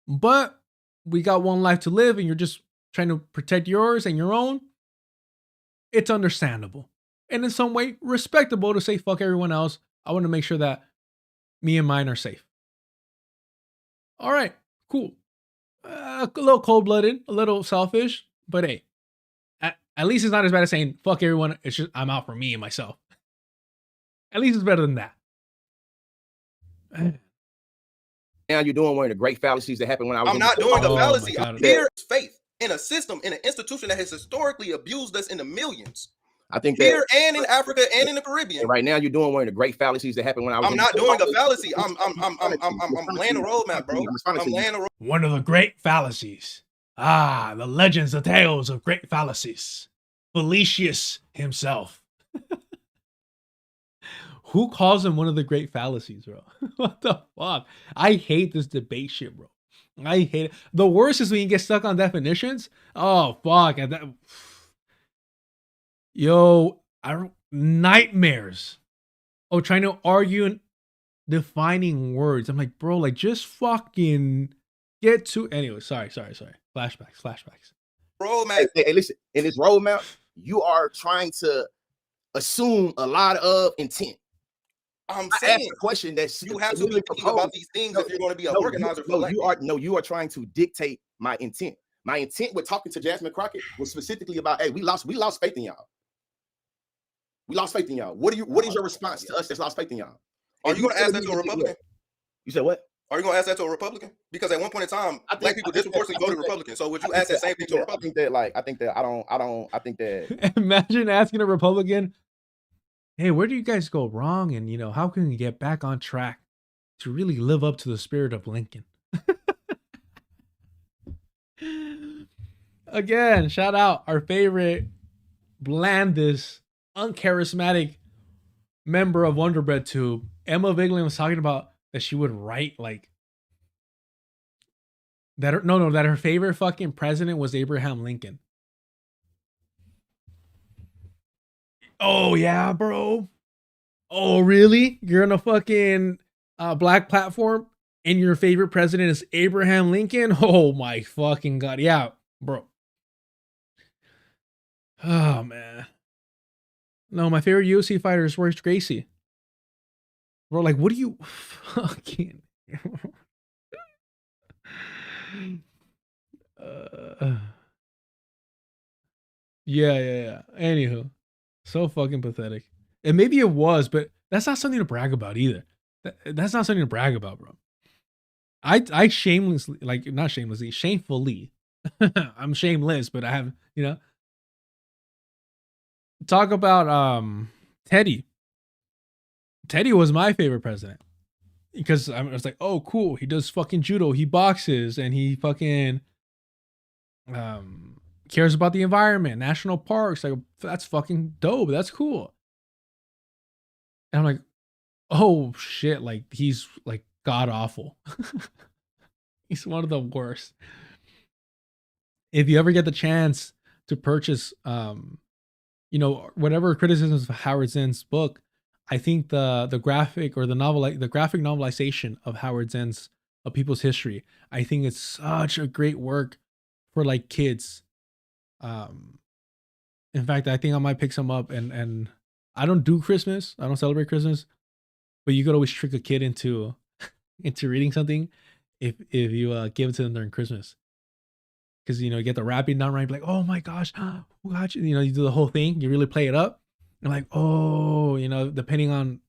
But we got one life to live and you're just trying to protect yours and your own. It's understandable. And in some way, respectable to say, fuck everyone else. I want to make sure that me and mine are safe. All right, cool. A little cold-blooded, a little selfish, but hey, at least it's not as bad as saying, fuck everyone, it's just, I'm out for me and myself. At least it's better than that. Now you're doing one of the great fallacies that happened when I was. I'm not doing the fallacy. I'm here faith in a system, in an institution that has historically abused us in the millions. I think here and in Africa and in the Caribbean. Right now, you're doing one of the great fallacies that happened when I was. I'm not doing a fallacy. I'm laying the roadmap, bro. I'm laying the road. One of the great fallacies. Ah, the legends, the tales of great fallacies. Felicius himself. Who calls him one of the great fallacies, bro? What the fuck? I hate this debate shit, bro. I hate it. The worst is when you get stuck on definitions. Oh, fuck. Yo, nightmares. Oh, trying to argue and defining words. I'm like, bro, like, just fucking get to. Anyway, sorry. Flashbacks. Roadmap. Hey, listen. In this roadmap, you are trying to assume a lot of intent. I'm saying the question that you have to be thinking about these things if you're going to be an organizer. You are trying to dictate my intent. My intent with talking to Jasmine Crockett was specifically about, hey, we lost faith in y'all. We lost faith in y'all. What is your response to us that's lost faith in y'all? Are you going to ask that to a Republican? You said what? Are you going to ask that to a Republican? Because at one point in time, black people disproportionately voted Republican. So would you ask that same thing to a Republican? I think that. Imagine asking a Republican, hey, where do you guys go wrong? And, how can we get back on track to really live up to the spirit of Lincoln? Again, shout out our favorite, blandest, uncharismatic member of Wonder Bread Tube. Emma Vigeland was talking about that she would write like that. That her favorite fucking president was Abraham Lincoln. Oh yeah, bro. Oh really? You're on a fucking black platform and your favorite president is Abraham Lincoln? Oh my fucking god. Yeah, bro. Oh man. No, my favorite UFC fighter is Royce Gracie. Bro, like, what do you fucking... Yeah. Anywho, so fucking pathetic. And maybe it was, but that's not something to brag about either. That's not something to brag about, bro. I shamelessly, like, not shamelessly, shamefully. I'm shameless, but I have, talk about Teddy. Teddy was my favorite president because I was like, oh, cool. He does fucking judo. He boxes and he fucking cares about the environment, national parks. Like, that's fucking dope. That's cool. And I'm like, oh shit, like he's like god awful. He's one of the worst. If you ever get the chance to purchase whatever criticisms of Howard Zinn's book, I think the graphic or the graphic novelization of Howard Zinn's A People's History, I think it's such a great work for like kids. In fact, I think I might pick some up, and I don't do Christmas. I don't celebrate Christmas, but you could always trick a kid into reading something if you give it to them during Christmas. Because you get the wrapping down right, like, oh my gosh, watch, you do the whole thing, you really play it up, and like, oh, depending on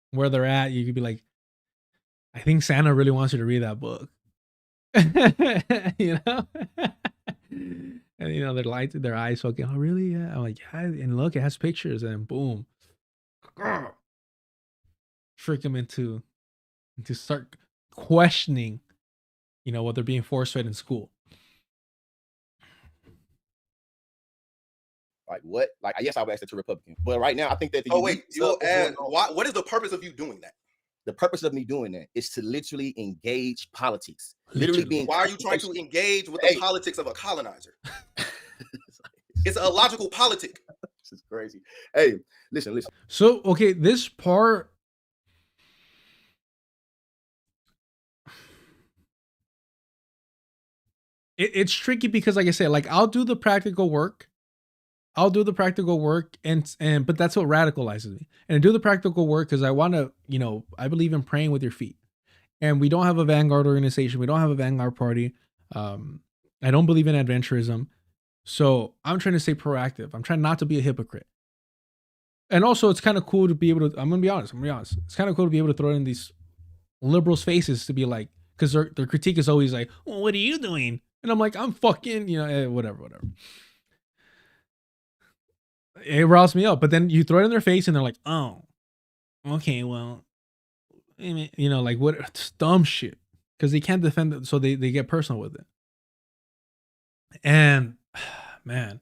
where they're at, you could be like, I think Santa really wants you to read that book. And their eyes fucking, oh really? Yeah. I'm like, yeah, and look, it has pictures, and boom, trick them into start questioning, what they're being force fed in school. Like what? Like, yes, I would ask that to Republican, but right now I think that. You'll ask what is the purpose of you doing that? The purpose of me doing that is to literally engage politics. Literally being. Why are you trying to engage with the politics of a colonizer? It's a logical politic. This is crazy. Hey, listen. So, okay, this part. It's tricky because, like I said, like I'll do the practical work. And but that's what radicalizes me. And I do the practical work because I want to, I believe in praying with your feet. And we don't have a vanguard organization. We don't have a vanguard party. I don't believe in adventurism. So I'm trying to stay proactive. I'm trying not to be a hypocrite. And also, it's kind of cool to be able to, I'm going to be honest. It's kind of cool to be able to throw in these liberals' faces to be like, because their critique is always like, well, what are you doing? And I'm like, I'm fucking, whatever. It riles me up. But then you throw it in their face and they're like, oh, okay, well, like what? It's dumb shit. Because they can't defend it, so they get personal with it. And, man.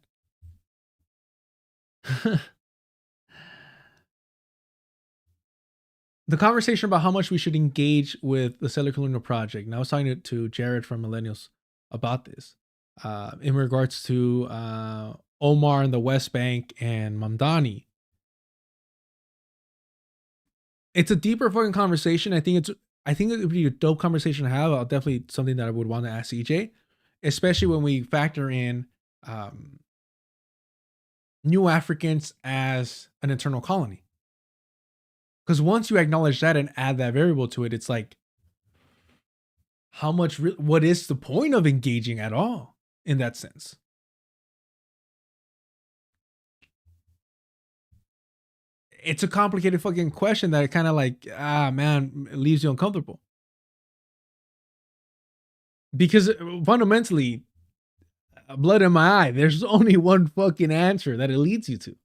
The conversation about how much we should engage with the Settler Colonial Project. And I was talking to Jared from Millennials about this in regards to Omar and the West Bank and Mamdani. It's a deeper fucking conversation. I think it would be a dope conversation to have. Definitely something that I would want to ask CJ, especially when we factor in New Africans as an internal colony. Because once you acknowledge that and add that variable to it, it's like, how much, what is the point of engaging at all in that sense? It's a complicated fucking question that kind of like, man, it leaves you uncomfortable. Because fundamentally, blood in my eye, there's only one fucking answer that it leads you to.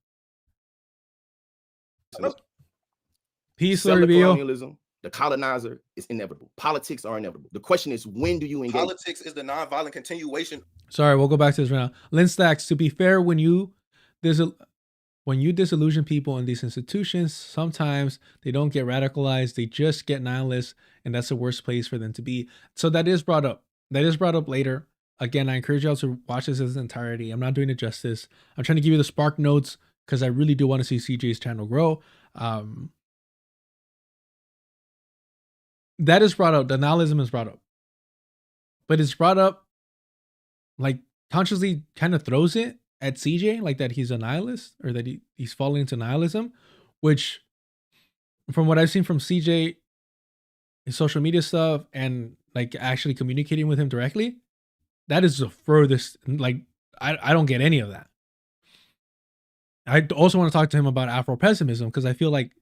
Peace, Larry Beal. Colonialism, the colonizer is inevitable. Politics are inevitable. The question is, when do you engage? Politics is the nonviolent continuation. Sorry, we'll go back to this right now. Lynn Stacks, to be fair, when you disillusion people in these institutions, sometimes they don't get radicalized. They just get nihilists, and that's the worst place for them to be. So that is brought up. That is brought up later. Again, I encourage y'all to watch this in its entirety. I'm not doing it justice. I'm trying to give you the spark notes because I really do want to see CJ's channel grow. That is brought up. The nihilism is brought up. But it's brought up, like, consciously kind of throws it at CJ, like that he's a nihilist or that he's falling into nihilism, which from what I've seen from CJ, his social media stuff, and like actually communicating with him directly, that is the furthest. Like, I don't get any of that. I also want to talk to him about Afro-pessimism because I feel like,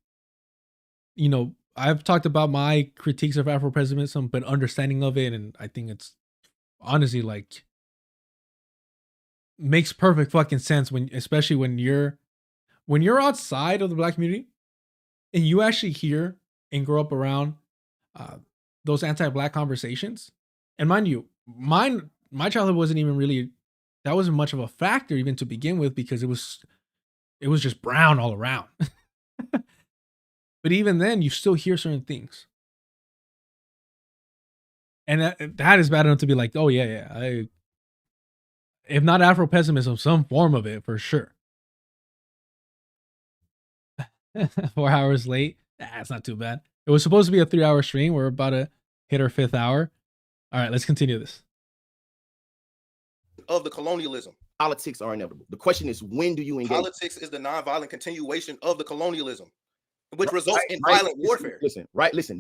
you know, I've talked about my critiques of Afro-pessimism, but understanding of it, and I think it's honestly like makes perfect fucking sense when, especially when you're outside of the Black community and you actually hear and grow up around those anti-Black conversations. And mind you, my childhood wasn't even really, that wasn't much of a factor even to begin with, because it was just brown all around. But even then, you still hear certain things. And that is bad enough to be like, oh yeah, if not Afro-pessimism, some form of it for sure. 4 hours late. It's not too bad. It was supposed to be a 3-hour stream. We're about to hit our 5th hour. All right, let's continue this. Of the colonialism. Politics are inevitable. The question is, when do you engage? Politics is the nonviolent continuation of the colonialism, which results in violent warfare. Listen.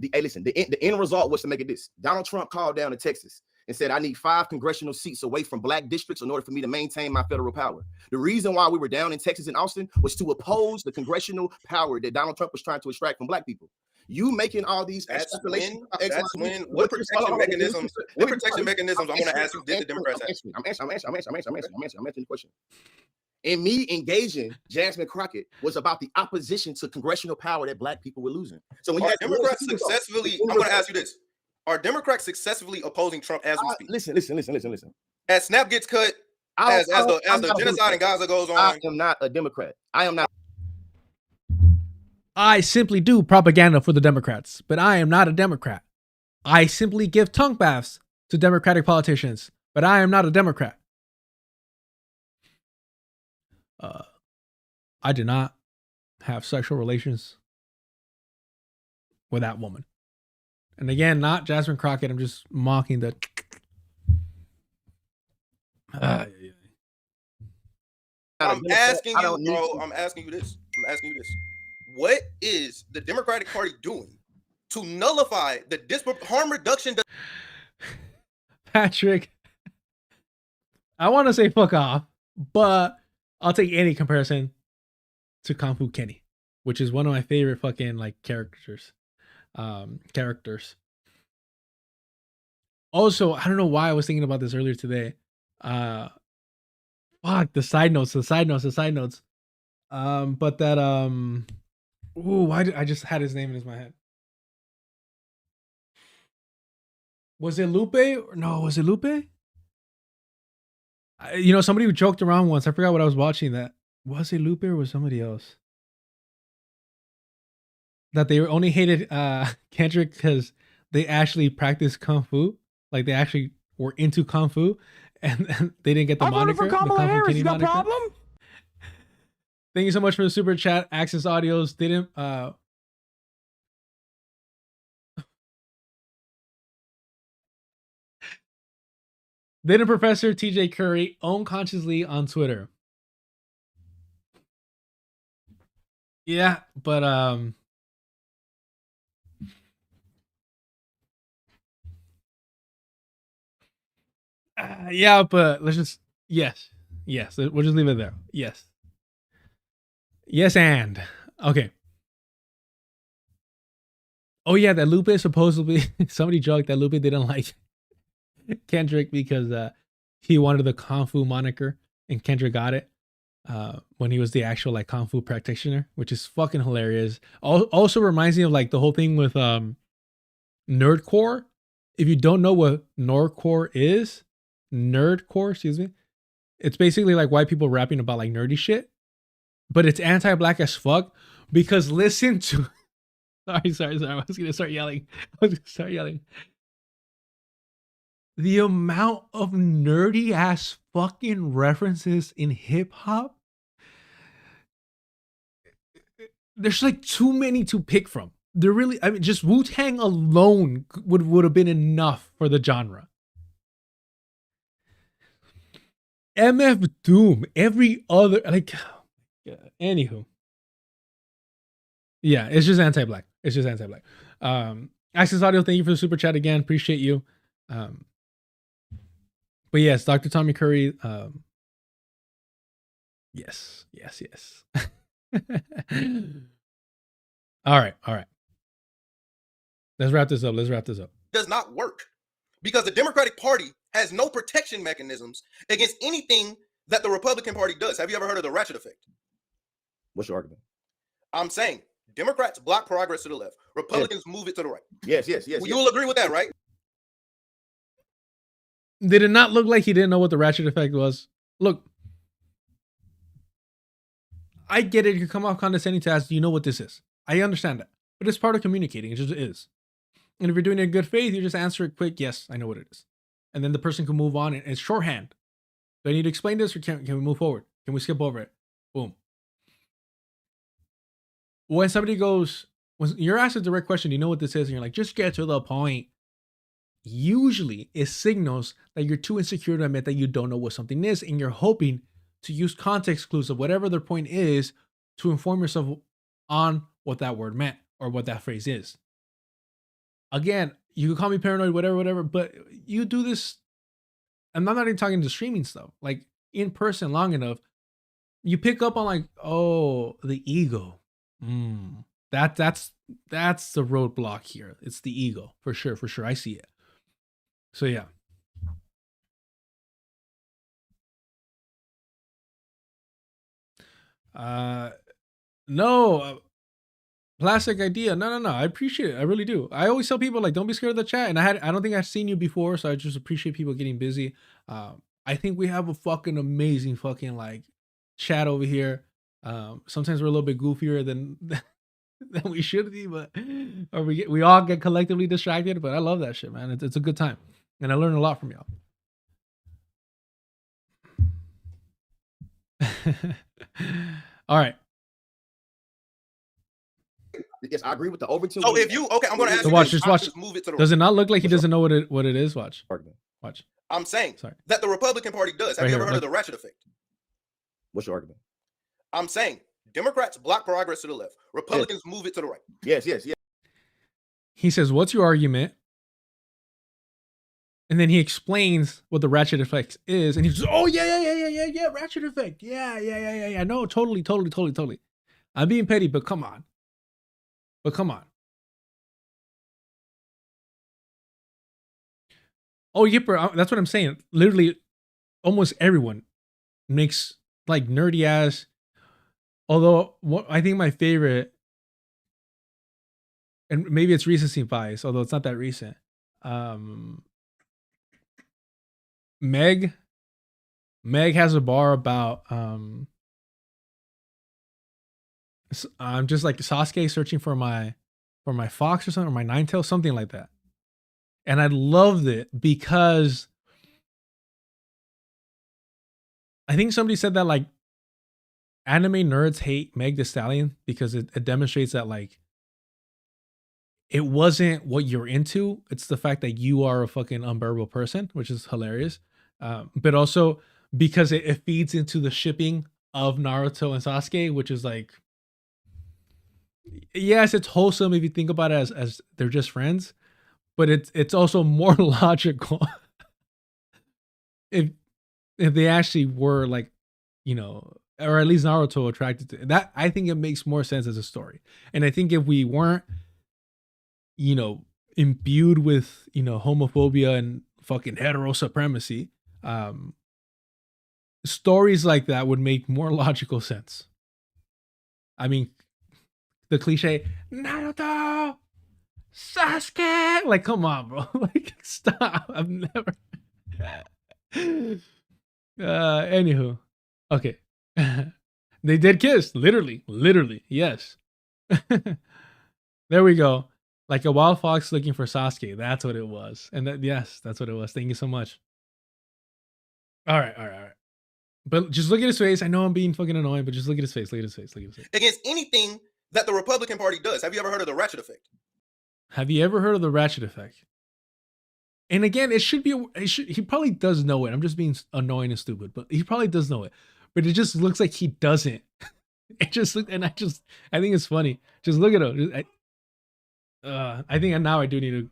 The end result was to make it this. Donald Trump called down to Texas and said, I need 5 congressional seats away from Black districts in order for me to maintain my federal power. The reason why we were down in Texas and Austin was to oppose the congressional power that Donald Trump was trying to extract from Black people. You making all these extrapolations. What protection mechanisms I want to ask you, did the Democrats have? I'm answering the question. And me engaging Jasmine Crockett was about the opposition to congressional power that Black people were losing. So when Democrats successfully, I'm going to ask you this. Are Democrats successfully opposing Trump as we speak? Listen. As SNAP gets cut, as the genocide in Gaza goes on. I am not a Democrat. I simply do propaganda for the Democrats, but I am not a Democrat. I simply give tongue baths to Democratic politicians, but I am not a Democrat. I did not have sexual relations with that woman. And again, not Jasmine Crockett. I'm just mocking the. I'm asking you this. What is the Democratic Party doing to nullify the harm reduction? Patrick, I want to say fuck off, but I'll take any comparison to Kung Fu Kenny, which is one of my favorite fucking like characters. Also, I don't know why I was thinking about this earlier today. Fuck, the side notes. But that why did I just had his name in my head? Was it Lupe? No, was it Lupe? You know, somebody who joked around once. I forgot what I was watching. That was it Lupe or was somebody else? That they only hated Kendrick because they actually practiced Kung Fu. Like they actually were into Kung Fu, and they didn't get the moniker. The Kung Fu Kenny you got moniker. Problem? Thank you so much for the super chat. Access Audios didn't. Didn't Professor TJ Curry own consciously on Twitter? Yeah, but yeah, but let's just yes, we'll just leave it there. Yes, and okay. Oh yeah, that Lupe supposedly somebody joked that Lupe didn't like Kendrick because he wanted the Kung Fu moniker and Kendrick got it when he was the actual like Kung Fu practitioner, which is fucking hilarious. Also reminds me of like the whole thing with nerdcore. If you don't know what nerdcore, excuse me, it's basically like white people rapping about like nerdy shit, but it's anti-Black as fuck because listen to sorry. I was gonna start yelling. The amount of nerdy ass fucking references in hip hop, there's like too many to pick from. They're really, I mean, just Wu-Tang alone would have been enough for the genre. MF Doom, every other, like, anywho. Yeah, it's just anti-Black. It's just anti-black. Access Audio, thank you for the super chat again. Appreciate you. But yes, Dr. Tommy Curry. Yes. All right. Let's wrap this up. Does not work because the Democratic Party has no protection mechanisms against anything that the Republican Party does. Have you ever heard of the ratchet effect? What's your argument? I'm saying Democrats block progress to the left. Republicans move it to the right. Yes. Well, you'll agree with that, right? Did it not look like he didn't know what the ratchet effect was? Look, I get it. You come off condescending to ask, do you know what this is? I understand that. But it's part of communicating. It just is. And if you're doing it in good faith, you just answer it quick. Yes, I know what it is. And then the person can move on. And it's shorthand. Do I need to explain this or can we move forward? Can we skip over it? Boom. When somebody goes, when you're asked a direct question, do you know what this is? And you're like, just get to the point. Usually it signals that you're too insecure to admit that you don't know what something is. And you're hoping to use context clues of whatever their point is to inform yourself on what that word meant or what that phrase is. Again, you can call me paranoid, whatever, but you do this, and I'm not even talking to streaming stuff, like in person long enough, you pick up on like, oh, the ego. That's the roadblock here. It's the ego, for sure. I see it. So yeah. No, classic idea. No. I appreciate it. I really do. I always tell people like, don't be scared of the chat. And I don't think I've seen you before, so I just appreciate people getting busy. I think we have a fucking amazing fucking like chat over here. Sometimes we're a little bit goofier than we should be, but or we all get collectively distracted. But I love that shit, man. It's a good time, and I learn a lot from y'all. All right. Yes, I agree with the Overton. So if you I'm going to ask So you. watch. Just watch. Move it to the Does right. it not look like he doesn't know what it is? Watch. Watch. I'm saying Sorry. that the Republican Party does. Have Right you here, ever heard of look. the ratchet effect? What's your argument? I'm saying Democrats block progress to the left. Republicans move it to the right. Yes. He says, "What's your argument?" And then he explains what the ratchet effect is, and he's just, "Oh yeah, ratchet effect, yeah. No, totally. I'm being petty, but come on. Oh, Yipper, that's what I'm saying. Literally, almost everyone makes like nerdy ass. Although I think my favorite, and maybe it's recency bias, although it's not that recent. Meg has a bar about I'm just like Sasuke searching for my fox or something, or my Ninetales, something like that. And I loved it because I think somebody said that like anime nerds hate Meg Thee Stallion because it demonstrates that like it wasn't what you're into. It's the fact that you are a fucking unbearable person, which is hilarious. But also because it feeds into the shipping of Naruto and Sasuke, which is like, yes, it's wholesome if you think about it as they're just friends, but it's also more logical if they actually were like, you know, or at least Naruto attracted to that. I think it makes more sense as a story. And I think if we weren't, you know, imbued with, you know, homophobia and fucking hetero supremacy, stories like that would make more logical sense. I mean, the cliche, Naruto, Sasuke, like, come on, bro. Like, stop. I've never. Anywho, okay. They did kiss, literally, yes. There we go. Like a wild fox looking for Sasuke. That's what it was. And yes, that's what it was. Thank you so much. All right. But just look at his face. I know I'm being fucking annoying, but just look at his face. Against anything that the Republican Party does. Have you ever heard of the ratchet effect? Have you ever heard of the ratchet effect? And again, he probably does know it. I'm just being annoying and stupid, but he probably does know it. But it just looks like he doesn't. It just look, and I think it's funny. Just look at him. I think now I do need to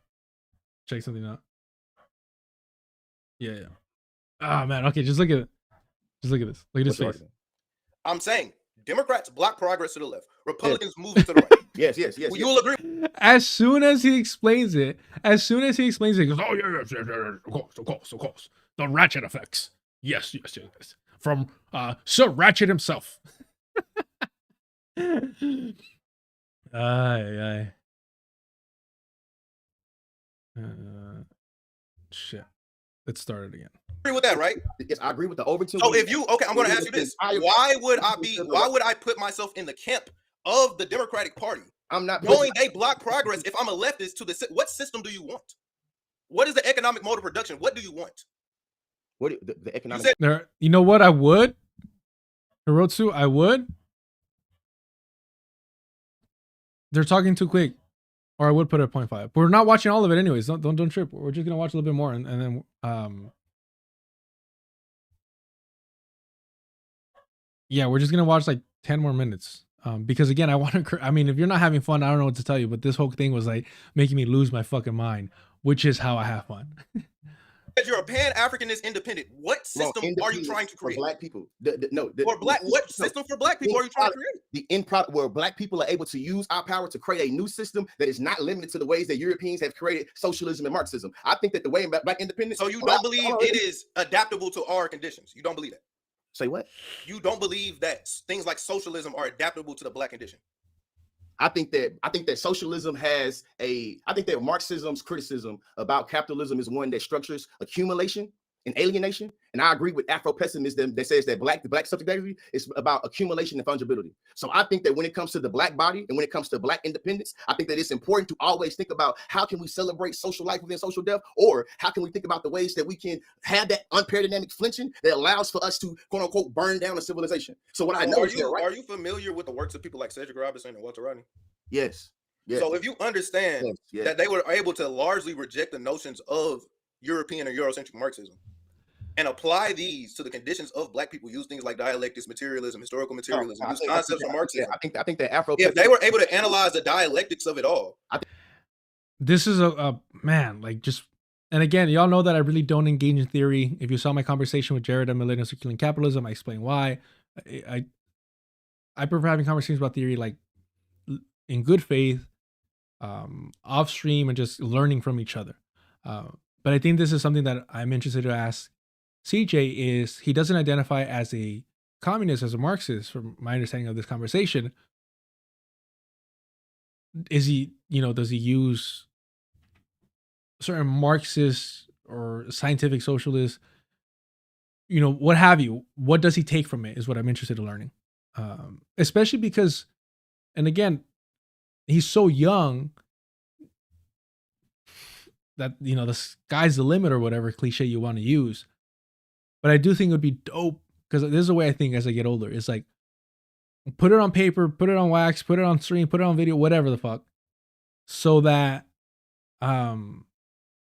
check something out. Yeah. Oh man. Okay, just look at it. Just look at this. Look at his face. I'm saying Democrats block progress to the left. Republicans move it to the right. Yes. Well, you'll agree. As soon as he explains it, he goes, "Oh yes, of course. The ratchet effects. Yes. From Sir Ratchet himself." Aye. Shit. Let's start it again. Agree with that, right? Yes, I agree with the overtone. So if you I'm going to ask you this: Why would I put myself in the camp of the Democratic Party? I'm not knowing they block progress. If I'm a leftist, what system do you want? What is the economic mode of production? What do you want? What the economic? You know what? I would. Hirotsu, I would. They're talking too quick, or I would put it at 0.5. We're not watching all of it anyways. Don't trip. We're just gonna watch a little bit more, and then yeah, we're just gonna watch like 10 more minutes. Because again, I mean, if you're not having fun, I don't know what to tell you, but this whole thing was like making me lose my fucking mind, which is how I have fun. You're a Pan-Africanist independent. What system are you trying to create? For black people. What system for black people are you trying to create? The end product where black people are able to use our power to create a new system that is not limited to the ways that Europeans have created socialism and Marxism. I think that the way black independence. So you don't believe it is adaptable to our conditions? You don't believe that? Say what? You don't believe that things like socialism are adaptable to the black condition? I think that socialism has I think that Marxism's criticism about capitalism is one that structures accumulation and alienation. And I agree with Afro-pessimism that says that the black subjectivity is about accumulation and fungibility. So I think that when it comes to the black body and when it comes to black independence, I think that it's important to always think about how can we celebrate social life within social death, or how can we think about the ways that we can have that unparadigmatic flinching that allows for us to quote unquote burn down a civilization. So what I know is are you familiar with the works of people like Cedric Robinson and Walter Rodney? Yes. So if you understand that they were able to largely reject the notions of European or Eurocentric Marxism and apply these to the conditions of black people, use things like dialectics, materialism, historical materialism, use concepts of Marxism. I think that if they were able to analyze the dialectics of it all. This is a man, like just, and again, y'all know that I really don't engage in theory. If you saw my conversation with Jared on Millennials Killing Capitalism, I explain why. I prefer having conversations about theory like in good faith, off stream, and just learning from each other. But I think this is something that I'm interested to ask CJ is he doesn't identify as a communist, as a Marxist, from my understanding of this conversation. Is he, does he use certain Marxist or scientific socialist, what have you? What does he take from it is what I'm interested in learning. Especially because, and again, he's so young that, the sky's the limit or whatever cliche you want to use. But I do think it would be dope, because this is the way I think as I get older. It's like, put it on paper, put it on wax, put it on stream, put it on video, whatever the fuck. So that in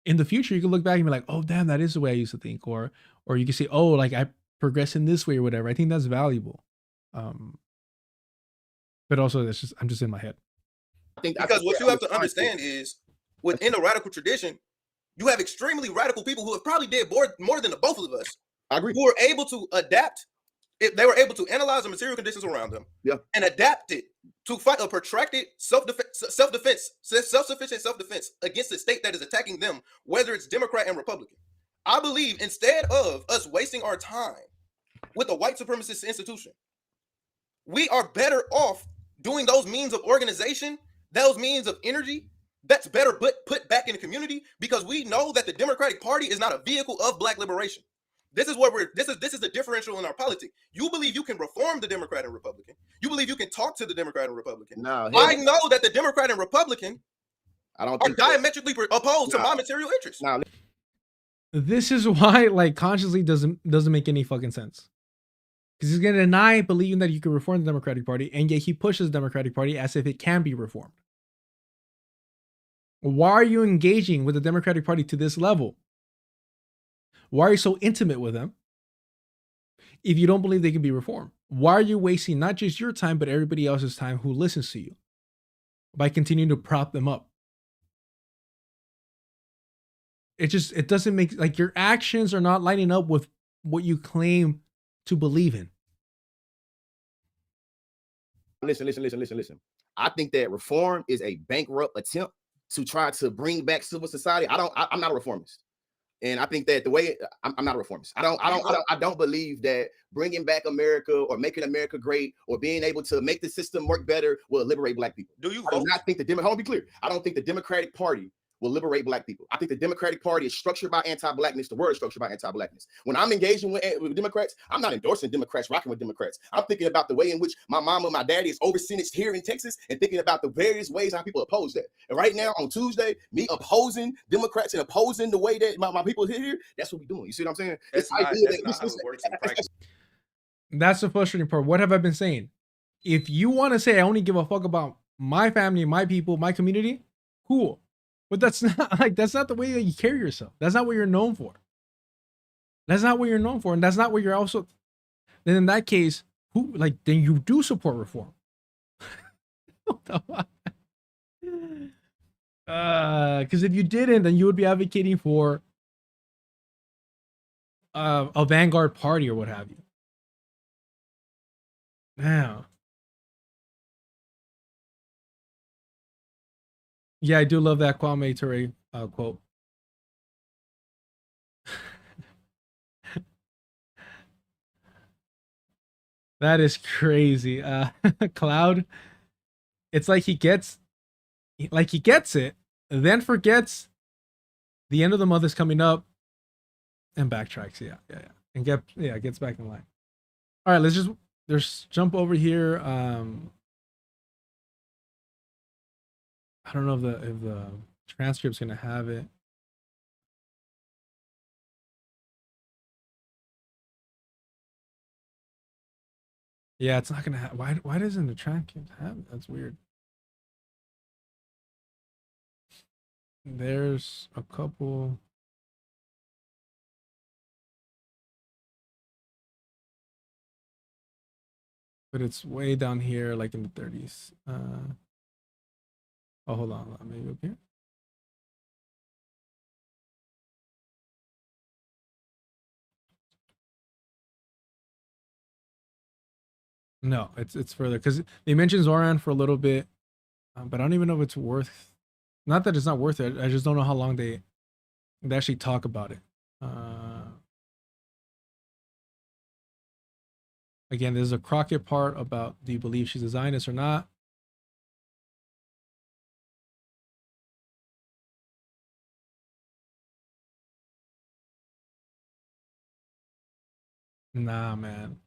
the future, you can look back and be like, oh, damn, that is the way I used to think. Or you can say, oh, like I progress in this way or whatever. I think that's valuable. But also, I'm just in my head. Because what you have to understand is, within a radical tradition, you have extremely radical people who have probably did more than the both of us. I agree. Who are able to adapt. They were able to analyze the material conditions around them and adapt it to fight a protracted self-sufficient self-defense against the state that is attacking them, whether it's Democrat and Republican. I believe instead of us wasting our time with a white supremacist institution, we are better off doing those means of organization, those means of energy, that's better put back in the community, because we know that the Democratic Party is not a vehicle of black liberation. This is what this is the differential in our politics. You believe you can reform the Democrat and Republican. You believe you can talk to the Democrat and Republican. No, I know that the Democrat and Republican are diametrically opposed to my material interests. This is why, like, consciously doesn't make any fucking sense. Because he's gonna deny believing that you can reform the Democratic Party, and yet he pushes the Democratic Party as if it can be reformed. Why are you engaging with the Democratic Party to this level? Why are you so intimate with them if you don't believe they can be reformed? Why are you wasting not just your time, but everybody else's time who listens to you by continuing to prop them up it doesn't make, like, your actions are not lining up with what you claim to believe in. Listen. I think that reform is a bankrupt attempt to try to bring back civil society. I'm not a reformist. And I think that the way I'm not a reformist. I don't believe that bringing back America or making America great or being able to make the system work better will liberate Black people. Do you I do not think the Democrat, be clear. I don't think the Democratic Party will liberate Black people. I think the Democratic Party is structured by anti-Blackness. The word is structured by anti-Blackness. When I'm engaging with Democrats, I'm not endorsing Democrats, rocking with Democrats. I'm thinking about the way in which my mama, my daddy is over-sentenced here in Texas and thinking about the various ways how people oppose that. And right now on Tuesday, me opposing Democrats and opposing the way that my people here, that's what we're doing. You see what I'm saying? That's not how it works in practice. That's the frustrating part. What have I been saying? If you want to say I only give a fuck about my family, my people, my community, cool. But that's not the way that you carry yourself. That's not what you're known for. That's not what you're known for. And that's not what you're also, then in that case, then you do support reform. Because if you didn't, then you would be advocating for a vanguard party or what have you. Now, yeah, I do love that Kwame Ture quote. That is crazy. Cloud, it's like he gets it, then forgets the end of the month is coming up and backtracks. Yeah. And gets back in line. All right, let's just jump over here. I don't know if the transcript's gonna have it. Yeah, it's not gonna have. Why doesn't the transcript have it? That's weird. There's a couple. But it's way down here, like in the 30s. Oh, hold on. Maybe up here. No, it's further because they mentioned Zoran for a little bit, but I don't even know if it's worth. Not that it's not worth it. I just don't know how long they actually talk about it. Again, there's a Crockett part about do you believe she's a Zionist or not? Nah, man.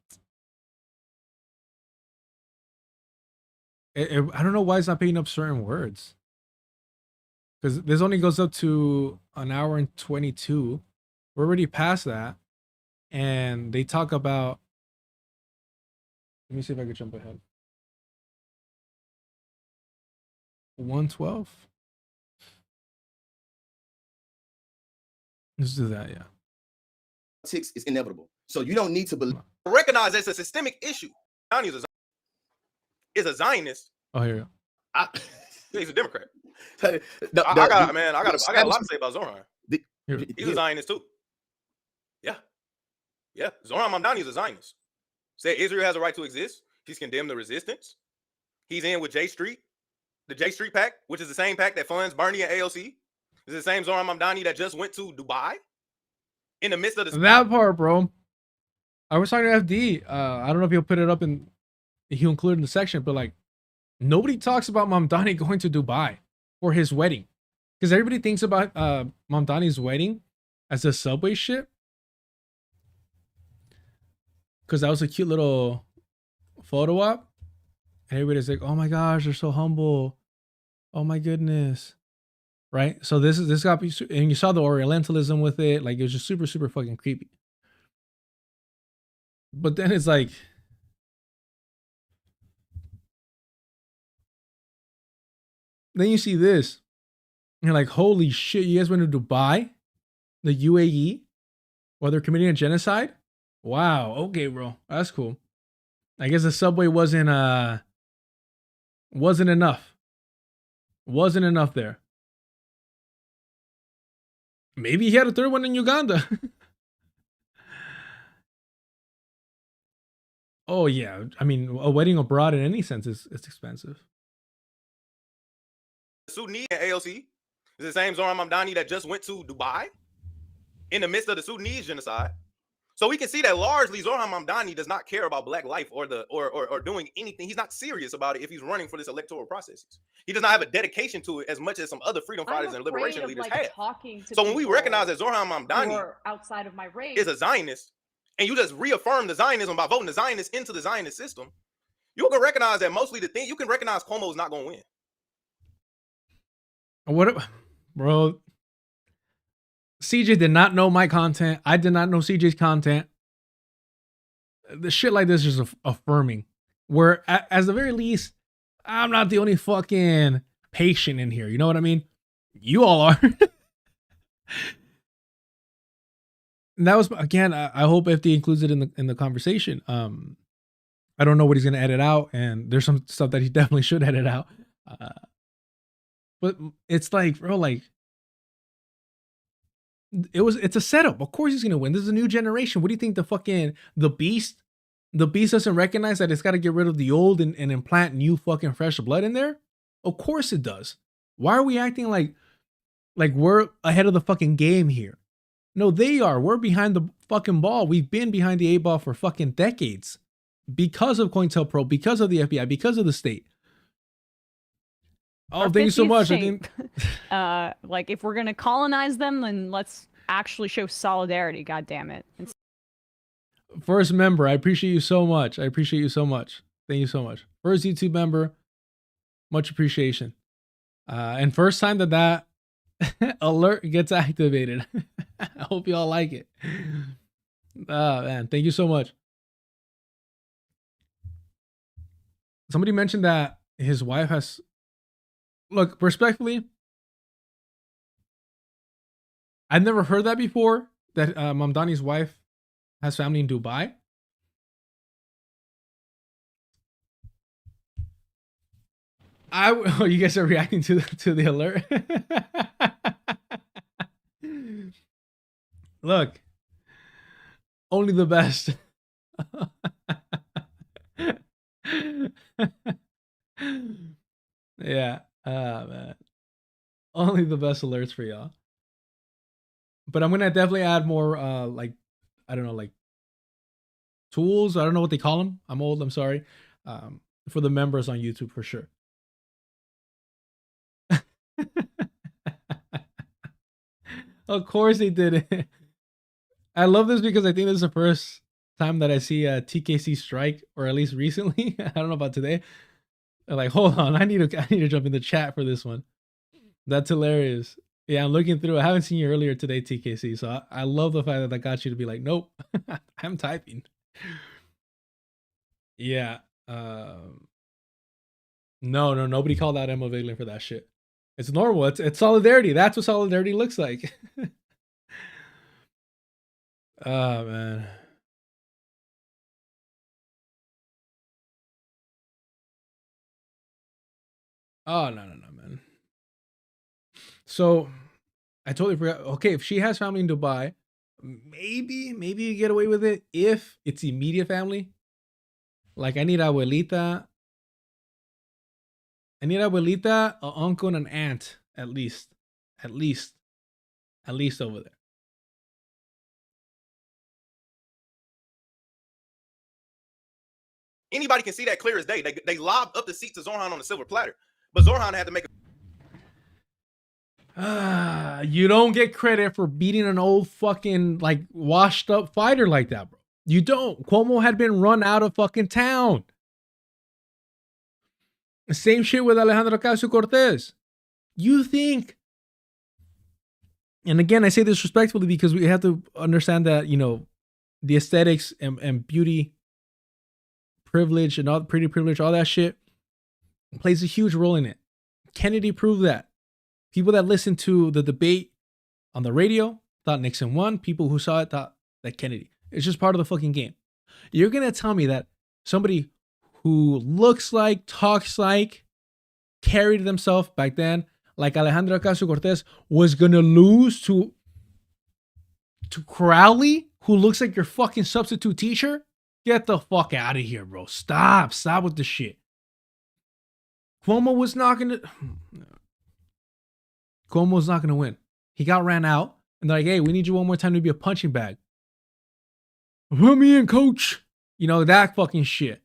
I don't know why it's not picking up certain words. Because this only goes up to an hour and 22. We're already past that. And they talk about... Let me see if I can jump ahead. 112? Let's do that, yeah. Politics is inevitable. So you don't need to believe. Recognize it's a systemic issue. Donnie is a Zionist. Oh, here you go. He's a Democrat. I got a lot to say about Zoran. He's a Zionist too. Yeah. Zoran Mamdani is a Zionist. Said Israel has a right to exist. He's condemned the resistance. He's in with J Street, the J Street PAC, which is the same PAC that funds Bernie and AOC. It's the same Zoran Mamdani that just went to Dubai in the midst of the that part, bro. I was talking to FD. I don't know if he'll put it up in, he'll include it in the section, but like nobody talks about Mamdani going to Dubai for his wedding, because everybody thinks about Mamdani's wedding as a Subway shit. Because that was a cute little photo op, and everybody's like, "Oh my gosh, they're so humble. Oh my goodness." Right? So this got, and you saw the Orientalism with it. Like, it was just super, super fucking creepy. But then it's like, then you see this, and you're like, holy shit, you guys went to Dubai, the UAE, while they're committing a genocide? Wow, okay, bro. That's cool. I guess the subway wasn't enough. Wasn't enough there. Maybe he had a third one in Uganda. Oh yeah, I mean, a wedding abroad in any sense is expensive. Sudanese and AOC is the same Zohran Mamdani that just went to Dubai in the midst of the Sudanese genocide. So we can see that largely Zohran Mamdani does not care about black life or doing anything. He's not serious about it if he's running for this electoral processes. He does not have a dedication to it as much as some other freedom fighters and liberation leaders have. So when we recognize that Zohran Mamdani outside of my race is a Zionist, and you just reaffirm the Zionism by voting the Zionists into the Zionist system, you can recognize that mostly the thing you can recognize Cuomo is not going to win. What, bro? CJ did not know my content. I did not know CJ's content. The shit like this is just affirming. Where, at the very least, I'm not the only fucking patient in here. You know what I mean? You all are. And that was, again, I hope FD includes it in the conversation. I don't know what he's gonna edit out, and there's some stuff that he definitely should edit out. But it's like, bro, like, it's a setup. Of course he's gonna win. This is a new generation. What do you think the beast doesn't recognize that it's got to get rid of the old and implant new fucking fresh blood in there? Of course it does. Why are we acting like we're ahead of the fucking game here? No, they are. We're behind the fucking ball. We've been behind the 8 ball for fucking decades because of COINTELPRO, because of the FBI, because of the state. Oh, thank you so much. I think like, if we're gonna colonize them, then let's actually show solidarity. God damn it! First member, I appreciate you so much. I appreciate you so much. Thank you so much. First YouTube member, much appreciation. And first time that alert gets activated. I hope you all like it. Oh man, thank you so much. Somebody mentioned that his wife has. Look, respectfully, I've never heard that before, that Mamdani's wife has family in Dubai. Oh, you guys are reacting to the alert. Look, only the best. Yeah. Man. Only the best alerts for y'all. But I'm gonna definitely add more like, I don't know, like tools. I don't know what they call them. I'm old, I'm sorry. For the members on YouTube for sure. Of course they did it. I love this because I think this is the first time that I see TKC strike, or at least recently. I don't know about today. Like, hold on, I need to jump in the chat for this one. That's hilarious. Yeah, I'm looking through. I haven't seen you earlier today, TKC. So I love the fact that I got you to be like, nope, I'm typing. Yeah. No, nobody called out Emma Vigeland for that shit. It's normal. It's solidarity. That's what solidarity looks like. Oh man. Oh no, man. So I totally forgot. Okay, if she has family in Dubai, maybe you get away with it if it's immediate family. Like, I need abuelita, an uncle, and an aunt at least over there. Anybody can see that clear as day. They lobbed up the seat to Zoran on a silver platter, but Zoran had to make you don't get credit for beating an old fucking like washed up fighter like that, bro. You don't. Cuomo had been run out of fucking town. Same shit with Alejandro Ocasio-Cortez. You think, and again, I say this respectfully because we have to understand that, you know, the aesthetics and beauty privilege and all pretty privilege, all that shit plays a huge role in it. Kennedy proved that. People that listened to the debate on the radio thought Nixon won. People who saw it thought that Kennedy. It's just part of the fucking game. You're going to tell me that somebody who looks like, talks like, carried themselves back then, like Alejandro Ocasio-Cortez, was going to lose to to Crowley, who looks like your fucking substitute teacher, get the fuck out of here, bro. Stop with the shit. Cuomo was not gonna win. He got ran out, and they're like, hey, we need you one more time to be a punching bag. Put me in, coach. You know, that fucking shit.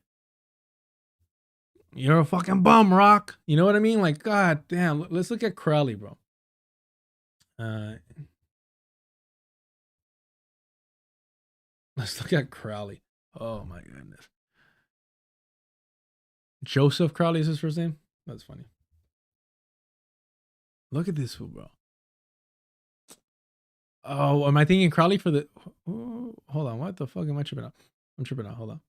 You're a fucking bum, Rock. You know what I mean? Like, god damn. Let's look at Crowley, bro. Let's look at Crowley. Oh my goodness. Joseph Crowley is his first name? That's funny. Look at this fool, bro. Oh, am I thinking Crowley for the... Oh, hold on. What the fuck am I tripping out? I'm tripping out. Hold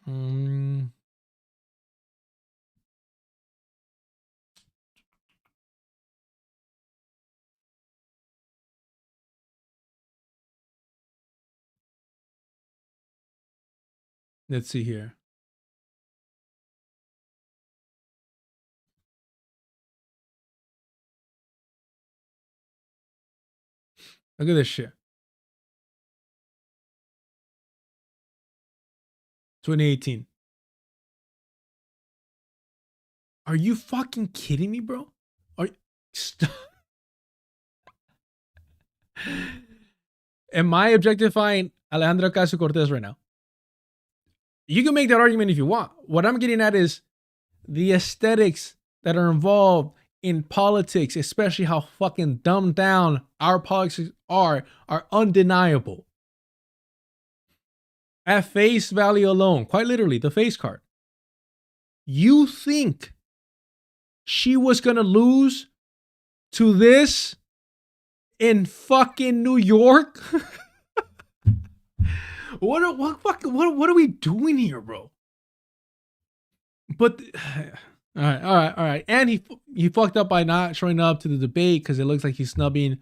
on. Let's see here. Look at this shit. 2018. Are you fucking kidding me, bro? Are you... Stop. Am I objectifying Alejandra Ocasio-Cortez right now? You can make that argument if you want. What I'm getting at is the aesthetics that are involved in politics, especially how fucking dumbed down our politics are undeniable. At face value alone, quite literally, the face card. You think she was gonna lose to this in fucking New York? What are we doing here, bro? But all right. And he fucked up by not showing up to the debate because it looks like he's snubbing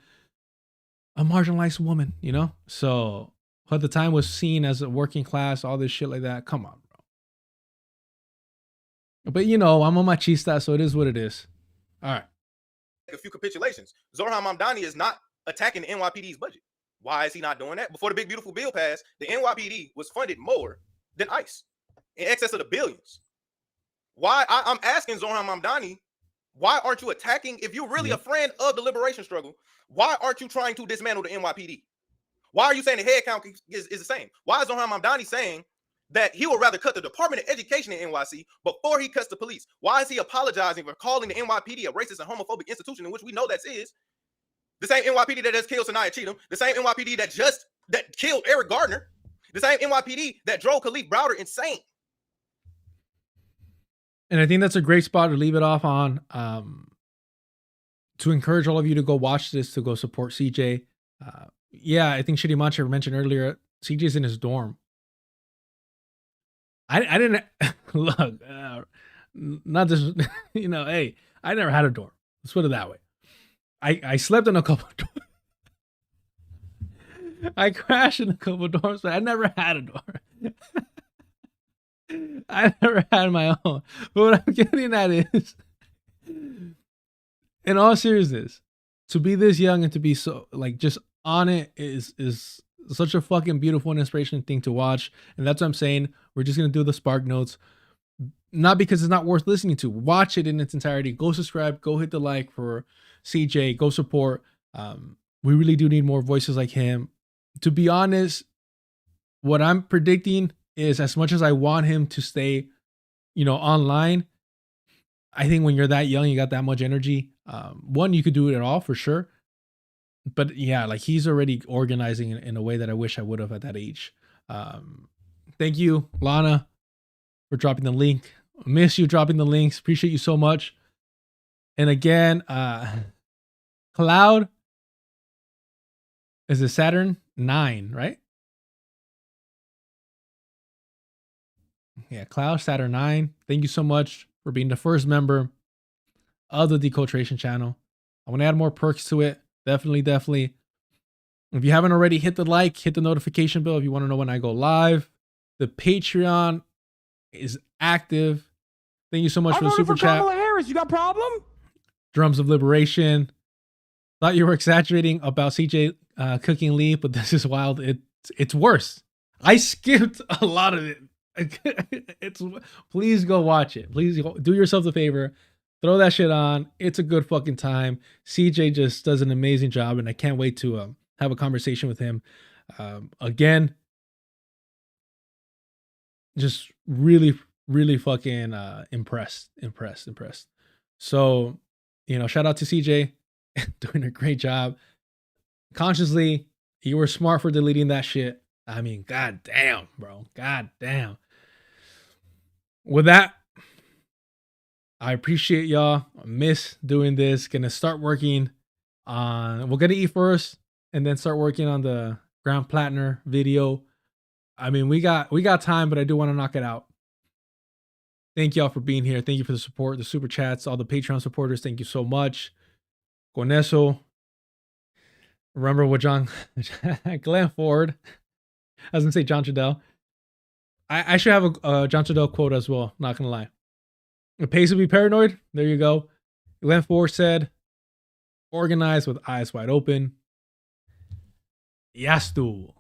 a marginalized woman, you know? So who at the time was seen as a working class, all this shit like that. Come on, bro. But you know, I'm a machista, so it is what it is. All right. A few capitulations. Zoran Mamdani is not attacking the NYPD's budget. Why is he not doing that? Before the big beautiful bill passed, the NYPD was funded more than ICE, in excess of the billions. Why? I'm asking Zoran Mamdani, why aren't you attacking? If you're really a friend of the liberation struggle, why aren't you trying to dismantle the NYPD? Why are you saying the head count is the same? Why is Zoran Mamdani saying that he would rather cut the Department of Education in NYC before he cuts the police? Why is he apologizing for calling the NYPD a racist and homophobic institution, in which we know that is? The same NYPD that just killed Sanaya Cheatham, the same NYPD that killed Eric Gardner, the same NYPD that drove Khalif Browder insane. And I think that's a great spot to leave it off on. To encourage all of you to go watch this, to go support CJ. Yeah, I think Shitty Mancha mentioned earlier, CJ's in his dorm. I didn't look, not just, you know, hey, I never had a dorm. Let's put it that way. I slept in a couple of dorms. I crashed in a couple of dorms, but I never had a dorm. I never had my own. But what I'm getting at is, in all seriousness, to be this young and to be so like just on it is such a fucking beautiful and inspirational thing to watch. And that's what I'm saying. We're just gonna do the Spark Notes. Not because it's not worth listening to. Watch it in its entirety. Go subscribe. Go hit the like for CJ. Go support. We really do need more voices like him. To be honest, what I'm predicting is, as much as I want him to stay, you know, online, I think when you're that young, you got that much energy. One, you could do it all for sure. But yeah, like he's already organizing in a way that I wish I would have at that age. Thank you, Lana, for dropping the link. I miss you dropping the links. Appreciate you so much. And again, Cloud is a Saturn 9, right? Yeah, Cloud Saturn 9. Thank you so much for being the first member of the Deculturation channel. I want to add more perks to it. Definitely. If you haven't already, hit the like, hit the notification bell if you want to know when I go live. The Patreon is active. Thank you so much for the super chat. Kamala Harris, you got a problem? Drums of Liberation. Thought you were exaggerating about CJ Cooking Lee, but this is wild. It's worse. I skipped a lot of it. Please go watch it. Please do yourself a favor. Throw that shit on. It's a good fucking time. CJ just does an amazing job, and I can't wait to have a conversation with him again. Just really, really fucking impressed. So, shout out to CJ, doing a great job. Consciously, you were smart for deleting that shit. I mean, god damn, bro. God damn. With that, I appreciate y'all. I miss doing this. Gonna start working on, we're gonna eat first and then start working on the Ground Platinum video. I mean, we got time, but I do want to knock it out. Thank y'all for being here. Thank you for the support, the super chats, all the Patreon supporters. Thank you so much. Con eso. Remember what Glenn Ford, I was gonna say John Trudell. I should have a John Trudell quote as well, not gonna lie. It pays to be paranoid. There you go. Glenn Ford said, organize with eyes wide open. Yastu.